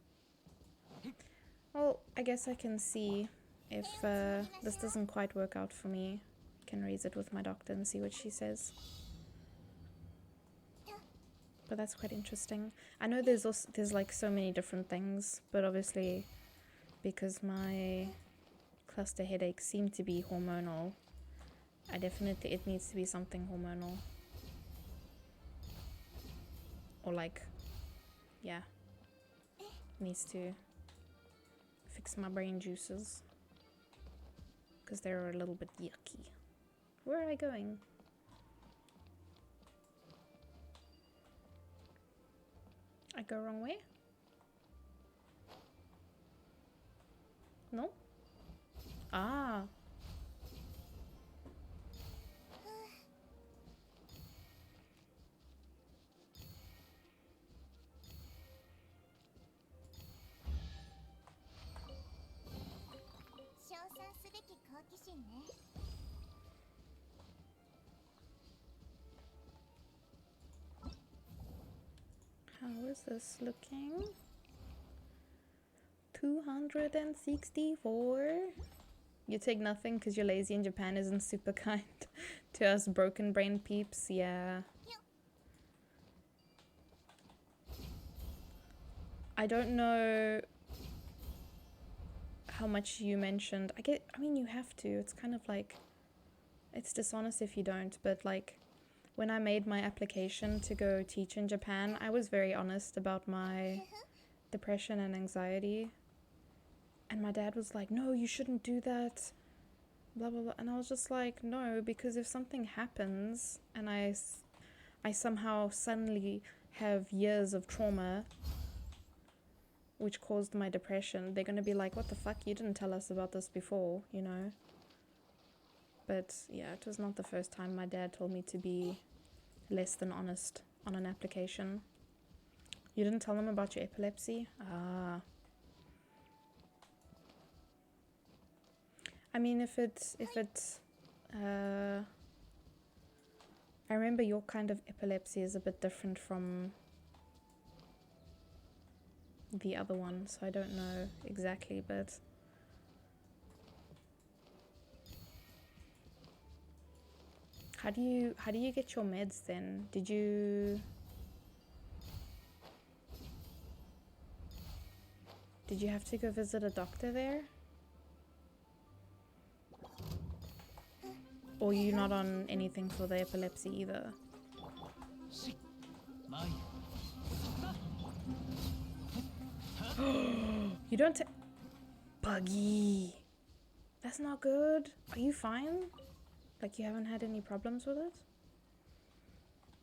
Well, I guess I can see if this doesn't quite work out for me. I can raise it with my doctor and see what she says. But that's quite interesting. I know there's like so many different things, but obviously because my cluster headaches seem to be hormonal, it needs to be something hormonal. Or like, yeah, needs to fix my brain juices because they're a little bit yucky. Where are I going? I go wrong way? No? Ah. How is this looking? 264. You take nothing because you're lazy and Japan isn't super kind to us broken brain peeps. Yeah. I don't know how much you mentioned. I mean, you have to. It's kind of like, it's dishonest if you don't, but like, when I made my application to go teach in Japan, I was very honest about my depression and anxiety. And my dad was like, no, you shouldn't do that, blah, blah, blah. And I was just like, no, because if something happens and I somehow suddenly have years of trauma which caused my depression, they're going to be like, what the fuck, you didn't tell us about this before, you know? But yeah, it was not the first time my dad told me to be less than honest on an application. You didn't tell them about your epilepsy? Ah. I mean, if it's I remember your kind of epilepsy is a bit different from the other one, so I don't know exactly, but how do you get your meds then? Did you have to go visit a doctor there? Or you're not on anything for the epilepsy either? You don't Buggy. That's not good. Are you fine? Like you haven't had any problems with it?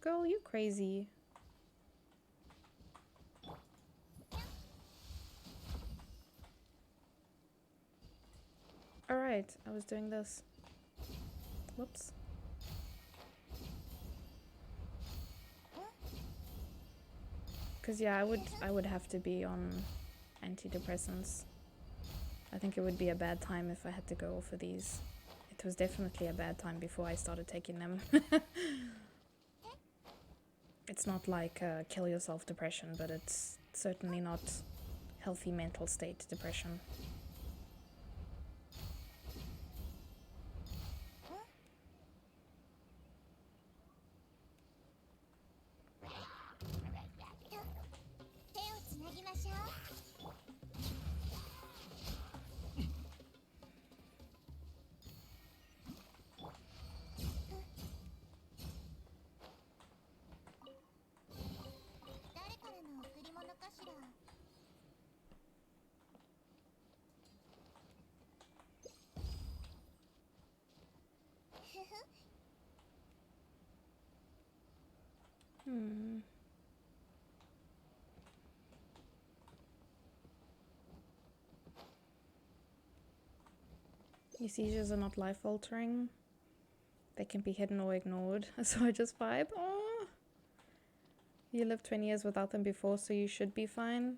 Girl, you crazy. Alright, I was doing this. Whoops. Cause yeah, I would have to be on antidepressants. I think it would be a bad time if I had to go off of these. It was definitely a bad time before I started taking them. It's not like kill yourself depression, but it's certainly not healthy mental state depression. Hmm. Your seizures are not life altering. They can be hidden or ignored. So I just vibe. Oh, you lived 20 years without them before, so you should be fine.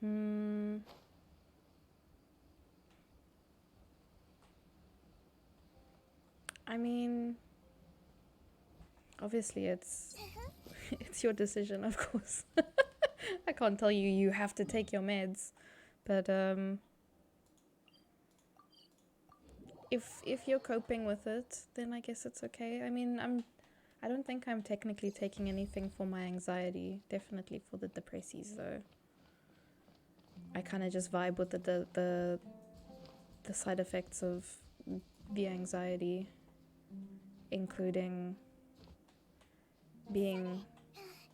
Hmm. I mean, obviously it's it's your decision, of course. I can't tell you you have to take your meds, but if you're coping with it, then I guess it's okay. I mean, I don't think I'm technically taking anything for my anxiety. Definitely for the depressies though. I kind of just vibe with the side effects of the anxiety, including being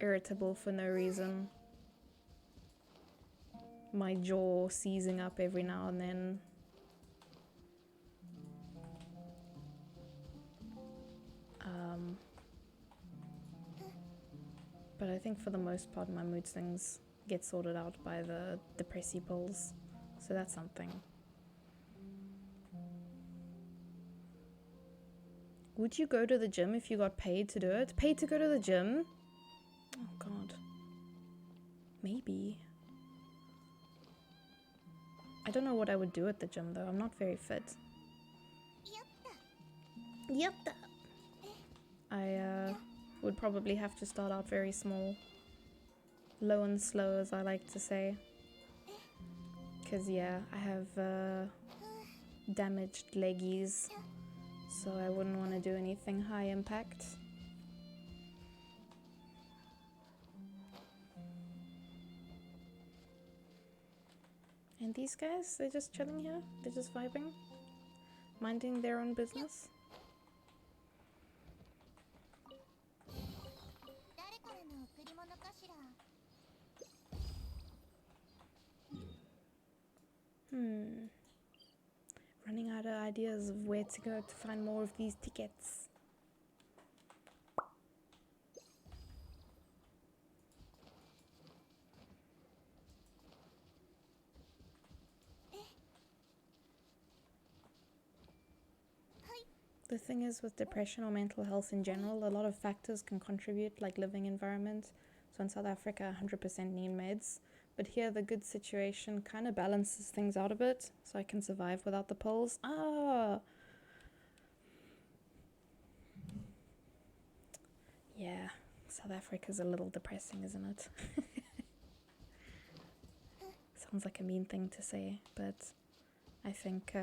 irritable for no reason, my jaw seizing up every now and then. But I think for the most part my mood swings get sorted out by the depressy pills, so that's something. Would you go to the gym if you got paid to do it? Paid to go to the gym? Oh god. Maybe. I don't know what I would do at the gym though. I'm not very fit. Yep. I would probably have to start out very small. Low and slow, as I like to say. Because yeah, I have damaged leggies, so I wouldn't want to do anything high impact. And these guys, they're just chilling here. They're just vibing, minding their own business. Running out of ideas of where to go to find more of these tickets. The thing is with depression or mental health in general, a lot of factors can contribute, like living environment. So in South Africa, 100% need meds. But here, the good situation kind of balances things out a bit, so I can survive without the pills. Ah! Yeah, South Africa's a little depressing, isn't it? Sounds like a mean thing to say, but I think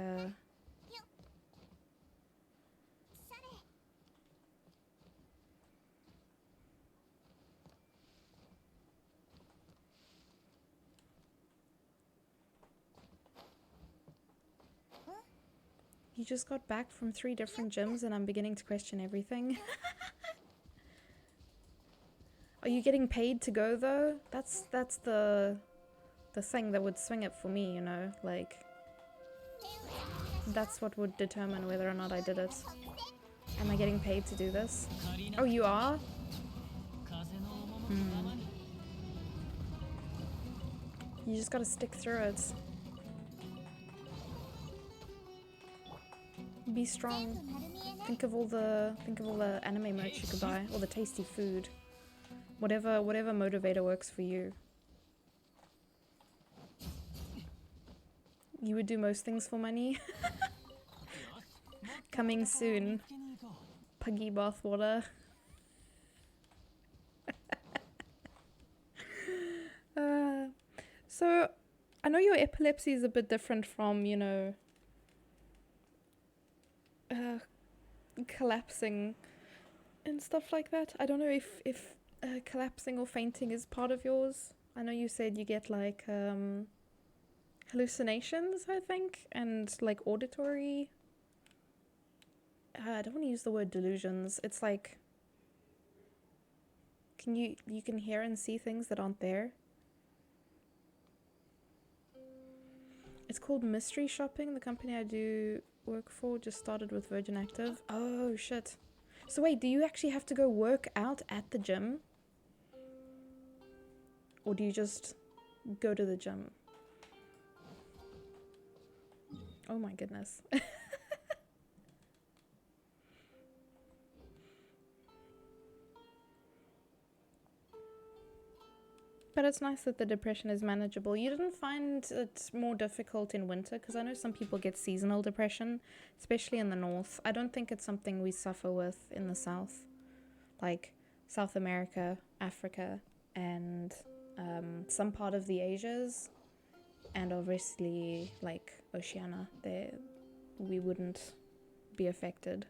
you just got back from 3 different gyms and I'm beginning to question everything. Are you getting paid to go though? That's the thing that would swing it for me, you know, like that's what would determine whether or not I did it. Am I getting paid to do this? Oh, you are? You just gotta stick through it. Be strong. Think of all the anime merch you could buy, or the tasty food. Whatever motivator works for you. You would do most things for money. Coming soon. Puggy bathwater. So, I know your epilepsy is a bit different from, you know, collapsing and stuff like that. I don't know if collapsing or fainting is part of yours. I know you said you get like hallucinations, I think, and like auditory. I don't want to use the word delusions. It's like you can hear and see things that aren't there. It's called Mystery Shopping. The company I do work for just started with Virgin Active. Oh shit. So wait, do you actually have to go work out at the gym? Or do you just go to the gym? Oh my goodness. But it's nice that the depression is manageable. You didn't find it more difficult in winter? Because I know some people get seasonal depression, especially in the north. I don't think it's something we suffer with in the south. Like South America, Africa, and some part of the Asias. And obviously, like Oceania, we wouldn't be affected.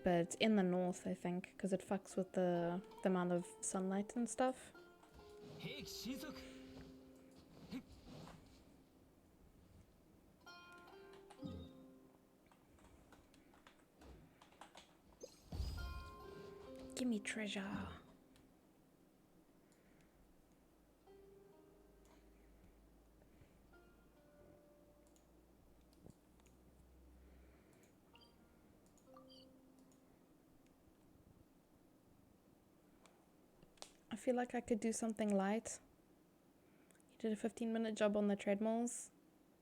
But in the north, I think, because it fucks with the amount of sunlight and stuff. Give me treasure. I feel like I could do something light. You did a 15-minute job on the treadmills.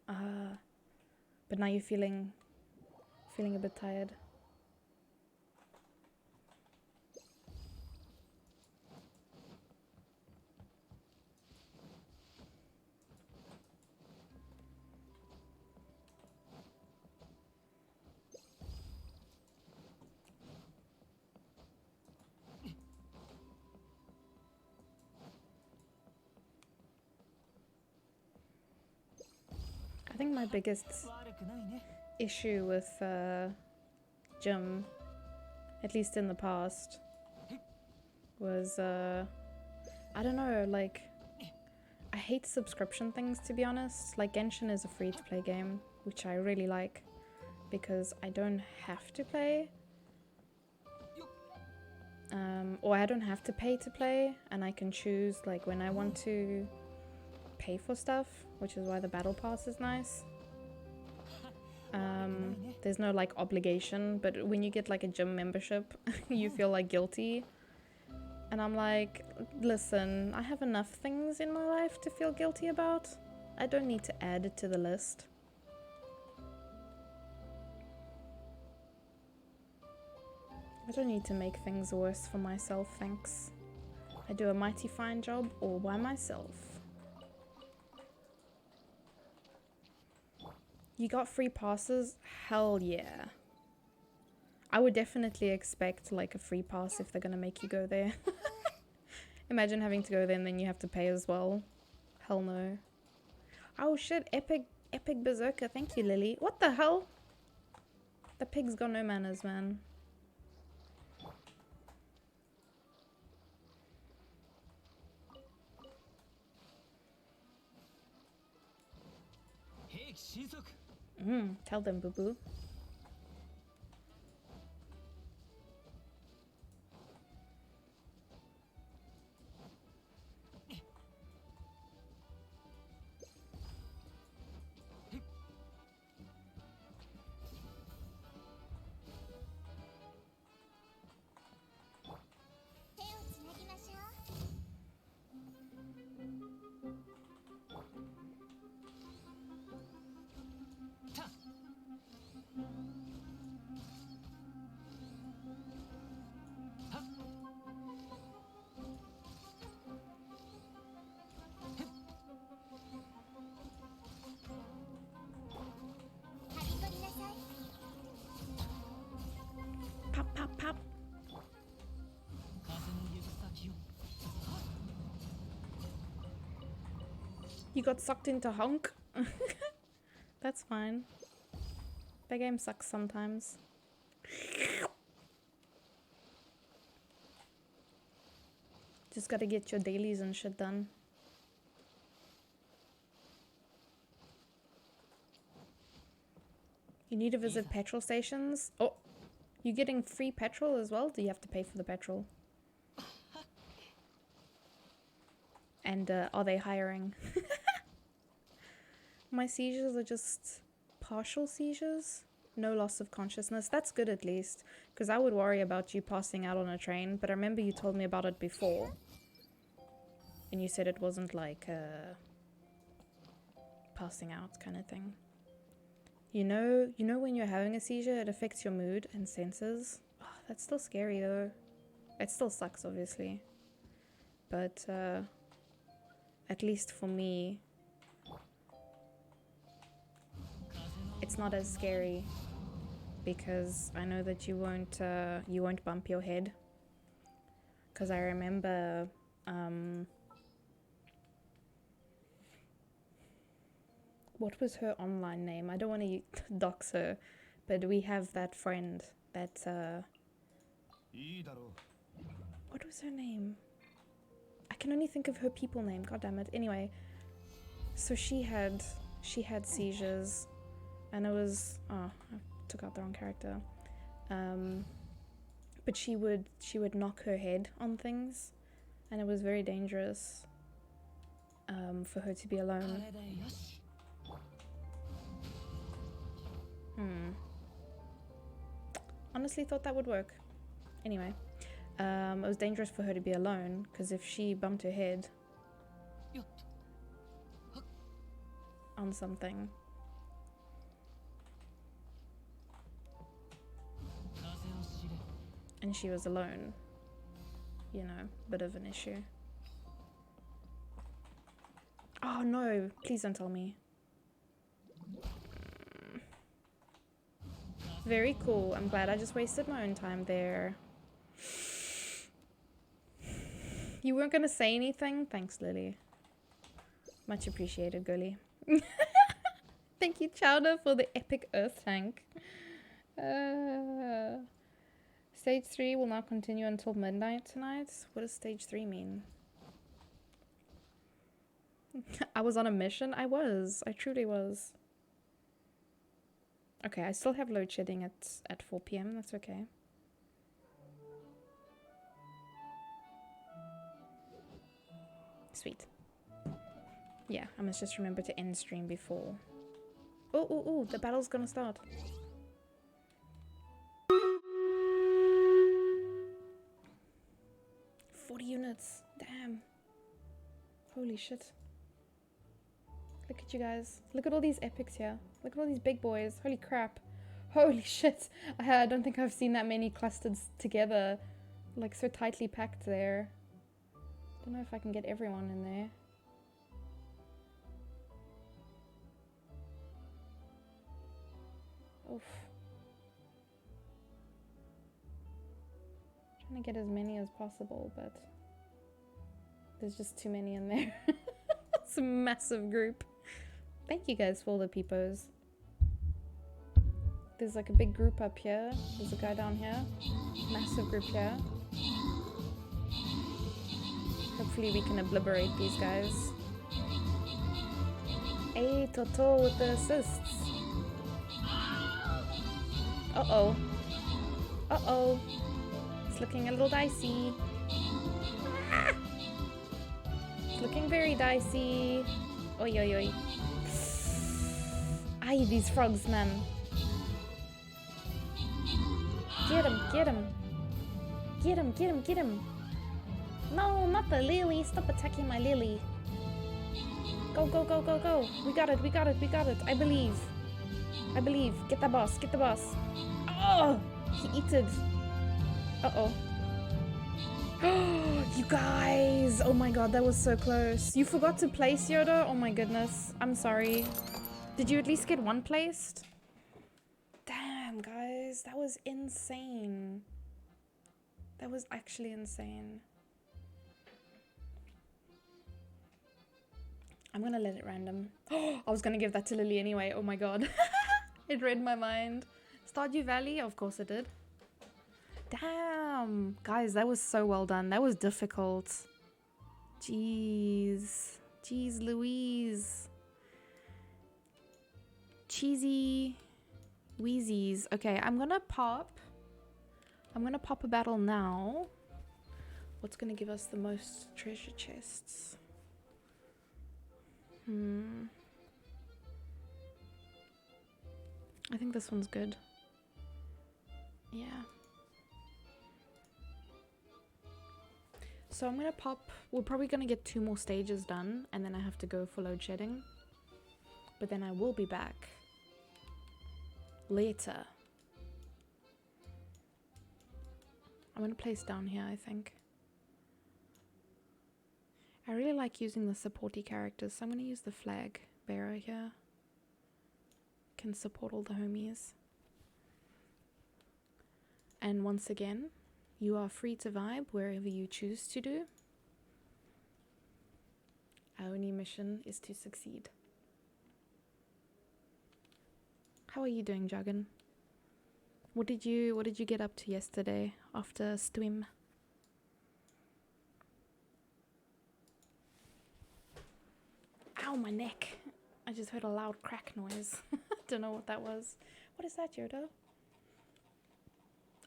But now you're feeling a bit tired. I think my biggest issue with gym, at least in the past, was I don't know, like, I hate subscription things, to be honest. Like, Genshin is a free-to-play game, which I really like because I don't have to play, or I don't have to pay to play, and I can choose like when I want to pay for stuff, which is why the battle pass is nice. There's no like obligation, but when you get like a gym membership you feel like guilty, and I'm like, listen, I have enough things in my life to feel guilty about. I don't need to add it to the list. I don't need to make things worse for myself, thanks. I do a mighty fine job all by myself. You got free passes? Hell yeah. I would definitely expect like a free pass if they're gonna make you go there. Imagine having to go there and then you have to pay as well. Hell no. Oh shit, epic berserker. Thank you, Lily. What the hell? The pig's got no manners, man. Tell them, boo-boo. Pop, pop, pop. You got sucked into Honk? That's fine. The game sucks sometimes. Just gotta get your dailies and shit done. You need to visit petrol stations? Oh, you getting free petrol as well? Do you have to pay for the petrol? And are they hiring? My seizures are just partial seizures. No loss of consciousness. That's good at least. Because I would worry about you passing out on a train. But I remember you told me about it before. And you said it wasn't like passing out kind of thing. You know when you're having a seizure, it affects your mood and senses. Oh, that's still scary though. It still sucks, obviously. But at least for me, it's not as scary because I know that you won't bump your head. Because I remember what was her online name? I don't want to dox her, but we have that friend that what was her name? I can only think of her people name, god damn it. Anyway, so she had seizures, and it was, oh, I took out the wrong character. But she would knock her head on things, and it was very dangerous for her to be alone. Honestly thought that would work. Anyway, it was dangerous for her to be alone, because if she bumped her head on something, and she was alone, you know, bit of an issue. Oh no, please don't tell me. Very cool. I'm glad I just wasted my own time there. You weren't gonna say anything? Thanks, Lily. Much appreciated, girlie. Thank you, Chowder, for the epic earth tank. Stage 3 will now continue until midnight tonight. What does stage 3 mean? I was on a mission? I was. I truly was. Okay, I still have load shedding at 4 PM. That's okay. Sweet. Yeah, I must just remember to end stream before. Oh, the battle's gonna start. Units. Damn. Holy shit. Look at you guys. Look at all these epics here. Look at all these big boys. Holy crap. Holy shit. I don't think I've seen that many clustered together. Like so tightly packed there. Don't know if I can get everyone in there. Oof. Trying to get as many as possible, but there's just too many in there. It's a massive group. Thank you guys for all the peepos. There's like a big group up here. There's a guy down here. Massive group here. Hopefully we can obliterate these guys. Hey, Toto with the assists. Uh-oh. Uh-oh. It's looking a little dicey. Ah! It's looking very dicey. Oi, oi, oi. Aye, these frogs, man. Get him, get him. Get him, get him, get him. No, not the lily. Stop attacking my lily. Go, go, go, go, go. We got it, we got it, we got it. I believe. I believe. Get the boss, get the boss. Oh! He eat it. Uh-oh. You guys! Oh my god, that was so close. You forgot to place Yoda? Oh my goodness. I'm sorry. Did you at least get one placed? Damn, guys. That was insane. That was actually insane. I'm gonna let it random. I was gonna give that to Lily anyway. Oh my god. It read my mind. Stardew Valley? Of course it did. Damn. Guys, that was so well done. That was difficult. Jeez. Jeez Louise. Cheesy Wheezies. Okay, I'm gonna pop a battle now. What's gonna give us the most treasure chests? I think this one's good. Yeah. So I'm gonna pop. We're probably gonna get 2 more stages done, and then I have to go for load shedding. But then I will be back later. I'm gonna place down here, I think. I really like using the supporty characters, so I'm gonna use the flag bearer here. Can support all the homies. And once again, you are free to vibe wherever you choose to do. Our only mission is to succeed. How are you doing, Juggin? What did you get up to yesterday after swim? Ow, my neck. I just heard a loud crack noise. Don't know what that was. What is that, Yoda?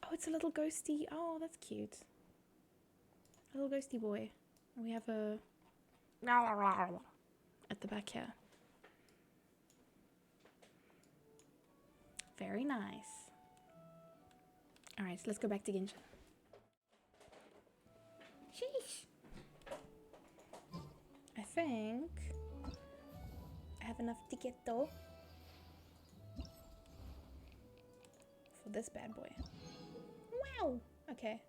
Oh, it's a little ghosty. Oh, that's cute. A little ghosty boy. And we have a at the back here. Very nice. Alright, so let's go back to Genshin. Sheesh. I think I have enough ticket though for this bad boy. Wow. Okay.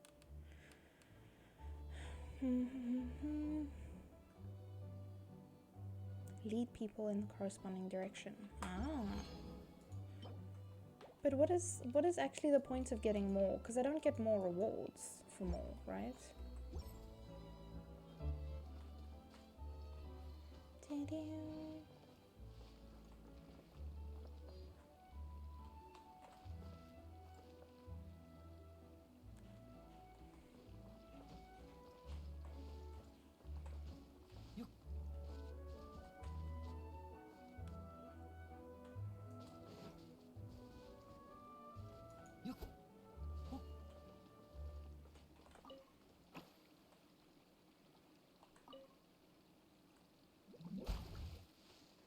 Lead people in the corresponding direction. Ah. But what is actually the point of getting more? Because I don't get more rewards for more, right?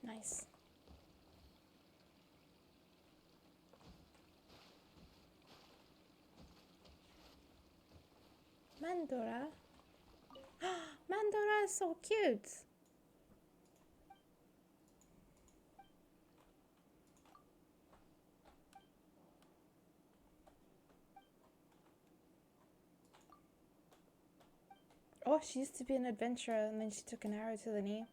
Nice. Mandora. Mandora is so cute. Oh, she used to be an adventurer and then she took an arrow to the knee.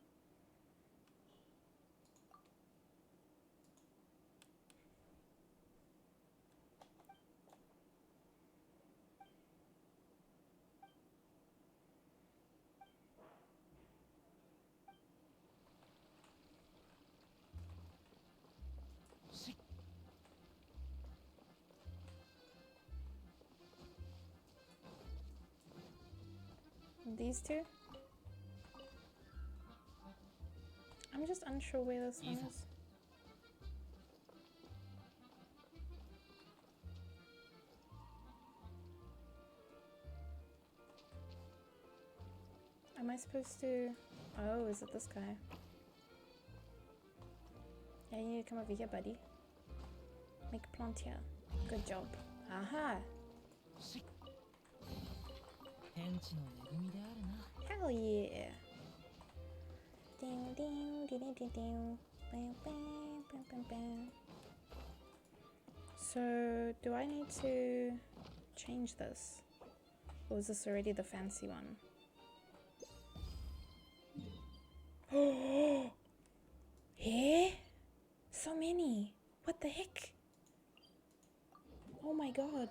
These two? I'm just unsure where this one is. Am I supposed to... Oh, is it this guy? Yeah, you need to come over here, buddy. Make a plant here. Good job. Aha! Hell yeah! Ding ding ding ding ding. Bam bam bam bam bam. So, do I need to change this? Or is this already the fancy one? Oh! Eh? So many! What the heck? Oh my god.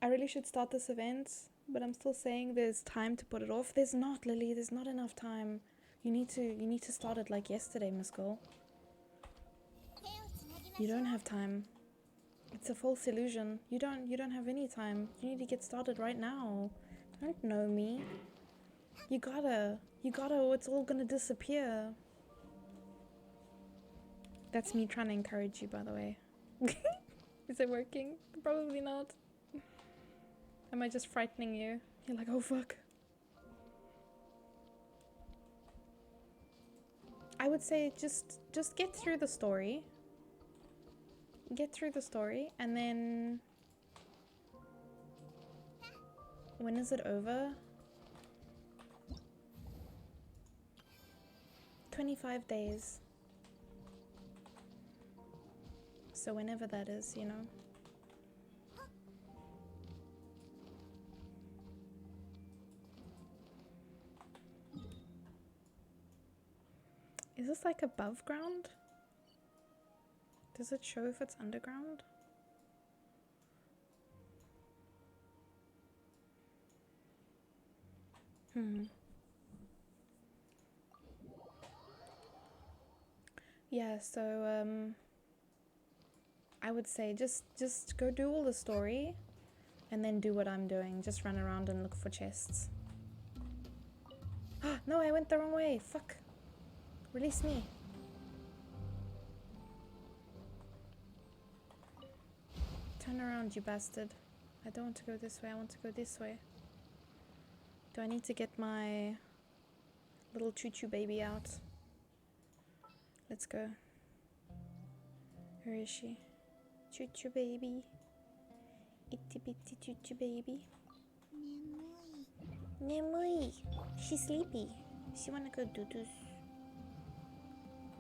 I really should start this event, but I'm still saying there's time to put it off. There's not, Lily. There's not enough time. You need to start it like yesterday, Miss Girl. You don't have time. It's a false illusion. You don't have any time. You need to get started right now. Don't know me. You gotta, or it's all gonna disappear. That's me trying to encourage you, by the way. Is it working? Probably not. Am I just frightening you? You're like, oh fuck. I would say just get through the story. Get through the story and then When is it over? 25 days. So whenever that is, you know. Is this like above ground? Does it show if it's underground? Yeah, so I would say just go do all the story and then do what I'm doing. Just run around and look for chests. No, I went the wrong way. Fuck. Release me. Turn around, you bastard. I don't want to go this way. I want to go this way. Do I need to get my little choo-choo baby out? Let's go. Where is she? Choo-choo baby. Itty bitty choo-choo baby. Nemui. She's sleepy. She wanna go doo-doos.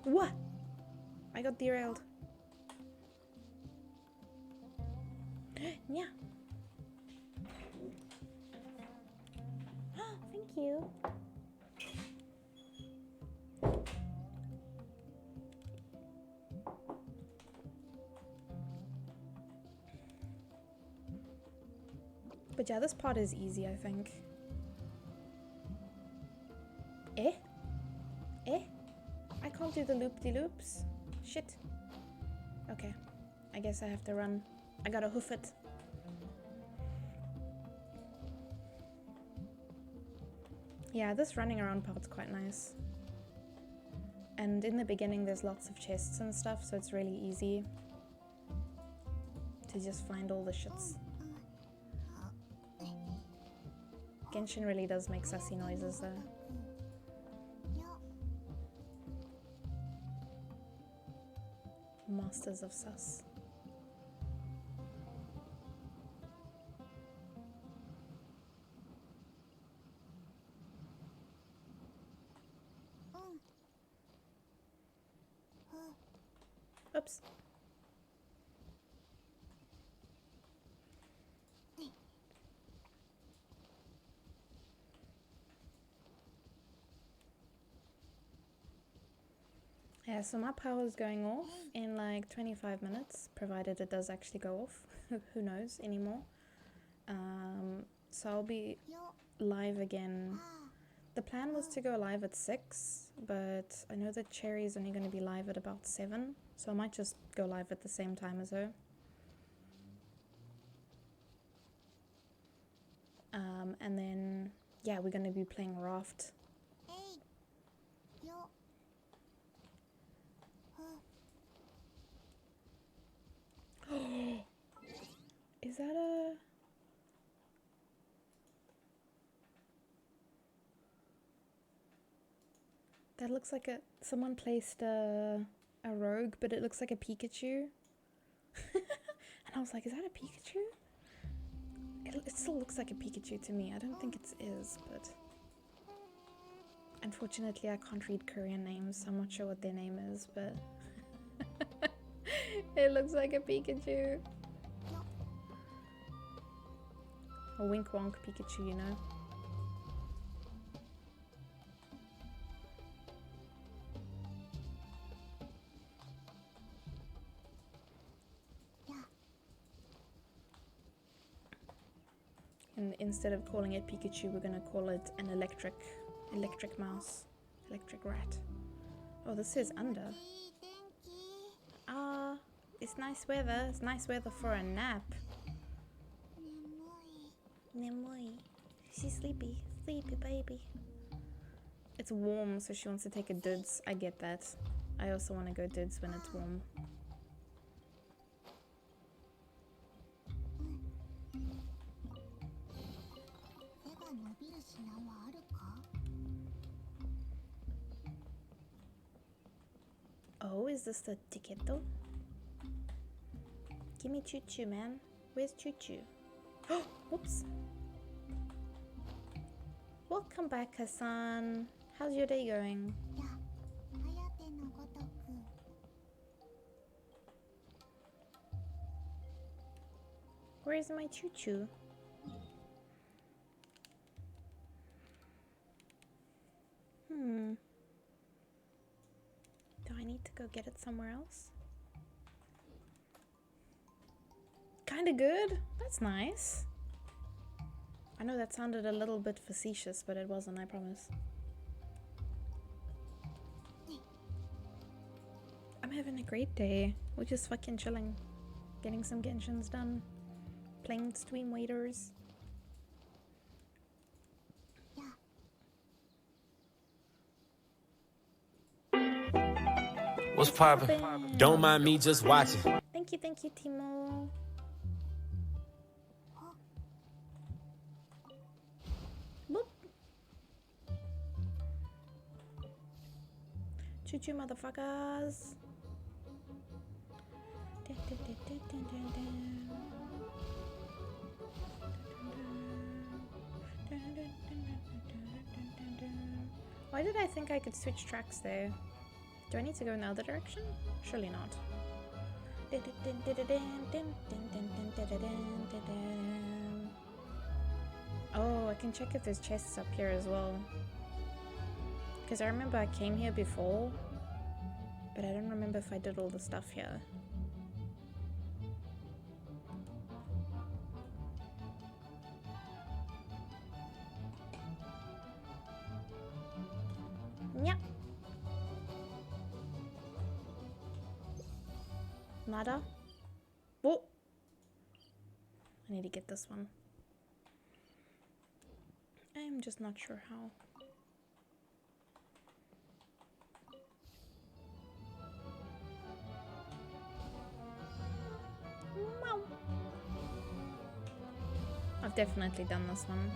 What? I got derailed. Yeah. Thank you. But yeah, this part is easy, I think. Eh? Eh? I can't do the loop-de-loops. Shit. Okay. I guess I have to run. I gotta hoof it. Yeah, this running around part's quite nice. And in the beginning there's lots of chests and stuff, so it's really easy to just find all the shits. Genshin really does make sussy noises though. Masters of sus. Oops. Yeah, so my power is going off in like 25 minutes, provided it does actually go off. Who knows anymore. So I'll be live again. The plan was to go live at 6, but I know that Cherry's only going to be live at about 7, so I might just go live at the same time as her. And then, yeah, we're going to be playing Raft. Is that a... That looks like a... Someone placed a rogue, but it looks like a Pikachu. And I was like, is that a Pikachu? It still looks like a Pikachu to me. I don't think it is, but... Unfortunately, I can't read Korean names. I'm not sure what their name is, but... It looks like a Pikachu. A wink wonk Pikachu, you know? And instead of calling it Pikachu, we're gonna call it an electric mouse. Electric rat. Oh, this is under. Ah, it's nice weather. It's nice weather for a nap. Nemui. She's sleepy. Sleepy baby. It's warm, so she wants to take a duds. I get that. I also want to go duds when it's warm. Oh, is this the ticket though? Give me Choo Choo, man. Where's Choo Choo? Oh, whoops. Welcome back, Hassan. How's your day going?
や、颯のごとく。
Where's my choo-choo? Do I need to go get it somewhere else? Kinda good. That's nice. I know that sounded a little bit facetious, but it wasn't, I promise. I'm having a great day. We're just fucking chilling. Getting some Genshins done. Playing Stream Waiters.
What's poppin'? Don't mind me just watching.
Thank you, Timo. Boop. Choo-choo, motherfuckers. Why did I think I could switch tracks there? Do I need to go in the other direction? Surely not. Oh, I can check if there's chests up here as well. Because I remember I came here before, but I don't remember if I did all the stuff here. Yeah. Nada. Oh! I need to get this one. I'm just not sure how. Wow. I've definitely done this one.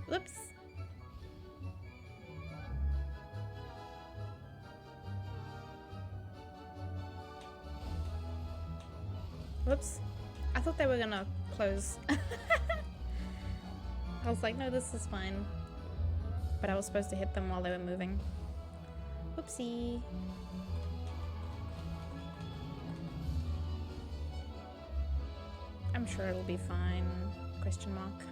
Whoops. Whoops. I thought they were gonna close. I was like, no, this is fine. But I was supposed to hit them while they were moving. Whoopsie. I'm sure it'll be fine. Question mark.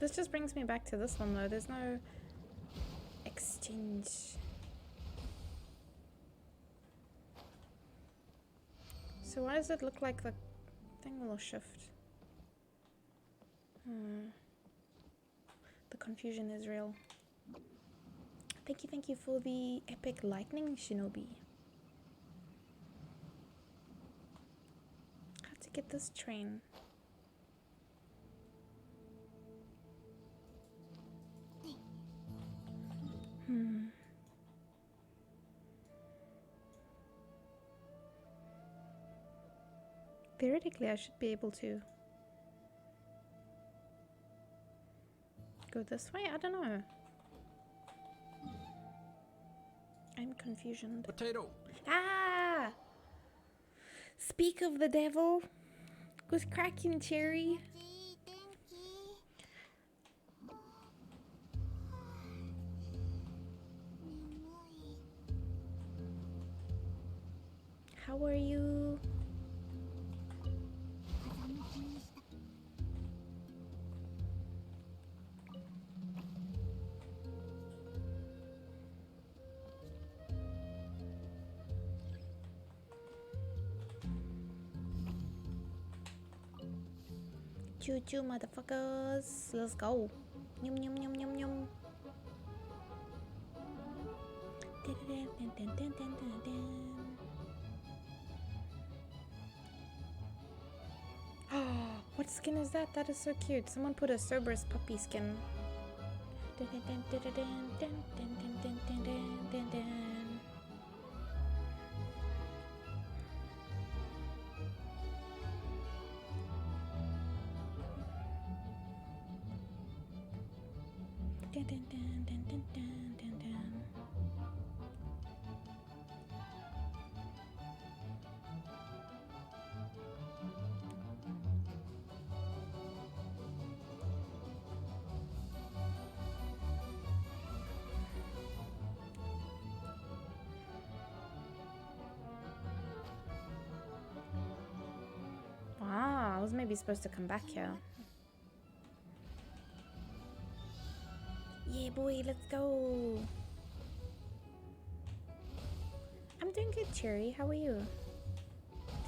This just brings me back to this one though. There's no exchange. So why does it look like the thing will shift? The confusion is real. Thank you for the epic lightning shinobi. How to get this train? Theoretically, I should be able to go this way. I don't know. I'm confusioned.
Potato.
Ah! Speak of the devil. Goes cracking cherry.
天気。
How are you? Choo choo, motherfuckers. Let's go. Yum yum yum yum yum. What skin is that? That is so cute. Someone put a Cerberus puppy skin. Wow, I was maybe supposed to come back here. Yeah, boy, let's go. I'm doing good, Cherry. How are you?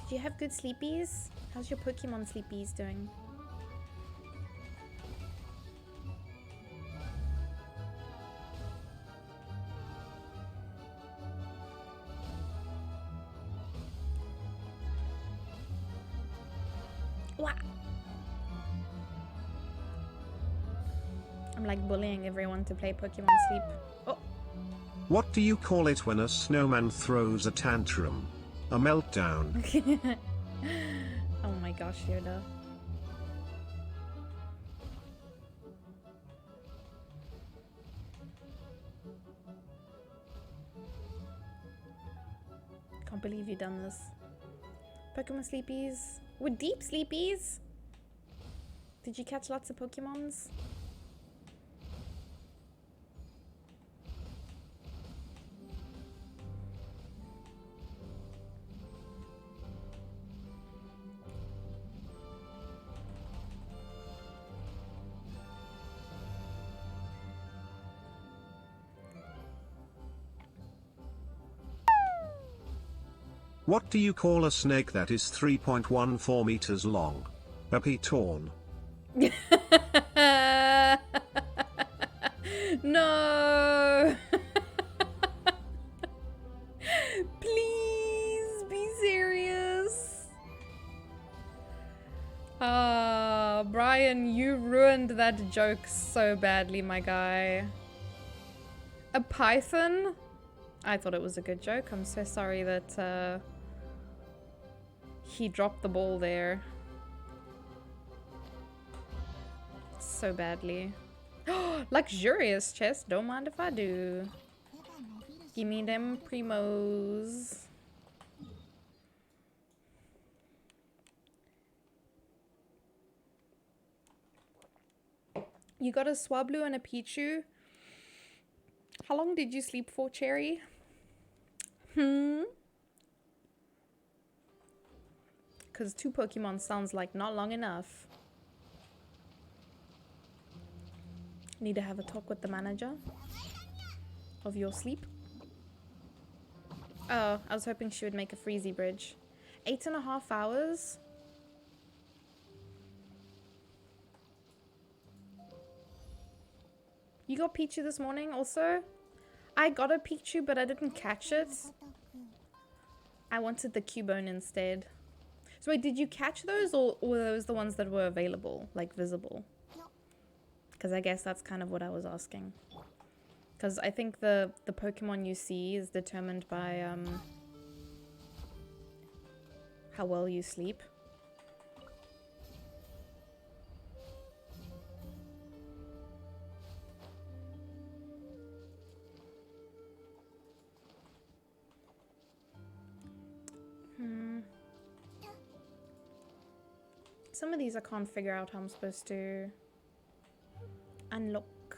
Did you have good sleepies? How's your Pokemon sleepies doing? Wah! I'm like bullying everyone to play Pokemon Sleep. Oh!
What do you call it when a snowman throws a tantrum? A meltdown.
Oh my gosh, Yoda. Can't believe you've done this. Pokemon Sleepies. With deep Sleepies? Did you catch lots of Pokemons?
What do you call a snake that is 3.14 meters long? A Pitorn.
No! Please be serious. Ah, Brian, you ruined that joke so badly, my guy. A python? I thought it was a good joke. I'm so sorry that he dropped the ball there so badly. Luxurious chest. Don't mind if I do. Give me them primos. You got a Swablu and a Pichu. How long did you sleep for, Cherry? Because 2 Pokemon sounds like not long enough. Need to have a talk with the manager of your sleep. Oh, I was hoping she would make a freezy bridge. 8.5 hours? You got Pichu this morning also? I got a Pichu, but I didn't catch it. I wanted the Cubone instead. So wait, did you catch those, or were those the ones that were available, like visible? Because I guess that's kind of what I was asking. Because I think the Pokemon you see is determined by how well you sleep. Some of these I can't figure out how I'm supposed to unlock.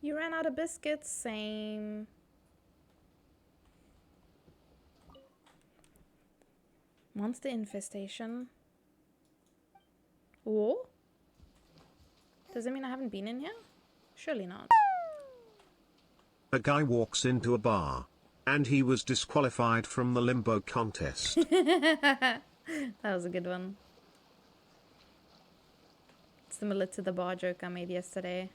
You ran out of biscuits, same. Monster infestation. Oh? Does it mean I haven't been in here? Surely not.
A guy walks into a bar, and he was disqualified from the limbo contest.
That was a good one. Similar to the bar joke I made yesterday.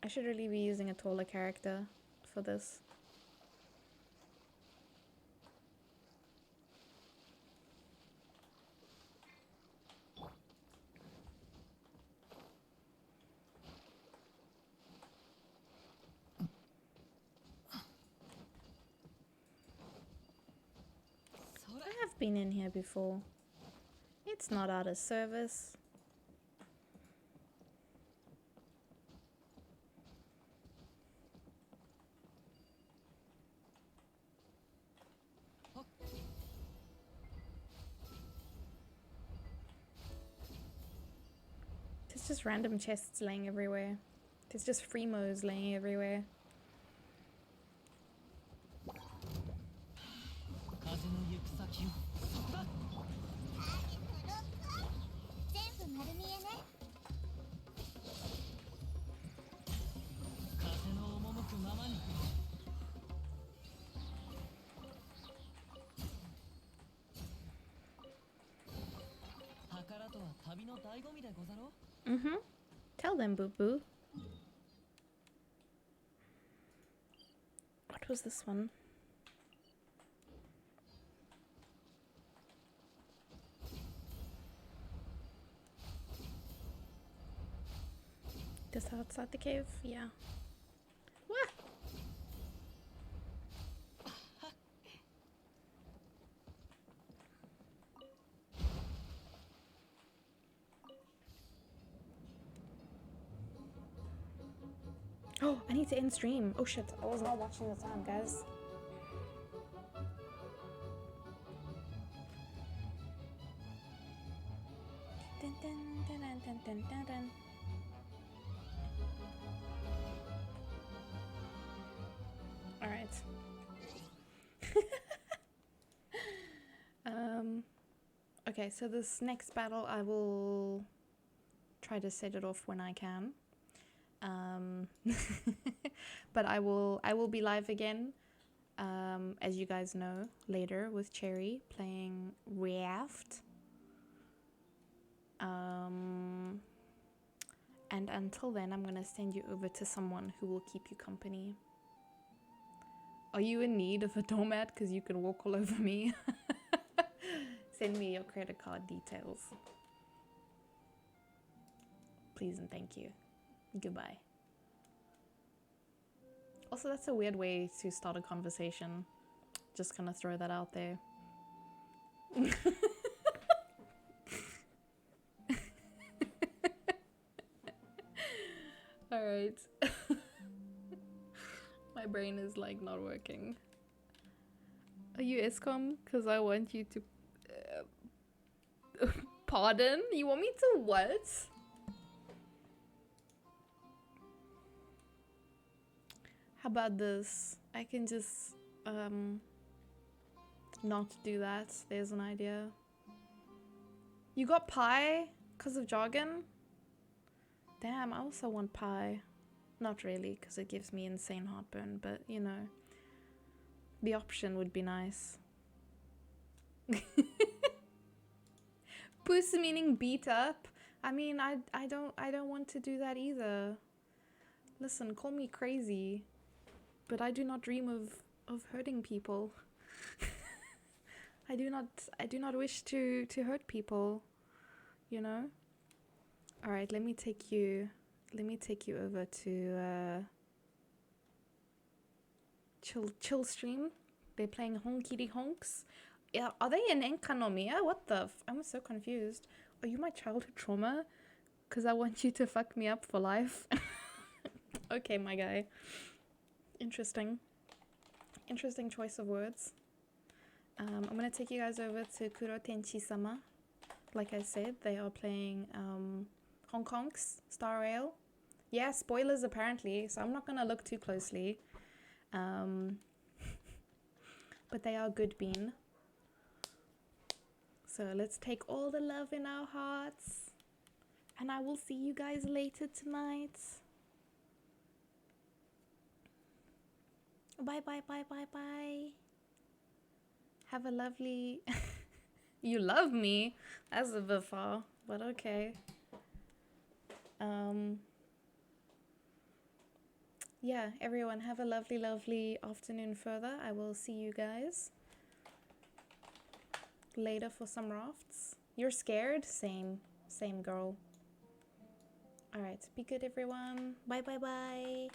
should really be using a taller character for this. I have been in here before. It's not out of service. There's just random chests laying everywhere. There's just Freemos laying everywhere. Mm-hmm. Tell them, boo boo. What was this one? Just outside the cave? Yeah. What? Oh, I need to end stream. Oh shit, I was not watching the time, guys. Dun, dun, dun, dun, dun, dun, dun, dun. All right. Okay, so this next battle, I will try to set it off when I can. But I will be live again, as you guys know, later with Cherry playing Raft. And until then, I'm gonna send you over to someone who will keep you company. Are you in need of a doormat? Because you can walk all over me. Send me your credit card details. Please and thank you. Goodbye. Also, that's a weird way to start a conversation. Just gonna throw that out there. Alright. My brain is like not working. Are you ESCOM? Because I want you to... pardon? You want me to what? How about this? I can just not do that. There's an idea. You got pie because of jargon? Damn, I also want pie. Not really, because it gives me insane heartburn, but you know, the option would be nice. Puss meaning beat up. I mean, I don't want to do that either. Listen, call me crazy, but I do not dream of hurting people. I do not wish to hurt people, you know? All right, let me take you over to chill stream. They're playing Honkity Honks. Yeah, are they in Enkanomiya? What the I'm so confused. Are you my childhood trauma? Cause I want you to fuck me up for life. Okay, my guy. Interesting choice of words. I'm gonna take you guys over to Kuro Tenchi-sama. Like I said, they are playing Hong Kong's Star Rail. Yeah, spoilers apparently, so I'm not gonna look too closely. But they are good bean. So let's take all the love in our hearts. And I will see you guys later tonight. Bye, bye, bye, bye, bye. Have a lovely... You love me? That's a bit far, but okay. yeah, everyone have a lovely, lovely afternoon further. I will see you guys later for some rafts. You're scared? Same. Same, girl. Alright, be good, everyone. Bye, bye, bye.